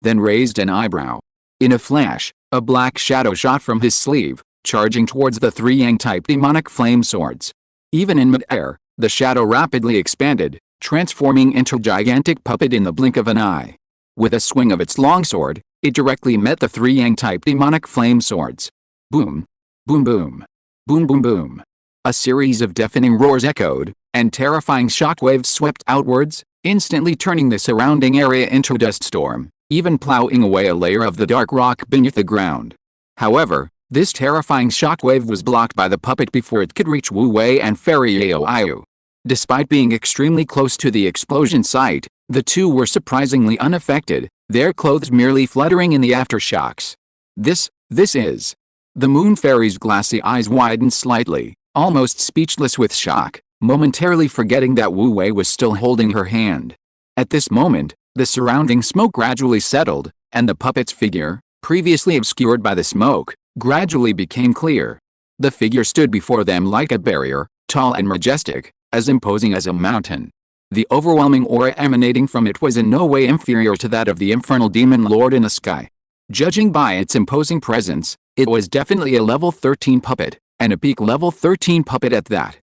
then raised an eyebrow. In a flash, a black shadow shot from his sleeve, charging towards the 3 yang-type demonic flame swords. Even in mid-air, the shadow rapidly expanded, transforming into a gigantic puppet in the blink of an eye. With a swing of its longsword, it directly met the 3 yang-type demonic flame swords. Boom! Boom boom! Boom boom boom! A series of deafening roars echoed, and terrifying shockwaves swept outwards, instantly turning the surrounding area into a dust storm, even plowing away a layer of the dark rock beneath the ground. However, this terrifying shockwave was blocked by the puppet before it could reach Wu Wei and Fairy Yaoyu. Despite being extremely close to the explosion site, the two were surprisingly unaffected, their clothes merely fluttering in the aftershocks. This is... The moon fairy's glassy eyes widened slightly, almost speechless with shock, momentarily forgetting that Wu Wei was still holding her hand. At this moment, the surrounding smoke gradually settled, and the puppet's figure, previously obscured by the smoke, gradually became clear. The figure stood before them like a barrier, tall and majestic, as imposing as a mountain. The overwhelming aura emanating from it was in no way inferior to that of the infernal demon lord in the sky. Judging by its imposing presence, it was definitely a level 13 puppet, and a peak level 13 puppet at that.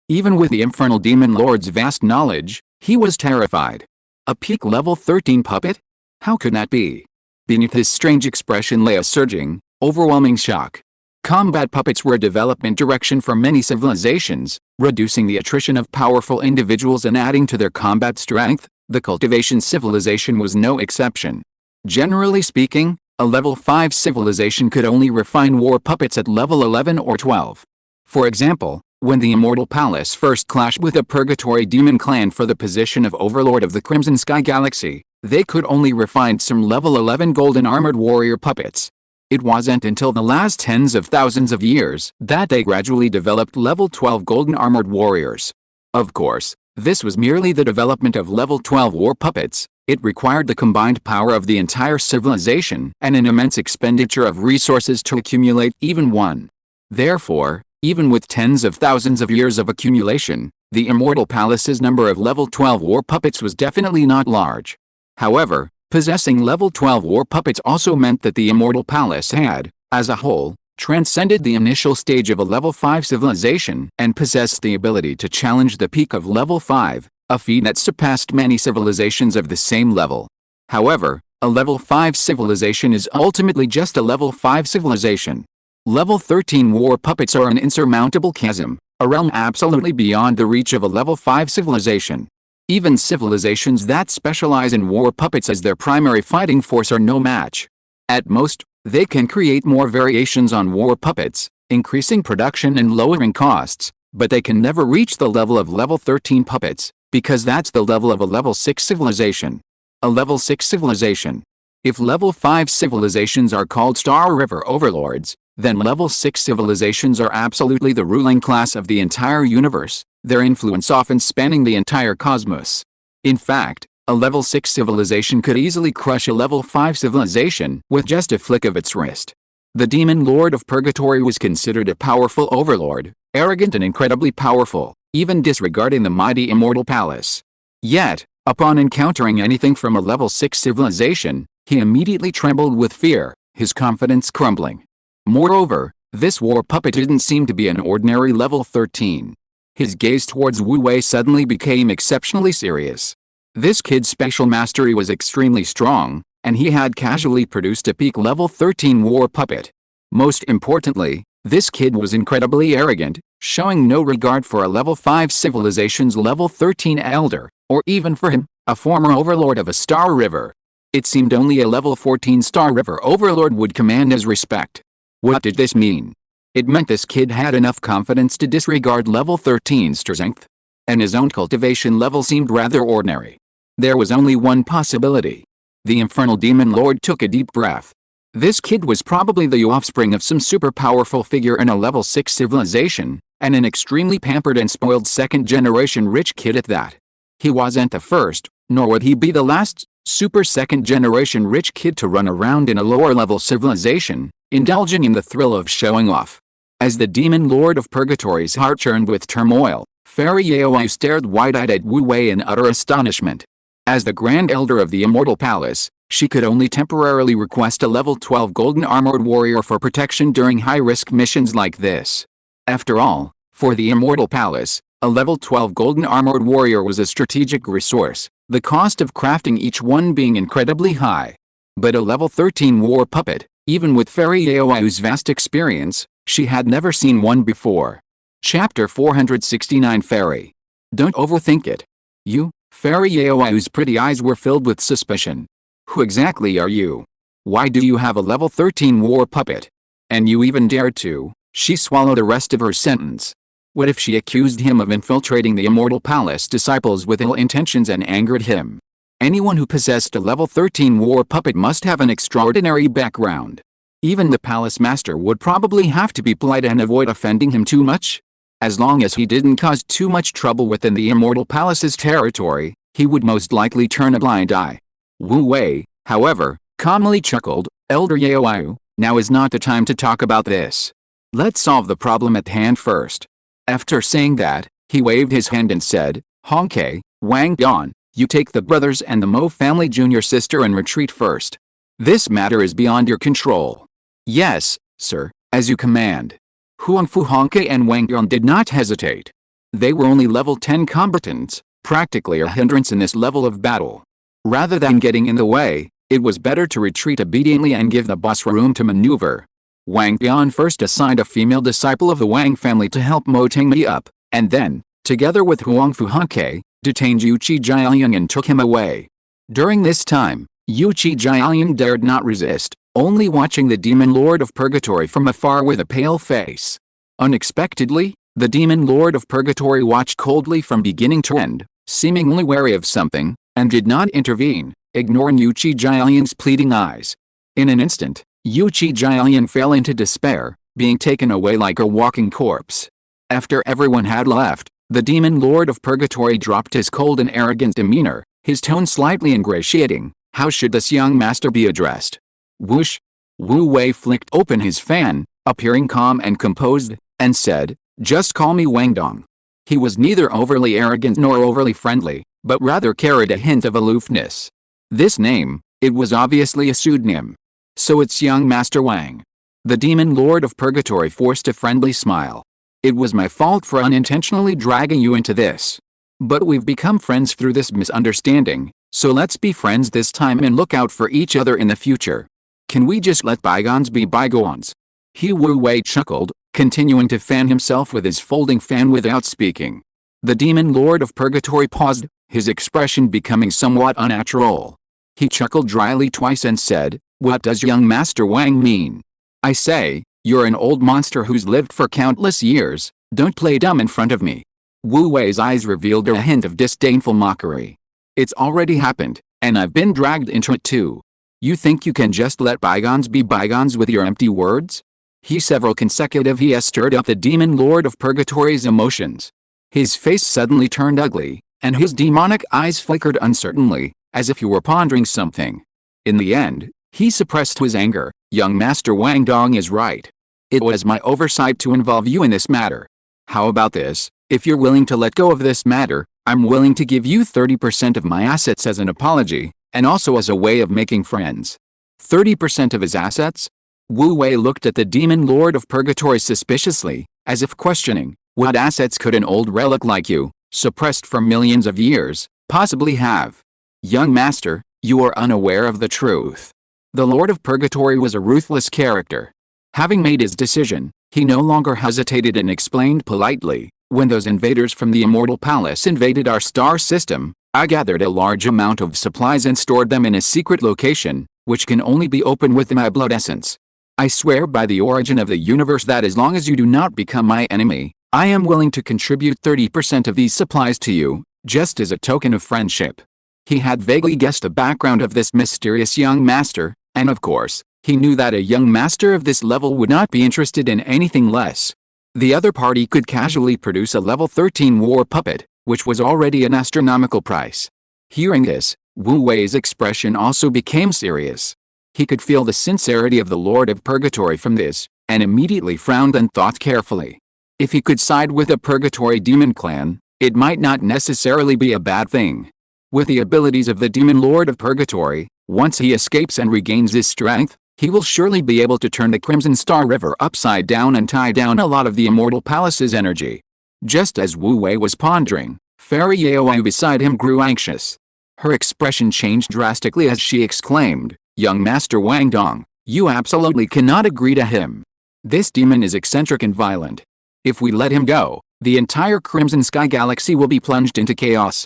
Even with the infernal demon lord's vast knowledge, he was terrified. A peak level 13 puppet? How could that be? Beneath his strange expression lay a surging, overwhelming shock. Combat puppets were a development direction for many civilizations, reducing the attrition of powerful individuals and adding to their combat strength. The cultivation civilization was no exception. Generally speaking, a level 5 civilization could only refine war puppets at level 11 or 12. For example, when the Immortal Palace first clashed with a Purgatory Demon clan for the position of Overlord of the Crimson Sky Galaxy, they could only refine some level 11 golden armored warrior puppets. It wasn't until the last tens of thousands of years that they gradually developed level 12 golden armored warriors. Of course, this was merely the development of level 12 war puppets. It required the combined power of the entire civilization and an immense expenditure of resources to accumulate even one. Therefore, even with tens of thousands of years of accumulation, the Immortal Palace's number of level 12 war puppets was definitely not large. However, possessing level 12 war puppets also meant that the Immortal Palace had, as a whole, transcended the initial stage of a level 5 civilization and possessed the ability to challenge the peak of level 5, a feat that surpassed many civilizations of the same level. However, a level 5 civilization is ultimately just a level 5 civilization. Level 13 war puppets are an insurmountable chasm, a realm absolutely beyond the reach of a level 5 civilization. Even civilizations that specialize in war puppets as their primary fighting force are no match. At most, they can create more variations on war puppets, increasing production and lowering costs, but they can never reach the level of level 13 puppets, because that's the level of a level 6 civilization. A level 6 civilization. If level 5 civilizations are called Star River Overlords, then level 6 civilizations are absolutely the ruling class of the entire universe. their influence often spanning the entire cosmos. In fact, a level 6 civilization could easily crush a level 5 civilization with just a flick of its wrist. The demon lord of purgatory was considered a powerful overlord, arrogant and incredibly powerful, even disregarding the mighty immortal palace. Yet, upon encountering anything from a level 6 civilization, he immediately trembled with fear, his confidence crumbling. Moreover, this war puppet didn't seem to be an ordinary level 13. His gaze towards Wu Wei suddenly became exceptionally serious. This kid's spatial mastery was extremely strong, and he had casually produced a peak level 13 war puppet. Most importantly, this kid was incredibly arrogant, showing no regard for a level 5 civilization's level 13 elder, or even for him, a former overlord of a star river. It seemed only a level 14 star river overlord would command his respect. What did this mean? It meant this kid had enough confidence to disregard level 13's strength. And his own cultivation level seemed rather ordinary. There was only one possibility. The infernal demon lord took a deep breath. This kid was probably the offspring of some super powerful figure in a level 6 civilization, and an extremely pampered and spoiled second-generation rich kid at that. He wasn't the first, nor would he be the last, super second-generation rich kid to run around in a lower-level civilization, indulging in the thrill of showing off. As the demon lord of purgatory's heart churned with turmoil, Fairy Yaoi stared wide-eyed at Wu Wei in utter astonishment. As the Grand Elder of the Immortal Palace, she could only temporarily request a level 12 golden armored warrior for protection during high-risk missions like this. After all, for the Immortal Palace, a level 12 golden armored warrior was a strategic resource, the cost of crafting each one being incredibly high. But a level 13 war puppet, even with Fairy Yaoi's vast experience, she had never seen one before. Chapter 469 Fairy. Don't overthink it. You, Fairy Yaoi's pretty eyes were filled with suspicion. Who exactly are you? Why do you have a level 13 war puppet? And you even dare to? She swallowed the rest of her sentence. What if she accused him of infiltrating the Immortal Palace disciples with ill intentions and angered him? Anyone who possessed a level 13 war puppet must have an extraordinary background. Even the palace master would probably have to be polite and avoid offending him too much. As long as he didn't cause too much trouble within the Immortal Palace's territory, he would most likely turn a blind eye. Wu Wei, however, calmly chuckled, Elder Yaoyu, now is not the time to talk about this. Let's solve the problem at hand first. After saying that, he waved his hand and said, Honkai, Wang Yan, you take the brothers and the Mo family junior sister and retreat first. This matter is beyond your control. Yes, sir, as you command. Huangfu Honkai and Wang Yan did not hesitate. They were only level 10 combatants, practically a hindrance in this level of battle. Rather than getting in the way, it was better to retreat obediently and give the boss room to maneuver. Wang Yan first assigned a female disciple of the Wang family to help Mo Tengmi up, and then, together with Huangfu Honkai, detained Yuqi Jiaoyang and took him away. During this time, Yuqi Jiaoyang dared not resist, only watching the demon lord of purgatory from afar with a pale face. Unexpectedly, the demon lord of purgatory watched coldly from beginning to end, seemingly wary of something, and did not intervene, ignoring Yuqi Jiaoyang's pleading eyes. In an instant, Yuqi Jiaoyang fell into despair, being taken away like a walking corpse. After everyone had left, the demon lord of purgatory dropped his cold and arrogant demeanor, his tone slightly ingratiating. How should this young master be addressed? Whoosh! Wu Wei flicked open his fan, appearing calm and composed, and said, just call me Wang Dong. He was neither overly arrogant nor overly friendly, but rather carried a hint of aloofness. This name, it was obviously a pseudonym. So it's young Master Wang. The demon lord of purgatory forced a friendly smile. It was my fault for unintentionally dragging you into this. But we've become friends through this misunderstanding, so let's be friends this time and look out for each other in the future. Can we just let bygones be bygones? Wu Wei chuckled, continuing to fan himself with his folding fan without speaking. The demon lord of purgatory paused, his expression becoming somewhat unnatural. He chuckled dryly twice and said, what does young Master Wang mean? I say, you're an old monster who's lived for countless years, don't play dumb in front of me. Wu Wei's eyes revealed a hint of disdainful mockery. It's already happened, and I've been dragged into it too. You think you can just let bygones be bygones with your empty words? Several consecutive He stirred up the demon lord of purgatory's emotions. His face suddenly turned ugly, and his demonic eyes flickered uncertainly, as if he were pondering something. In the end, he suppressed his anger. Young Master Wang Dong is right. It was my oversight to involve you in this matter. How about this? If you're willing to let go of this matter, I'm willing to give you 30% of my assets as an apology, and also as a way of making friends. 30% of his assets? Wu Wei looked at the demon lord of purgatory suspiciously, as if questioning, what assets could an old relic like you, suppressed for millions of years, possibly have? Young master, you are unaware of the truth. The Lord of Purgatory was a ruthless character. Having made his decision, he no longer hesitated and explained politely, when those invaders from the Immortal Palace invaded our star system, I gathered a large amount of supplies and stored them in a secret location, which can only be opened with my blood essence. I swear by the origin of the universe that as long as you do not become my enemy, I am willing to contribute 30% of these supplies to you, just as a token of friendship. He had vaguely guessed the background of this mysterious young master, and of course, he knew that a young master of this level would not be interested in anything less. The other party could casually produce a level 13 war puppet, which was already an astronomical price. Hearing this, Wu Wei's expression also became serious. He could feel the sincerity of the Lord of Purgatory from this, and immediately frowned and thought carefully. If he could side with the Purgatory demon clan, it might not necessarily be a bad thing. With the abilities of the demon Lord of Purgatory, once he escapes and regains his strength, he will surely be able to turn the Crimson Star River upside down and tie down a lot of the Immortal Palace's energy. Just as Wu Wei was pondering, Fairy Yaoi beside him grew anxious. Her expression changed drastically as she exclaimed, Young Master Wang Dong, you absolutely cannot agree to him. This demon is eccentric and violent. If we let him go, the entire Crimson Sky Galaxy will be plunged into chaos.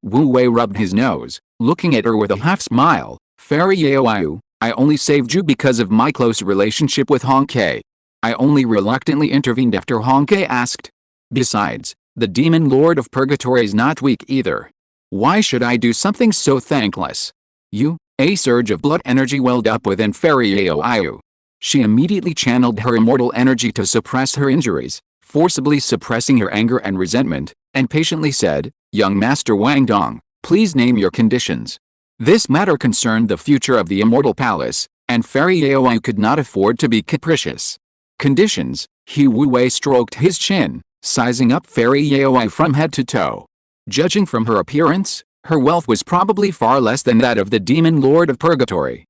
Wu Wei rubbed his nose, looking at her with a half-smile. Fairy Yaoi, I only saved you because of my close relationship with Honkai. I only reluctantly intervened after Honkai asked. Besides, the demon Lord of Purgatory is not weak either. Why should I do something so thankless? A surge of blood energy welled up within Fairy Yaoi. She immediately channeled her immortal energy to suppress her injuries, forcibly suppressing her anger and resentment, and patiently said, Young Master Wang Dong, please name your conditions. This matter concerned the future of the Immortal Palace, and Fairy Yaoi could not afford to be capricious. Conditions? Wu Wei stroked his chin, sizing up Fairy Yaoi from head to toe. Judging from her appearance, her wealth was probably far less than that of the demon Lord of Purgatory.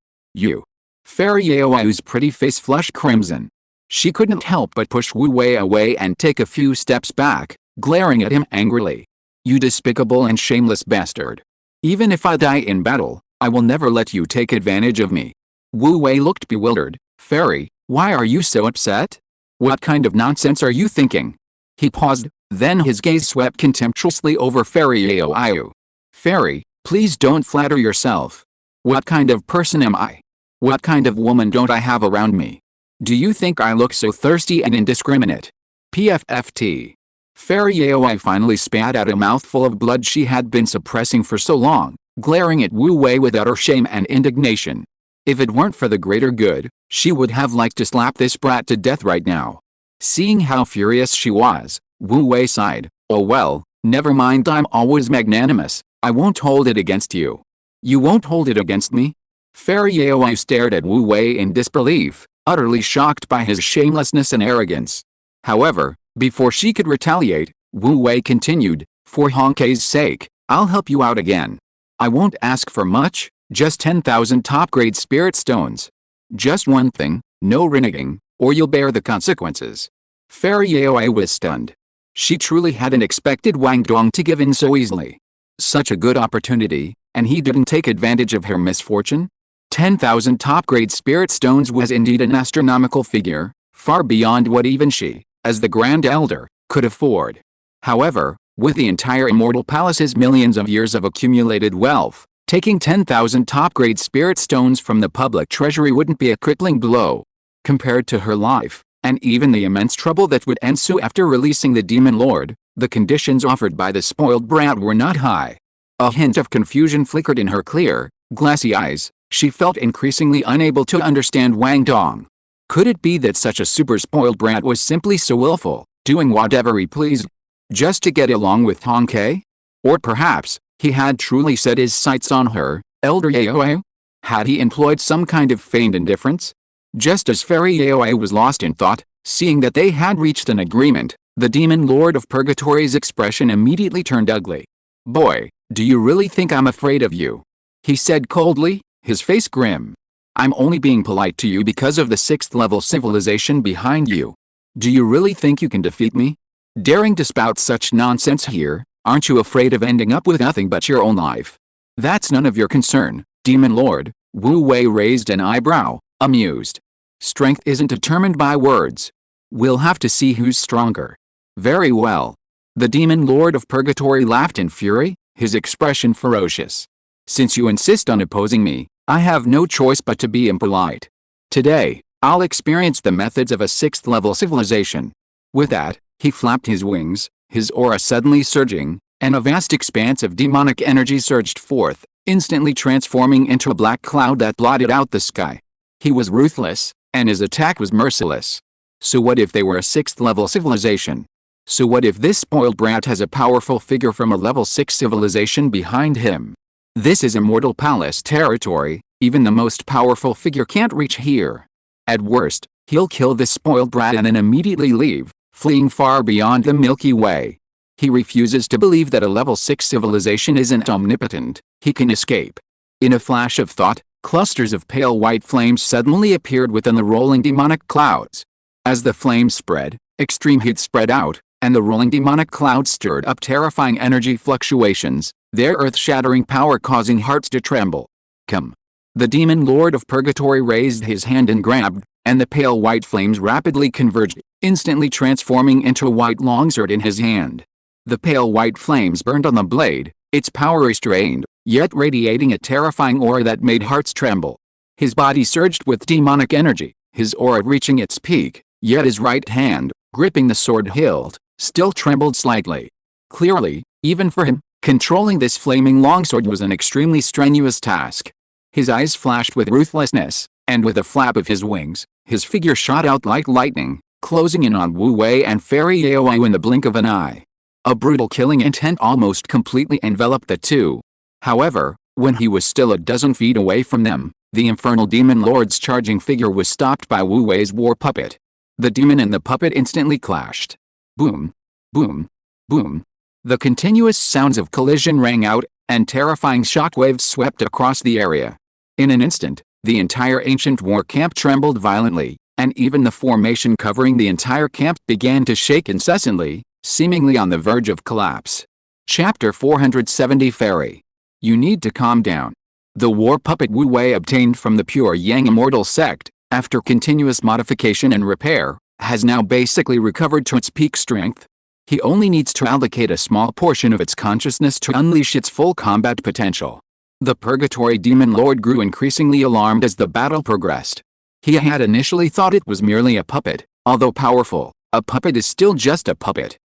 Fairy Yaoi's pretty face flushed crimson. She couldn't help but push Wu Wei away and take a few steps back, glaring at him angrily. You despicable and shameless bastard. Even if I die in battle, I will never let you take advantage of me. Wu Wei looked bewildered. Fairy, why are you so upset? What kind of nonsense are you thinking? He paused, then his gaze swept contemptuously over Fairy Yaoi. Fairy, please don't flatter yourself. What kind of person am I? What kind of woman don't I have around me? Do you think I look so thirsty and indiscriminate? PFFT. Fairy Yaoi finally spat out a mouthful of blood she had been suppressing for so long, glaring at Wu Wei with utter shame and indignation. If it weren't for the greater good, she would have liked to slap this brat to death right now. Seeing how furious she was, Wu Wei sighed, oh well, never mind, I'm always magnanimous, I won't hold it against you. You won't hold it against me? Fairy Yaoi stared at Wu Wei in disbelief, utterly shocked by his shamelessness and arrogance. However, before she could retaliate, Wu Wei continued, for Honkai's sake, I'll help you out again. I won't ask for much, just 10,000 top-grade spirit stones. Just one thing, no reneging, or you'll bear the consequences. Fairy Yaoi was stunned. She truly hadn't expected Wang Dong to give in so easily. Such a good opportunity, and he didn't take advantage of her misfortune? 10,000 top-grade spirit stones was indeed an astronomical figure, far beyond what even she, as the Grand Elder, could afford. However, with the entire Immortal Palace's millions of years of accumulated wealth, taking 10,000 top-grade spirit stones from the public treasury wouldn't be a crippling blow. Compared to her life, and even the immense trouble that would ensue after releasing the Demon Lord, the conditions offered by the spoiled brat were not high. A hint of confusion flickered in her clear, glassy eyes. She felt increasingly unable to understand Wang Dong. Could it be that such a super spoiled brat was simply so willful, doing whatever he pleased? Just to get along with Honkai? Or perhaps, he had truly set his sights on her, Elder Yaoi? Had he employed some kind of feigned indifference? Just as Fairy Yaoi was lost in thought, seeing that they had reached an agreement, the demon lord of Purgatory's expression immediately turned ugly. "Boy, do you really think I'm afraid of you?" he said coldly, his face grim. "I'm only being polite to you because of the 6th level civilization behind you. Do you really think you can defeat me? Daring to spout such nonsense here, aren't you afraid of ending up with nothing but your own life?" "That's none of your concern, Demon Lord." Wu Wei raised an eyebrow, amused. "Strength isn't determined by words. We'll have to see who's stronger." "Very well." The Demon Lord of Purgatory laughed in fury, his expression ferocious. "Since you insist on opposing me, I have no choice but to be impolite. Today, I'll experience the methods of a 6th level civilization." With that, he flapped his wings, his aura suddenly surging, and a vast expanse of demonic energy surged forth, instantly transforming into a black cloud that blotted out the sky. He was ruthless, and his attack was merciless. So what if they were a 6th level civilization? So what if this spoiled brat has a powerful figure from a level 6 civilization behind him? This is Immortal Palace territory, even the most powerful figure can't reach here. At worst, he'll kill this spoiled brat and then immediately leave, fleeing far beyond the Milky Way. He refuses to believe that a level 6 civilization isn't omnipotent. He can escape. In a flash of thought, clusters of pale white flames suddenly appeared within the rolling demonic clouds. As the flames spread, extreme heat spread out, and the rolling demonic clouds stirred up terrifying energy fluctuations, their earth-shattering power causing hearts to tremble. "Come." The Demon Lord of Purgatory raised his hand and grabbed, and the pale white flames rapidly converged, instantly transforming into a white longsword in his hand. The pale white flames burned on the blade, its power restrained, yet radiating a terrifying aura that made hearts tremble. His body surged with demonic energy, his aura reaching its peak, yet his right hand, gripping the sword hilt, still trembled slightly. Clearly, even for him, controlling this flaming longsword was an extremely strenuous task. His eyes flashed with ruthlessness, and with a flap of his wings, his figure shot out like lightning, closing in on Wu Wei and Fairy Yaoi in the blink of an eye. A brutal killing intent almost completely enveloped the two. However, when he was still a dozen feet away from them, the infernal demon lord's charging figure was stopped by Wu Wei's war puppet. The demon and the puppet instantly clashed. Boom, boom, boom. The continuous sounds of collision rang out, and terrifying shockwaves swept across the area. In an instant, the entire ancient war camp trembled violently, and even the formation covering the entire camp began to shake incessantly, seemingly on the verge of collapse. Chapter 470 Fairy. You need to calm down. The war puppet Wu Wei obtained from the pure Yang Immortal sect, after continuous modification and repair, has now basically recovered to its peak strength. He only needs to allocate a small portion of its consciousness to unleash its full combat potential. The Purgatory Demon Lord grew increasingly alarmed as the battle progressed. He had initially thought it was merely a puppet, although powerful, a puppet is still just a puppet.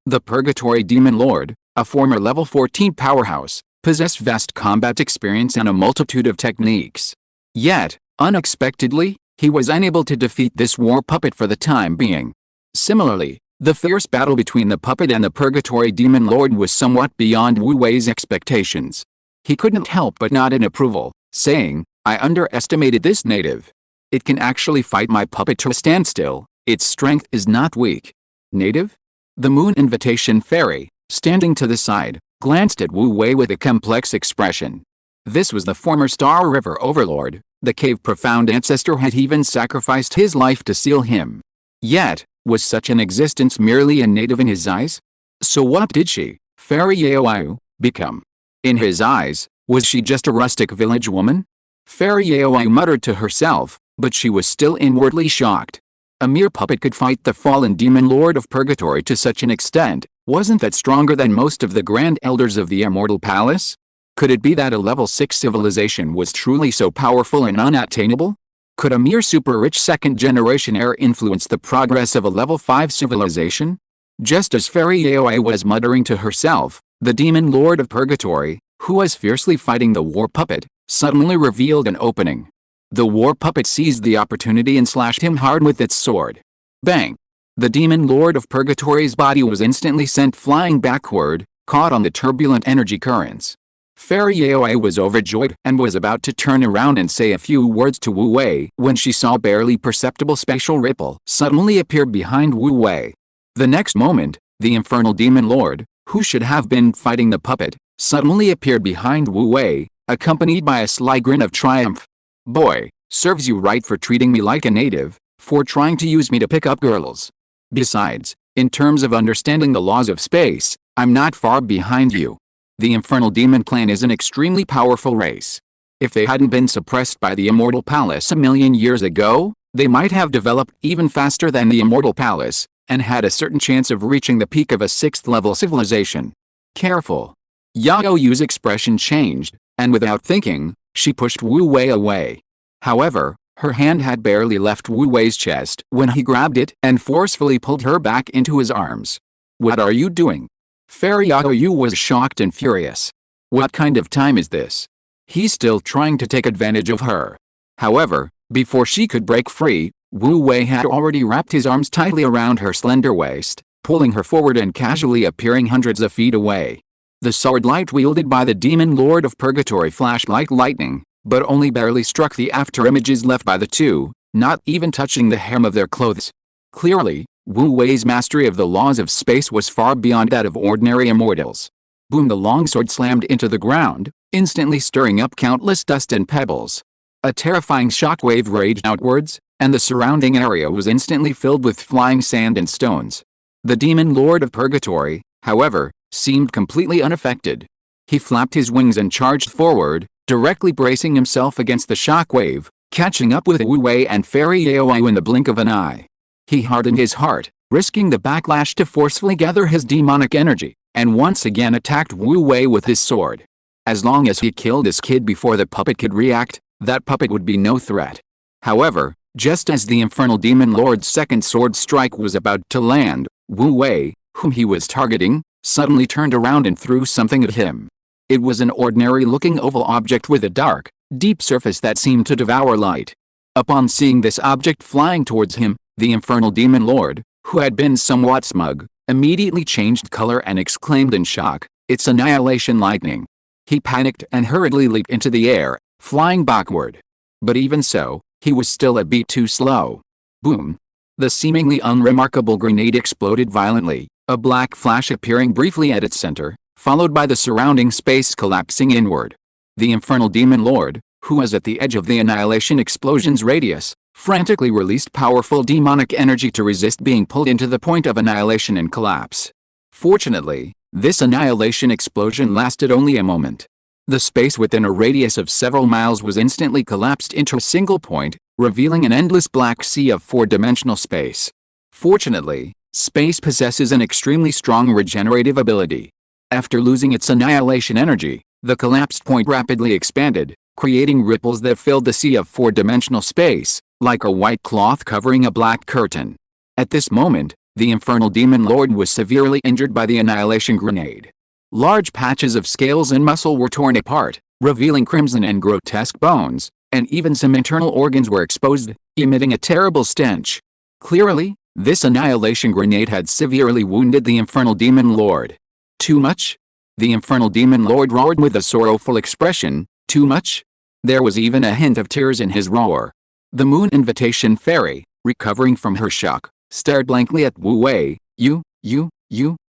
The Purgatory Demon Lord, a former level 14 powerhouse, possessed vast combat experience and a multitude of techniques. Yet, unexpectedly, he was unable to defeat this war puppet for the time being. Similarly, the fierce battle between the puppet and the Purgatory Demon Lord was somewhat beyond Wu Wei's expectations. He couldn't help but nod in approval, saying, "I underestimated this native. It can actually fight my puppet to a standstill. Its strength is not weak." "Native?" The Moon Invitation Fairy, standing to the side, glanced at Wu Wei with a complex expression. This was the former Star River Overlord. The cave profound ancestor had even sacrificed his life to seal him. Yet, was such an existence merely a native in his eyes? So what did she, Fairy Yaoi, become? In his eyes, was she just a rustic village woman? Fairy Yaoi muttered to herself, but she was still inwardly shocked. A mere puppet could fight the fallen demon lord of Purgatory to such an extent. Wasn't that stronger than most of the Grand Elders of the Immortal Palace? Could it be that a level 6 civilization was truly so powerful and unattainable? Could a mere super-rich second-generation heir influence the progress of a level 5 civilization? Just as Fairy Yaoi was muttering to herself, the demon lord of Purgatory, who was fiercely fighting the war puppet, suddenly revealed an opening. The war puppet seized the opportunity and slashed him hard with its sword. Bang! The demon lord of purgatory's body was instantly sent flying backward, caught on the turbulent energy currents. Fairy Yaoi was overjoyed and was about to turn around and say a few words to Wu Wei when she saw a barely perceptible spatial ripple suddenly appear behind Wu Wei. The next moment, the infernal demon lord, who should have been fighting the puppet, suddenly appeared behind Wu Wei, accompanied by a sly grin of triumph. "Boy, serves you right for treating me like a native, for trying to use me to pick up girls. Besides, in terms of understanding the laws of space, I'm not far behind you. The infernal demon clan is an extremely powerful race. If they hadn't been suppressed by the Immortal Palace a million years ago, they might have developed even faster than the Immortal Palace, and had a certain chance of reaching the peak of a 6th-level civilization." Careful. Yao Yu's expression changed, and without thinking, she pushed Wu Wei away. However, her hand had barely left Wu Wei's chest when he grabbed it and forcefully pulled her back into his arms. "What are you doing?" Fairy Yao Yu was shocked and furious. What kind of time is this? He's still trying to take advantage of her. However, before she could break free, Wu Wei had already wrapped his arms tightly around her slender waist, pulling her forward and casually appearing hundreds of feet away. The sword light wielded by the demon lord of purgatory flashed like lightning, but only barely struck the afterimages left by the two, not even touching the hem of their clothes. Clearly, Wu Wei's mastery of the laws of space was far beyond that of ordinary immortals. Boom! The longsword slammed into the ground, instantly stirring up countless dust and pebbles. A terrifying shockwave raged outwards, and the surrounding area was instantly filled with flying sand and stones. The demon lord of purgatory, however, seemed completely unaffected. He flapped his wings and charged forward, directly bracing himself against the shockwave, catching up with Wu Wei and Fairy Yaoi in the blink of an eye. He hardened his heart, risking the backlash to forcefully gather his demonic energy, and once again attacked Wu Wei with his sword. As long as he killed this kid before the puppet could react, that puppet would be no threat. However, just as the infernal demon lord's second sword strike was about to land, Wu Wei, whom he was targeting, suddenly turned around and threw something at him. It was an ordinary-looking oval object with a dark, deep surface that seemed to devour light. Upon seeing this object flying towards him, the infernal demon lord, who had been somewhat smug, immediately changed color and exclaimed in shock, "It's annihilation lightning." He panicked and hurriedly leaped into the air, flying backward. But even so, he was still a beat too slow. Boom! The seemingly unremarkable grenade exploded violently, a black flash appearing briefly at its center, followed by the surrounding space collapsing inward. The infernal demon lord, who was at the edge of the annihilation explosion's radius, frantically released powerful demonic energy to resist being pulled into the point of annihilation and collapse. Fortunately, this annihilation explosion lasted only a moment. The space within a radius of several miles was instantly collapsed into a single point, revealing an endless black sea of four-dimensional space. Fortunately, space possesses an extremely strong regenerative ability. After losing its annihilation energy, the collapsed point rapidly expanded, creating ripples that filled the sea of four-dimensional space, like a white cloth covering a black curtain. At this moment, the infernal demon lord was severely injured by the annihilation grenade. Large patches of scales and muscle were torn apart, revealing crimson and grotesque bones, and even some internal organs were exposed, emitting a terrible stench. Clearly, this annihilation grenade had severely wounded the infernal demon lord. Too much? The infernal demon lord roared with a sorrowful expression. Too much? There was even a hint of tears in his roar. The moon invitation fairy, recovering from her shock, stared blankly at Wu Wei. You,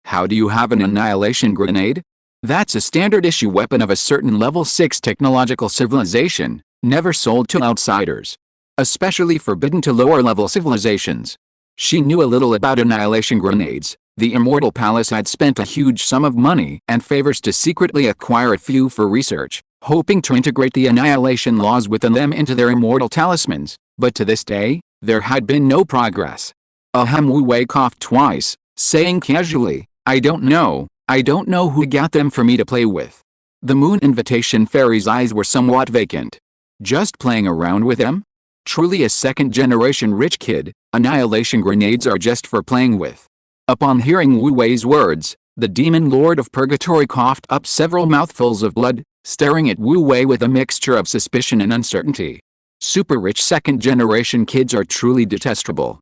how do you have an annihilation grenade? That's a standard-issue weapon of a certain level 6 technological civilization, never sold to outsiders. Especially forbidden to lower-level civilizations. She knew a little about annihilation grenades. The Immortal Palace had spent a huge sum of money and favors to secretly acquire a few for research, hoping to integrate the annihilation laws within them into their immortal talismans, but to this day, there had been no progress. Wu Wei coughed twice, saying casually, I don't know who got them for me to play with. The moon invitation fairy's eyes were somewhat vacant. Just playing around with them? Truly a second-generation rich kid, annihilation grenades are just for playing with. Upon hearing Wu Wei's words, the demon lord of purgatory coughed up several mouthfuls of blood, staring at Wu Wei with a mixture of suspicion and uncertainty. Super rich second-generation kids are truly detestable.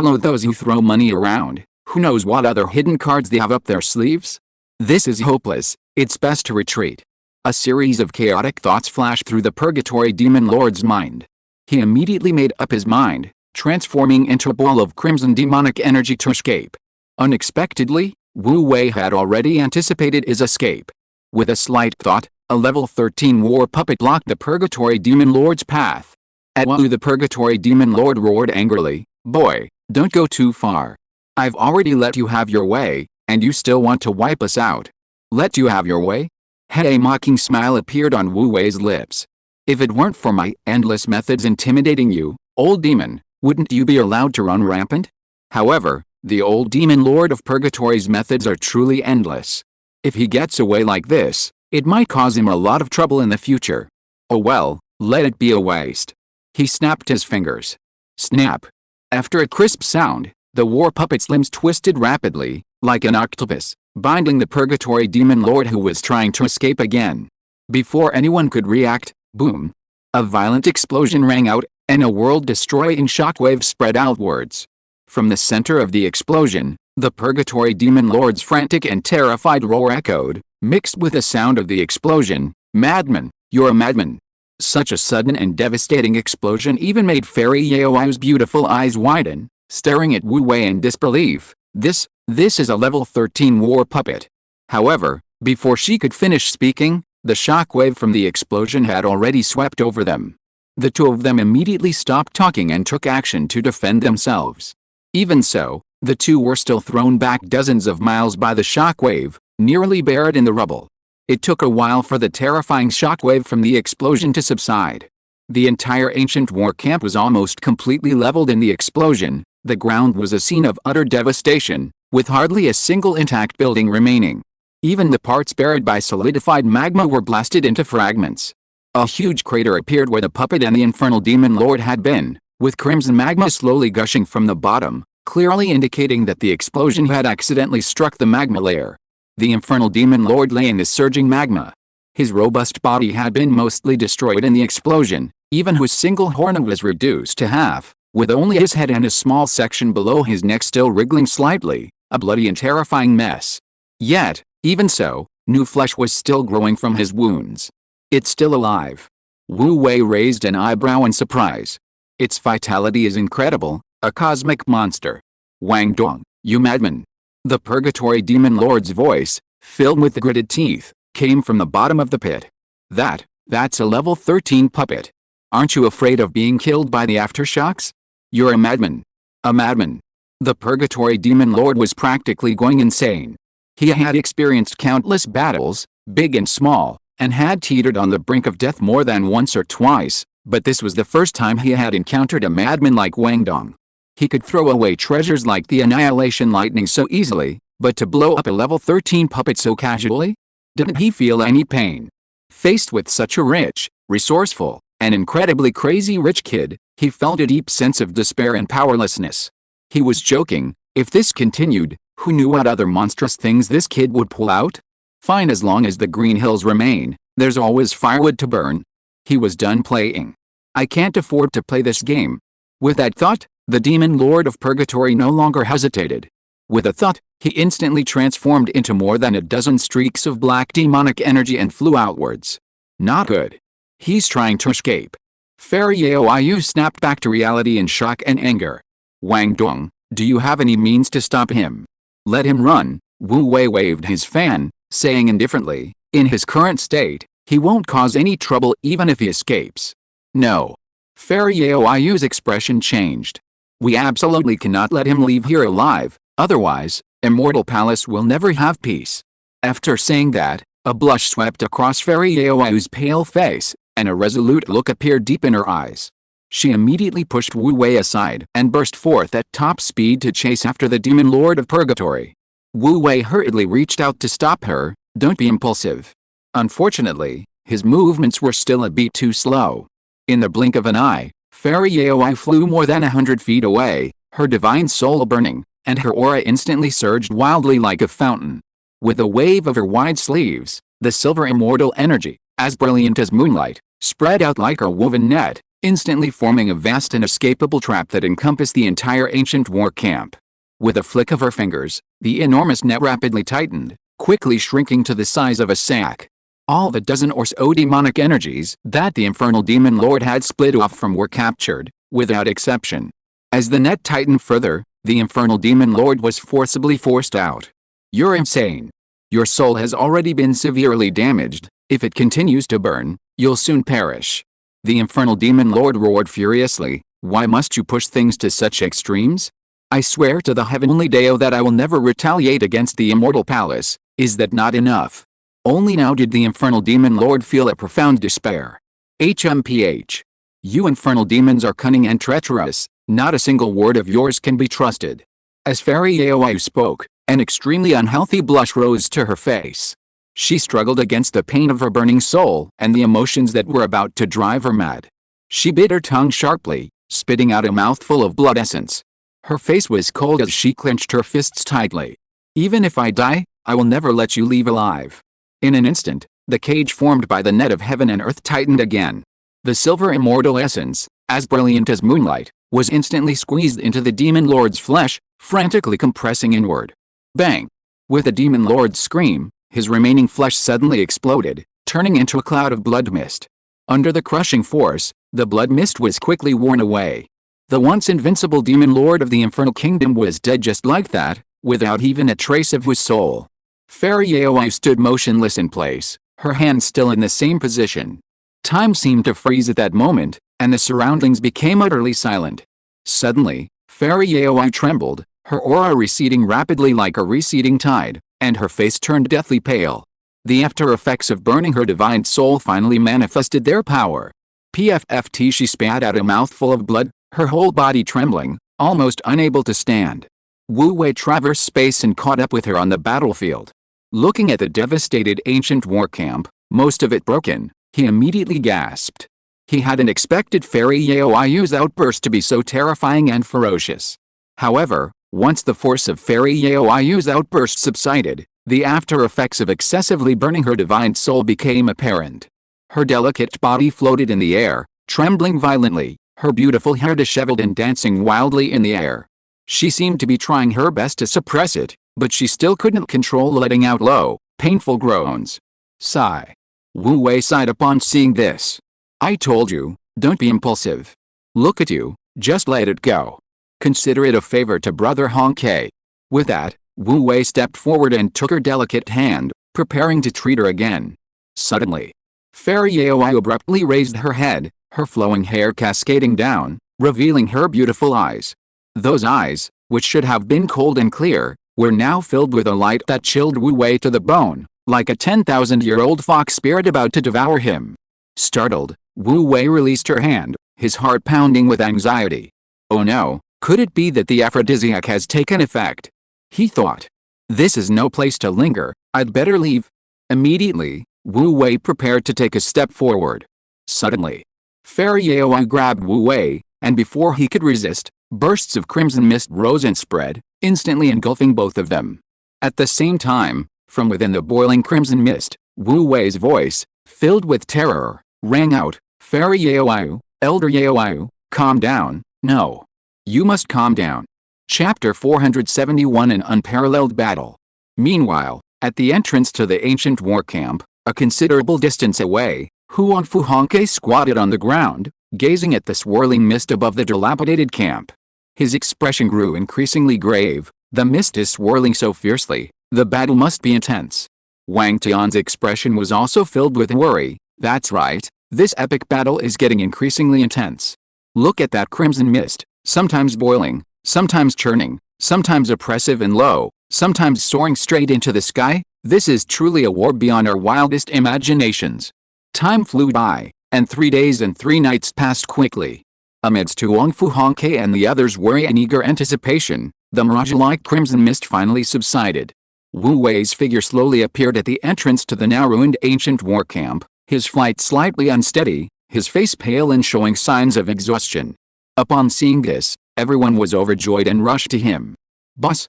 know those who throw money around. Who knows what other hidden cards they have up their sleeves? This is hopeless. It's best to retreat. A series of chaotic thoughts flashed through the Purgatory Demon Lord's mind. He immediately made up his mind, transforming into a ball of crimson demonic energy to escape. Unexpectedly, Wu Wei had already anticipated his escape. With a slight thought, a level 13 war puppet blocked the Purgatory Demon Lord's path. At Wu, the Purgatory Demon Lord roared angrily, "Boy, don't go too far. I've already let you have your way, and you still want to wipe us out. Let you have your way?" A mocking smile appeared on Wu Wei's lips. "If it weren't for my endless methods intimidating you, old demon, wouldn't you be allowed to run rampant?" However, the old demon lord of Purgatory's methods are truly endless. If he gets away like this, it might cause him a lot of trouble in the future. Oh well, let it be a waste. He snapped his fingers. Snap. After a crisp sound, the war puppet's limbs twisted rapidly, like an octopus, binding the Purgatory Demon Lord who was trying to escape again. Before anyone could react, boom! A violent explosion rang out, and a world-destroying shockwave spread outwards. From the center of the explosion, the Purgatory Demon Lord's frantic and terrified roar echoed, mixed with the sound of the explosion. "Madman, you're a madman." Such a sudden and devastating explosion even made Fairy Yaoyu's beautiful eyes widen, staring at Wu Wei in disbelief. This is a level 13 war puppet. However, before she could finish speaking, the shockwave from the explosion had already swept over them. The two of them immediately stopped talking and took action to defend themselves. Even so, the two were still thrown back dozens of miles by the shockwave, nearly buried in the rubble. It took a while for the terrifying shockwave from the explosion to subside. The entire ancient war camp was almost completely leveled in the explosion. The ground was a scene of utter devastation, with hardly a single intact building remaining. Even the parts buried by solidified magma were blasted into fragments. A huge crater appeared where the puppet and the infernal demon lord had been, with crimson magma slowly gushing from the bottom, clearly indicating that the explosion had accidentally struck the magma layer. The infernal demon lord lay in the surging magma. His robust body had been mostly destroyed in the explosion, even his single horn was reduced to half, with only his head and a small section below his neck still wriggling slightly, a bloody and terrifying mess. Yet, even so, new flesh was still growing from his wounds. "It's still alive." Wu Wei raised an eyebrow in surprise. "Its vitality is incredible, a cosmic monster." "Wang Dong, you madman." The Purgatory Demon Lord's voice, filled with gritted teeth, came from the bottom of the pit. That's a level 13 puppet. Aren't you afraid of being killed by the aftershocks? You're a madman. A madman. The Purgatory Demon Lord was practically going insane. He had experienced countless battles, big and small, and had teetered on the brink of death more than once or twice, but this was the first time he had encountered a madman like Wang Dong. He could throw away treasures like the Annihilation Lightning so easily, but to blow up a level 13 puppet so casually? Didn't he feel any pain? Faced with such a rich, resourceful, and incredibly crazy rich kid, he felt a deep sense of despair and powerlessness. He was joking. If this continued, who knew what other monstrous things this kid would pull out? Fine, as long as the green hills remain, there's always firewood to burn. He was done playing. I can't afford to play this game. With that thought, the Demon Lord of Purgatory no longer hesitated. With a thought, he instantly transformed into more than a dozen streaks of black demonic energy and flew outwards. Not good. He's trying to escape. Fairy Yaoyu snapped back to reality in shock and anger. Wang Dong, do you have any means to stop him? Let him run. Wu Wei waved his fan, saying indifferently, in his current state, he won't cause any trouble even if he escapes. No. Fairy Yaoyu's expression changed. We absolutely cannot let him leave here alive, otherwise, Immortal Palace will never have peace. After saying that, a blush swept across Fairy Yaoyu's pale face, and a resolute look appeared deep in her eyes. She immediately pushed Wu Wei aside and burst forth at top speed to chase after the Demon Lord of Purgatory. Wu Wei hurriedly reached out to stop her. Don't be impulsive. Unfortunately, his movements were still a bit too slow. In the blink of an eye, Fairy Yaoyu flew more than 100 feet away, her divine soul burning, and her aura instantly surged wildly like a fountain. With a wave of her wide sleeves, the silver immortal energy, as brilliant as moonlight, spread out like a woven net, instantly forming a vast and inescapable trap that encompassed the entire ancient war camp. With a flick of her fingers, the enormous net rapidly tightened, quickly shrinking to the size of a sack. All the dozen or so demonic energies that the infernal demon lord had split off from were captured, without exception. As the net tightened further, the infernal demon lord was forcibly forced out. "You're insane. Your soul has already been severely damaged. If it continues to burn, you'll soon perish." The infernal demon lord roared furiously. "Why must you push things to such extremes? I swear to the heavenly Deo that I will never retaliate against the immortal palace. Is that not enough?" Only now did the infernal demon lord feel a profound despair. HMPH. You infernal demons are cunning and treacherous. Not a single word of yours can be trusted. As Fairy Aoiu spoke, an extremely unhealthy blush rose to her face. She struggled against the pain of her burning soul and the emotions that were about to drive her mad. She bit her tongue sharply, spitting out a mouthful of blood essence. Her face was cold as she clenched her fists tightly. "Even if I die, I will never let you leave alive." In an instant, the cage formed by the net of heaven and earth tightened again. The silver immortal essence, as brilliant as moonlight, was instantly squeezed into the demon lord's flesh, frantically compressing inward. Bang! With the demon lord's scream, his remaining flesh suddenly exploded, turning into a cloud of blood mist. Under the crushing force, the blood mist was quickly worn away. The once invincible demon lord of the infernal kingdom was dead just like that, without even a trace of his soul. Fairy Aoiu stood motionless in place, her hands still in the same position. Time seemed to freeze at that moment, and the surroundings became utterly silent. Suddenly, Fairy Aoiu trembled, her aura receding rapidly like a receding tide, and her face turned deathly pale. The after effects of burning her divine soul finally manifested their power. PFFT, she spat out a mouthful of blood, her whole body trembling, almost unable to stand. Wu Wei traversed space and caught up with her on the battlefield. Looking at the devastated ancient war camp, most of it broken, he immediately gasped. He hadn't expected Fairy Aoiu's outburst to be so terrifying and ferocious. However, once the force of Fairy Aoiu's outburst subsided, the after effects of excessively burning her divine soul became apparent. Her delicate body floated in the air, trembling violently, her beautiful hair disheveled and dancing wildly in the air. She seemed to be trying her best to suppress it, but she still couldn't control letting out low, painful groans. Sigh. Wu Wei sighed upon seeing this. "I told you, don't be impulsive. Look at you, just let it go. Consider it a favor to Brother Honkai." With that, Wu Wei stepped forward and took her delicate hand, preparing to treat her again. Suddenly, Fairy Aoiu abruptly raised her head, her flowing hair cascading down, revealing her beautiful eyes. Those eyes, which should have been cold and clear, were now filled with a light that chilled Wu Wei to the bone, like a 10,000-year-old fox spirit about to devour him. Startled, Wu Wei released her hand, his heart pounding with anxiety. "Oh no, could it be that the aphrodisiac has taken effect?" he thought. "This is no place to linger, I'd better leave." Immediately, Wu Wei prepared to take a step forward. Suddenly, Fairy Aoiu grabbed Wu Wei, and before he could resist, bursts of crimson mist rose and spread, instantly engulfing both of them. At the same time, from within the boiling crimson mist, Wu Wei's voice, filled with terror, rang out, "Fairy Aoiu, Elder Aoiu, calm down, no. You must calm down." Chapter 471, An Unparalleled Battle. Meanwhile, at the entrance to the ancient war camp, a considerable distance away, Huang Fu Honkai squatted on the ground, gazing at the swirling mist above the dilapidated camp. His expression grew increasingly grave. "The mist is swirling so fiercely, the battle must be intense." Wang Tian's expression was also filled with worry. "That's right, this epic battle is getting increasingly intense. Look at that crimson mist, sometimes boiling, sometimes churning, sometimes oppressive and low, sometimes soaring straight into the sky. This is truly a war beyond our wildest imaginations." Time flew by, and 3 days and 3 nights passed quickly. Amidst Huang Fu Honkai and the others' worry and eager anticipation, the mirage-like crimson mist finally subsided. Wu Wei's figure slowly appeared at the entrance to the now ruined ancient war camp, his flight slightly unsteady, his face pale and showing signs of exhaustion. Upon seeing this, everyone was overjoyed and rushed to him. Boss,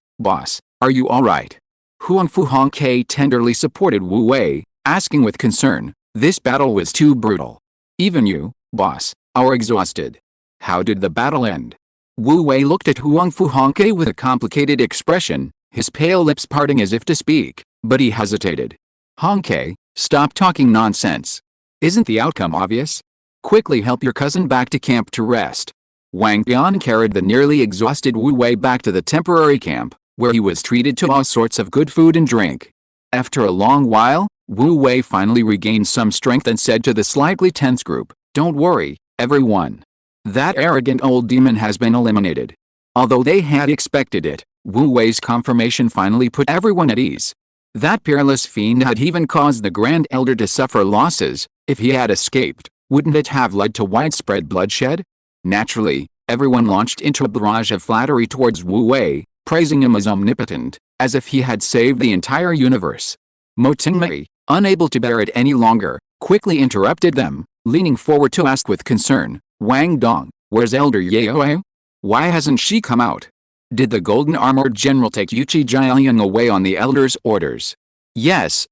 are you alright?" Huang Fu Honkai tenderly supported Wu Wei, asking with concern. "This battle was too brutal. Even you, boss, Are exhausted. How did the battle end? Wu Wei looked at Huang Fu Hongke with a complicated expression, his pale lips parting as if to speak, but he hesitated. Hongke, stop talking nonsense. Isn't the outcome obvious? Quickly help your cousin back to camp to rest. Wang Bian carried the nearly exhausted Wu Wei back to the temporary camp, where he was treated to all sorts of good food and drink. After a long while, Wu Wei finally regained some strength and said to the slightly tense group, "Don't worry, everyone. That arrogant old demon has been eliminated." Although they had expected it, Wu Wei's confirmation finally put everyone at ease. That peerless fiend had even caused the Grand Elder to suffer losses. If he had escaped, wouldn't it have led to widespread bloodshed? Naturally, everyone launched into a barrage of flattery towards Wu Wei, praising him as omnipotent, as if he had saved the entire universe. Mo Tingmei, unable to bear it any longer, quickly interrupted them, leaning forward to ask with concern, "Wang Dong, where's Elder Yao? Why hasn't she come out? Did the golden armored general take Yuchi Jiaoyang away on the elder's orders?" Yes,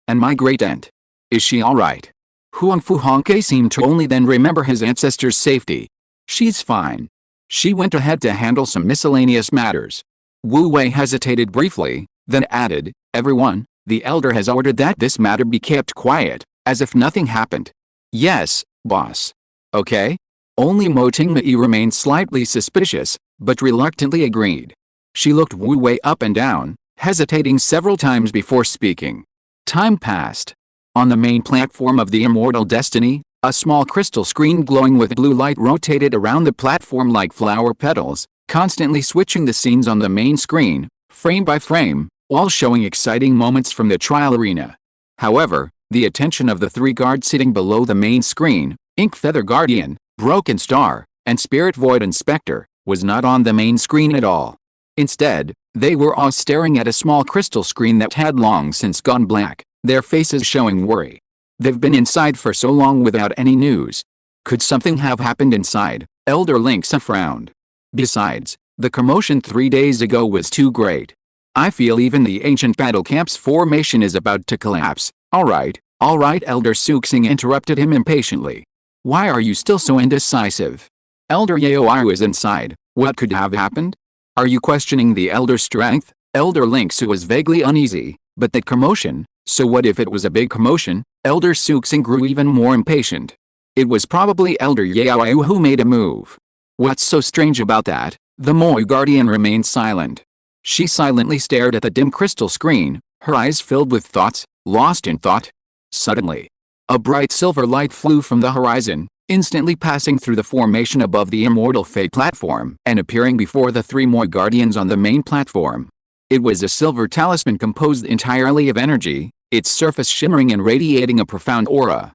and my great aunt. Is she alright?" Huang Fu Hongke seemed to only then remember his ancestor's safety. "She's fine. She went ahead to handle some miscellaneous matters." Wu Wei hesitated briefly, then added, "Everyone, the elder has ordered that this matter be kept quiet, as if nothing happened." "Yes, boss." "Okay." Only Mo Tingmei remained slightly suspicious, but reluctantly agreed. She looked Wu Wei up and down, hesitating several times before speaking. Time passed. On the main platform of the Immortal Destiny, a small crystal screen glowing with blue light rotated around the platform like flower petals, constantly switching the scenes on the main screen, frame by frame, all showing exciting moments from the trial arena. However, the attention of the three guards sitting below the main screen, Ink Feather Guardian, Broken Star, and Spirit Void Inspector, was not on the main screen at all. Instead, they were all staring at a small crystal screen that had long since gone black, their faces showing worry. They've been inside for so long without any news. Could something have happened inside? Elder Linksa frowned. Besides, the commotion 3 days ago was too great. I feel even the ancient battle camp's formation is about to collapse. Alright, Elder Suxing interrupted him impatiently. Why are you still so indecisive? Elder Yao is inside. What could have happened? Are you questioning the Elder's strength? Elder Linksu was vaguely uneasy, but that commotion, so what if it was a big commotion? Elder Suxing grew even more impatient. It was probably Elder Yao who made a move. What's so strange about that? The Moi Guardian remained silent. She silently stared at the dim crystal screen, her eyes filled with thoughts, lost in thought. Suddenly, a bright silver light flew from the horizon, instantly passing through the formation above the Immortal Fate platform and appearing before the three Moi Guardians on the main platform. It was a silver talisman composed entirely of energy, its surface shimmering and radiating a profound aura.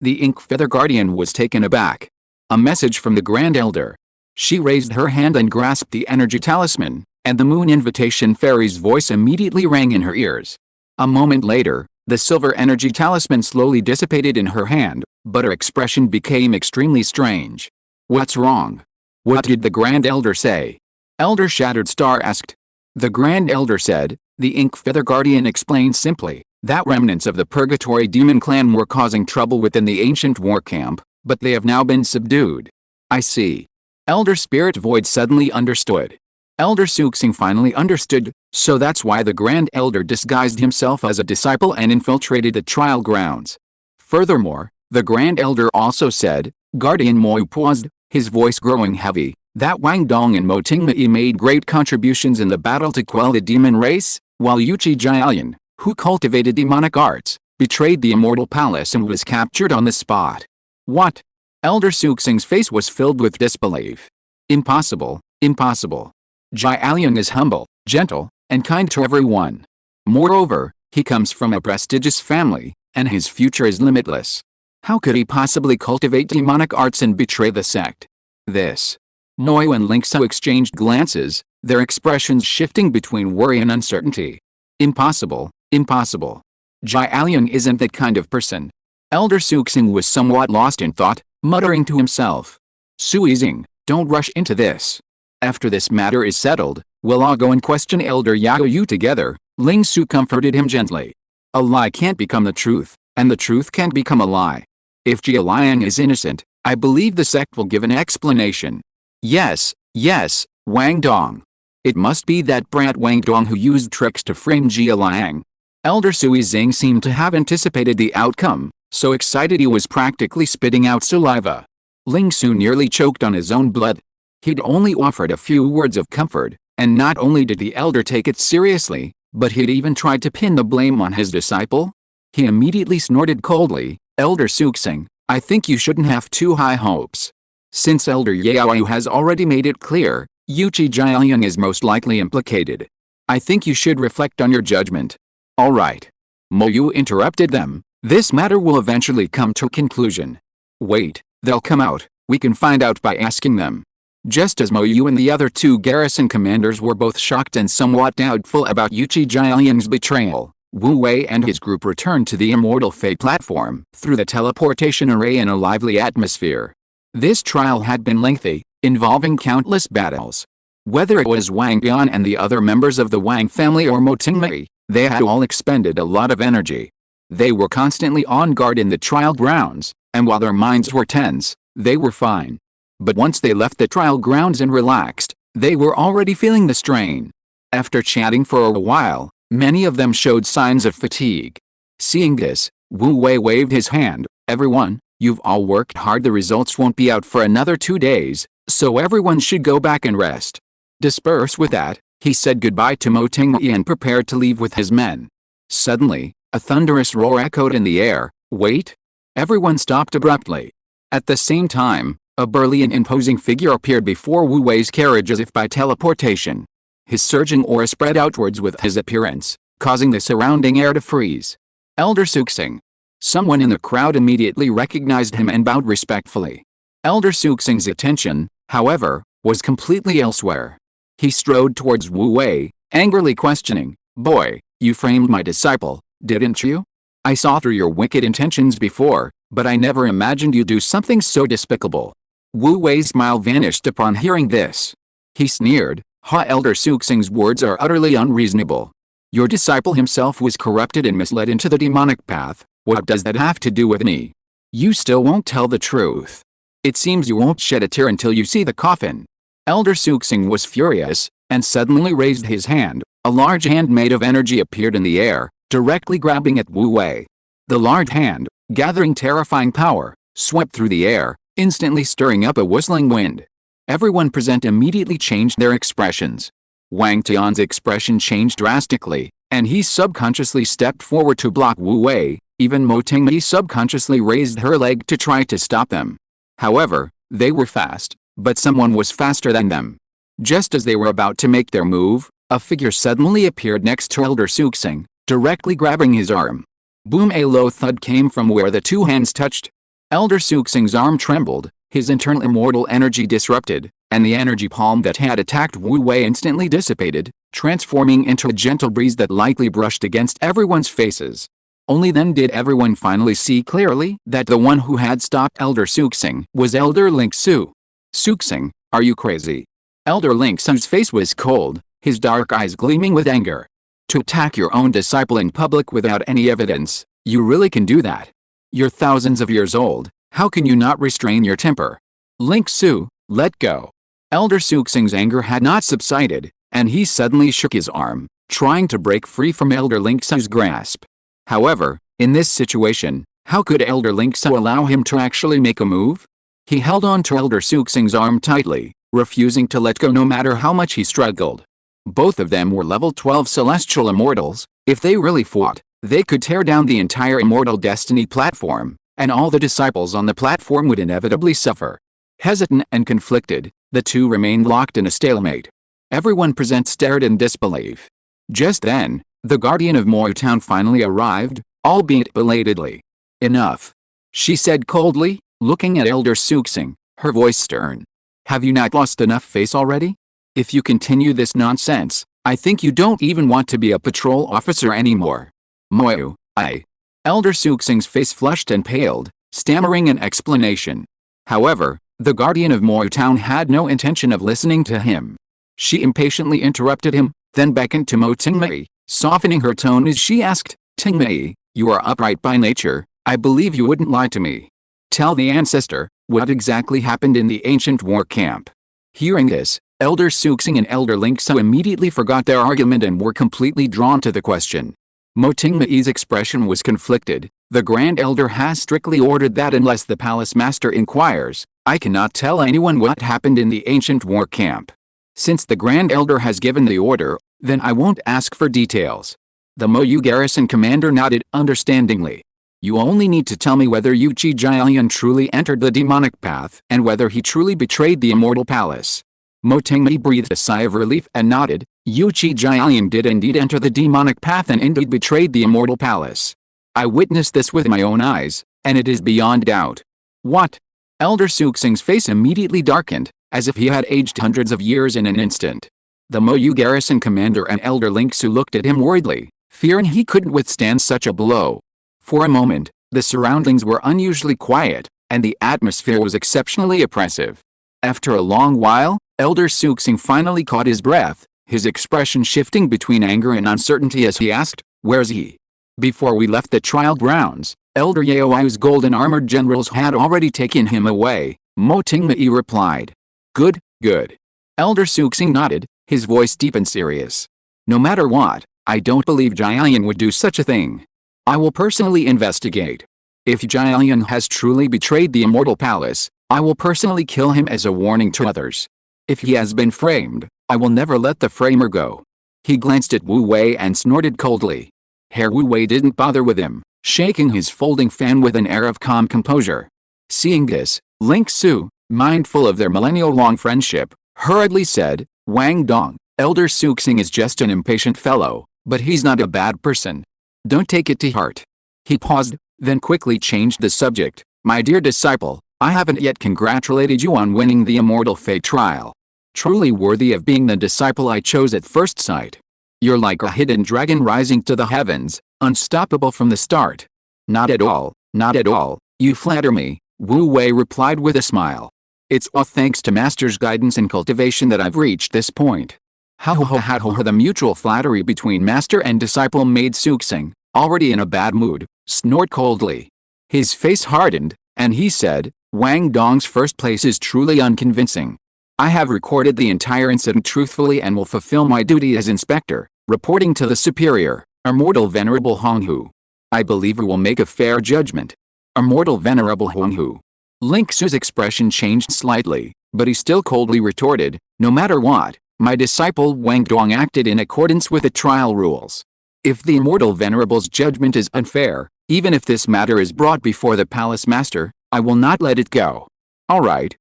The Ink Feather Guardian was taken aback. A message from the Grand Elder. She raised her hand and grasped the energy talisman, and the Moon Invitation Fairy's voice immediately rang in her ears. A moment later, the silver energy talisman slowly dissipated in her hand, but her expression became extremely strange. What's wrong? What did the Grand Elder say? Elder Shattered Star asked. The Grand Elder said, the Ink Feather Guardian explained simply, that remnants of the Purgatory Demon Clan were causing trouble within the ancient war camp, but they have now been subdued. I see. Elder Spirit Void suddenly understood. Elder Suxing finally understood, so that's why the Grand Elder disguised himself as a disciple and infiltrated the trial grounds. Furthermore, the Grand Elder also said, Guardian Moi paused, his voice growing heavy, that Wang Dong and Mo Tingmei made great contributions in the battle to quell the demon race, while Yuchi Jiaoyan, who cultivated demonic arts, betrayed the Immortal Palace and was captured on the spot. What? Elder Suxing's face was filled with disbelief. Impossible, impossible. Jiaoyan is humble, gentle, and kind to everyone. Moreover, he comes from a prestigious family, and his future is limitless. How could he possibly cultivate demonic arts and betray the sect? This. Moi and Linksa exchanged glances, their expressions shifting between worry and uncertainty. Impossible, impossible. Jiaoyan isn't that kind of person. Elder Suxing was somewhat lost in thought, muttering to himself. Suizing, don't rush into this. After this matter is settled, we'll all go and question Elder Yao Yu together, Ling Su comforted him gently. A lie can't become the truth, and the truth can't become a lie. If Jia Liang is innocent, I believe the sect will give an explanation. Yes, yes, Wang Dong. It must be that brat Wang Dong who used tricks to frame Jia Liang. Elder Sui Zing seemed to have anticipated the outcome, so excited he was practically spitting out saliva. Ling Su nearly choked on his own blood. He'd only offered a few words of comfort, and not only did the elder take it seriously, but he'd even tried to pin the blame on his disciple. He immediately snorted coldly, "Elder Suxing, I think you shouldn't have too high hopes. Since Elder Yaoyu has already made it clear, Yuchi Jiaoyang is most likely implicated. I think you should reflect on your judgment." "All right." Mo Yu interrupted them, "This matter will eventually come to a conclusion." "Wait, they'll come out, we can find out by asking them." Just as Mo Yu and the other two garrison commanders were both shocked and somewhat doubtful about Yuchi Jiaoyang's betrayal, Wu Wei and his group returned to the Immortal Fate platform through the teleportation array in a lively atmosphere. This trial had been lengthy, involving countless battles. Whether it was Wang Bian and the other members of the Wang family or Mo Tingmei, they had all expended a lot of energy. They were constantly on guard in the trial grounds, and while their minds were tense, they were fine. But once they left the trial grounds and relaxed, they were already feeling the strain. After chatting for a while, many of them showed signs of fatigue. Seeing this, Wu Wei waved his hand, "Everyone, you've all worked hard. The results won't be out for another 2 days, so everyone should go back and rest." Disperse with that, he said goodbye to Mo Tingmei and prepared to leave with his men. Suddenly, a thunderous roar echoed in the air. "Wait!" Everyone stopped abruptly. At the same time, a burly and imposing figure appeared before Wu Wei's carriage as if by teleportation. His surging aura spread outwards with his appearance, causing the surrounding air to freeze. "Elder Suxing." Someone in the crowd immediately recognized him and bowed respectfully. Elder Suxing's attention, however, was completely elsewhere. He strode towards Wu Wei, angrily questioning, "Boy, you framed my disciple, didn't you? I saw through your wicked intentions before, but I never imagined you'd do something so despicable." Wu Wei's smile vanished upon hearing this. He sneered, "Ha, Elder Suxing's words are utterly unreasonable. Your disciple himself was corrupted and misled into the demonic path. What does that have to do with me? You still won't tell the truth. It seems you won't shed a tear until you see the coffin." Elder Suxing was furious, and suddenly raised his hand. A large hand made of energy appeared in the air, directly grabbing at Wu Wei. The large hand, gathering terrifying power, swept through the air, instantly stirring up a whistling wind. Everyone present immediately changed their expressions. Wang Tian's expression changed drastically, and he subconsciously stepped forward to block Wu Wei. Even Mo Tingmei subconsciously raised her leg to try to stop them. However, they were fast, but someone was faster than them. Just as they were about to make their move, a figure suddenly appeared next to Elder Suxing, directly grabbing his arm. Boom! A low thud came from where the two hands touched. Elder Suxing's arm trembled, his internal immortal energy disrupted, and the energy palm that had attacked Wu Wei instantly dissipated, transforming into a gentle breeze that lightly brushed against everyone's faces. Only then did everyone finally see clearly that the one who had stopped Elder Suxing was Elder Ling Su. "Suxing, are you crazy?" Elder Ling Su's face was cold, his dark eyes gleaming with anger. "To attack your own disciple in public without any evidence, you really can do that? You're thousands of years old, how can you not restrain your temper?" "Ling Su, let go." Elder Suxing's anger had not subsided, and he suddenly shook his arm, trying to break free from Elder Ling Su's grasp. However, in this situation, how could Elder Ling Su allow him to actually make a move? He held on to Elder Suxing's arm tightly, refusing to let go no matter how much he struggled. Both of them were level 12 celestial immortals. If they really fought, they could tear down the entire Immortal Destiny platform, and all the disciples on the platform would inevitably suffer. Hesitant and conflicted, the two remained locked in a stalemate. Everyone present stared in disbelief. Just then, the Guardian of Moyu Town finally arrived, albeit belatedly. "Enough," she said coldly, looking at Elder Suxing, her voice stern. "Have you not lost enough face already? If you continue this nonsense, I think you don't even want to be a patrol officer anymore." "Moyu, I..." Elder Suxing's face flushed and paled, stammering an explanation. However, the Guardian of Moyu Town had no intention of listening to him. She impatiently interrupted him, then beckoned to Mo Tingmei, softening her tone as she asked, "Tingmei, you are upright by nature, I believe you wouldn't lie to me. Tell the ancestor, What exactly happened in the ancient war camp? Hearing this, Elder Suxing and Elder Linksu immediately forgot their argument and were completely drawn to the question. Mo Tingmei's expression was conflicted. The Grand Elder has strictly ordered that unless the Palace Master inquires, I cannot tell anyone what happened in the ancient war camp. Since the Grand Elder has given the order, then I won't ask for details. The Moyu garrison commander nodded understandingly. You only need to tell me whether Yu Chi Jialian truly entered the demonic path and whether he truly betrayed the immortal palace. Mo Tingmei breathed a sigh of relief and nodded. Yu Chi Jialian did indeed enter the demonic path and indeed betrayed the immortal palace. I witnessed this with my own eyes, and it is beyond doubt. What? Elder Suxing's face immediately darkened, as if he had aged hundreds of years in an instant. The Moyu garrison commander and Elder Linksu looked at him worriedly, fearing he couldn't withstand such a blow. For a moment, the surroundings were unusually quiet, and the atmosphere was exceptionally oppressive. After a long while, Elder Suxing finally caught his breath, his expression shifting between anger and uncertainty as he asked, "Where's he?" Before we left the trial grounds, Elder Yaoi's golden armored generals had already taken him away, Mo Tingmei replied. Good, good. Elder Suxing nodded, his voice deep and serious. No matter what, I don't believe Jialian would do such a thing. I will personally investigate. If Jialian has truly betrayed the immortal palace, I will personally kill him as a warning to others. If he has been framed, I will never let the framer go. He glanced at Wu Wei and snorted coldly. Herr Wu Wei didn't bother with him, shaking his folding fan with an air of calm composure. Seeing this, Linksu, mindful of their millennial-long friendship, hurriedly said, Wang Dong, Elder Suxing is just an impatient fellow, but he's not a bad person. Don't take it to heart. He paused, then quickly changed the subject. My dear disciple, I haven't yet congratulated you on winning the Immortal Fate trial. Truly worthy of being the disciple I chose at first sight. You're like a hidden dragon rising to the heavens, unstoppable from the start. Not at all, not at all, you flatter me, Wu Wei replied with a smile. It's all thanks to Master's guidance and cultivation that I've reached this point. The mutual flattery between Master and disciple made Suxing, already in a bad mood, snort coldly. His face hardened, and he said, Wang Dong's first place is truly unconvincing. I have recorded the entire incident truthfully and will fulfill my duty as inspector, reporting to the superior, Immortal Venerable Honghu. I believe we will make a fair judgment. Immortal Venerable Honghu. Linksu's expression changed slightly, but he still coldly retorted, no matter what, my disciple Wang Dong acted in accordance with the trial rules. If the Immortal Venerable's judgment is unfair, even if this matter is brought before the Palace Master, I will not let it go. All right,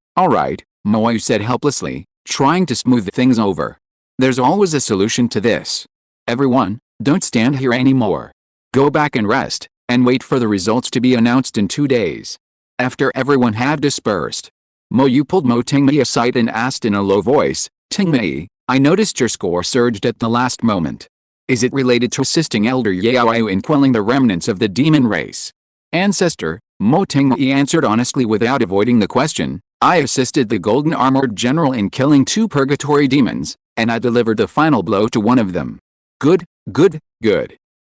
Moyu said helplessly, trying to smooth things over. There's always a solution to this. Everyone, don't stand here anymore. Go back and rest, and wait for the results to be announced in 2 days. After everyone had dispersed, Moyu pulled Mo Tingmei aside and asked in a low voice, Tingmei, I noticed your score surged at the last moment. Is it related to assisting Elder Yao in quelling the remnants of the demon race? Ancestor, Mo Tingmei answered honestly without avoiding the question, I assisted the Golden Armored General in killing 2 purgatory demons, and I delivered the final blow to one of them. Good.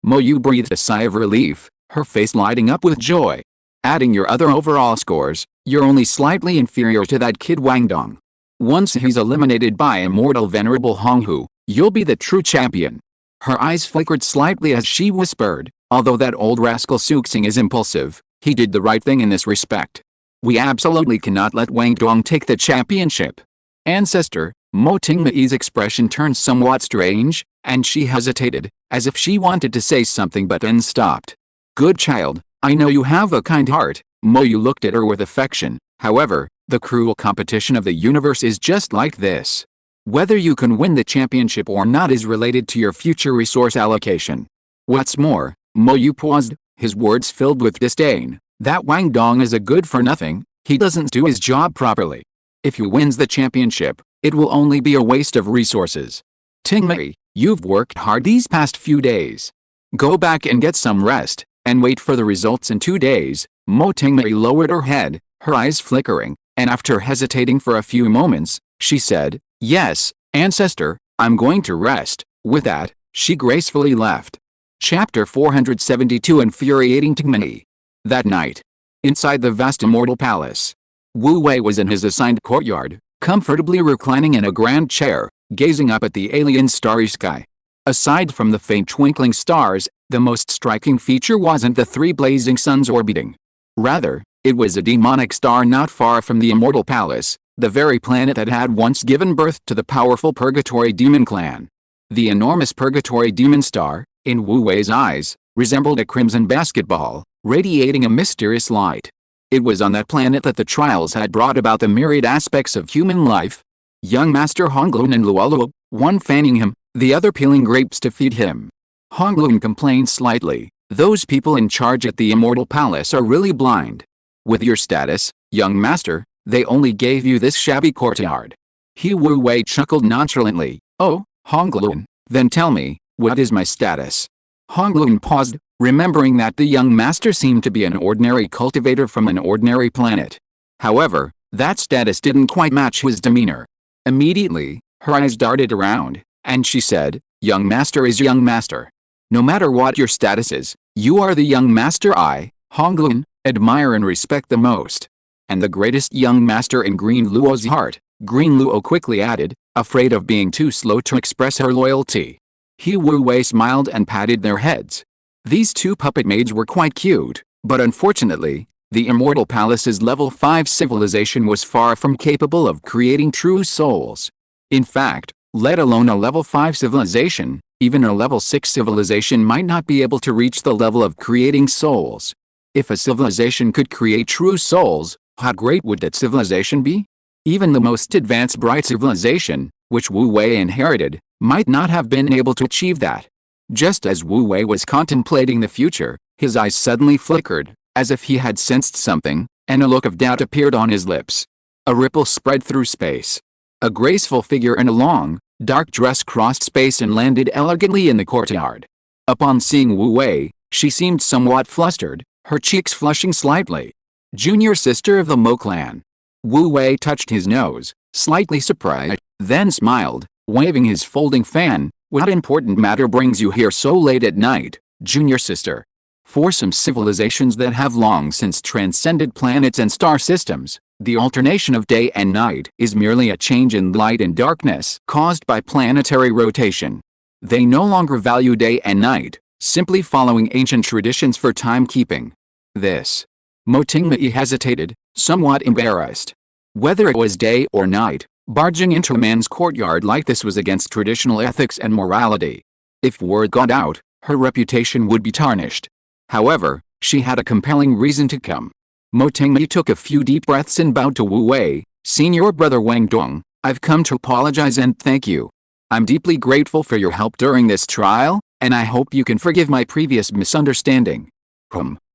Moyu breathed a sigh of relief, her face lighting up with joy. Adding your other overall scores, you're only slightly inferior to that kid Wang Dong. Once he's eliminated by Immortal Venerable Honghu, you'll be the true champion. Her eyes flickered slightly as she whispered, although that old rascal Suxing is impulsive, he did the right thing in this respect. We absolutely cannot let Wang Dong take the championship. Ancestor, Mo Tingmei's expression turned somewhat strange, and she hesitated, as if she wanted to say something but then stopped. Good child, I know you have a kind heart, Moyu looked at her with affection. However, the cruel competition of the universe is just like this. Whether you can win the championship or not is related to your future resource allocation. What's more, Moyu paused, his words filled with disdain. That Wang Dong is a good-for-nothing, he doesn't do his job properly. If he wins the championship, it will only be a waste of resources. Tingmei, you've worked hard these past few days. Go back and get some rest, and wait for the results in 2 days. Mo Tingmei lowered her head, her eyes flickering, and after hesitating for a few moments, she said, Yes, Ancestor, I'm going to rest. With that, she gracefully left. Chapter 472 Infuriating Tingmei. That night, inside the vast immortal palace, Wu Wei was in his assigned courtyard, comfortably reclining in a grand chair, gazing up at the alien starry sky. Aside from the faint twinkling stars, the most striking feature wasn't the three blazing suns orbiting. Rather, it was a demonic star not far from the Immortal Palace, the very planet that had once given birth to the powerful Purgatory Demon clan. The enormous Purgatory Demon star, in Wu Wei's eyes, resembled a crimson basketball, radiating a mysterious light. It was on that planet that the trials had brought about the myriad aspects of human life. Young Master Honglun and Luoluo, one fanning him, the other peeling grapes to feed him. Honglun complained slightly, "Those people in charge at the Immortal Palace are really blind. With your status, young master, they only gave you this shabby courtyard." Wu Wei chuckled nonchalantly, "Oh, Honglun, then tell me, what is my status?" Honglun paused, remembering that the young master seemed to be an ordinary cultivator from an ordinary planet. However, that status didn't quite match his demeanor. Immediately, her eyes darted around, and she said, "Young master is young master. No matter what your status is, you are the young master I, Honglun, admire and respect the most. And the greatest young master in Green Luo's heart," Green Luo quickly added, afraid of being too slow to express her loyalty. Wu Wei smiled and patted their heads. These two puppet maids were quite cute, but unfortunately, the Immortal Palace's level 5 civilization was far from capable of creating true souls. In fact, let alone a level 5 civilization, even a level 6 civilization might not be able to reach the level of creating souls. If a civilization could create true souls, how great would that civilization be? Even the most advanced bright civilization, which Wu Wei inherited, might not have been able to achieve that. Just as Wu Wei was contemplating the future, his eyes suddenly flickered, as if he had sensed something, and a look of doubt appeared on his lips. A ripple spread through space. A graceful figure in a long, dark dress crossed space and landed elegantly in the courtyard. Upon seeing Wu Wei, she seemed somewhat flustered, her cheeks flushing slightly. "Junior sister of the Mo clan." Wu Wei touched his nose, slightly surprised, then smiled, waving his folding fan. "What important matter brings you here so late at night, junior sister?" For some civilizations that have long since transcended planets and star systems, the alternation of day and night is merely a change in light and darkness caused by planetary rotation. They no longer value day and night, simply following ancient traditions for timekeeping. This. Mo Tingmei hesitated, somewhat embarrassed. Whether it was day or night, barging into a man's courtyard like this was against traditional ethics and morality. If word got out, her reputation would be tarnished. However, she had a compelling reason to come. Mo Tingmei took a few deep breaths and bowed to Wu Wei. "Senior brother Wang Dong, I've come to apologize and thank you. I'm deeply grateful for your help during this trial, and I hope you can forgive my previous misunderstanding."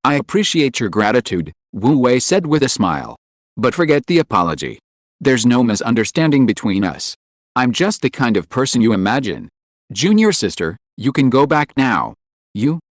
"I appreciate your gratitude," Wu Wei said with a smile. "But forget the apology. There's no misunderstanding between us. I'm just the kind of person you imagine. Junior sister, you can go back now."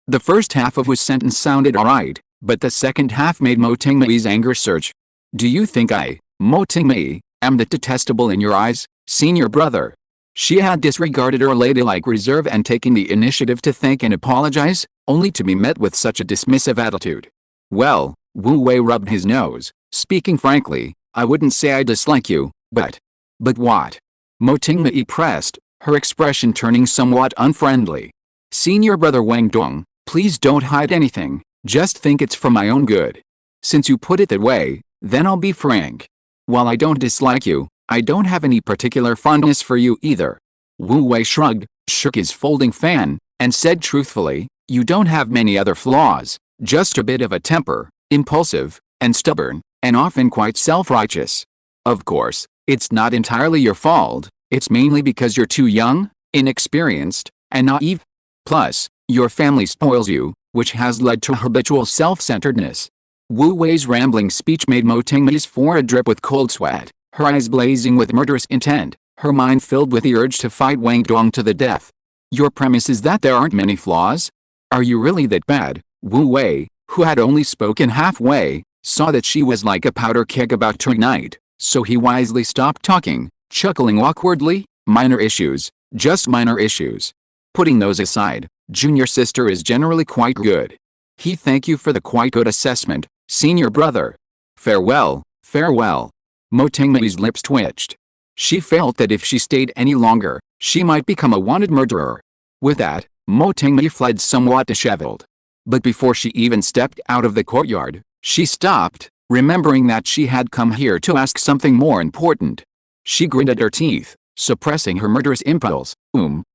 The first half of his sentence sounded alright, but the second half made Mo Tingmei's anger surge. "Do you think I, Mo Tingmei, am that detestable in your eyes, senior brother?" She had disregarded her ladylike reserve and taken the initiative to thank and apologize, only to be met with such a dismissive attitude. "Well," Wu Wei rubbed his nose, "speaking frankly, I wouldn't say I dislike you, but..." "But what?" Mo Tingmei pressed, her expression turning somewhat unfriendly. "Senior brother Wang Dong, please don't hide anything, just think it's for my own good. Since you put it that way, then I'll be frank. While I don't dislike you, I don't have any particular fondness for you either." Wu Wei shrugged, shook his folding fan, and said truthfully, "You don't have many other flaws, just a bit of a temper, impulsive, and stubborn, and often quite self-righteous. Of course, it's not entirely your fault, it's mainly because you're too young, inexperienced, and naive. Plus, your family spoils you, which has led to habitual self-centeredness." Wu Wei's rambling speech made Mo Tingmei's forehead drip with cold sweat, her eyes blazing with murderous intent, her mind filled with the urge to fight Wang Dong to the death. "Your premise is that there aren't many flaws? Are you really that bad?" Wu Wei, who had only spoken halfway, saw that she was like a powder keg about to ignite, so he wisely stopped talking, chuckling awkwardly. "Minor issues, just minor issues. Putting those aside, junior sister is generally quite good." Thank you for the quite good assessment, senior brother. Farewell, Farewell. Mo Tingmei's lips twitched. She felt that if she stayed any longer, she might become a wanted murderer. With that, Mo Tingmei fled somewhat disheveled. But before she even stepped out of the courtyard, she stopped, remembering that she had come here to ask something more important. She gritted her teeth, suppressing her murderous impulse.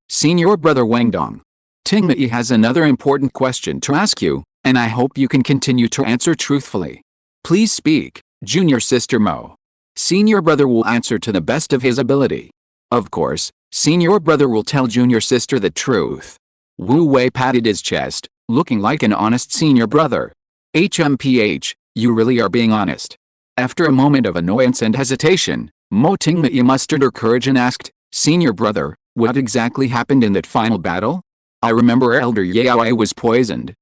Senior Brother Wang Dong. Tingmei has another important question to ask you, and I hope you can continue to answer truthfully. Please speak, Junior Sister Mo. Senior Brother will answer to the best of his ability. Of course, Senior Brother will tell Junior Sister the truth. Wu Wei patted his chest, looking like an honest Senior Brother. HMPH, you really are being honest. After a moment of annoyance and hesitation, Mo Tingmei mustered her courage and asked, Senior Brother, what exactly happened in that final battle? I remember Elder Yaoi was poisoned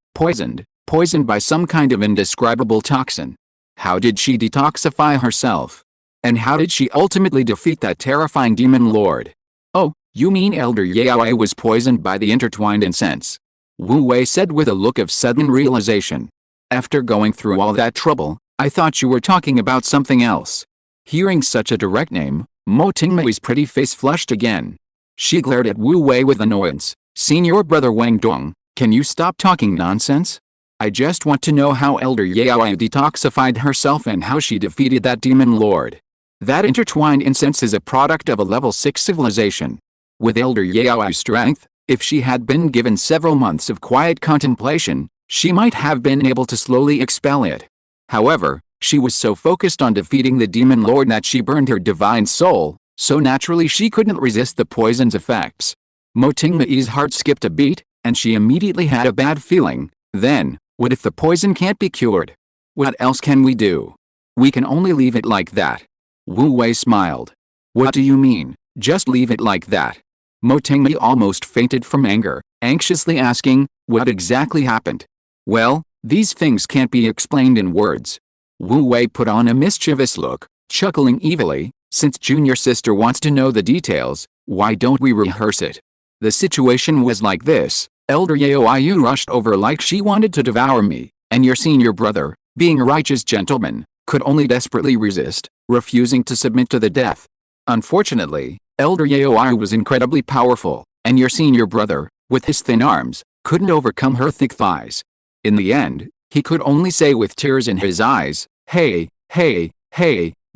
by some kind of indescribable toxin. How did she detoxify herself? And how did she ultimately defeat that terrifying demon lord? Oh, you mean Elder Yaoi was poisoned by the intertwined incense? Wu Wei said with a look of sudden realization. After going through all that trouble, I thought you were talking about something else. Hearing such a direct name, Mo Tingmei's pretty face flushed again. She glared at Wu Wei with annoyance. Senior Brother Wang Dong, can you stop talking nonsense? I just want to know how Elder Yaoi detoxified herself and how she defeated that demon lord. That intertwined incense is a product of a level 6 civilization. With Elder Yaoi's strength, if she had been given several months of quiet contemplation, she might have been able to slowly expel it. However, she was so focused on defeating the demon lord that she burned her divine soul, so naturally she couldn't resist the poison's effects. Mo Tingmei's heart skipped a beat, and she immediately had a bad feeling. Then, what if the poison can't be cured? What else can we do? We can only leave it like that. Wu Wei smiled. What do you mean, just leave it like that? Mo Tingmei almost fainted from anger, anxiously asking, what exactly happened? Well, these things can't be explained in words. Wu Wei put on a mischievous look, chuckling evilly, since Junior Sister wants to know the details, why don't we rehearse it? The situation was like this. Elder Yaoyu rushed over like she wanted to devour me, and your Senior Brother, being a righteous gentleman, could only desperately resist, refusing to submit to the death. Unfortunately, Elder Yaoyu was incredibly powerful, and your Senior Brother, with his thin arms, couldn't overcome her thick thighs. In the end, he could only say with tears in his eyes, Hey,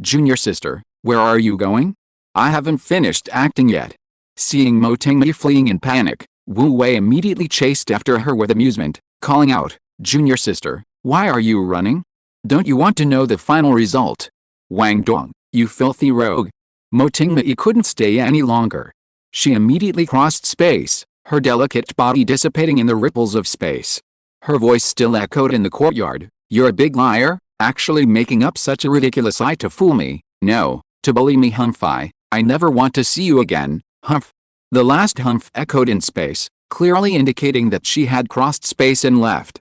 Junior Sister, where are you going? I haven't finished acting yet. Seeing Mo Tingmei fleeing in panic, Wu Wei immediately chased after her with amusement, calling out, Junior Sister, why are you running? Don't you want to know the final result? Wang Dong, you filthy rogue. Mo Tingmei couldn't stay any longer. She immediately crossed space, her delicate body dissipating in the ripples of space. Her voice still echoed in the courtyard, you're a big liar, actually making up such a ridiculous lie to fool me, no, to bully me humph. I never want to see you again, humph. The last humph echoed in space, clearly indicating that she had crossed space and left.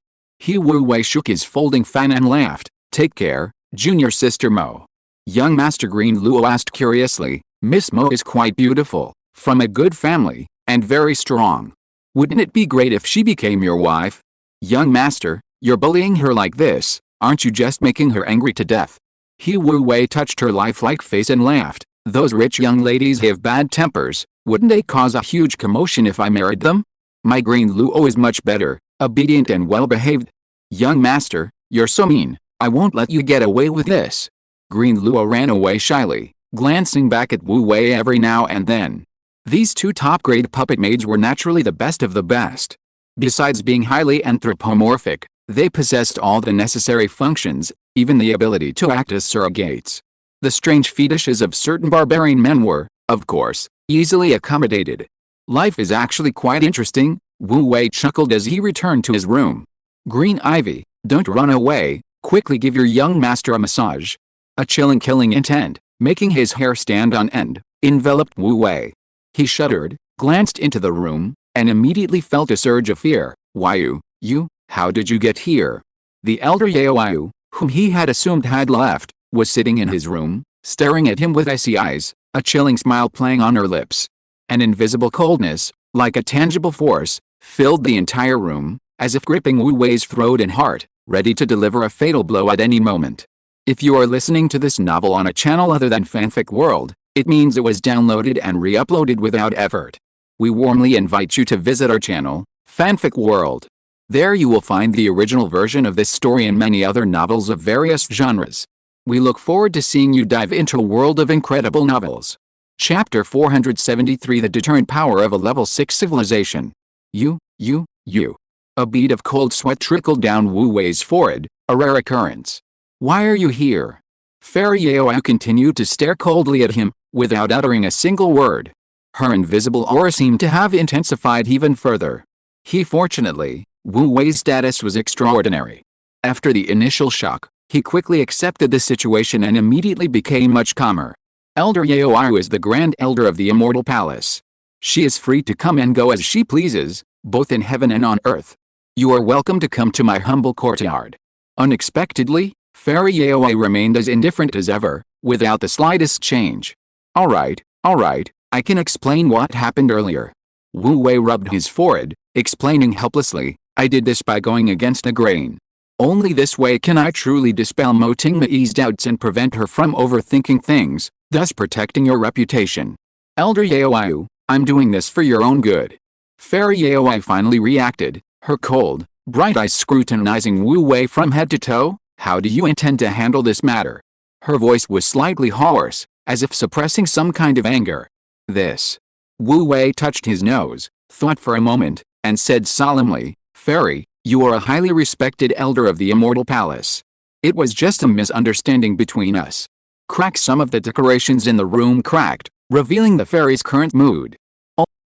Wu Wei shook his folding fan and laughed, take care, Junior Sister Mo. Young Master Green Luo asked curiously, Miss Mo is quite beautiful, from a good family, and very strong. Wouldn't it be great if she became your wife? Young Master, you're bullying her like this, aren't you just making her angry to death? Wu Wei touched her lifelike face and laughed, those rich young ladies have bad tempers, wouldn't they cause a huge commotion if I married them? My Green Luo is much better, obedient and well-behaved. Young Master, you're so mean, I won't let you get away with this. Green Luo ran away shyly, glancing back at Wu Wei every now and then. These two top-grade puppet maids were naturally the best of the best. Besides being highly anthropomorphic, they possessed all the necessary functions, even the ability to act as surrogates. The strange fetishes of certain barbarian men were, of course, easily accommodated. Life is actually quite interesting, Wu Wei chuckled as he returned to his room. Green Ivy, don't run away, quickly give your young master a massage. A chilling killing intent, making his hair stand on end, enveloped Wu Wei. He shuddered, glanced into the room, and immediately felt a surge of fear. Why you, how did you get here? The elder Yaoyu, whom he had assumed had left, was sitting in his room, staring at him with icy eyes, a chilling smile playing on her lips. An invisible coldness, like a tangible force, filled the entire room, as if gripping Wu Wei's throat and heart, ready to deliver a fatal blow at any moment. If you are listening to this novel on a channel other than Fanfic World, it means it was downloaded and re-uploaded without effort. We warmly invite you to visit our channel, Fanfic World. There you will find the original version of this story and many other novels of various genres. We look forward to seeing you dive into a world of incredible novels. Chapter 473: The Deterrent Power of a Level 6 Civilization. You. A bead of cold sweat trickled down Wu Wei's forehead, a rare occurrence. Why are you here? Fairy Yao continued to stare coldly at him, without uttering a single word. Her invisible aura seemed to have intensified even further. Fortunately, Wu Wei's status was extraordinary. After the initial shock, he quickly accepted the situation and immediately became much calmer. Elder Yao is the Grand Elder of the Immortal Palace. She is free to come and go as she pleases, both in heaven and on earth. You are welcome to come to my humble courtyard. Unexpectedly, Fairy Yao remained as indifferent as ever, without the slightest change. Alright, I can explain what happened earlier. Wu Wei rubbed his forehead, explaining helplessly, I did this by going against a grain. Only this way can I truly dispel Mo Tingmei's doubts and prevent her from overthinking things, thus protecting your reputation. Elder Yao, I'm doing this for your own good. Fairy Yao finally reacted, her cold, bright eyes scrutinizing Wu Wei from head to toe. How do you intend to handle this matter? Her voice was slightly hoarse, as if suppressing some kind of anger. This. Wu Wei touched his nose, thought for a moment, and said solemnly, Fairy, you are a highly respected elder of the Immortal Palace. It was just a misunderstanding between us. Crack. Some of the decorations in the room cracked, revealing the fairy's current mood.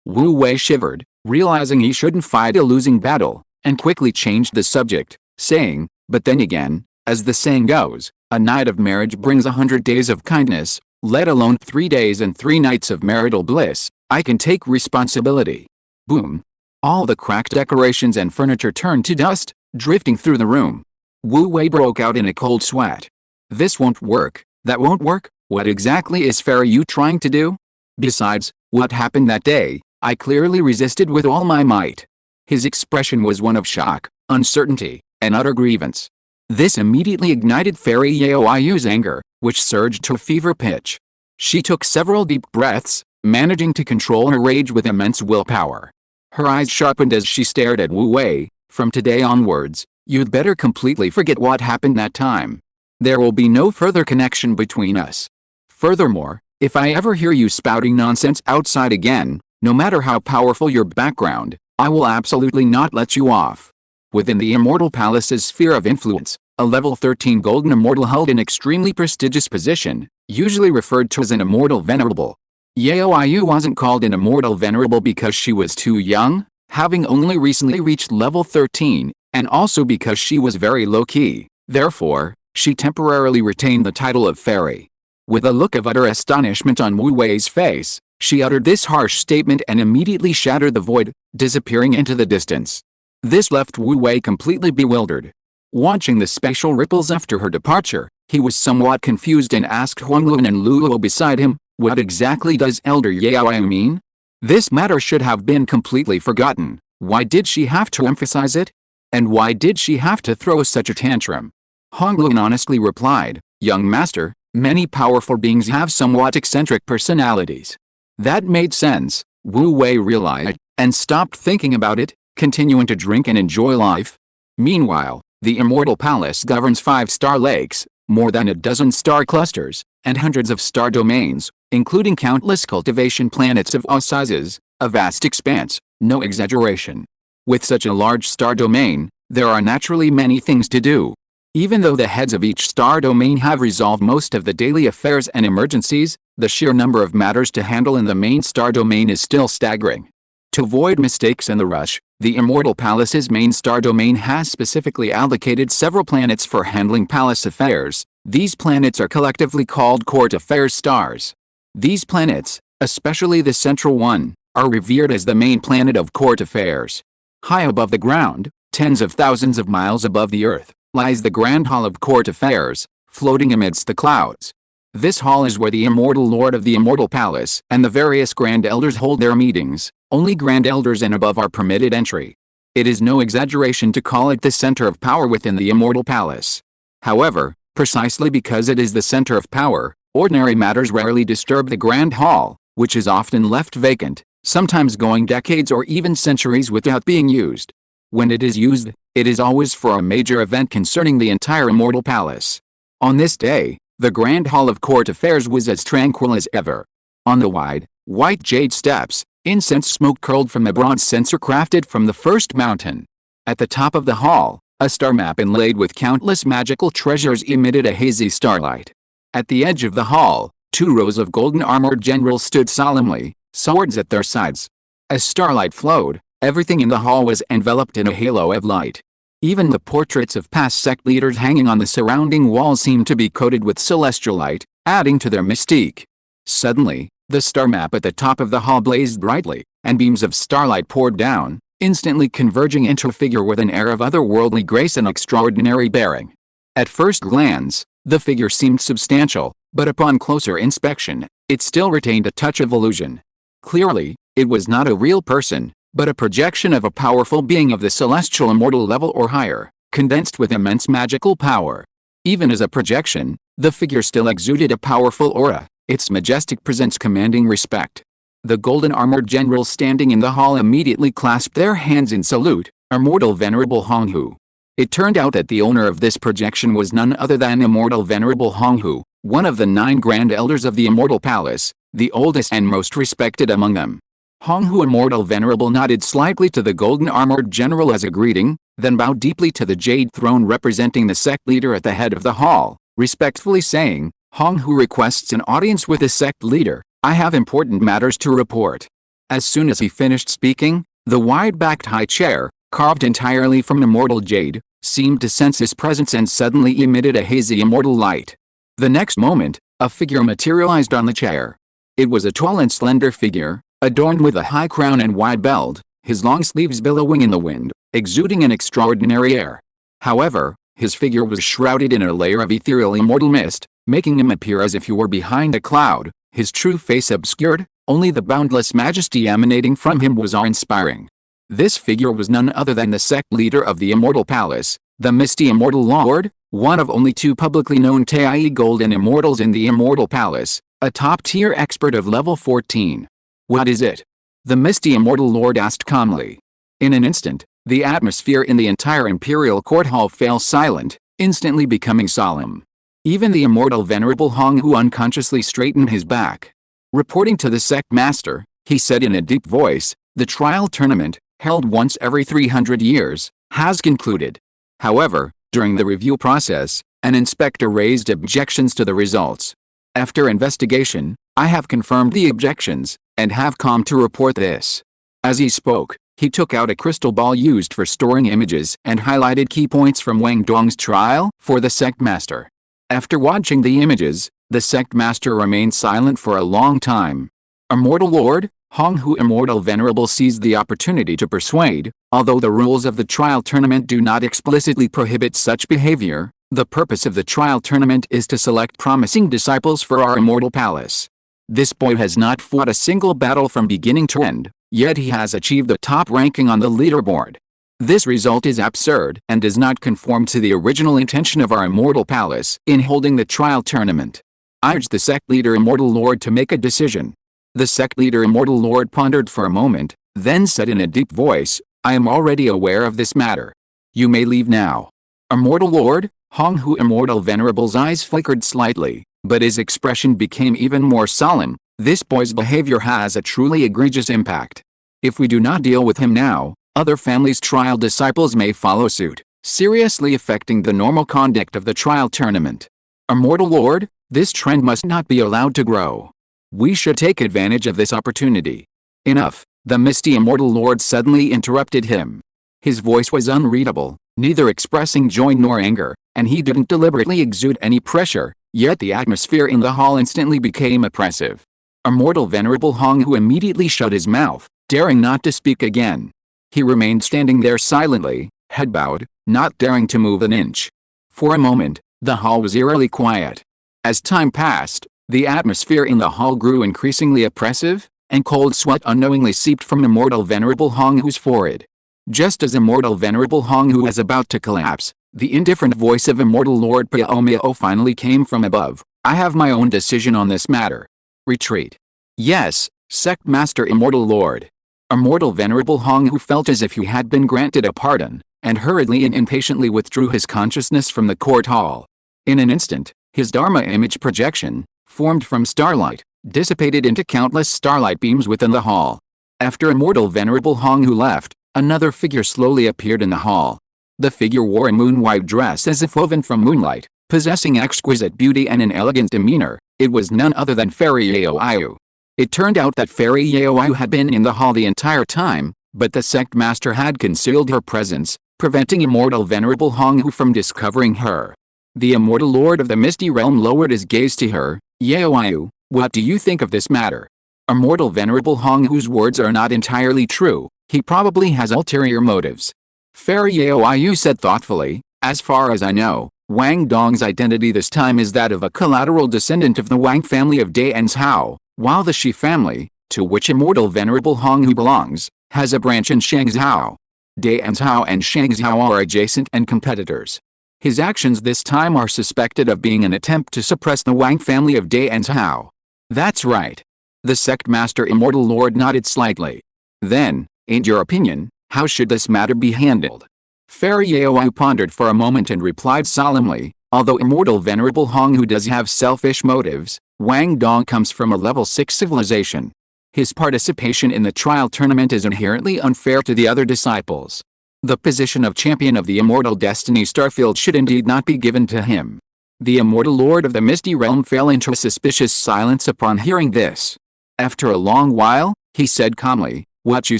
Wu Wei shivered, realizing he shouldn't fight a losing battle, and quickly changed the subject, saying, but then again, as the saying goes, a night of marriage brings 100 days of kindness, let alone 3 days and 3 nights of marital bliss. I can take responsibility. Boom. All the cracked decorations and furniture turned to dust, drifting through the room. Wu Wei broke out in a cold sweat. This won't work, that won't work. What exactly is Fairy you trying to do? Besides, what happened that day, I clearly resisted with all my might. His expression was one of shock, uncertainty, and utter grievance. This immediately ignited Fairy Yaoyu's anger, which surged to fever pitch. She took several deep breaths, managing to control her rage with immense willpower. Her eyes sharpened as she stared at Wu Wei. From today onwards, you'd better completely forget what happened that time. There will be no further connection between us. Furthermore, if I ever hear you spouting nonsense outside again, no matter how powerful your background, I will absolutely not let you off. Within the Immortal Palace's sphere of influence, a level 13 golden immortal held an extremely prestigious position, usually referred to as an immortal venerable. Yaoyu wasn't called an immortal venerable because she was too young, having only recently reached level 13, and also because she was very low-key. Therefore, she temporarily retained the title of Fairy. With a look of utter astonishment on Wu Wei's face, she uttered this harsh statement and immediately shattered the void, disappearing into the distance. This left Wu Wei completely bewildered. Watching the spatial ripples after her departure, he was somewhat confused and asked Huanglun and Luo beside him, what exactly does Elder Yao mean? This matter should have been completely forgotten. Why did she have to emphasize it? And why did she have to throw such a tantrum? Huanglun honestly replied, young master, many powerful beings have somewhat eccentric personalities. That made sense, Wu Wei realized, and stopped thinking about it, continuing to drink and enjoy life. Meanwhile, the Immortal Palace governs 5 star lakes, more than a dozen star clusters, and hundreds of star domains, including countless cultivation planets of all sizes, a vast expanse, no exaggeration. With such a large star domain, there are naturally many things to do. Even though the heads of each star domain have resolved most of the daily affairs and emergencies, the sheer number of matters to handle in the main star domain is still staggering. To avoid mistakes in the rush, the Immortal Palace's main star domain has specifically allocated several planets for handling palace affairs. These planets are collectively called court affairs stars. These planets, especially the central one, are revered as the main planet of court affairs. High above the ground, tens of thousands of miles above the earth, lies the Grand Hall of Court Affairs, floating amidst the clouds. This hall is where the Immortal Lord of the Immortal Palace and the various Grand Elders hold their meetings. Only Grand Elders and above are permitted entry. It is no exaggeration to call it the center of power within the Immortal Palace. However, Precisely because it is the center of power, ordinary matters rarely disturb the Grand Hall, which is often left vacant, sometimes going decades or even centuries without being used. When it is used, it is always for a major event concerning the entire Immortal Palace. On this day, the Grand Hall of Court Affairs was as tranquil as ever. On the wide, white jade steps, incense smoke curled from a bronze censer crafted from the first mountain. At the top of the hall, a star map inlaid with countless magical treasures emitted a hazy starlight. At the edge of the hall, 2 rows of golden-armored generals stood solemnly, swords at their sides. As starlight flowed, everything in the hall was enveloped in a halo of light. Even the portraits of past sect leaders hanging on the surrounding walls seemed to be coated with celestial light, adding to their mystique. Suddenly, the star map at the top of the hall blazed brightly, and beams of starlight poured down, instantly converging into a figure with an air of otherworldly grace and extraordinary bearing. At first glance, the figure seemed substantial, but upon closer inspection, it still retained a touch of illusion. Clearly, it was not a real person, but a projection of a powerful being of the celestial immortal level or higher, condensed with immense magical power. Even as a projection, the figure still exuded a powerful aura, its majestic presence commanding respect. The golden-armored generals standing in the hall immediately clasped their hands in salute, Immortal Venerable Honghu. It turned out that the owner of this projection was none other than Immortal Venerable Honghu, one of the 9 Grand Elders of the Immortal Palace, the oldest and most respected among them. Honghu Immortal Venerable nodded slightly to the golden-armored general as a greeting, then bowed deeply to the jade throne representing the sect leader at the head of the hall, respectfully saying, "Honghu requests an audience with the sect leader. I have important matters to report." As soon as he finished speaking, the wide-backed high chair, carved entirely from immortal jade, seemed to sense his presence and suddenly emitted a hazy immortal light. The next moment, a figure materialized on the chair. It was a tall and slender figure, adorned with a high crown and wide belt, his long sleeves billowing in the wind, exuding an extraordinary air. However, his figure was shrouded in a layer of ethereal immortal mist, making him appear as if he were behind a cloud, his true face obscured. Only the boundless majesty emanating from him was awe-inspiring. This figure was none other than the sect leader of the Immortal Palace, the Misty Immortal Lord, one of only 2 publicly known Tai Golden Immortals in the Immortal Palace, a top-tier expert of level 14. "What is it?" the Misty Immortal Lord asked calmly. In an instant, the atmosphere in the entire Imperial Court Hall fell silent, instantly becoming solemn. Even the Immortal Venerable Honghu unconsciously straightened his back. Reporting to the sect master, he said in a deep voice, "The trial tournament, held once every 300 years, has concluded. However, during the review process, an inspector raised objections to the results. After investigation, I have confirmed the objections, and have come to report this." As he spoke, he took out a crystal ball used for storing images and highlighted key points from Wang Dong's trial for the sect master. After watching the images, the sect master remained silent for a long time. "Immortal Lord, Honghu Immortal Venerable seized the opportunity to persuade, although the rules of the trial tournament do not explicitly prohibit such behavior, the purpose of the trial tournament is to select promising disciples for our Immortal Palace. This boy has not fought a single battle from beginning to end, yet he has achieved the top ranking on the leaderboard. This result is absurd and does not conform to the original intention of our Immortal Palace in holding the trial tournament. I urge the sect leader Immortal Lord to make a decision." The sect leader Immortal Lord pondered for a moment, then said in a deep voice, "I am already aware of this matter. You may leave now." "Immortal Lord?" Honghu Immortal Venerable's eyes flickered slightly, but his expression became even more solemn. "This boy's behavior has a truly egregious impact. If we do not deal with him now, other families' trial disciples may follow suit, seriously affecting the normal conduct of the trial tournament. Immortal Lord, this trend must not be allowed to grow. We should take advantage of this opportunity." "Enough," the Misty Immortal Lord suddenly interrupted him. His voice was unreadable, neither expressing joy nor anger, and he didn't deliberately exude any pressure, yet the atmosphere in the hall instantly became oppressive. Immortal Venerable Honghu immediately shut his mouth, daring not to speak again. He remained standing there silently, head bowed, not daring to move an inch. For a moment, the hall was eerily quiet. As time passed, the atmosphere in the hall grew increasingly oppressive, and cold sweat unknowingly seeped from Immortal Venerable Honghu's forehead. Just as Immortal Venerable Honghu was about to collapse, The indifferent voice of Immortal Lord Piaomio finally came from above. I have my own decision on this matter. Retreat. Yes, Sect Master Immortal Lord. Immortal Venerable Hong, who felt as if he had been granted a pardon, and hurriedly and impatiently withdrew his consciousness from the court hall. In an instant, his Dharma image projection, formed from starlight, dissipated into countless starlight beams within the hall. After Immortal Venerable Hong who left, another figure slowly appeared in the hall. The figure wore a moon-white dress as if woven from moonlight, possessing exquisite beauty and an elegant demeanor. It was none other than Fairy Yaoyu. It turned out that Fairy Yaoyu had been in the hall the entire time, but the sect master had concealed her presence, preventing Immortal Venerable Hong from discovering her. The Immortal Lord of the Misty Realm lowered his gaze to her. Yaoyu, what do you think of this matter? Immortal Venerable Hong, whose words are not entirely true, he probably has ulterior motives. Fairy Yaoyu said thoughtfully, as far as I know, Wang Dong's identity this time is that of a collateral descendant of the Wang family of Daenzhao, while the Shi family, to which Immortal Venerable Hong who belongs, has a branch in Shangzhou. Daenzhao and Shangzhou are adjacent and competitors. His actions this time are suspected of being an attempt to suppress the Wang family of Daenzhao. That's right. The sect master Immortal Lord nodded slightly. Then, in your opinion, how should this matter be handled? Fairy Yaoyu pondered for a moment and replied solemnly, although Immortal Venerable Hong who does have selfish motives, Wang Dong comes from a level 6 civilization. His participation in the trial tournament is inherently unfair to the other disciples. The position of champion of the Immortal Destiny Starfield should indeed not be given to him. The Immortal Lord of the Misty Realm fell into a suspicious silence upon hearing this. After a long while, he said calmly, what you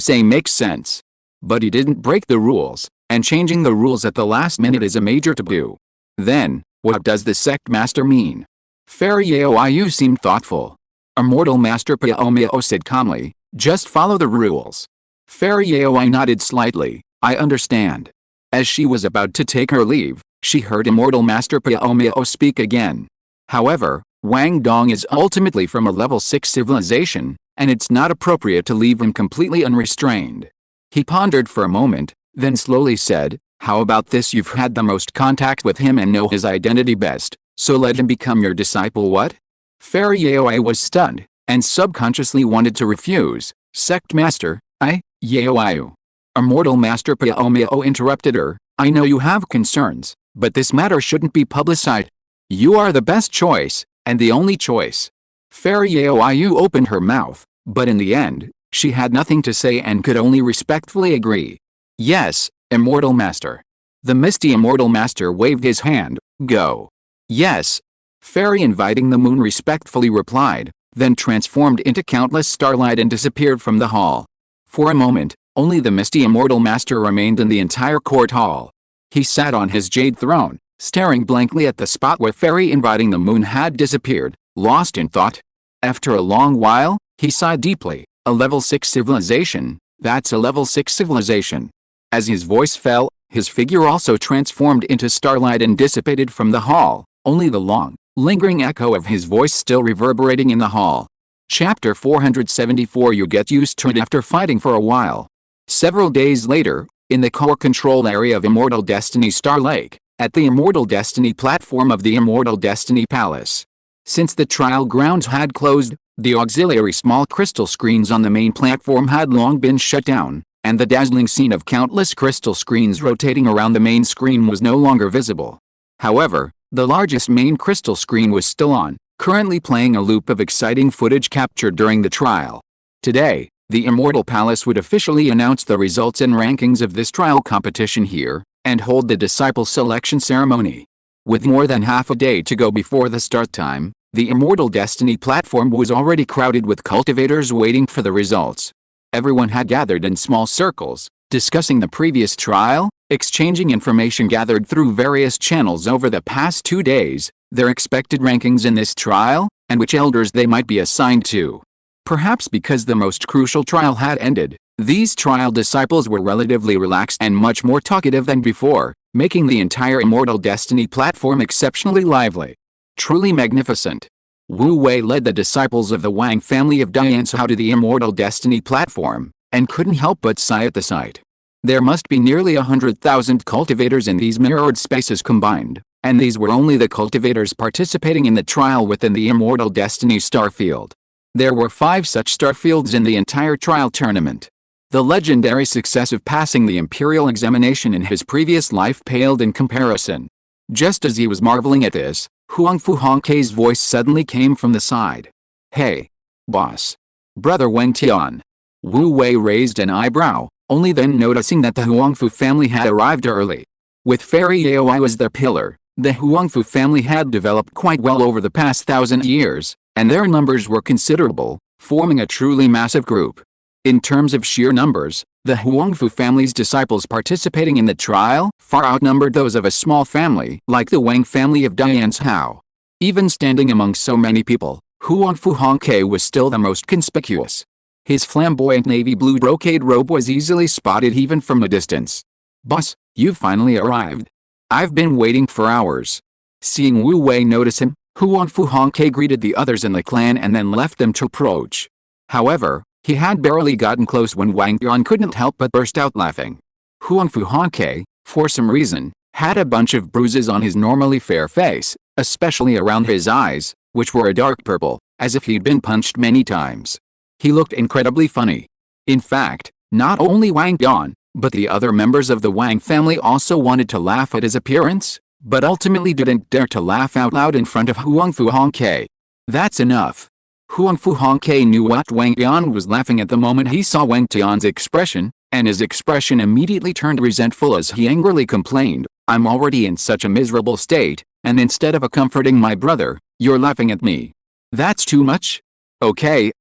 say makes sense. But he didn't break the rules, and changing the rules at the last minute is a major taboo. Then, what does the sect master mean? Fairy Yaoyu seemed thoughtful. Immortal Master Piaomio said calmly, just follow the rules. Fairy Yaoyu nodded slightly, I understand. As she was about to take her leave, she heard Immortal Master Piaomio speak again. However, Wang Dong is ultimately from a level 6 civilization, and it's not appropriate to leave him completely unrestrained. He pondered for a moment, then slowly said, how about this? You've had the most contact with him and know his identity best, so let him become your disciple. What? Fairy Yaoyu was stunned, and subconsciously wanted to refuse. Sect Master, Yaoyu. Immortal Master Piaomio interrupted her, I know you have concerns, but this matter shouldn't be publicized. You are the best choice, and the only choice. Fairy Yaoyu opened her mouth, but in the end, she had nothing to say and could only respectfully agree. Yes, Immortal Master. The misty Immortal Master waved his hand, go. Yes. Fairy Inviting the Moon respectfully replied, then transformed into countless starlight and disappeared from the hall. For a moment, only the misty Immortal Master remained in the entire court hall. He sat on his jade throne, staring blankly at the spot where Fairy Inviting the Moon had disappeared, lost in thought. After a long while, he sighed deeply. A level 6 civilization, that's a level 6 civilization. As his voice fell, his figure also transformed into starlight and dissipated from the hall, only the long, lingering echo of his voice still reverberating in the hall. Chapter 474. You get used to it after fighting for a while. Several days later, in the core control area of Immortal Destiny Star Lake, at the Immortal Destiny platform of the Immortal Destiny Palace. Since the trial grounds had closed, the auxiliary small crystal screens on the main platform had long been shut down, and the dazzling scene of countless crystal screens rotating around the main screen was no longer visible. However, the largest main crystal screen was still on, currently playing a loop of exciting footage captured during the trial. Today, the Immortal Palace would officially announce the results and rankings of this trial competition here, and hold the disciple selection ceremony. With more than half a day to go before the start time, the Immortal Destiny platform was already crowded with cultivators waiting for the results. Everyone had gathered in small circles, discussing the previous trial, exchanging information gathered through various channels over the past 2 days, their expected rankings in this trial, and which elders they might be assigned to. Perhaps because the most crucial trial had ended, these trial disciples were relatively relaxed and much more talkative than before, making the entire Immortal Destiny platform exceptionally lively. Truly magnificent. Wu Wei led the disciples of the Wang family of Daenzhao to the Immortal Destiny platform, and couldn't help but sigh at the sight. There must be nearly 100,000 cultivators in these mirrored spaces combined, and these were only the cultivators participating in the trial within the Immortal Destiny Starfield. There were 5 such starfields in the entire trial tournament. The legendary success of passing the Imperial examination in his previous life paled in comparison. Just as he was marveling at this, Huang Fu Hongke's voice suddenly came from the side. "Hey, boss. Brother Wang Tian." Wu Wei raised an eyebrow, only then noticing that the Huangfu family had arrived early. With Fairy Yaoi as their pillar, the Huangfu family had developed quite well over the past 1,000 years, and their numbers were considerable, forming a truly massive group. In terms of sheer numbers, the Huangfu family's disciples participating in the trial far outnumbered those of a small family like the Wang family of Dianzhao. Even standing among so many people, Huang Fu Hongke was still the most conspicuous. His flamboyant navy blue brocade robe was easily spotted even from a distance. "Boss, you've finally arrived. I've been waiting for hours." Seeing Wu Wei notice him, Huang Fu Hongke greeted the others in the clan and then left them to approach. However, he had barely gotten close when Wang Yuan couldn't help but burst out laughing. Huang Fu Hongke, for some reason, had a bunch of bruises on his normally fair face, especially around his eyes, which were a dark purple, as if he'd been punched many times. He looked incredibly funny. In fact, not only Wang Yuan, but the other members of the Wang family also wanted to laugh at his appearance, but ultimately didn't dare to laugh out loud in front of Huang Fu Hongke. That's enough. Huang Fu Hongke knew what Wang Yuan was laughing at the moment he saw Wang Tian's expression, and his expression immediately turned resentful as he angrily complained, "I'm already in such a miserable state, and instead of comforting my brother, you're laughing at me. That's too much? Okay,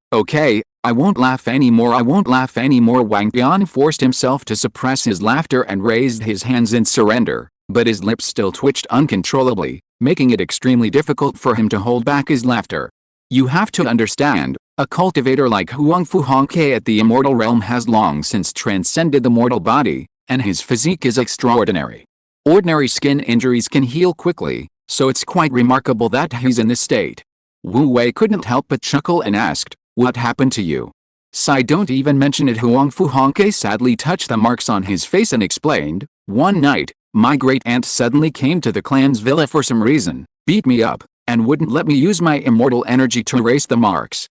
I won't laugh anymore, I won't laugh anymore." Wang Yuan forced himself to suppress his laughter and raised his hands in surrender, but his lips still twitched uncontrollably, making it extremely difficult for him to hold back his laughter. You have to understand, a cultivator like Huang Fu Hongke at the immortal realm has long since transcended the mortal body, and his physique is extraordinary. Ordinary skin injuries can heal quickly, so it's quite remarkable that he's in this state. Wu Wei couldn't help but chuckle and asked, "What happened to you?" "Sai, don't even mention it." Huang Fu Hongke sadly touched the marks on his face and explained, "One night, my great-aunt suddenly came to the clan's villa for some reason, beat me up, and wouldn't let me use my immortal energy to erase the marks."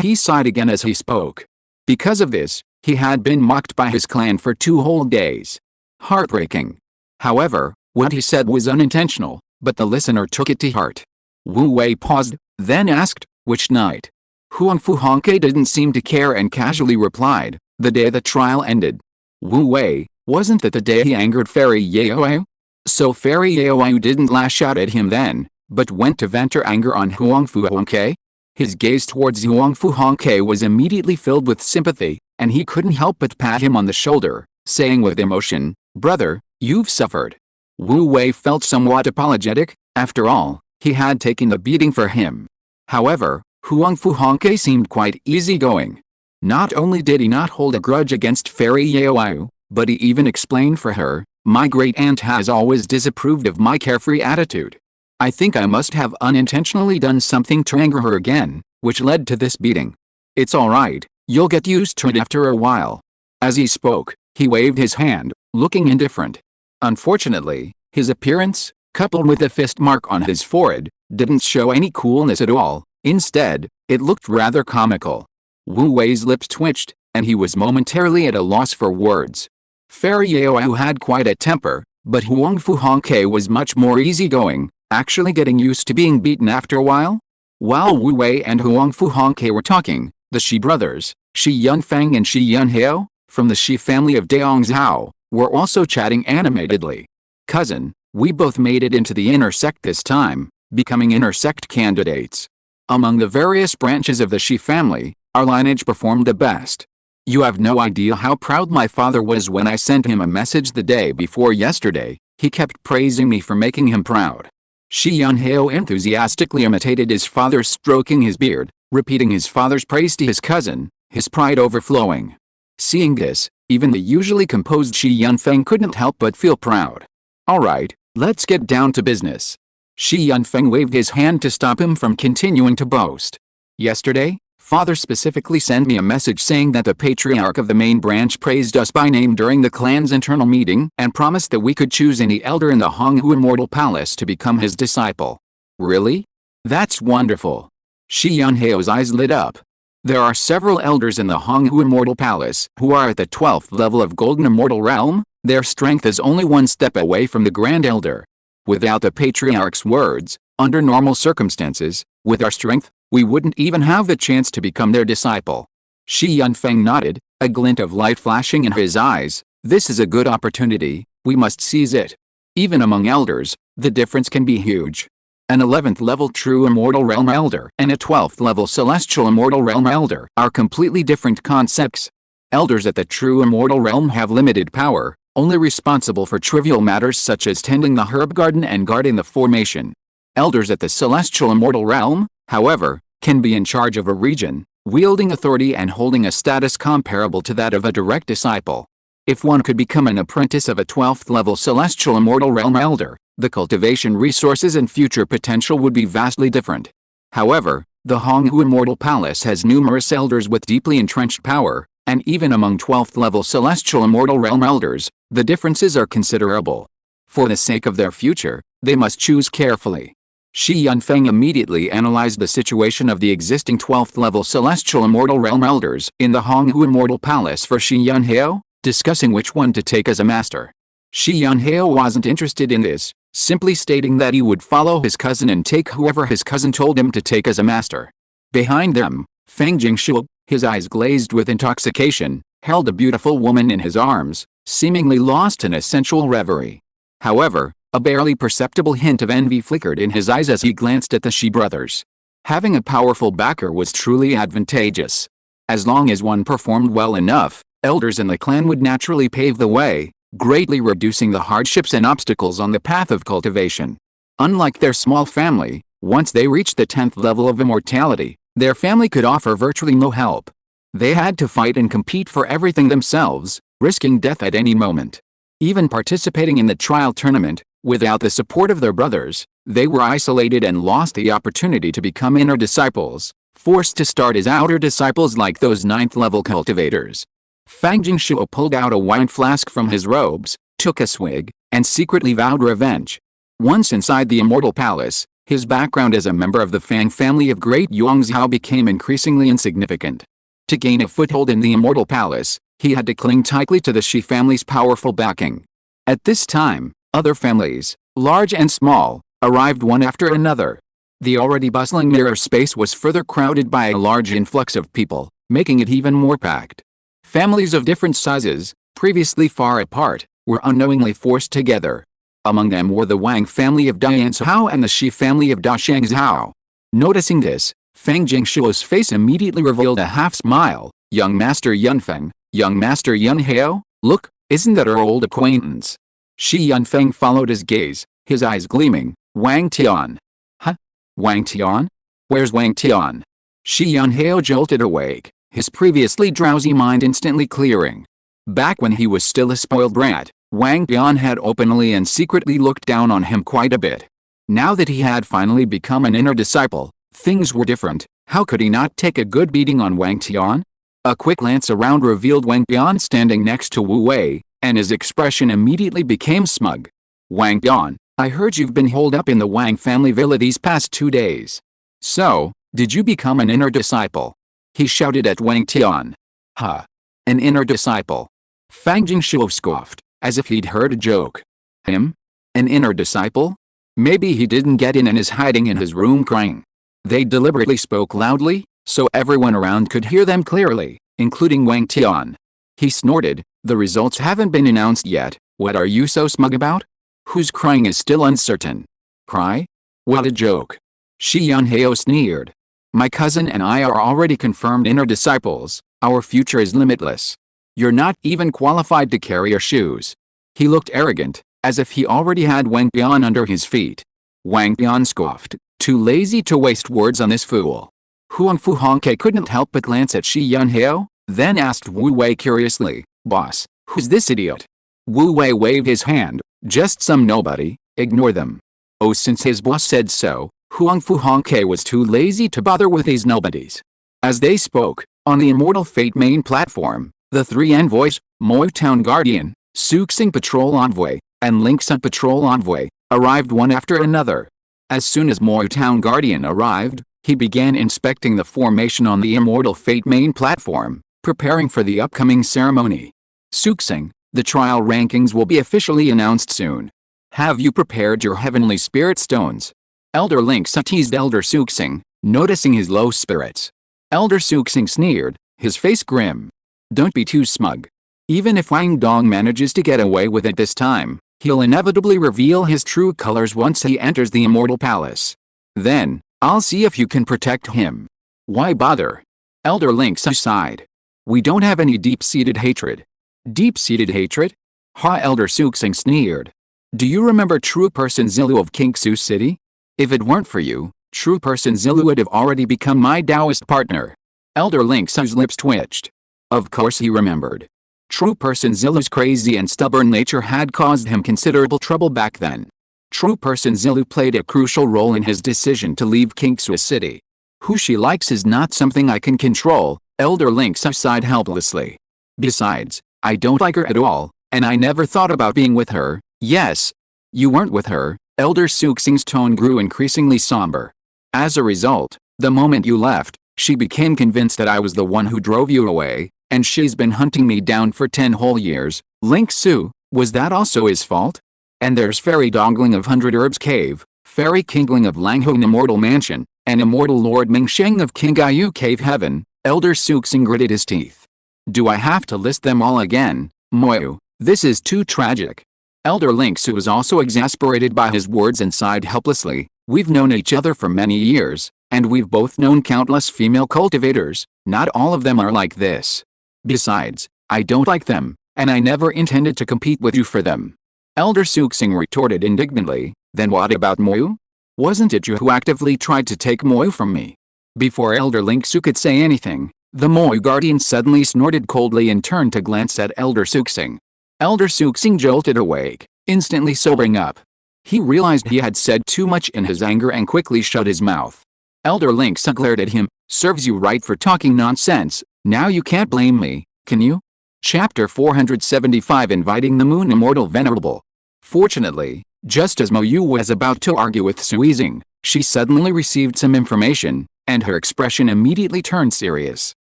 He sighed again as he spoke. Because of this, he had been mocked by his clan for 2 whole days. Heartbreaking. However, what he said was unintentional, but the listener took it to heart. Wu Wei paused, then asked, "Which night?" Huang Fu Hongke didn't seem to care and casually replied, "The day the trial ended." Wu Wei, wasn't that the day he angered Fairy Yaoi? So Fairy Yaoi didn't lash out at him then, but went to vent her anger on Huang Fu Hongke? His gaze towards Huang Fu Hongke was immediately filled with sympathy, and he couldn't help but pat him on the shoulder, saying with emotion, "Brother, you've suffered." Wu Wei felt somewhat apologetic, after all, he had taken the beating for him. However, Huang Fu Hongke seemed quite easygoing. Not only did he not hold a grudge against Fairy Yaoi, but he even explained for her, "My great-aunt has always disapproved of my carefree attitude. I think I must have unintentionally done something to anger her again, which led to this beating. It's alright, you'll get used to it after a while." As he spoke, he waved his hand, looking indifferent. Unfortunately, his appearance, coupled with the fist mark on his forehead, didn't show any coolness at all. Instead, it looked rather comical. Wu Wei's lips twitched, and he was momentarily at a loss for words. Fairy Yaoi had quite a temper, but Huang Fu Hongke was much more easygoing, actually getting used to being beaten after a while. While Wu Wei and Huang Fu Hongke were talking, the Shi brothers, Shi Yunfeng and Shi Yunhao, from the Shi family of Dianzhao, were also chatting animatedly. "Cousin, we both made it into the inner sect this time, becoming inner sect candidates. Among the various branches of the Shi family, our lineage performed the best. You have no idea how proud my father was when I sent him a message the day before yesterday. He kept praising me for making him proud." Shi Yunhao enthusiastically imitated his father stroking his beard, repeating his father's praise to his cousin, his pride overflowing. Seeing this, even the usually composed Shi Yunfeng couldn't help but feel proud. "Alright, let's get down to business." Shi Yunfeng waved his hand to stop him from continuing to boast. "Yesterday, Father specifically sent me a message saying that the patriarch of the main branch praised us by name during the clan's internal meeting and promised that we could choose any elder in the Honghu Immortal Palace to become his disciple. Really? That's wonderful. Shi Yunheo's eyes lit up. There are several elders in the Honghu Immortal Palace who are at the 12th level of Golden Immortal Realm. Their strength is only one step away from the Grand Elder. Without the Patriarch's words, under normal circumstances, with our strength, we wouldn't even have the chance to become their disciple. Shi Yunfeng nodded, a glint of light flashing in his eyes. This is a good opportunity, we must seize it. Even among elders, the difference can be huge. An 11th level True Immortal Realm Elder and a 12th level Celestial Immortal Realm Elder are completely different concepts. Elders at the True Immortal Realm have limited power, only responsible for trivial matters such as tending the herb garden and guarding the formation. Elders at the Celestial Immortal Realm, however, can be in charge of a region, wielding authority and holding a status comparable to that of a direct disciple. If one could become an apprentice of a 12th level Celestial Immortal Realm Elder, the cultivation resources and future potential would be vastly different. However, the Honghu Immortal Palace has numerous elders with deeply entrenched power, and even among 12th level Celestial Immortal Realm Elders, the differences are considerable. For the sake of their future, they must choose carefully. Shi Yunfeng immediately analyzed the situation of the existing 12th level Celestial Immortal Realm Elders in the Honghu Immortal Palace for Shi Yunheo, discussing which one to take as a master. Shi Yunheo wasn't interested in this, simply stating that he would follow his cousin and take whoever his cousin told him to take as a master. Behind them, Feng Jingshu, his eyes glazed with intoxication, held a beautiful woman in his arms, seemingly lost in a sensual reverie. However, a barely perceptible hint of envy flickered in his eyes as he glanced at the Shi brothers. Having a powerful backer was truly advantageous. As long as one performed well enough, elders in the clan would naturally pave the way, greatly reducing the hardships and obstacles on the path of cultivation. Unlike their small family, once they reached the 10th level of immortality, their family could offer virtually no help. They had to fight and compete for everything themselves, risking death at any moment. Even participating in the trial tournament, without the support of their brothers, they were isolated and lost the opportunity to become inner disciples, forced to start as outer disciples like those 9th level cultivators. Fang Jingshuo pulled out a wine flask from his robes, took a swig, and secretly vowed revenge. Once inside the Immortal Palace, his background as a member of the Fang family of Great Yongzhou became increasingly insignificant. To gain a foothold in the Immortal Palace, he had to cling tightly to the Shi family's powerful backing. At this time, other families, large and small, arrived one after another. The already bustling mirror space was further crowded by a large influx of people, making it even more packed. Families of different sizes, previously far apart, were unknowingly forced together. Among them were the Wang family of Dianzhou and the Shi family of Dashangzhou. Noticing this, Feng Jingshuo's face immediately revealed a half-smile. "Young Master Yunfeng, young Master Yunheo, look, isn't that our old acquaintance?" Shi Yunfeng followed his gaze, his eyes gleaming. "Wang Tian." "Huh? Wang Tian? Where's Wang Tian?" Shi Yunheo jolted awake, his previously drowsy mind instantly clearing. Back when he was still a spoiled brat, Wang Tian had openly and secretly looked down on him quite a bit. Now that he had finally become an inner disciple, things were different. How could he not take a good beating on Wang Tian? A quick glance around revealed Wang Tian standing next to Wu Wei, and his expression immediately became smug. "Wang Tian, I heard you've been holed up in the Wang family villa these past 2 days. So, did you become an inner disciple?" he shouted at Wang Tian. "Huh? An inner disciple?" Fang Jingshuo scoffed, as if he'd heard a joke. "Him? An inner disciple? Maybe he didn't get in and is hiding in his room crying." They deliberately spoke loudly, so everyone around could hear them clearly, including Wang Tian. He snorted, "The results haven't been announced yet, what are you so smug about? Who's crying is still uncertain." "Cry? What a joke." Shi Yunheo sneered. "My cousin and I are already confirmed inner disciples, our future is limitless. You're not even qualified to carry your shoes." He looked arrogant, as if he already had Wang Tian under his feet. Wang Tian scoffed, too lazy to waste words on this fool. Huang Fu Hongke couldn't help but glance at Shi Yunheo, then asked Wu Wei curiously, "Boss, who's this idiot?" Wu Wei waved his hand, "Just some nobody, ignore them." Oh, since his boss said so, Huang Fu Hongke was too lazy to bother with these nobodies. As they spoke, on the Immortal Fate main platform, the three envoys, Moyu Town Guardian, Suxing Patrol Envoy, and Linksa Patrol Envoy, arrived one after another. As soon as Moyu Town Guardian arrived, he began inspecting the formation on the Immortal Fate main platform, preparing for the upcoming ceremony. Suxing, the trial rankings will be officially announced soon. Have you prepared your heavenly spirit stones? Elder Linksa teased Elder Suxing, noticing his low spirits. Elder Suxing sneered, his face grim. Don't be too smug. Even if Wang Dong manages to get away with it this time, he'll inevitably reveal his true colors once he enters the Immortal Palace. Then, I'll see if you can protect him. Why bother? Elder Linksa sighed. We don't have any deep-seated hatred. Deep-seated hatred? Ha! Elder Suxing sneered. Do you remember True Person Zilu of Kingsu City? If it weren't for you, True Person Zilu would have already become my Taoist partner. Elder Linksa's lips twitched. Of course he remembered. True Person Zilu's crazy and stubborn nature had caused him considerable trouble back then. True Person Zilu played a crucial role in his decision to leave Kingsu City. Who she likes is not something I can control, Elder Linksa sighed helplessly. Besides, I don't like her at all, and I never thought about being with her. Yes. You weren't with her. Elder Suxing's tone grew increasingly somber. As a result, the moment you left, she became convinced that I was the one who drove you away, and she's been hunting me down for 10 whole years. Linksu, was that also his fault? And there's Fairy Dongling of 100 Herbs Cave, Fairy Kingling of Langhong Immortal Mansion, and Immortal Lord Mingsheng of Kingayu Cave Heaven. Elder Suxing gritted his teeth. Do I have to list them all again, Moyu? This is too tragic. Elder Linksu was also exasperated by his words and sighed helplessly. We've known each other for many years, and we've both known countless female cultivators. Not all of them are like this. Besides, I don't like them, and I never intended to compete with you for them. Elder Suxing retorted indignantly. Then what about Moyu? Wasn't it you who actively tried to take Moyu from me? Before Elder Linksu could say anything, the Moyu Guardian suddenly snorted coldly and turned to glance at Elder Suxing. Elder Suxing jolted awake, instantly sobering up. He realized he had said too much in his anger and quickly shut his mouth. Elder Linksa glared at him. Serves you right for talking nonsense. Now you can't blame me, can you? Chapter 475 Inviting the Moon Immortal Venerable. Fortunately, just as Moyu was about to argue with Suizing, she suddenly received some information, and her expression immediately turned serious.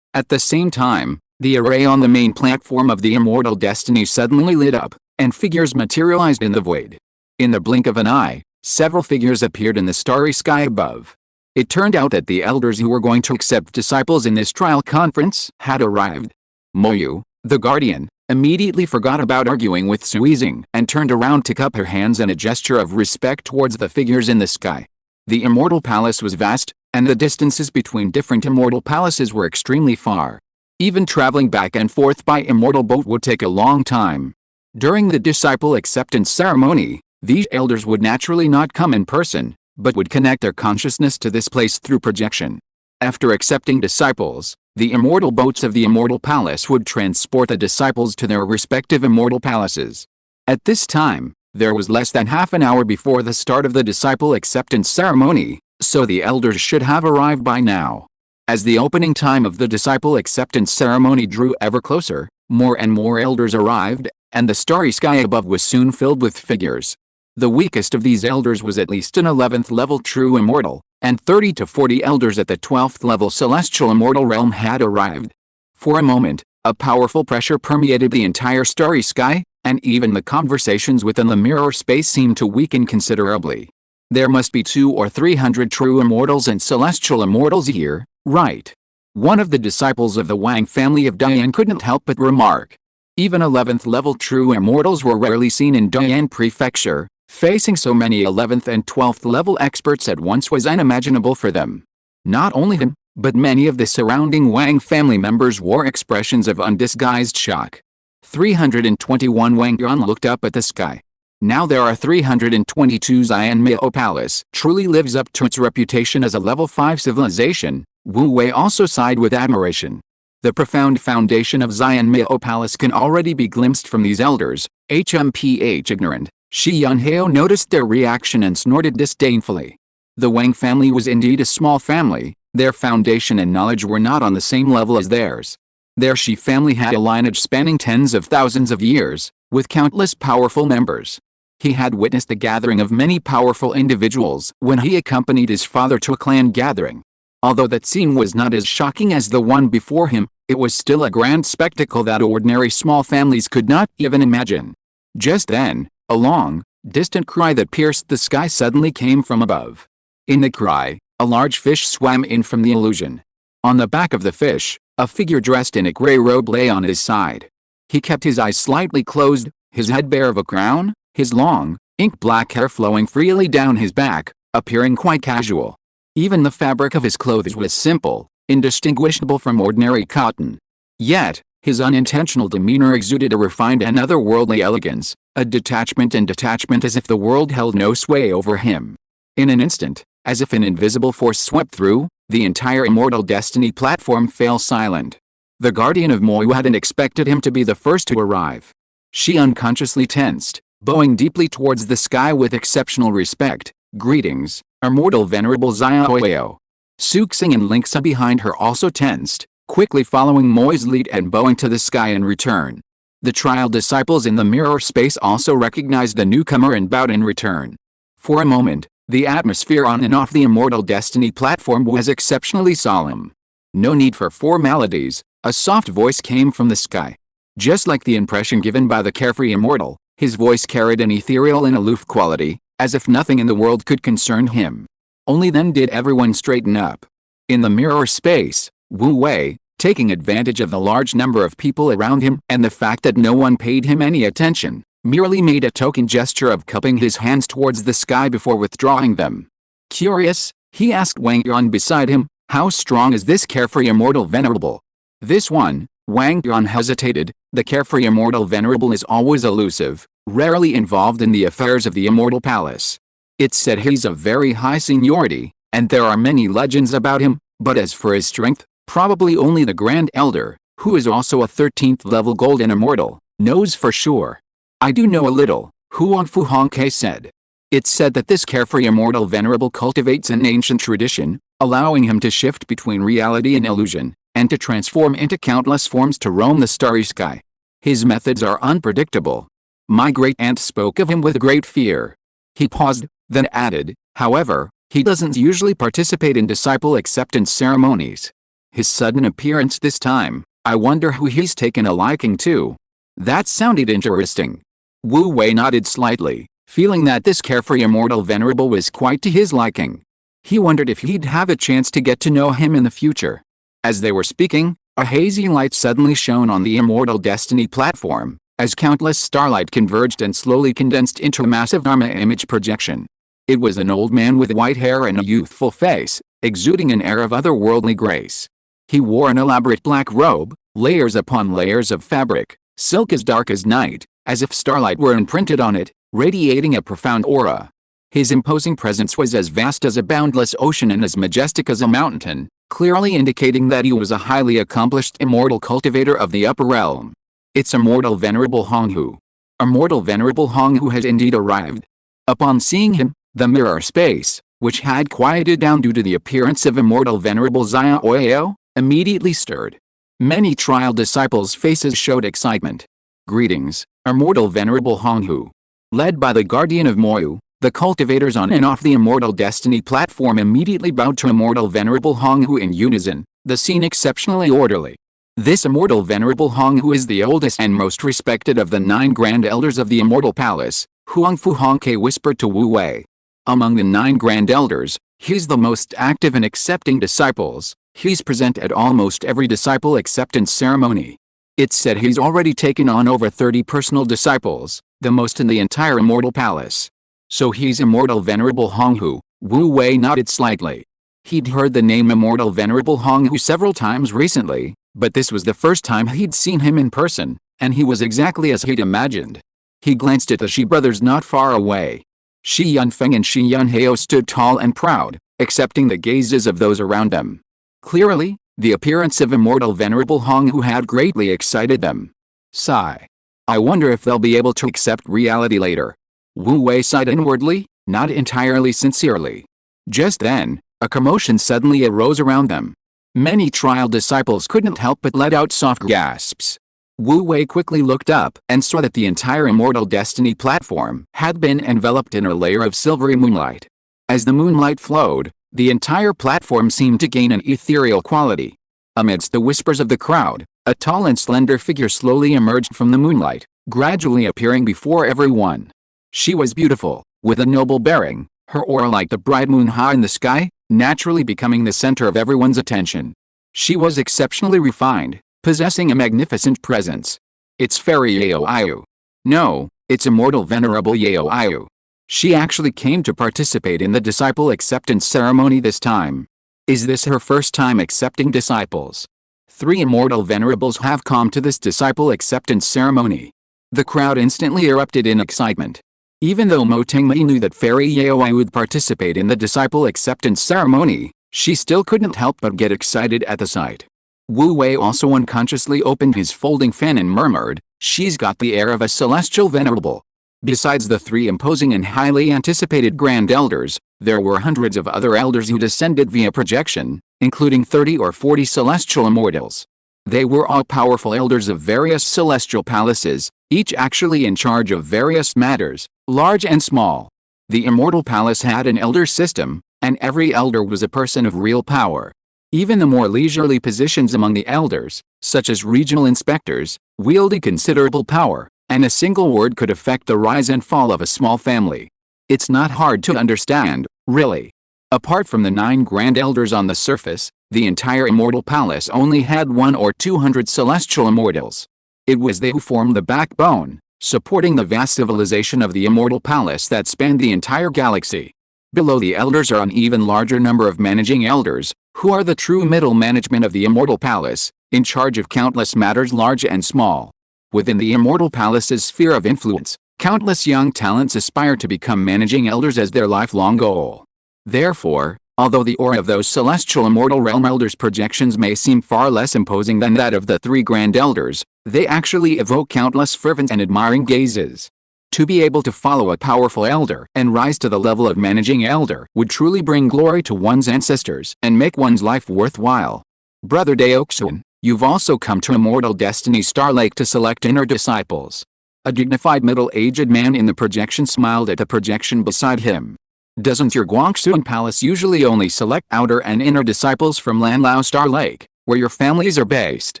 At the same time, the array on the main platform of the Immortal Destiny suddenly lit up, and figures materialized in the void. In the blink of an eye, several figures appeared in the starry sky above. It turned out that the elders who were going to accept disciples in this trial conference had arrived. Moyu, the Guardian, immediately forgot about arguing with Suizing and turned around to cup her hands in a gesture of respect towards the figures in the sky. The Immortal Palace was vast, and the distances between different Immortal Palaces were extremely far. Even traveling back and forth by Immortal Boat would take a long time. During the disciple acceptance ceremony, these elders would naturally not come in person, but would connect their consciousness to this place through projection. After accepting disciples, the Immortal Boats of the Immortal Palace would transport the disciples to their respective Immortal Palaces. At this time, there was less than half an hour before the start of the disciple acceptance ceremony, so the elders should have arrived by now. As the opening time of the disciple acceptance ceremony drew ever closer, more and more elders arrived, and the starry sky above was soon filled with figures. The weakest of these elders was at least an 11th level true immortal, and 30 to 40 elders at the 12th level celestial immortal realm had arrived. For a moment, a powerful pressure permeated the entire starry sky, and even the conversations within the mirror space seemed to weaken considerably. There must be 200 or 300 true immortals and celestial immortals here, right? One of the disciples of the Wang family of Dian couldn't help but remark. Even 11th level true immortals were rarely seen in Dian Prefecture. Facing so many 11th and 12th level experts at once was unimaginable for them. Not only him, but many of the surrounding Wang family members wore expressions of undisguised shock. 321 Wang Yuan looked up at the sky. Now there are 322. Xian Miao Palace truly lives up to its reputation as a level 5 civilization. Wu Wei also sighed with admiration. The profound foundation of Xian Miao Palace can already be glimpsed from these elders. HMPH ignorant. Shi Yunhao noticed their reaction and snorted disdainfully. The Wang family was indeed a small family, Their foundation and knowledge were not on the same level as theirs. Their Shi family had a lineage spanning tens of thousands of years, with countless powerful members. He had witnessed the gathering of many powerful individuals when he accompanied his father to a clan gathering. Although that scene was not as shocking as the one before him, it was still a grand spectacle that ordinary small families could not even imagine. Just then, a long, distant cry that pierced the sky suddenly came from above. In the cry, a large fish swam in from the illusion. On the back of the fish, a figure dressed in a gray robe lay on his side. He kept his eyes slightly closed, his head bare of a crown, his long, ink-black hair flowing freely down his back, appearing quite casual. Even the fabric of his clothes was simple, indistinguishable from ordinary cotton. Yet, his unintentional demeanor exuded a refined and otherworldly elegance, a detachment as if the world held no sway over him. In an instant, as if an invisible force swept through, the entire Immortal Destiny platform fell silent. The Guardian of Moyu hadn't expected him to be the first to arrive. She unconsciously tensed, bowing deeply towards the sky with exceptional respect. "Greetings, Immortal Venerable Xiaoyao." Suxing and Linksa behind her also tensed, quickly following Moyu's lead and bowing to the sky in return. The trial disciples in the mirror space also recognized the newcomer and bowed in return. For a moment, the atmosphere on and off the Immortal Destiny platform was exceptionally solemn. No need for formalities, a soft voice came from the sky. Just like the impression given by the carefree immortal, his voice carried an ethereal and aloof quality, as if nothing in the world could concern him. Only then did everyone straighten up. In the mirror space, Wu Wei, taking advantage of the large number of people around him and the fact that no one paid him any attention, merely made a token gesture of cupping his hands towards the sky before withdrawing them. Curious, he asked Wang Yuan beside him, "How strong is this carefree immortal venerable?" "This one," Wang Yuan hesitated. "The carefree immortal venerable is always elusive, rarely involved in the affairs of the Immortal Palace. It's said he's of very high seniority, and there are many legends about him, but as for his strength, probably only the Grand Elder, who is also a 13th level golden immortal, knows for sure." "I do know a little," Huang Fu Hongke said. "It's said that this carefree immortal venerable cultivates an ancient tradition, allowing him to shift between reality and illusion, and to transform into countless forms to roam the starry sky. His methods are unpredictable. My great-aunt spoke of him with great fear." He paused, then added, "However, he doesn't usually participate in disciple acceptance ceremonies. His sudden appearance this time, I wonder who he's taken a liking to." That sounded interesting. Wu Wei nodded slightly, feeling that this carefree immortal venerable was quite to his liking. He wondered if he'd have a chance to get to know him in the future. As they were speaking, a hazy light suddenly shone on the Immortal Destiny platform, as countless starlight converged and slowly condensed into a massive Dharma image projection. It was an old man with white hair and a youthful face, exuding an air of otherworldly grace. He wore an elaborate black robe, layers upon layers of fabric, silk as dark as night, as if starlight were imprinted on it, radiating a profound aura. His imposing presence was as vast as a boundless ocean and as majestic as a mountain, clearly indicating that he was a highly accomplished immortal cultivator of the upper realm. "It's Immortal Venerable Honghu. Immortal Venerable Honghu has indeed arrived." Upon seeing him, the mirror space, which had quieted down due to the appearance of Immortal Venerable Xiaoyao, immediately stirred. Many trial disciples' faces showed excitement. "Greetings, Immortal Venerable Honghu." Led by the Guardian of Moyu, the cultivators on and off the Immortal Destiny platform immediately bowed to Immortal Venerable Honghu in unison, the scene exceptionally orderly. This Immortal Venerable Honghu is the oldest and most respected of the 9 Grand Elders of the Immortal Palace, Huang Fu Hongke whispered to Wu Wei. "Among the 9 Grand Elders, he's the most active in accepting disciples. He's present at almost every disciple acceptance ceremony. It's said he's already taken on over 30 personal disciples, the most in the entire Immortal Palace." "So he's Immortal Venerable Honghu." Wu Wei nodded slightly. He'd heard the name Immortal Venerable Honghu several times recently, but this was the first time he'd seen him in person, and he was exactly as he'd imagined. He glanced at the Shi brothers not far away. Shi Yunfeng and Shi Yunhao stood tall and proud, accepting the gazes of those around them. Clearly, the appearance of Immortal Venerable Honghu had greatly excited them. Sigh. "I wonder if they'll be able to accept reality later." Wu Wei sighed inwardly, not entirely sincerely. Just then, A commotion suddenly arose around them. Many trial disciples couldn't help but let out soft gasps. Wu Wei quickly looked up and saw that the entire Immortal Destiny platform had been enveloped in a layer of silvery moonlight. As the moonlight flowed, the entire platform seemed to gain an ethereal quality. Amidst the whispers of the crowd, a tall and slender figure slowly emerged from the moonlight, gradually appearing before everyone. She was beautiful, with a noble bearing, her aura like the bright moon high in the sky, naturally becoming the center of everyone's attention. She was exceptionally refined, possessing a magnificent presence. It's Fairy Yao Ayu. No, it's Immortal Venerable Yao Ayu. She actually came to participate in the disciple acceptance ceremony this time. Is this her first time accepting disciples? 3 Immortal Venerables have come to this disciple acceptance ceremony. The crowd instantly erupted in excitement. Even though Mo Tengmei knew that Fairy Yao Ai would participate in the disciple acceptance ceremony, she still couldn't help but get excited at the sight. Wu Wei also unconsciously opened his folding fan and murmured, "She's got the air of a celestial venerable." Besides the 3 imposing and highly anticipated Grand Elders, there were hundreds of other elders who descended via projection, including 30 or 40 celestial immortals. They were all powerful elders of various celestial palaces, each actually in charge of various matters, large and small. The Immortal Palace had an elder system, and every elder was a person of real power. Even the more leisurely positions among the elders, such as regional inspectors, wielded considerable power, and a single word could affect the rise and fall of a small family. It's not hard to understand, really. Apart from the 9 Grand Elders on the surface, the entire Immortal Palace only had 1 or 200 celestial immortals. It was they who formed the backbone, supporting the vast civilization of the Immortal Palace that spanned the entire galaxy. Below the elders are an even larger number of managing elders, who are the true middle management of the Immortal Palace, in charge of countless matters large and small. Within the Immortal Palace's sphere of influence, countless young talents aspire to become managing elders as their lifelong goal. Therefore, although the aura of those celestial immortal realm elders' projections may seem far less imposing than that of the 3 Grand Elders, they actually evoke countless fervent and admiring gazes. To be able to follow a powerful elder and rise to the level of managing elder would truly bring glory to one's ancestors and make one's life worthwhile. Brother Daoxun, you've also come to Immortal Destiny Star Lake to select inner disciples. A dignified middle-aged man in the projection smiled at the projection beside him. Doesn't your Guangxuan Palace usually only select outer and inner disciples from Lanlao Star Lake, where your families are based?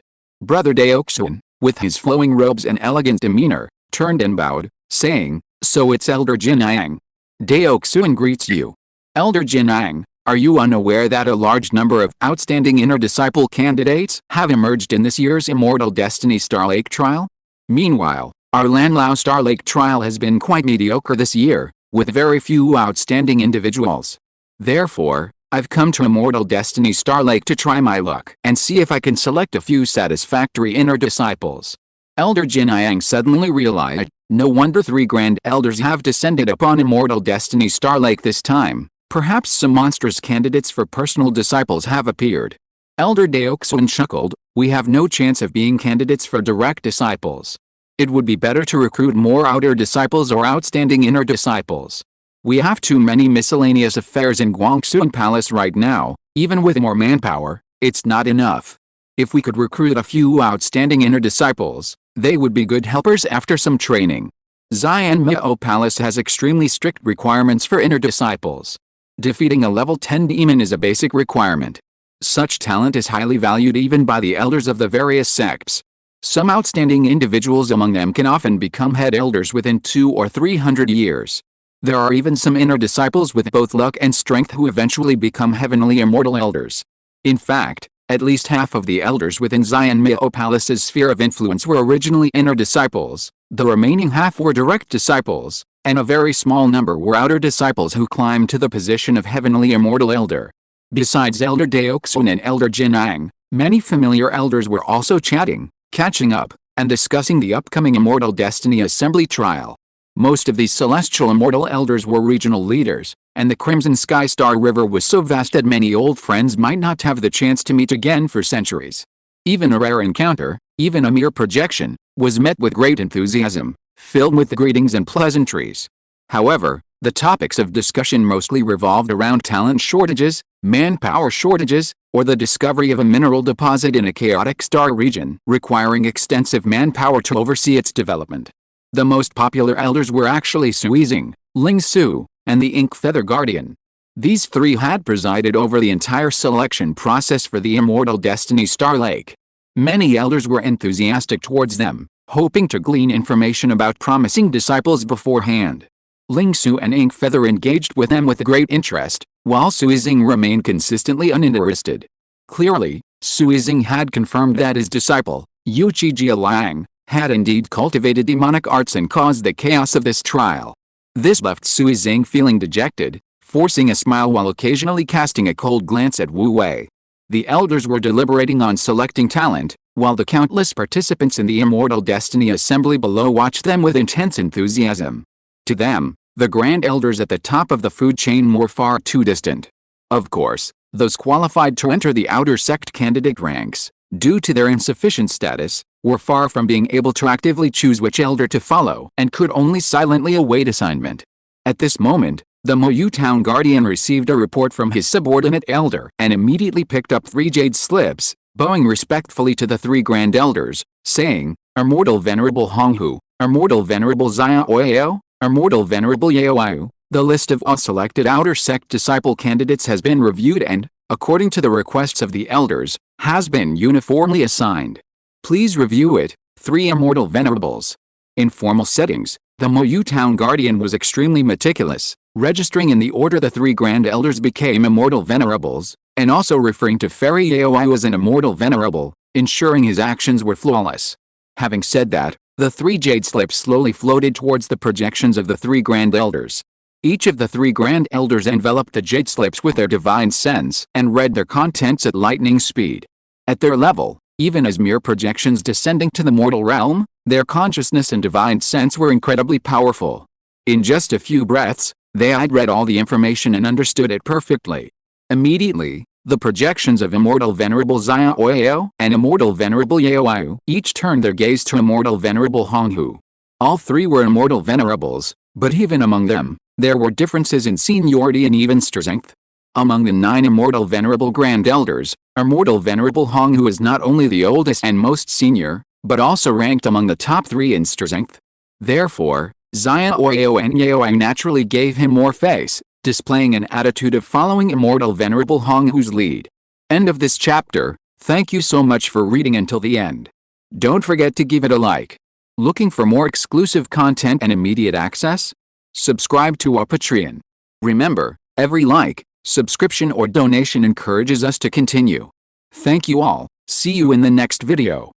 Brother Daoxun, with his flowing robes and elegant demeanor, turned and bowed, saying, "So it's Elder Jinang. Daoxun greets you. Elder Jinang, are you unaware that a large number of outstanding inner disciple candidates have emerged in this year's Immortal Destiny Star Lake trial? Meanwhile, our Lanlao Star Lake trial has been quite mediocre this year, with very few outstanding individuals. Therefore, I've come to Immortal Destiny Star Lake to try my luck and see if I can select a few satisfactory inner disciples." Elder Jinang suddenly realized, no wonder 3 Grand Elders have descended upon Immortal Destiny Star Lake this time. Perhaps some monstrous candidates for personal disciples have appeared. Elder Daoxun chuckled, "We have no chance of being candidates for direct disciples. It would be better to recruit more outer disciples or outstanding inner disciples. We have too many miscellaneous affairs in Guangxuan Palace right now. Even with more manpower, it's not enough. If we could recruit a few outstanding inner disciples, they would be good helpers after some training. Xianmiao Palace has extremely strict requirements for inner disciples. Defeating a level 10 demon is a basic requirement. Such talent is highly valued even by the elders of the various sects. Some outstanding individuals among them can often become head elders within 200 or 300 years. There are even some inner disciples with both luck and strength who eventually become heavenly immortal elders. In fact, at least half of the elders within Xianmiao Palace's sphere of influence were originally inner disciples, the remaining half were direct disciples, and a very small number were outer disciples who climbed to the position of heavenly immortal elder. Besides Elder Daoxun and Elder Jinang, many familiar elders were also chatting, catching up, and discussing the upcoming Immortal Destiny Assembly trial. Most of these celestial immortal elders were regional leaders, and the Crimson Sky Star River was so vast that many old friends might not have the chance to meet again for centuries. Even a rare encounter, even a mere projection, was met with great enthusiasm, filled with the greetings and pleasantries. However, the topics of discussion mostly revolved around talent shortages, manpower shortages, or the discovery of a mineral deposit in a chaotic star region requiring extensive manpower to oversee its development. The most popular elders were actually Suizing, Ling Su, and the Ink Feather Guardian. These three had presided over the entire selection process for the Immortal Destiny Star Lake. Many elders were enthusiastic towards them, hoping to glean information about promising disciples beforehand. Ling Su and Ink Feather engaged with them with great interest, while Suizing remained consistently uninterested. Clearly, Suizing had confirmed that his disciple, Yuchi Jialang, had indeed cultivated demonic arts and caused the chaos of this trial. This left Suizing feeling dejected, forcing a smile while occasionally casting a cold glance at Wu Wei. The elders were deliberating on selecting talent, while the countless participants in the Immortal Destiny Assembly below watched them with intense enthusiasm. To them, the Grand Elders at the top of the food chain were far too distant. Of course, those qualified to enter the outer sect candidate ranks, due to their insufficient status, were far from being able to actively choose which elder to follow and could only silently await assignment. At this moment, the Moyu Town Guardian received a report from his subordinate elder and immediately picked up 3 jade slips, bowing respectfully to the 3 Grand Elders, saying, Immortal Venerable Honghu, Immortal Venerable Xia Oyo, Immortal Venerable Yaoyu, the list of all selected outer sect disciple candidates has been reviewed and, according to the requests of the elders, has been uniformly assigned. Please review it, 3 Immortal Venerables. In formal settings, the Moyu Town Guardian was extremely meticulous, registering in the order the 3 Grand Elders became Immortal Venerables, and also referring to Fairy Yaoi as an Immortal Venerable, ensuring his actions were flawless. Having said that, the 3 jade slips slowly floated towards the projections of the 3 Grand Elders. Each of the 3 Grand Elders enveloped the jade slips with their divine sense and read their contents at lightning speed. At their level, even as mere projections descending to the mortal realm, their consciousness and divine sense were incredibly powerful. In just a few breaths, they had read all the information and understood it perfectly. Immediately, the projections of Immortal Venerable Xia Oyo and Immortal Venerable Yaoyu each turned their gaze to Immortal Venerable Honghu. All 3 were Immortal Venerables, but even among them, there were differences in seniority and even strength. Among the 9 Immortal Venerable Grand Elders, Immortal Venerable Honghu is not only the oldest and most senior, but also ranked among the top 3 in strength. Therefore, Xia Oyo and Yaoyu naturally gave him more face, displaying an attitude of following Immortal Venerable Honghu's lead. End of this chapter. Thank you so much for reading until the end. Don't forget to give it a like. Looking for more exclusive content and immediate access? Subscribe to our Patreon. Remember, every like, subscription or donation encourages us to continue. Thank you all. See you in the next video.